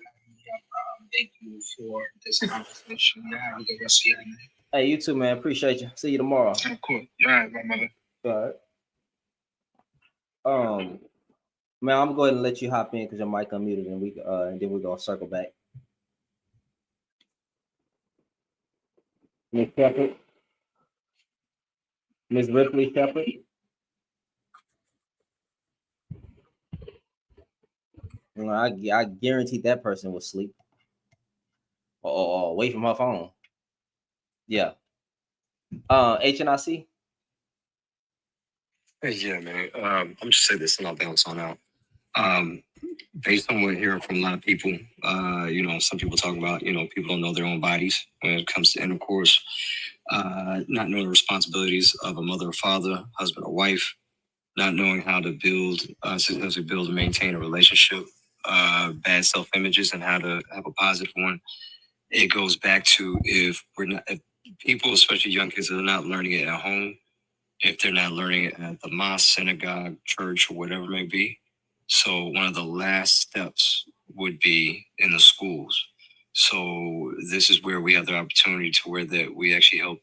Thank you for this conversation. Have a good rest of your night. Hey, you too, man. Appreciate you. See you tomorrow. Cool. All right, my mother. All right. Man, I'm gonna go ahead and let you hop in because your mic unmuted, and then we're gonna circle back. Miss Shepherd, Miss Ripley Shepherd. You know, I guarantee that person was asleep or away from her phone. Yeah. HNIC. Hey, yeah, man. I'm just say this and I'll bounce on out. Based on what we're hearing from a lot of people, some people talk about, people don't know their own bodies when it comes to intercourse, not knowing the responsibilities of a mother or father, husband or wife, not knowing how to successfully build and maintain a relationship, bad self-images and how to have a positive one. It goes back to if people, especially young kids, are not learning it at home, if they're not learning it at the mosque, synagogue, church, or whatever it may be. So one of the last steps would be in the schools. So this is where we have the opportunity to where that we actually help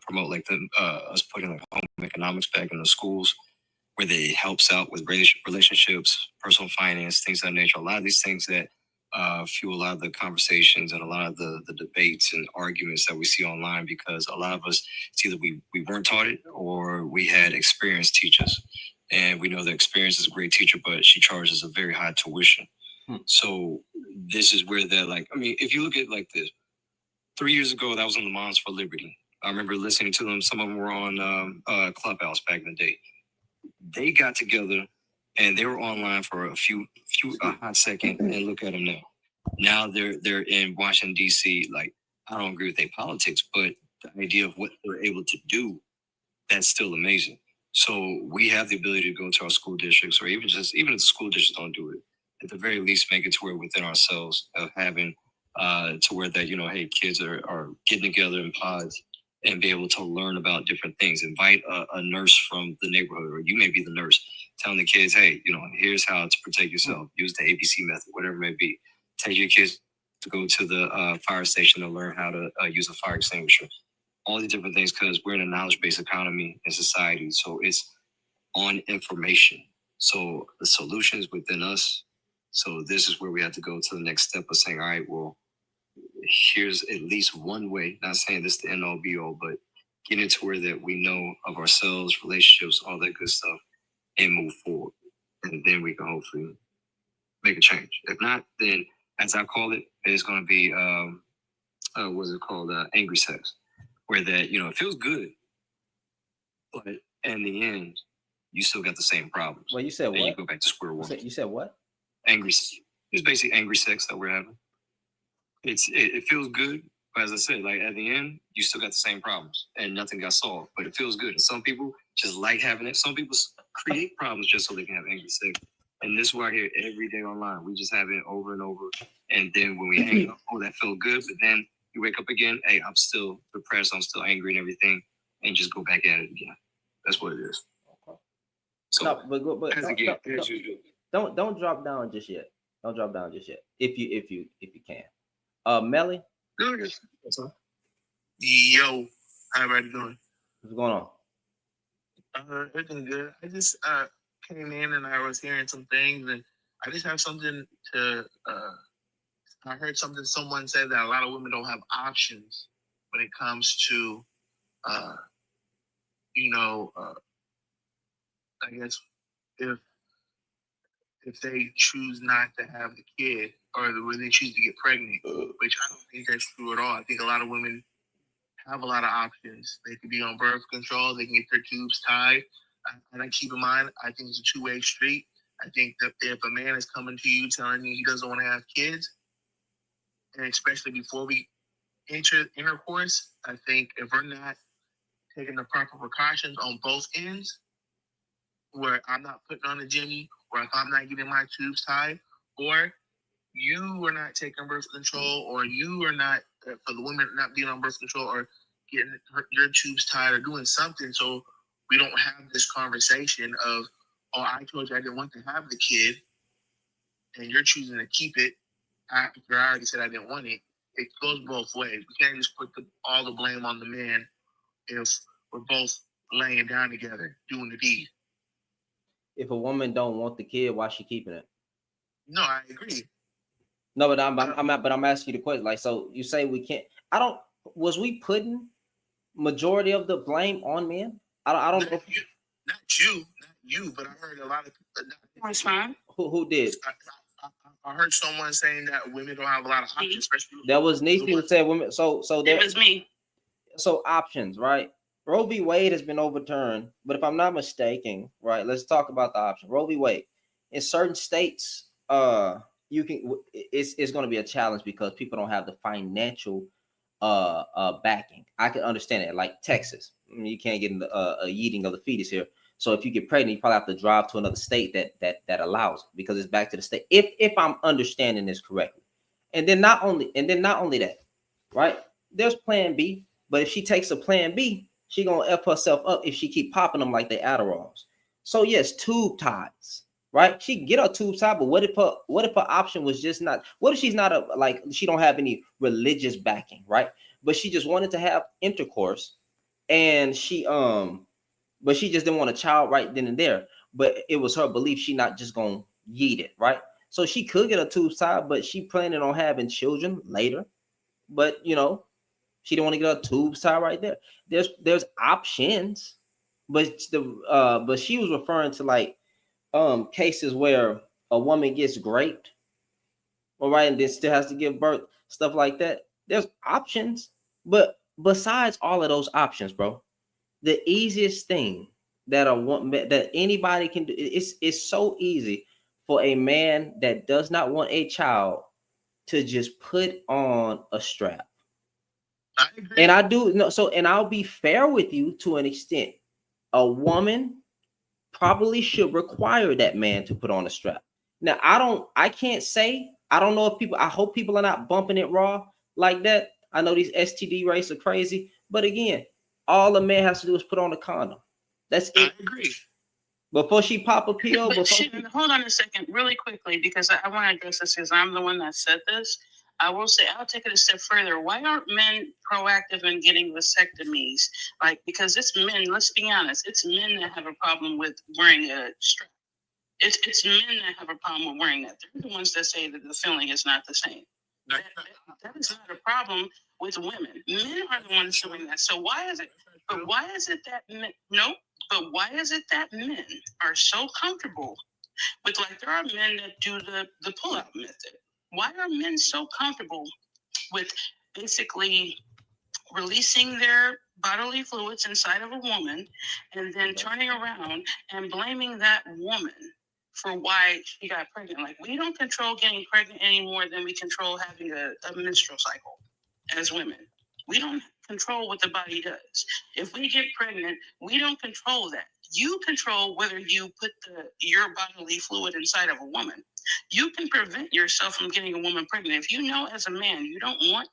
promote us putting like home economics back in the schools, where it helps out with relationships, personal finance, things of that nature. A lot of these things that fuel a lot of the conversations and a lot of the debates and arguments that we see online, because a lot of us, it's either we weren't taught it or we had experienced teachers. And we know that experience is a great teacher, but she charges a very high tuition. So this is where if you look at it like this, 3 years ago, that was on the Moms for Liberty. I remember listening to them. Some of them were on Clubhouse back in the day. They got together and they were online for a hot second, and look at them now. Now they're in Washington, D.C. Like, I don't agree with their politics, but the idea of what they're able to do, that's still amazing. So we have the ability to go to our school districts, or even if the school districts don't do it, at the very least make it to where within ourselves of having to where that, hey, kids are getting together in pods and be able to learn about different things. Invite a nurse from the neighborhood, or you may be the nurse, telling the kids, hey, here's how to protect yourself. Use the ABC method, whatever it may be. Take your kids to go to the fire station to learn how to use a fire extinguisher. All these different things, because we're in a knowledge-based economy and society. So it's on information. So the solution is within us. So this is where we have to go to the next step of saying, all right, well, here's at least one way, not saying this is the end all be all, but getting to where that we know of ourselves, relationships, all that good stuff, and move forward. And then we can hopefully make a change. If not, then as I call it, it's going to be, what's it called? Angry sex. Where that, it feels good, but in the end, you still got the same problems. Well, you said And you what? go back to square one. You said what? Angry. It's basically angry sex that we're having. It feels good, but as I said, like at the end, you still got the same problems and nothing got solved. But it feels good. And some people just like having it. Some people create problems just so they can have angry sex. And this is what I hear every day online. We just have it over and over. And then when we hang up, oh, that felt good. But then you wake up again, hey, I'm still depressed. I'm still angry and everything. And just go back at it again. That's what it is. So, No, but as again, as usual. don't drop down just yet. Don't drop down just yet. If you can. Melly, Good. Yo, how everybody doing? what's going on? Everything good. I just came in and I was hearing some things, and I just have something to. I heard something. Someone said that a lot of women don't have options when it comes to, I guess if they choose not to have the kid or when they choose to get pregnant, which I don't think that's true at all. I think a lot of women have a lot of options. They can be on birth control. They can get their tubes tied. And I keep in mind, I think it's a two-way street. I think that if a man is coming to you telling you he doesn't want to have kids, and especially before we enter intercourse, I think if we're not taking the proper precautions on both ends, where I'm not putting on a Jimmy, or if I'm not getting my tubes tied, or you are not taking birth control, or you are not, for the women not being on birth control, or getting your tubes tied, or doing something so we don't have this conversation of, oh, I told you I didn't want to have the kid, and you're choosing to keep it after I already said I didn't want it. It goes both ways. We can't just put all the blame on the man if we're both laying down together doing the deed. If a woman don't want the kid, why she keeping it? No, I agree. No, but I'm asking you the question. Like, so you say we can't. Was we putting majority of the blame on men? I don't know. Not you, but I heard a lot of people. That's fine. Who did? I heard someone saying that women don't have a lot of options, especially. That was Niecy who said women. So there It was me. So options, right? Roe v. Wade has been overturned, but if I'm not mistaken, right, let's talk about the option. Roe v. Wade. In certain states, it's going to be a challenge because people don't have the financial backing. I can understand it. Like Texas, you can't get a yeeting of the fetus here. So if you get pregnant, you probably have to drive to another state that allows it because it's back to the state. If I'm understanding this correctly, and then not only that, right? There's Plan B, but if she takes a Plan B, she gonna F herself up if she keep popping them like they Adderalls. So yes, tube ties, right? She can get her tube tied, but what if her option was just not? What if she's not like she don't have any religious backing, right? But she just wanted to have intercourse, and but she just didn't want a child right then and there. But it was her belief she not just gonna yeet it, right? So she could get a tube tied, but she planning on having children later. But she didn't want to get her tubes tied right there. There's options, but she was referring to like cases where a woman gets raped, all right, and then still has to give birth, stuff like that. There's options, but besides all of those options, bro, the easiest thing that anybody can do, it's so easy for a man that does not want a child to just put on a strap. I agree. And I do no, so and I'll be fair with you to an extent. A woman probably should require that man to put on a strap. Now, I can't say, I don't know if I hope people are not bumping it raw like that. I know these STD rates are crazy, but again, all a man has to do is put on a condom. That's it. I agree. Before she pop a pill, Hold on a second, really quickly, because I want to address this because I'm the one that said this. I will say, I'll take it a step further. Why aren't men proactive in getting vasectomies? Like, because it's men, let's be honest, it's men that have a problem with wearing a strap. It's men that have a problem with wearing that. They're the ones that say that the feeling is not the same. That is not a problem with women. Men are the ones doing that. So why is it that men are so comfortable with, like, there are men that do the pull-out method. Why are men so comfortable with basically releasing their bodily fluids inside of a woman and then turning around and blaming that woman for why she got pregnant. Like, we don't control getting pregnant any more than we control having a menstrual cycle as women. We don't control what the body does. If we get pregnant, we don't control that. You control whether you put your bodily fluid inside of a woman. You can prevent yourself from getting a woman pregnant. If you know as a man you don't want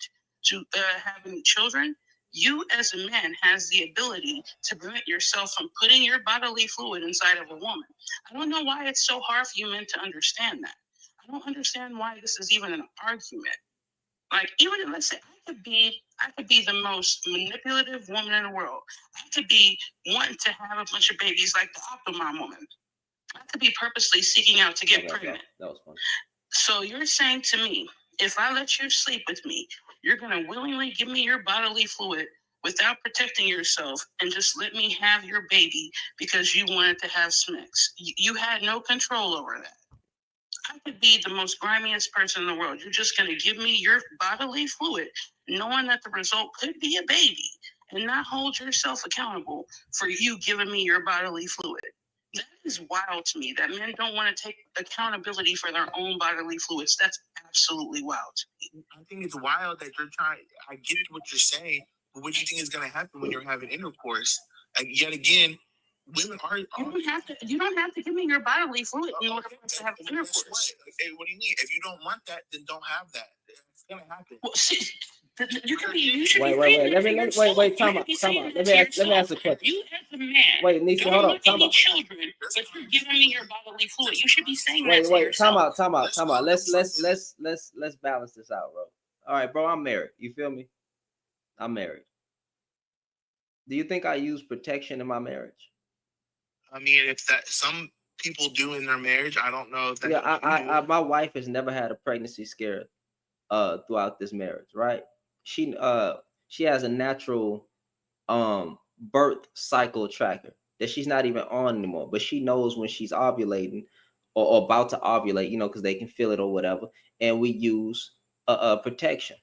to have any children, you as a man has the ability to prevent yourself from putting your bodily fluid inside of a woman. I don't know why it's so hard for you men to understand that. I don't understand why this is even an argument. Like, even if, let's say, I could be the most manipulative woman in the world. I could be wanting to have a bunch of babies like the Optimum woman. I could be purposely seeking out to get pregnant. That was funny. So you're saying to me, if I let you sleep with me, you're going to willingly give me your bodily fluid without protecting yourself and just let me have your baby because you wanted to have SMICs. You had no control over that. I could be the most grimiest person in the world. You're just going to give me your bodily fluid, knowing that the result could be a baby, and not hold yourself accountable for you giving me your bodily fluid. That is wild to me, that men don't want to take accountability for their own bodily fluids. That's absolutely wild to me. I think it's wild that you're trying. I get what you're saying, but what do you think is going to happen when you're having intercourse? Yet again, women are. You don't have to give me your bodily fluid in order for us to have intercourse. What do you mean? If you don't want that, then don't have that. It's gonna happen. Well, see, you can be. You should Wait, be wait, saying wait. that to Wait, yourself. time out. You Time should out. be Let saying me that to ask a yourself. question. You as a man. Wait, Nisha, Don't hold on. want Time any out. children, but you're giving me your bodily fluid. You should be saying that to Wait. yourself. Time out. Let's balance this out, bro. All right, bro. I'm married. You feel me? I'm married. Do you think I use protection in my marriage? I mean, if that some people do in their marriage, I don't know if that's. Yeah, what you do. I my wife has never had a pregnancy scare throughout this marriage, right? She has a natural birth cycle tracker that she's not even on anymore, but she knows when she's ovulating or about to ovulate, you know, because they can feel it or whatever, and we use protection.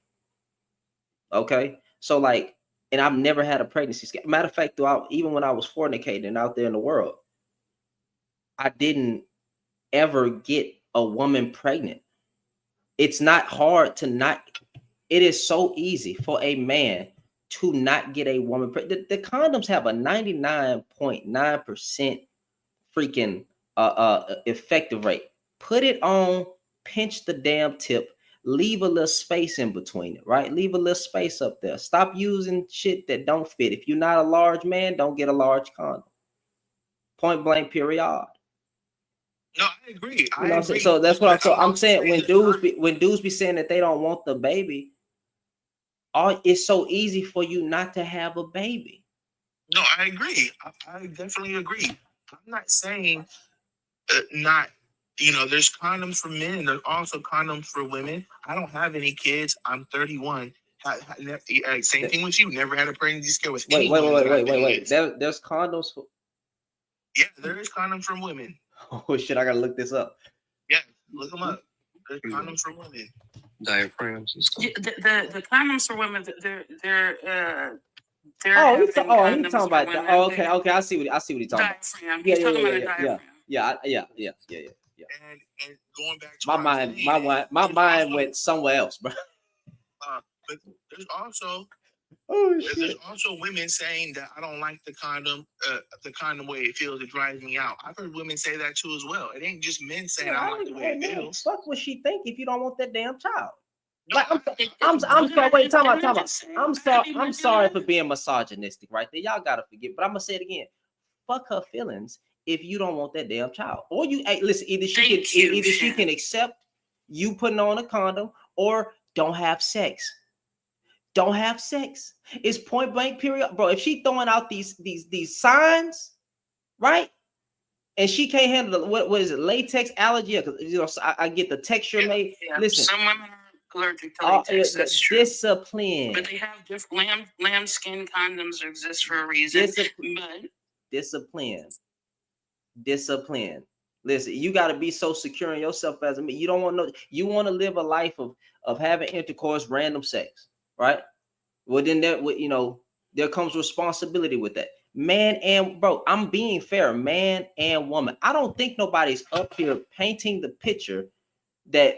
Okay, so like, and I've never had a pregnancy scare. Matter of fact, throughout, even when I was fornicating out there in the world, I didn't ever get a woman pregnant. It's not hard to not. It is so easy for a man to not get a woman pregnant. The condoms have a 99.9% freaking effective rate. Put it on, pinch the damn tip, leave a little space in between it, right? Leave a little space up there. Stop using shit that don't fit. If you're not a large man, don't get a large condom. Point blank, period. No, I agree. You know, so that's what I'm saying. When dudes be saying that they don't want the baby, it's so easy for you not to have a baby. No, I agree. I definitely agree. I'm not saying not. You know, there's condoms for men. There's also condoms for women. I don't have any kids. I'm 31. Same thing with you. Never had a pregnancy scare with anyone. Wait. There's condoms for. Yeah, there is condoms for women. Oh shit! I gotta look this up. Yeah, look them up. There's condoms for women. Diaphragms and stuff. The condoms for women, they're he's talking about that. Oh, okay. I see what he's talking about. Diaphragm. He's talking about a diaphragm. Yeah. And going back to my mind went somewhere else, bro. But there's also shit. There's also women saying that I don't like the condom way it feels. It drives me out. I've heard women say that too as well. It ain't just men saying I don't like the way it feels. Fuck what she think if you don't want that damn child. No, like, I'm sorry. Wait, time out. I'm sorry for being misogynistic right there. Y'all gotta forget, but I'm gonna say it again. Fuck her feelings if you don't want that damn child. Or listen, either she can accept you putting on a condom or don't have sex. Don't have sex. It's point blank, period, bro. If she throwing out these signs, right? And she can't handle what is it, latex allergy? Because I get the texture made. Yeah. Listen, some women are allergic to latex. That's true. Discipline. But they have different lambskin condoms exist for a reason. Discipline. Listen, you got to be so secure in yourself as a man. You don't want you want to live a life of having intercourse, random sex, right? Well, then that would, There comes responsibility with that. Man and bro, I'm being fair, man and woman. I don't think nobody's up here painting the picture that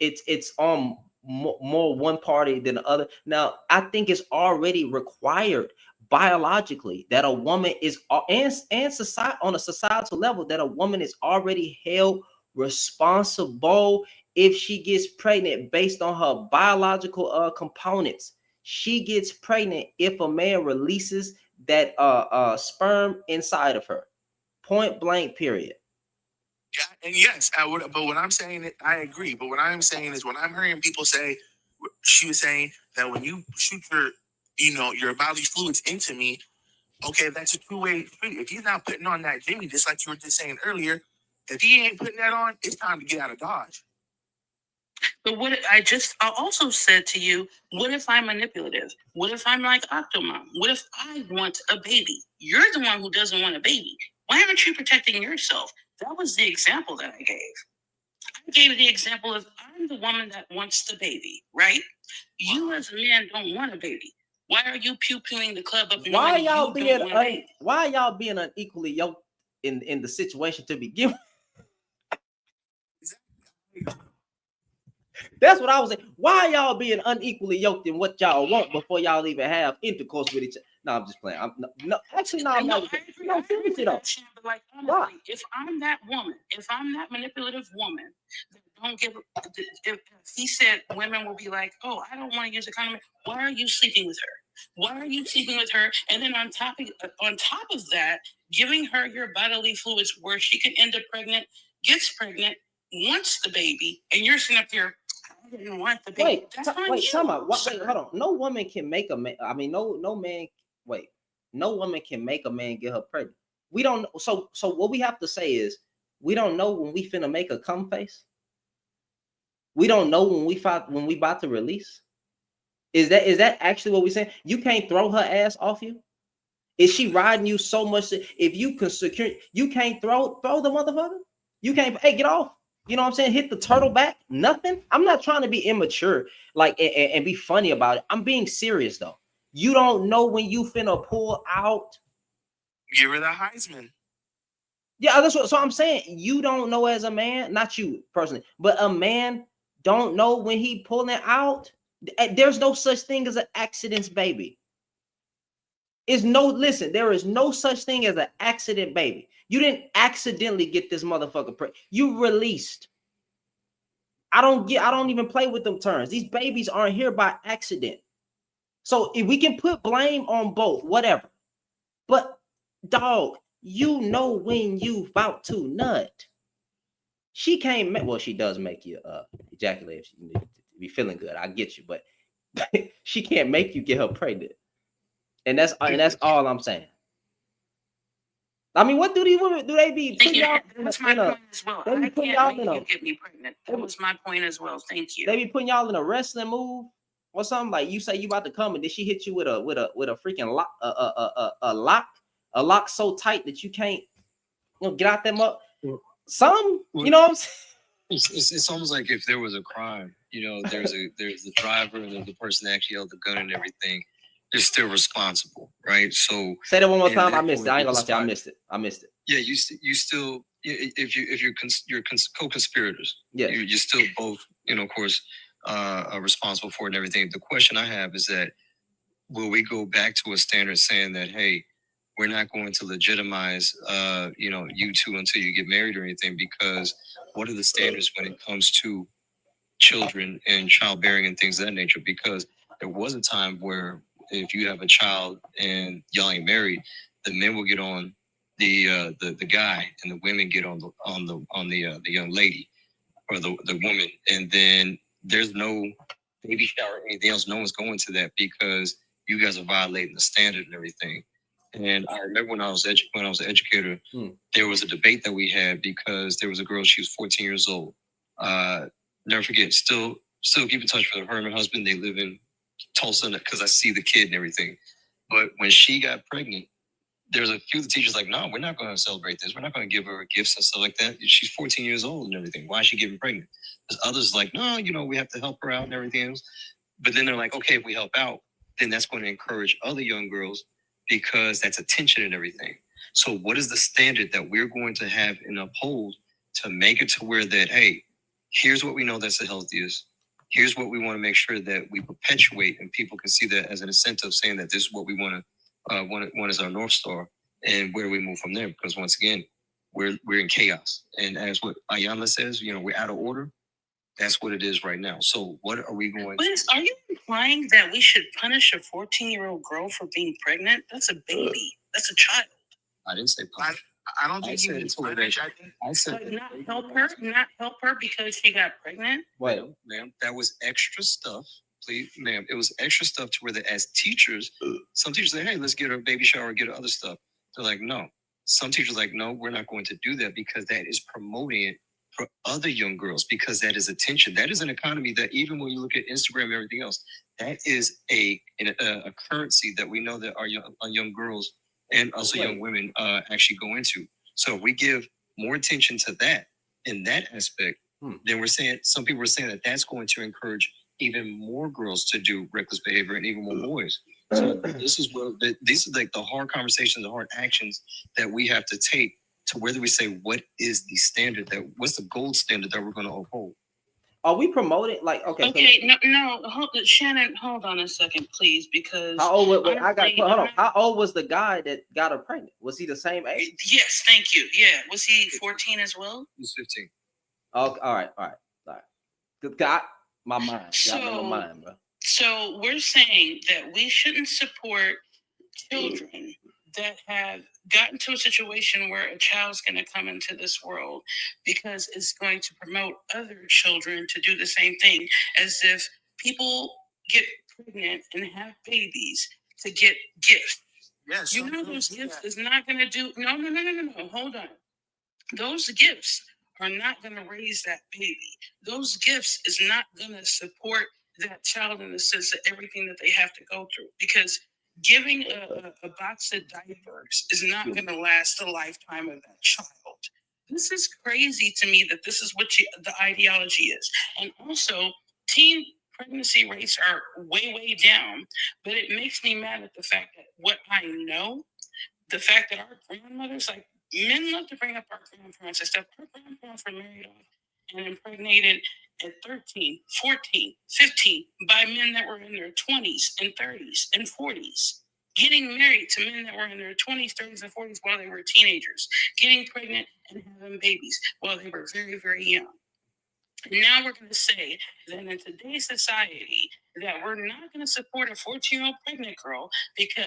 it's more one party than the other. Now, I think it's already required biologically that a woman is and society on a societal level that a woman is already held responsible if she gets pregnant based on her biological components. She gets pregnant if a man releases that sperm inside of her. Point blank, period. Yeah, and yes, I would. But what I'm saying, I agree. But what I'm saying is, when I'm hearing people say, she was saying that when you shoot your bodily fluids into me, okay, that's a two-way street. If he's not putting on that Jimmy, just like you were just saying earlier, if he ain't putting that on, it's time to get out of Dodge. But what I also said to you, what if I'm manipulative? What if I'm like Octomom? What if I want a baby? You're the one who doesn't want a baby. Why aren't you protecting yourself? That was the example that I gave. I gave the example of I'm the woman that wants the baby, right? You as a man don't want a baby. Why are you pew-pewing the club up? Why y'all being unequally yoked in the situation to begin with? That's what I was saying. Why y'all being unequally yoked in what y'all want before y'all even have intercourse with each other? No, I'm just playing. I'm not. No, seriously though. But like, honestly, if I'm that woman, if I'm that manipulative woman, that don't give. If he said women will be like, oh, I don't want to use a condom. Why are you sleeping with her? Why are you sleeping with her? And then on top of that, giving her your bodily fluids where she can end up pregnant, gets pregnant, wants the baby, and you're sitting up there. I didn't want the baby. Wait, That's on wait, you, hold on. sir. Hold on. No woman can make a man. I mean, no man. Wait, no woman can make a man get her pregnant. We don't. So what we have to say is we don't know when we finna make a cum face. We don't know when we about to release. Is that actually what we're saying? You can't throw her ass off you. Is she riding you so much that if you can secure, you can't throw the motherfucker? You can't. Hey, get off. You know what I'm saying? Hit the turtle back. Nothing. I'm not trying to be immature, like and be funny about it. I'm being serious though. You don't know when you finna pull out. Give her the Heisman. Yeah, that's what. So I'm saying you don't know as a man, not you personally, but a man don't know when he pulling out. There's no such thing as an accidents, baby. Listen, there is no such thing as an accident, baby. You didn't accidentally get this motherfucker pregnant. You released. I don't even play with them terms. These babies aren't here by accident. So if we can put blame on both, whatever. But dog, you know when you about to nut. She can't make, well, she does make you ejaculate if you be feeling good. I get you, but she can't make you get her pregnant. And that's all I'm saying. I mean, what do these women do? They be putting y'all That's my point as well. I can't make you get me pregnant. That was my point as well. Thank you. They be putting y'all in a wrestling move or something. Like you say you about to come, and then she hit you with a freaking lock, a lock so tight that you can't get out them up. Some, you know what I'm saying? It's almost like if there was a crime, there's the driver and there's the person that actually held the gun and everything. They're still responsible, right? So say that one more time. I missed it. I ain't gonna lie to you. I missed it. Yeah, you still if you're co-conspirators. Yeah, you're still both, of course, are responsible for it and everything. The question I have is that will we go back to a standard saying that, hey, we're not going to legitimize you two until you get married or anything, because what are the standards when it comes to children and childbearing and things of that nature? Because there was a time where if you have a child and y'all ain't married, the men will get on the guy and the women get on the young lady or the woman, and then there's no baby shower or anything else. No one's going to that because you guys are violating the standard and everything. And I remember when I was an educator, there was a debate that we had because there was a girl, she was 14 years old. Never forget, still keep in touch with her and her husband. They live in Tulsa because I see the kid and everything. But when she got pregnant, there's a few of the teachers like, no, we're not going to celebrate this. We're not going to give her gifts and stuff like that. She's 14 years old and everything. Why is she getting pregnant? There's others like, no, we have to help her out and everything else. But then they're like, okay, if we help out, then that's going to encourage other young girls because that's attention and everything. So what is the standard that we're going to have and uphold to make it to where that, hey, here's what we know that's the healthiest. Here's what we want to make sure that we perpetuate, and people can see that as an incentive, saying that this is what we want as our North Star, and where we move from there. Because once again, we're in chaos, and as what Ayala says, we're out of order. That's what it is right now. So what are we going? Are you implying that we should punish a 14-year-old girl for being pregnant? That's a baby. That's a child. I didn't say punish. I don't think you said mean it's punish. already- I think But not help her because she got pregnant? Wait, Ma'am, that was extra stuff. Please, ma'am, it was extra stuff to where that as teachers, some teachers say, hey, let's get her a baby shower, get her other stuff. They're like, no. Some teachers are like, no, we're not going to do that because that is promoting it for other young girls, because that is attention. That is an economy that even when you look at Instagram and everything else, that is a currency that we know that our young girls and also young women actually go into. So if we give more attention to that in that aspect, then we're saying, some people are saying that that's going to encourage even more girls to do reckless behavior and even more boys. So this is these are like the hard conversations, the hard actions that we have to take to whether we say what is the standard, what's the gold standard that we're going to uphold. are we promoting okay? Shannon, hold on a second, please, because How old? Wait, honestly, hold on. How old was the guy that got her pregnant? Was he the same age? Yes, thank you. Yeah, was he 14 as well? He's 15. Oh, all right. Good God, my mind. Got me in my So- mind, bro. So we're saying that we shouldn't support children that have gotten to a situation where a child's going to come into this world because it's going to promote other children to do the same thing, as if people get pregnant and have babies to get gifts. yes. You know those gifts is not going to do. No. Hold on. Those gifts are not going to raise that baby. Those gifts is not going to support that child in the sense of everything that they have to go through. Because giving a box of diapers is not going to last the lifetime of that child. This is crazy to me that this is what the ideology is. And also, teen pregnancy rates are way down. But it makes me mad at the fact that what I know, the fact that our grandmothers, like, men love to bring up our grandparents and stuff. Our grandparents were married off and impregnated at 13, 14, 15 by men that were in their 20s and 30s and 40s. Getting married to men that were in their 20s, 30s, and 40s while they were teenagers. Getting pregnant and having babies while they were very, very young. And now we're going to say that in today's society that we're not going to support a 14-year-old pregnant girl because,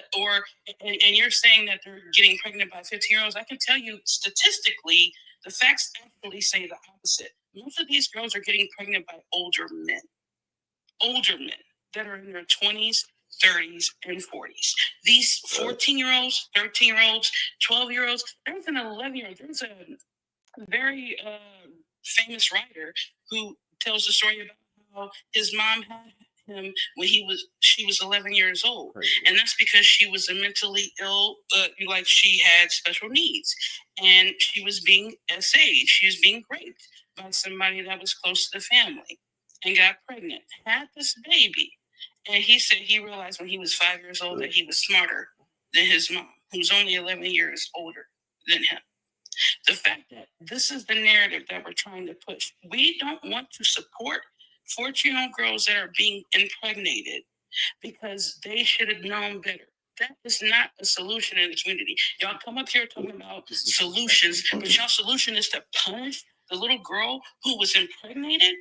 and you're saying that they're getting pregnant by 15-year-olds. I can tell you statistically, the facts actually say the opposite. Most of these girls are getting pregnant by older men that are in their 20s, 30s, and 40s. These 14-year-olds, 13-year-olds, 12-year-olds, there's an 11-year-old, there's a very famous writer who tells the story about how his mom had him when she was 11 years old. Crazy. And that's because she was a mentally ill, like she had special needs. And she was being SA'd. She was being raped by somebody that was close to the family and got pregnant, had this baby. And he said he realized when he was 5 years old that he was smarter than his mom, who was only 11 years older than him. The fact that this is the narrative that we're trying to push. We don't want to support 14-year-old girls that are being impregnated because they should have known better. That is not a solution in the community. Y'all come up here talking about solutions, but y'all solution is to punish the little girl who was impregnated.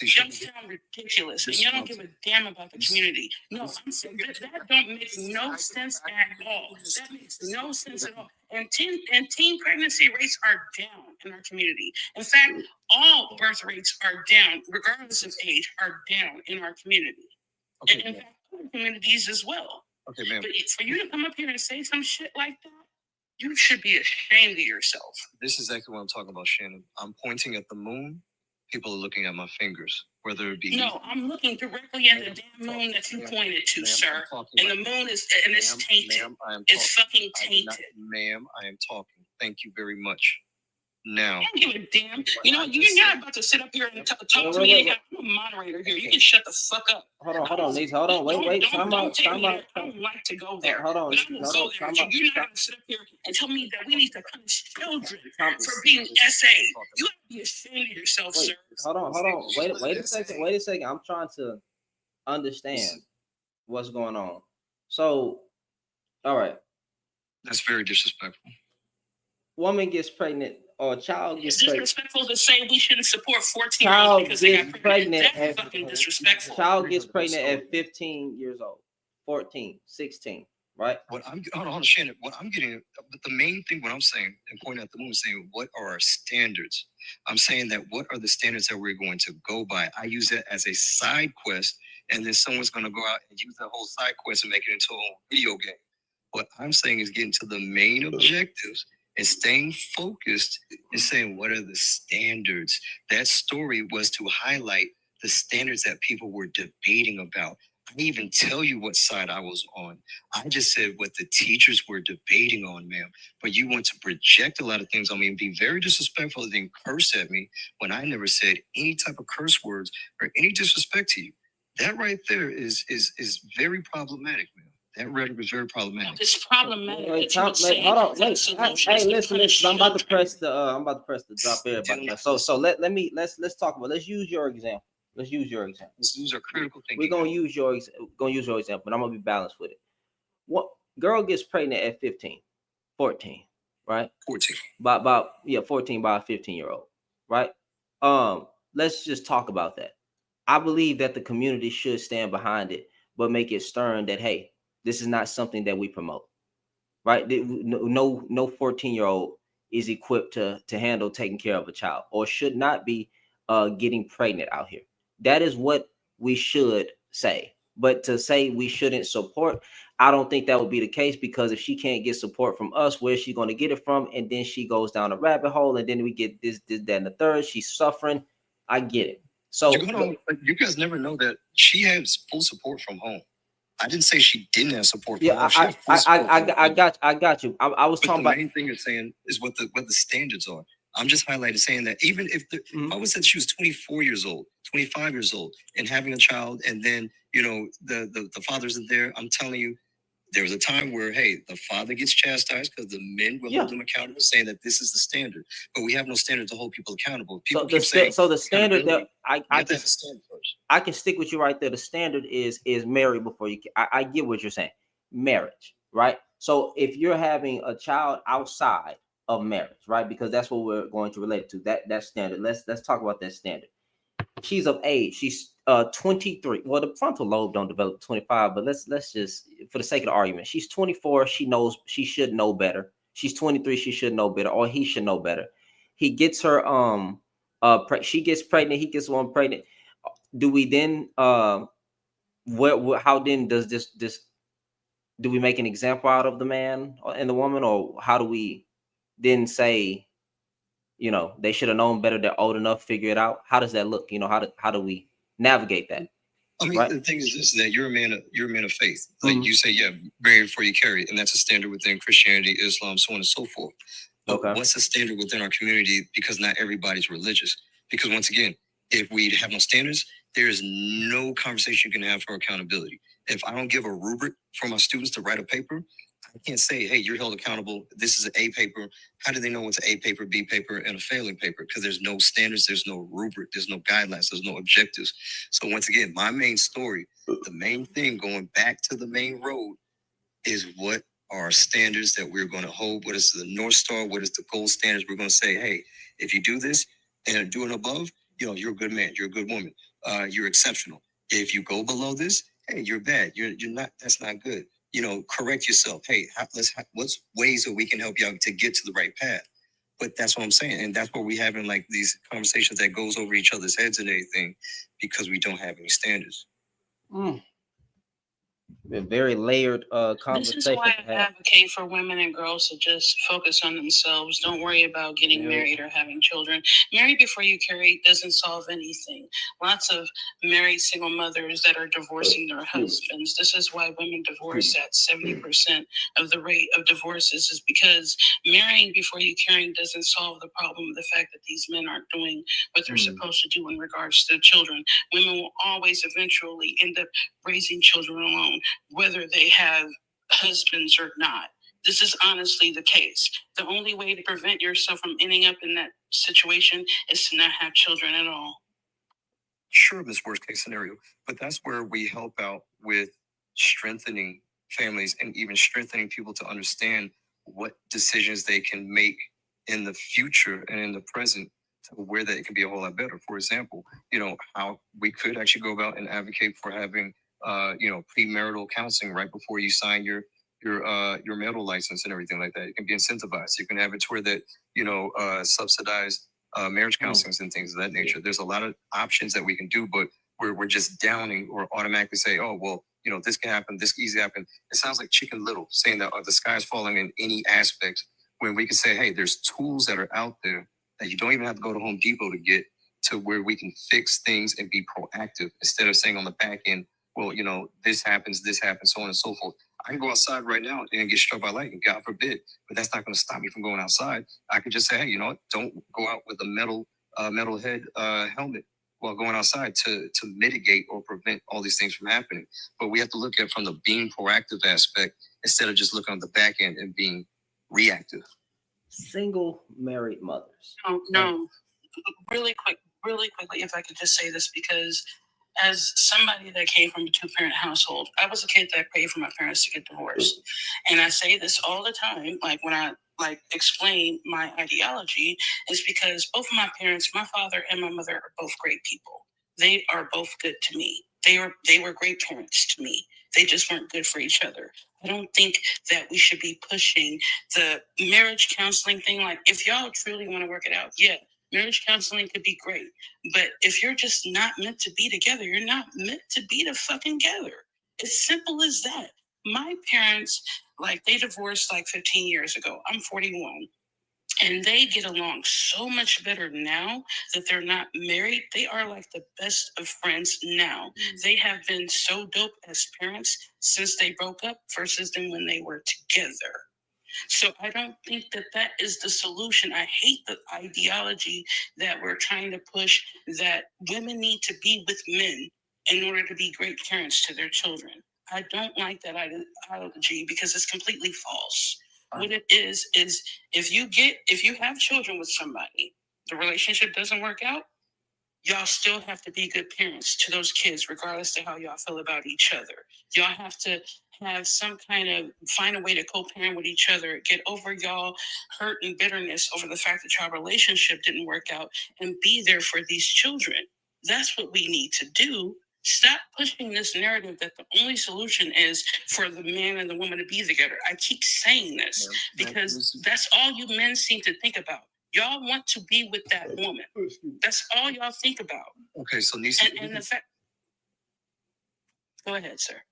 Y'all sound ridiculous, and y'all don't give a damn about the community. No, I'm saying that don't make no sense at all. That makes no sense at all. And teen pregnancy rates are down in our community. In fact, all birth rates are down, regardless of age, are down in our community. And in fact, other communities as well. Okay, ma'am. But for you to come up here and say some shit like that, you should be ashamed of yourself. This is exactly what I'm talking about, Shannon. I'm pointing at the moon. People are looking at my fingers, whether it be. No, I'm looking directly at the damn moon that you pointed to, sir. And the moon is, and it's tainted. Ma'am, I am It's talking. fucking tainted. Ma'am, I am talking. Thank you very much. now. I don't give a damn. You know, you're not about to sit up here and talk to me anyhow. I'm a moderator here. You can shut the fuck up. Hold on, Lisa. Hold on. Wait. Time Don't out. take Time me out. there. I don't like to go there. Hold on. But I will go there. Time out. You're not going to sit up here and tell me that we need to punish children Time- for being SA. You got to be ashamed of yourself, Wait, sir. hold on. Wait a second. I'm trying to understand what's going on. So, all right. That's very disrespectful. Woman gets pregnant or a child It's gets pregnant. disrespectful to say we shouldn't support 14-year-olds Child because they got gets pregnant. pregnant That's fucking disrespectful. Child gets pregnant at 15 years old, 14, 16, right? What I'm hold on, Shannon. What I'm getting, but the main thing, what I'm saying, and pointing out the woman saying, what are our standards? I'm saying that what are the standards that we're going to go by? I use that as a side quest, and then someone's going to go out and use that whole side quest and make it into a video game. What I'm saying is getting to the main objectives and staying focused and saying, what are the standards? That story was to highlight the standards that people were debating about. I didn't even tell you what side I was on. I just said what the teachers were debating on, ma'am. But you want to project a lot of things on me and be very disrespectful and then curse at me when I never said any type of curse words or any disrespect to you. That right there is very problematic, ma'am. That rhetoric is very problematic. It's problematic. Wait, that you would say hold on. that Wait. solution Hey, is to listen. punish I'm about to children. press the drop everybody. So let's talk about. Let's use your example. Let's use your example. These are critical things. We're gonna use your example, but I'm gonna be balanced with it. What girl gets pregnant at 15, 14, right? 14. By 14 by a 15-year-old, right? Let's just talk about that. I believe that the community should stand behind it, but make it stern that hey, this is not something that we promote, right? No 14-year-old is equipped to handle taking care of a child or should not be getting pregnant out here. That is what we should say. But to say we shouldn't support, I don't think that would be the case, because if she can't get support from us, where's she going to get it from? And then she goes down a rabbit hole, and then we get this, that, and the third. She's suffering. I get it. So You guys never know that she has full support from home. I didn't say she didn't have support from yeah, home. She has full support from home. I got you. I was But talking the about. main thing you're saying is what the standards are. I'm just highlighting saying that even if I would say she was 24 years old, 25 years old, and having a child, and then the father isn't there. I'm telling you, there was a time where hey, the father gets chastised because the men will hold them accountable, saying that this is the standard. But we have no standard to hold people accountable. People keep saying The standard that I have to have a standard first. I can stick with you right there. The standard is marry before you. I get what you're saying. Marriage, right? So if you're having a child outside of marriage, right? Because that's what we're going to relate to. That standard. Let's talk about that standard. She's of age. She's 23. Well, the frontal lobe don't develop 25, but let's just, for the sake of the argument, she's 24. She should know better. She's 23. She should know better, or he should know better. He gets her she gets pregnant. He gets one pregnant. Do we then how then does this do we make an example out of the man and the woman, or how do we then say, they should have known better, they're old enough, figure it out? How does that look? How do we navigate that? I mean, right? The thing is this, that you're a man of faith. Like you say, marry before you carry, and that's a standard within Christianity, Islam, so on and so forth. But what's the standard within our community? Because not everybody's religious. Because once again, if we have no standards, there is no conversation you can have for accountability. If I don't give a rubric for my students to write a paper, I can't say, hey, you're held accountable. This is an A paper. How do they know what's an A paper, B paper, and a failing paper? Because there's no standards, there's no rubric, there's no guidelines, there's no objectives. So once again, my main story, the main thing going back to the main road is what are standards that we're going to hold? What is the North Star? What is the gold standards? We're going to say, hey, if you do this and do it above, you're a good man, you're a good woman, you're exceptional. If you go below this, hey, you're bad. You're not. That's not good. Correct yourself. Hey, what's ways that we can help you out to get to the right path? But that's what I'm saying, and that's what we having like these conversations that goes over each other's heads and everything, because we don't have any standards. A very layered This conversation is why to I have. advocate for women and girls to just focus on themselves. Don't worry about getting Yeah. married or having children. Marry before you carry doesn't solve anything. Lots of married single mothers that are divorcing their husbands. This is why women divorce at 70% of the rate of divorces, is because marrying before you carrying doesn't solve the problem of the fact that these men aren't doing what they're supposed to do in regards to children. Women will always eventually end up raising children alone, whether they have husbands or not. This is honestly the case. The only way to prevent yourself from ending up in that situation is to not have children at all. Sure, this worst case scenario, but that's where we help out with strengthening families and even strengthening people to understand what decisions they can make in the future and in the present to where that it can be a whole lot better. For example, how we could actually go about and advocate for having premarital counseling right before you sign your marital license and everything like that. It can be incentivized. You can have it to where that subsidized marriage counselings and things of that nature. There's a lot of options that we can do, but we're just downing or automatically say, oh, well, this can happen, this can easily happen. It sounds like Chicken Little saying that the sky is falling in any aspect, when we can say, hey, there's tools that are out there that you don't even have to go to Home Depot to get, to where we can fix things and be proactive instead of saying on the back end, well, this happens, so on and so forth. I can go outside right now and get struck by lightning, God forbid, but that's not going to stop me from going outside. I could just say, hey, don't go out with a metal head helmet while going outside to mitigate or prevent all these things from happening. But we have to look at from the being proactive aspect instead of just looking on the back end and being reactive. Single married mothers. No. Really quickly, if I could just say this, because as somebody that came from a two-parent household, I was a kid that prayed for my parents to get divorced. And I say this all the time, like when I explain my ideology, is because both of my parents, my father and my mother, are both great people. They are both good to me. They were great parents to me. They just weren't good for each other. I don't think that we should be pushing the marriage counseling thing. Like, if y'all truly want to work it out, yeah, marriage counseling could be great. But if you're just not meant to be together, you're not meant to be together. It's simple as that. My parents, they divorced 15 years ago. I'm 41. And they get along so much better now that they're not married. They are like the best of friends now. They have been so dope as parents since they broke up versus than when they were together. So I don't think that is the solution. I hate the ideology that we're trying to push, that women need to be with men in order to be great parents to their children. I don't like that ideology because it's completely false. What it is if you have children with somebody, the relationship doesn't work out, y'all still have to be good parents to those kids, regardless of how y'all feel about each other. Y'all have to have some kind of, find a way to co-parent with each other, get over y'all hurt and bitterness over the fact that y'all relationship didn't work out, and be there for these children. That's what we need to do. Stop pushing this narrative that the only solution is for the man and the woman to be together. I keep saying this because that's all you men seem to think about. Y'all want to be with that woman. That's all y'all think about. Okay, so Nisa, And the fact. Go ahead, sir.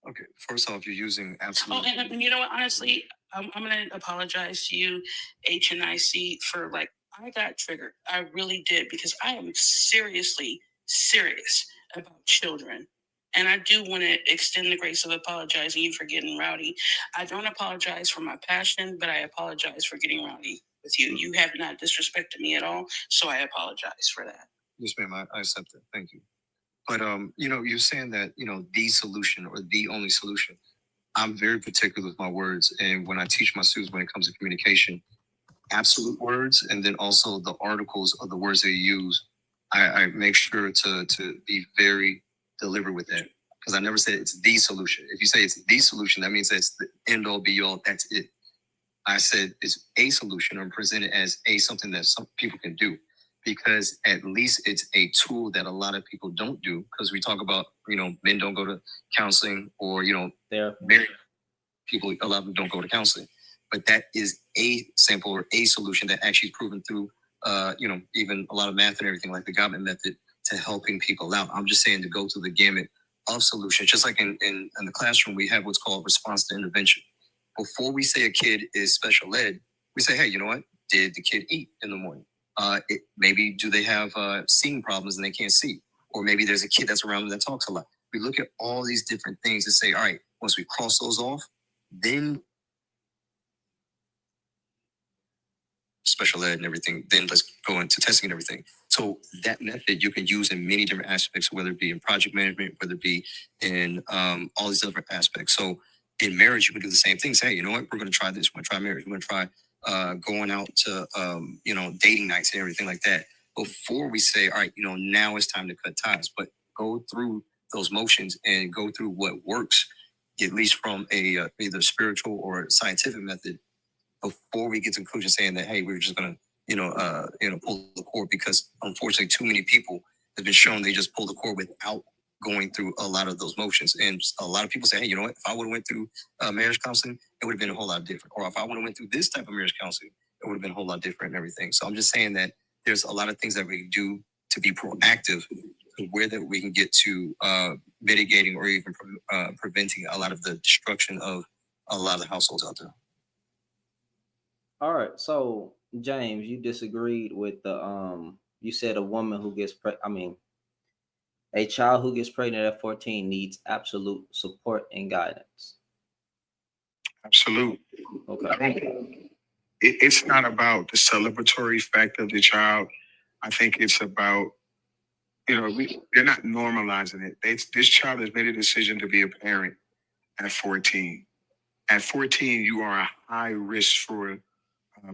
okay, first off, you're using absolute. Oh, and you know what? Honestly, I'm going to apologize to you, HNIC, for I got triggered. I really did, because I am seriously serious about children. And I do want to extend the grace of apologizing you for getting rowdy. I don't apologize for my passion, but I apologize for getting rowdy with you. You have not disrespected me at all, so I apologize for that. Yes, ma'am, I accept that. Thank you. But you're saying that the solution or the only solution. I'm very particular with my words, and when I teach my students when it comes to communication, absolute words, and then also the articles of the words they use, I make sure to be very deliberate with that, because I never said it's the solution. If you say it's the solution, that means that's the end all be all. That's it. I said it's a solution, or present it as something that some people can do, because at least it's a tool that a lot of people don't do. Because we talk about, men don't go to counseling, or, There. married people, a lot of them don't go to counseling. But that is a sample or a solution that actually is proven through, even a lot of math and everything, like the Gottman method, to helping people out. I'm just saying to go through the gamut of solutions. Just like in the classroom, we have what's called response to intervention. Before we say a kid is special ed, we say, hey, you know what? Did the kid eat in the morning? Maybe do they have seeing problems and they can't see? Or maybe there's a kid that's around them that talks a lot. We look at all these different things and say, all right, once we cross those off, then special ed and everything, then let's go into testing and everything. So that method you can use in many different aspects, whether it be in project management, whether it be in all these different aspects. So in marriage, you can do the same thing. Say, hey, you know what, we're going to try this. We're going to try marriage. We're going to try going out to, dating nights and everything like that. Before we say, all right, now it's time to cut ties, but go through those motions and go through what works, at least from a either spiritual or scientific method, before we get to conclusion saying that, hey, we're just gonna, pull the cord, because unfortunately too many people have been shown they just pull the cord without going through a lot of those motions. And a lot of people say, hey, you know what, if I would have went through marriage counseling, it would have been a whole lot different. Or if I would have went through this type of marriage counseling, it would have been a whole lot different and everything. So I'm just saying that there's a lot of things that we can do to be proactive, where that we can get to mitigating or even preventing a lot of the destruction of a lot of the households out there. All right, so James, you disagreed with you said a woman who gets a child who gets pregnant at 14 needs absolute support and guidance. Absolute. Okay. It's not about the celebratory fact of the child. I think it's about, they're not normalizing it. This child has made a decision to be a parent at 14. At 14, you are a high risk for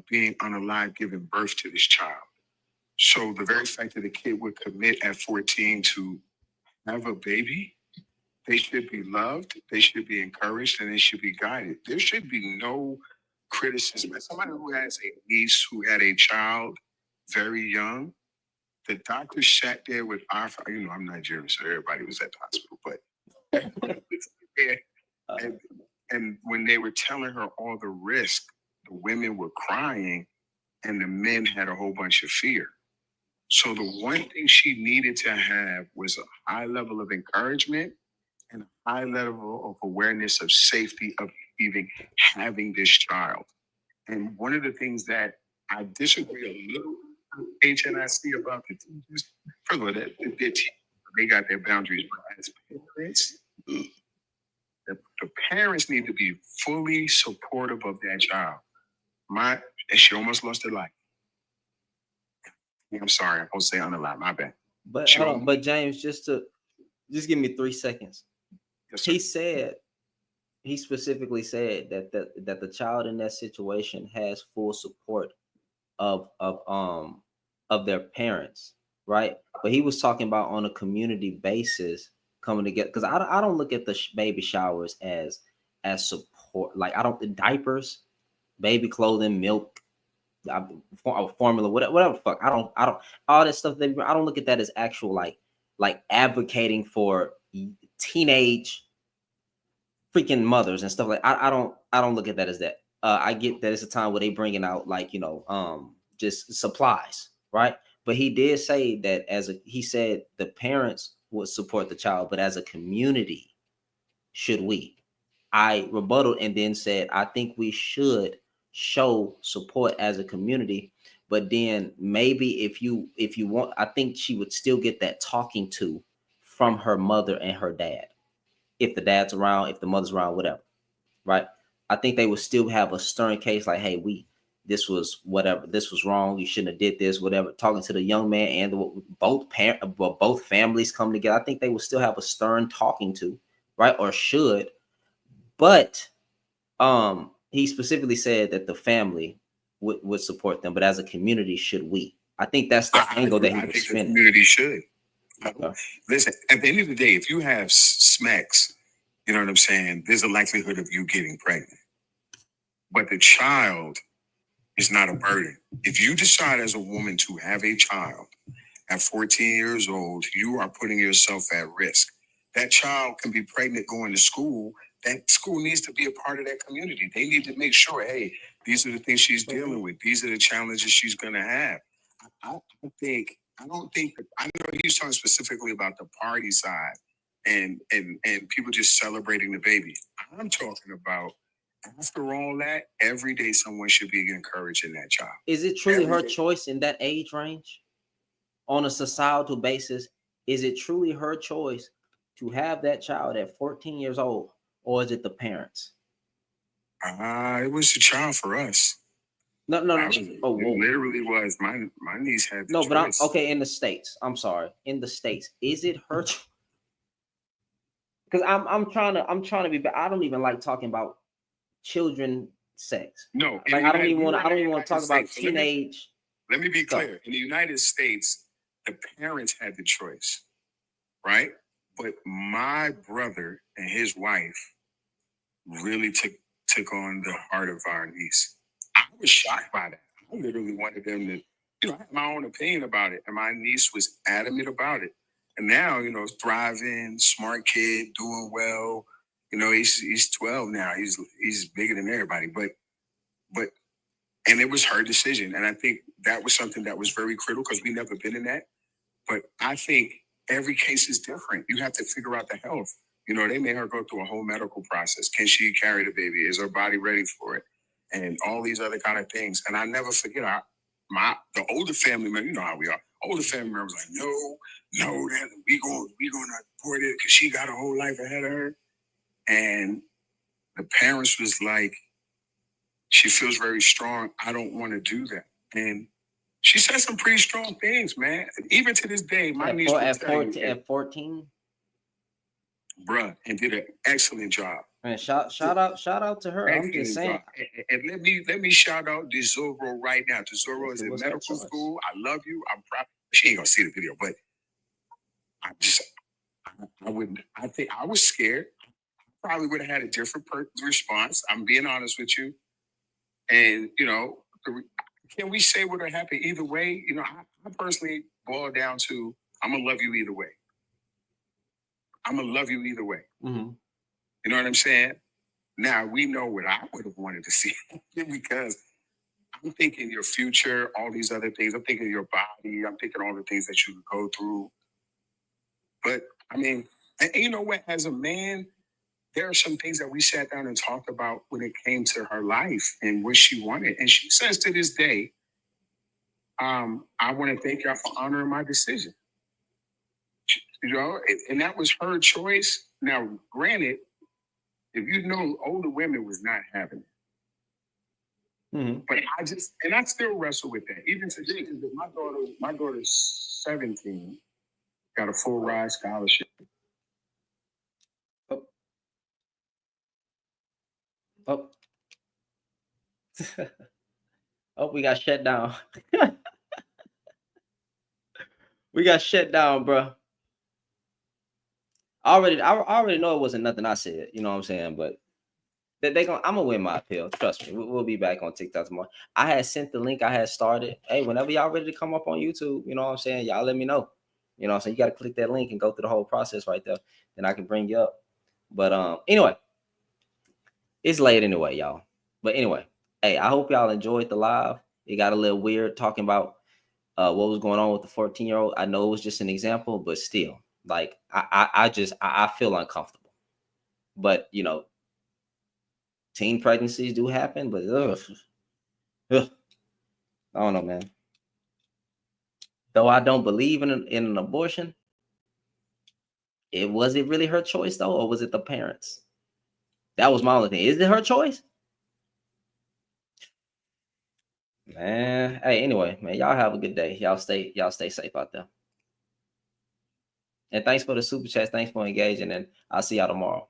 being unalive, giving birth to this child. So the very fact that a kid would commit at 14 to have a baby, they should be loved, they should be encouraged, and they should be guided. There should be no criticism. As somebody who has a niece who had a child very young, the doctor sat there with I'm Nigerian, so everybody was at the hospital, but and when they were telling her all the risk, the women were crying and the men had a whole bunch of fear. So the one thing she needed to have was a high level of encouragement and a high level of awareness of safety of even having this child. And one of the things that I disagree a little with HNIC about the teachers, first of all, they got their boundaries, but as parents, the parents need to be fully supportive of their child. She almost lost her life. I'm sorry, I'm supposed to say unalive, my bad. But James, just give me 3 seconds. Yes, he specifically said that the child in that situation has full support of their parents, right? But he was talking about on a community basis coming together, because I don't look at the baby showers as support. Like, I don't, diapers, baby clothing, milk, formula, whatever fuck. I don't all that stuff that I don't look at that as actual like advocating for teenage freaking mothers and stuff. Like, I don't look at that as that. I get that it's a time where they bringing out just supplies, right? But he did say that he said the parents would support the child, but as a community, should we? I rebutted and then said, I think we should show support as a community, but then maybe if you want, I think she would still get that talking to from her mother and her dad. If the dad's around, if the mother's around, whatever, right? I think they would still have a stern case like, hey, this was wrong. You shouldn't have did this, whatever. Talking to the young man and both families come together. I think they would still have a stern talking to, right? Or should, but he specifically said that the family would support them, but as a community, should we? I think that's the angle that he was spinning. The community should. Okay. Listen, at the end of the day, if you have smacks, you know what I'm saying, there's a likelihood of you getting pregnant. But the child is not a burden. If you decide as a woman to have a child at 14 years old, you are putting yourself at risk. That child can be pregnant going to school. That school needs to be a part of that community. They need to make sure, hey, these are the things she's dealing with. These are the challenges she's going to have. I know he was talking specifically about the party side, and people just celebrating the baby. I'm talking about after all that, every day someone should be encouraging that child. Is it truly Every her day. choice in that age range? On a societal basis, is it truly her choice to have that child at 14 years old, or is it the parents? It was a child for us. No. It literally was. My niece had the No, but I'm choice. okay in the States. I'm sorry. In the States, is it her? Because I'm trying to be. I don't even like talking about children sex. No, Like I don't even want to talk about States. teenage. Let me be stuff. clear. In the United States, the parents had the choice, right? But my brother and his wife really took on the heart of our niece. I was shocked by that. I literally wanted them to, I had my own opinion about it, and my niece was adamant about it. And now, thriving, smart kid, doing well. He's 12 now. He's bigger than everybody. But and it was her decision. And I think that was something that was very critical because we never been in that. But I think every case is different. You have to figure out the health. They made her go through a whole medical process. Can she carry the baby? Is her body ready for it? And all these other kind of things. And I never forget the older family member, you know how we are. Older family members like, no, that we gonna abort it because she got a whole life ahead of her. And the parents was like, she feels very strong. I don't want to do that. And she said some pretty strong things, man. Even to this day, my niece at 14. Bruh, and did an excellent job. Man, shout out to her. I'm just saying. And let me shout out DeZoro right now. DeZoro is in medical school. I love you. I'm proud. She ain't gonna see the video, but I think I was scared. Probably would have had a different response. I'm being honest with you. And, can we say what would happen either way? I personally boil down to, I'm going to love you either way. I'm going to love you either way. Mm-hmm. You know what I'm saying? Now, we know what I would have wanted to see because I'm thinking your future, all these other things. I'm thinking your body. I'm thinking all the things that you could go through. But, and you know what? As a man, there are some things that we sat down and talked about when it came to her life and what she wanted. And she says to this day, I want to thank y'all for honoring my decision. And that was her choice. Now, granted, if older women was not having it. Mm-hmm. But I still wrestle with that. Even today, because my daughter's 17, got a full ride scholarship. Oh. We got shut down. We got shut down, bro. I already know it wasn't nothing I said, you know what I'm saying? But I'm gonna win my appeal. Trust me. We'll be back on TikTok tomorrow. I had sent the link I had started. Hey, whenever y'all ready to come up on YouTube, you know what I'm saying? Y'all let me know. You know what I'm saying? You gotta click that link and go through the whole process right there. Then I can bring you up. But anyway, it's late anyway, y'all. But anyway, hey, I hope y'all enjoyed the live. It got a little weird talking about what was going on with the 14-year-old. I know it was just an example, but still, like I feel uncomfortable. But teen pregnancies do happen, but I don't know, man. Though I don't believe in an abortion, was it really her choice though, or was it the parents? That was my only thing. Is it her choice? Man, hey, anyway, man, y'all have a good day. Y'all stay safe out there. And thanks for the super chats. Thanks for engaging, and I'll see y'all tomorrow.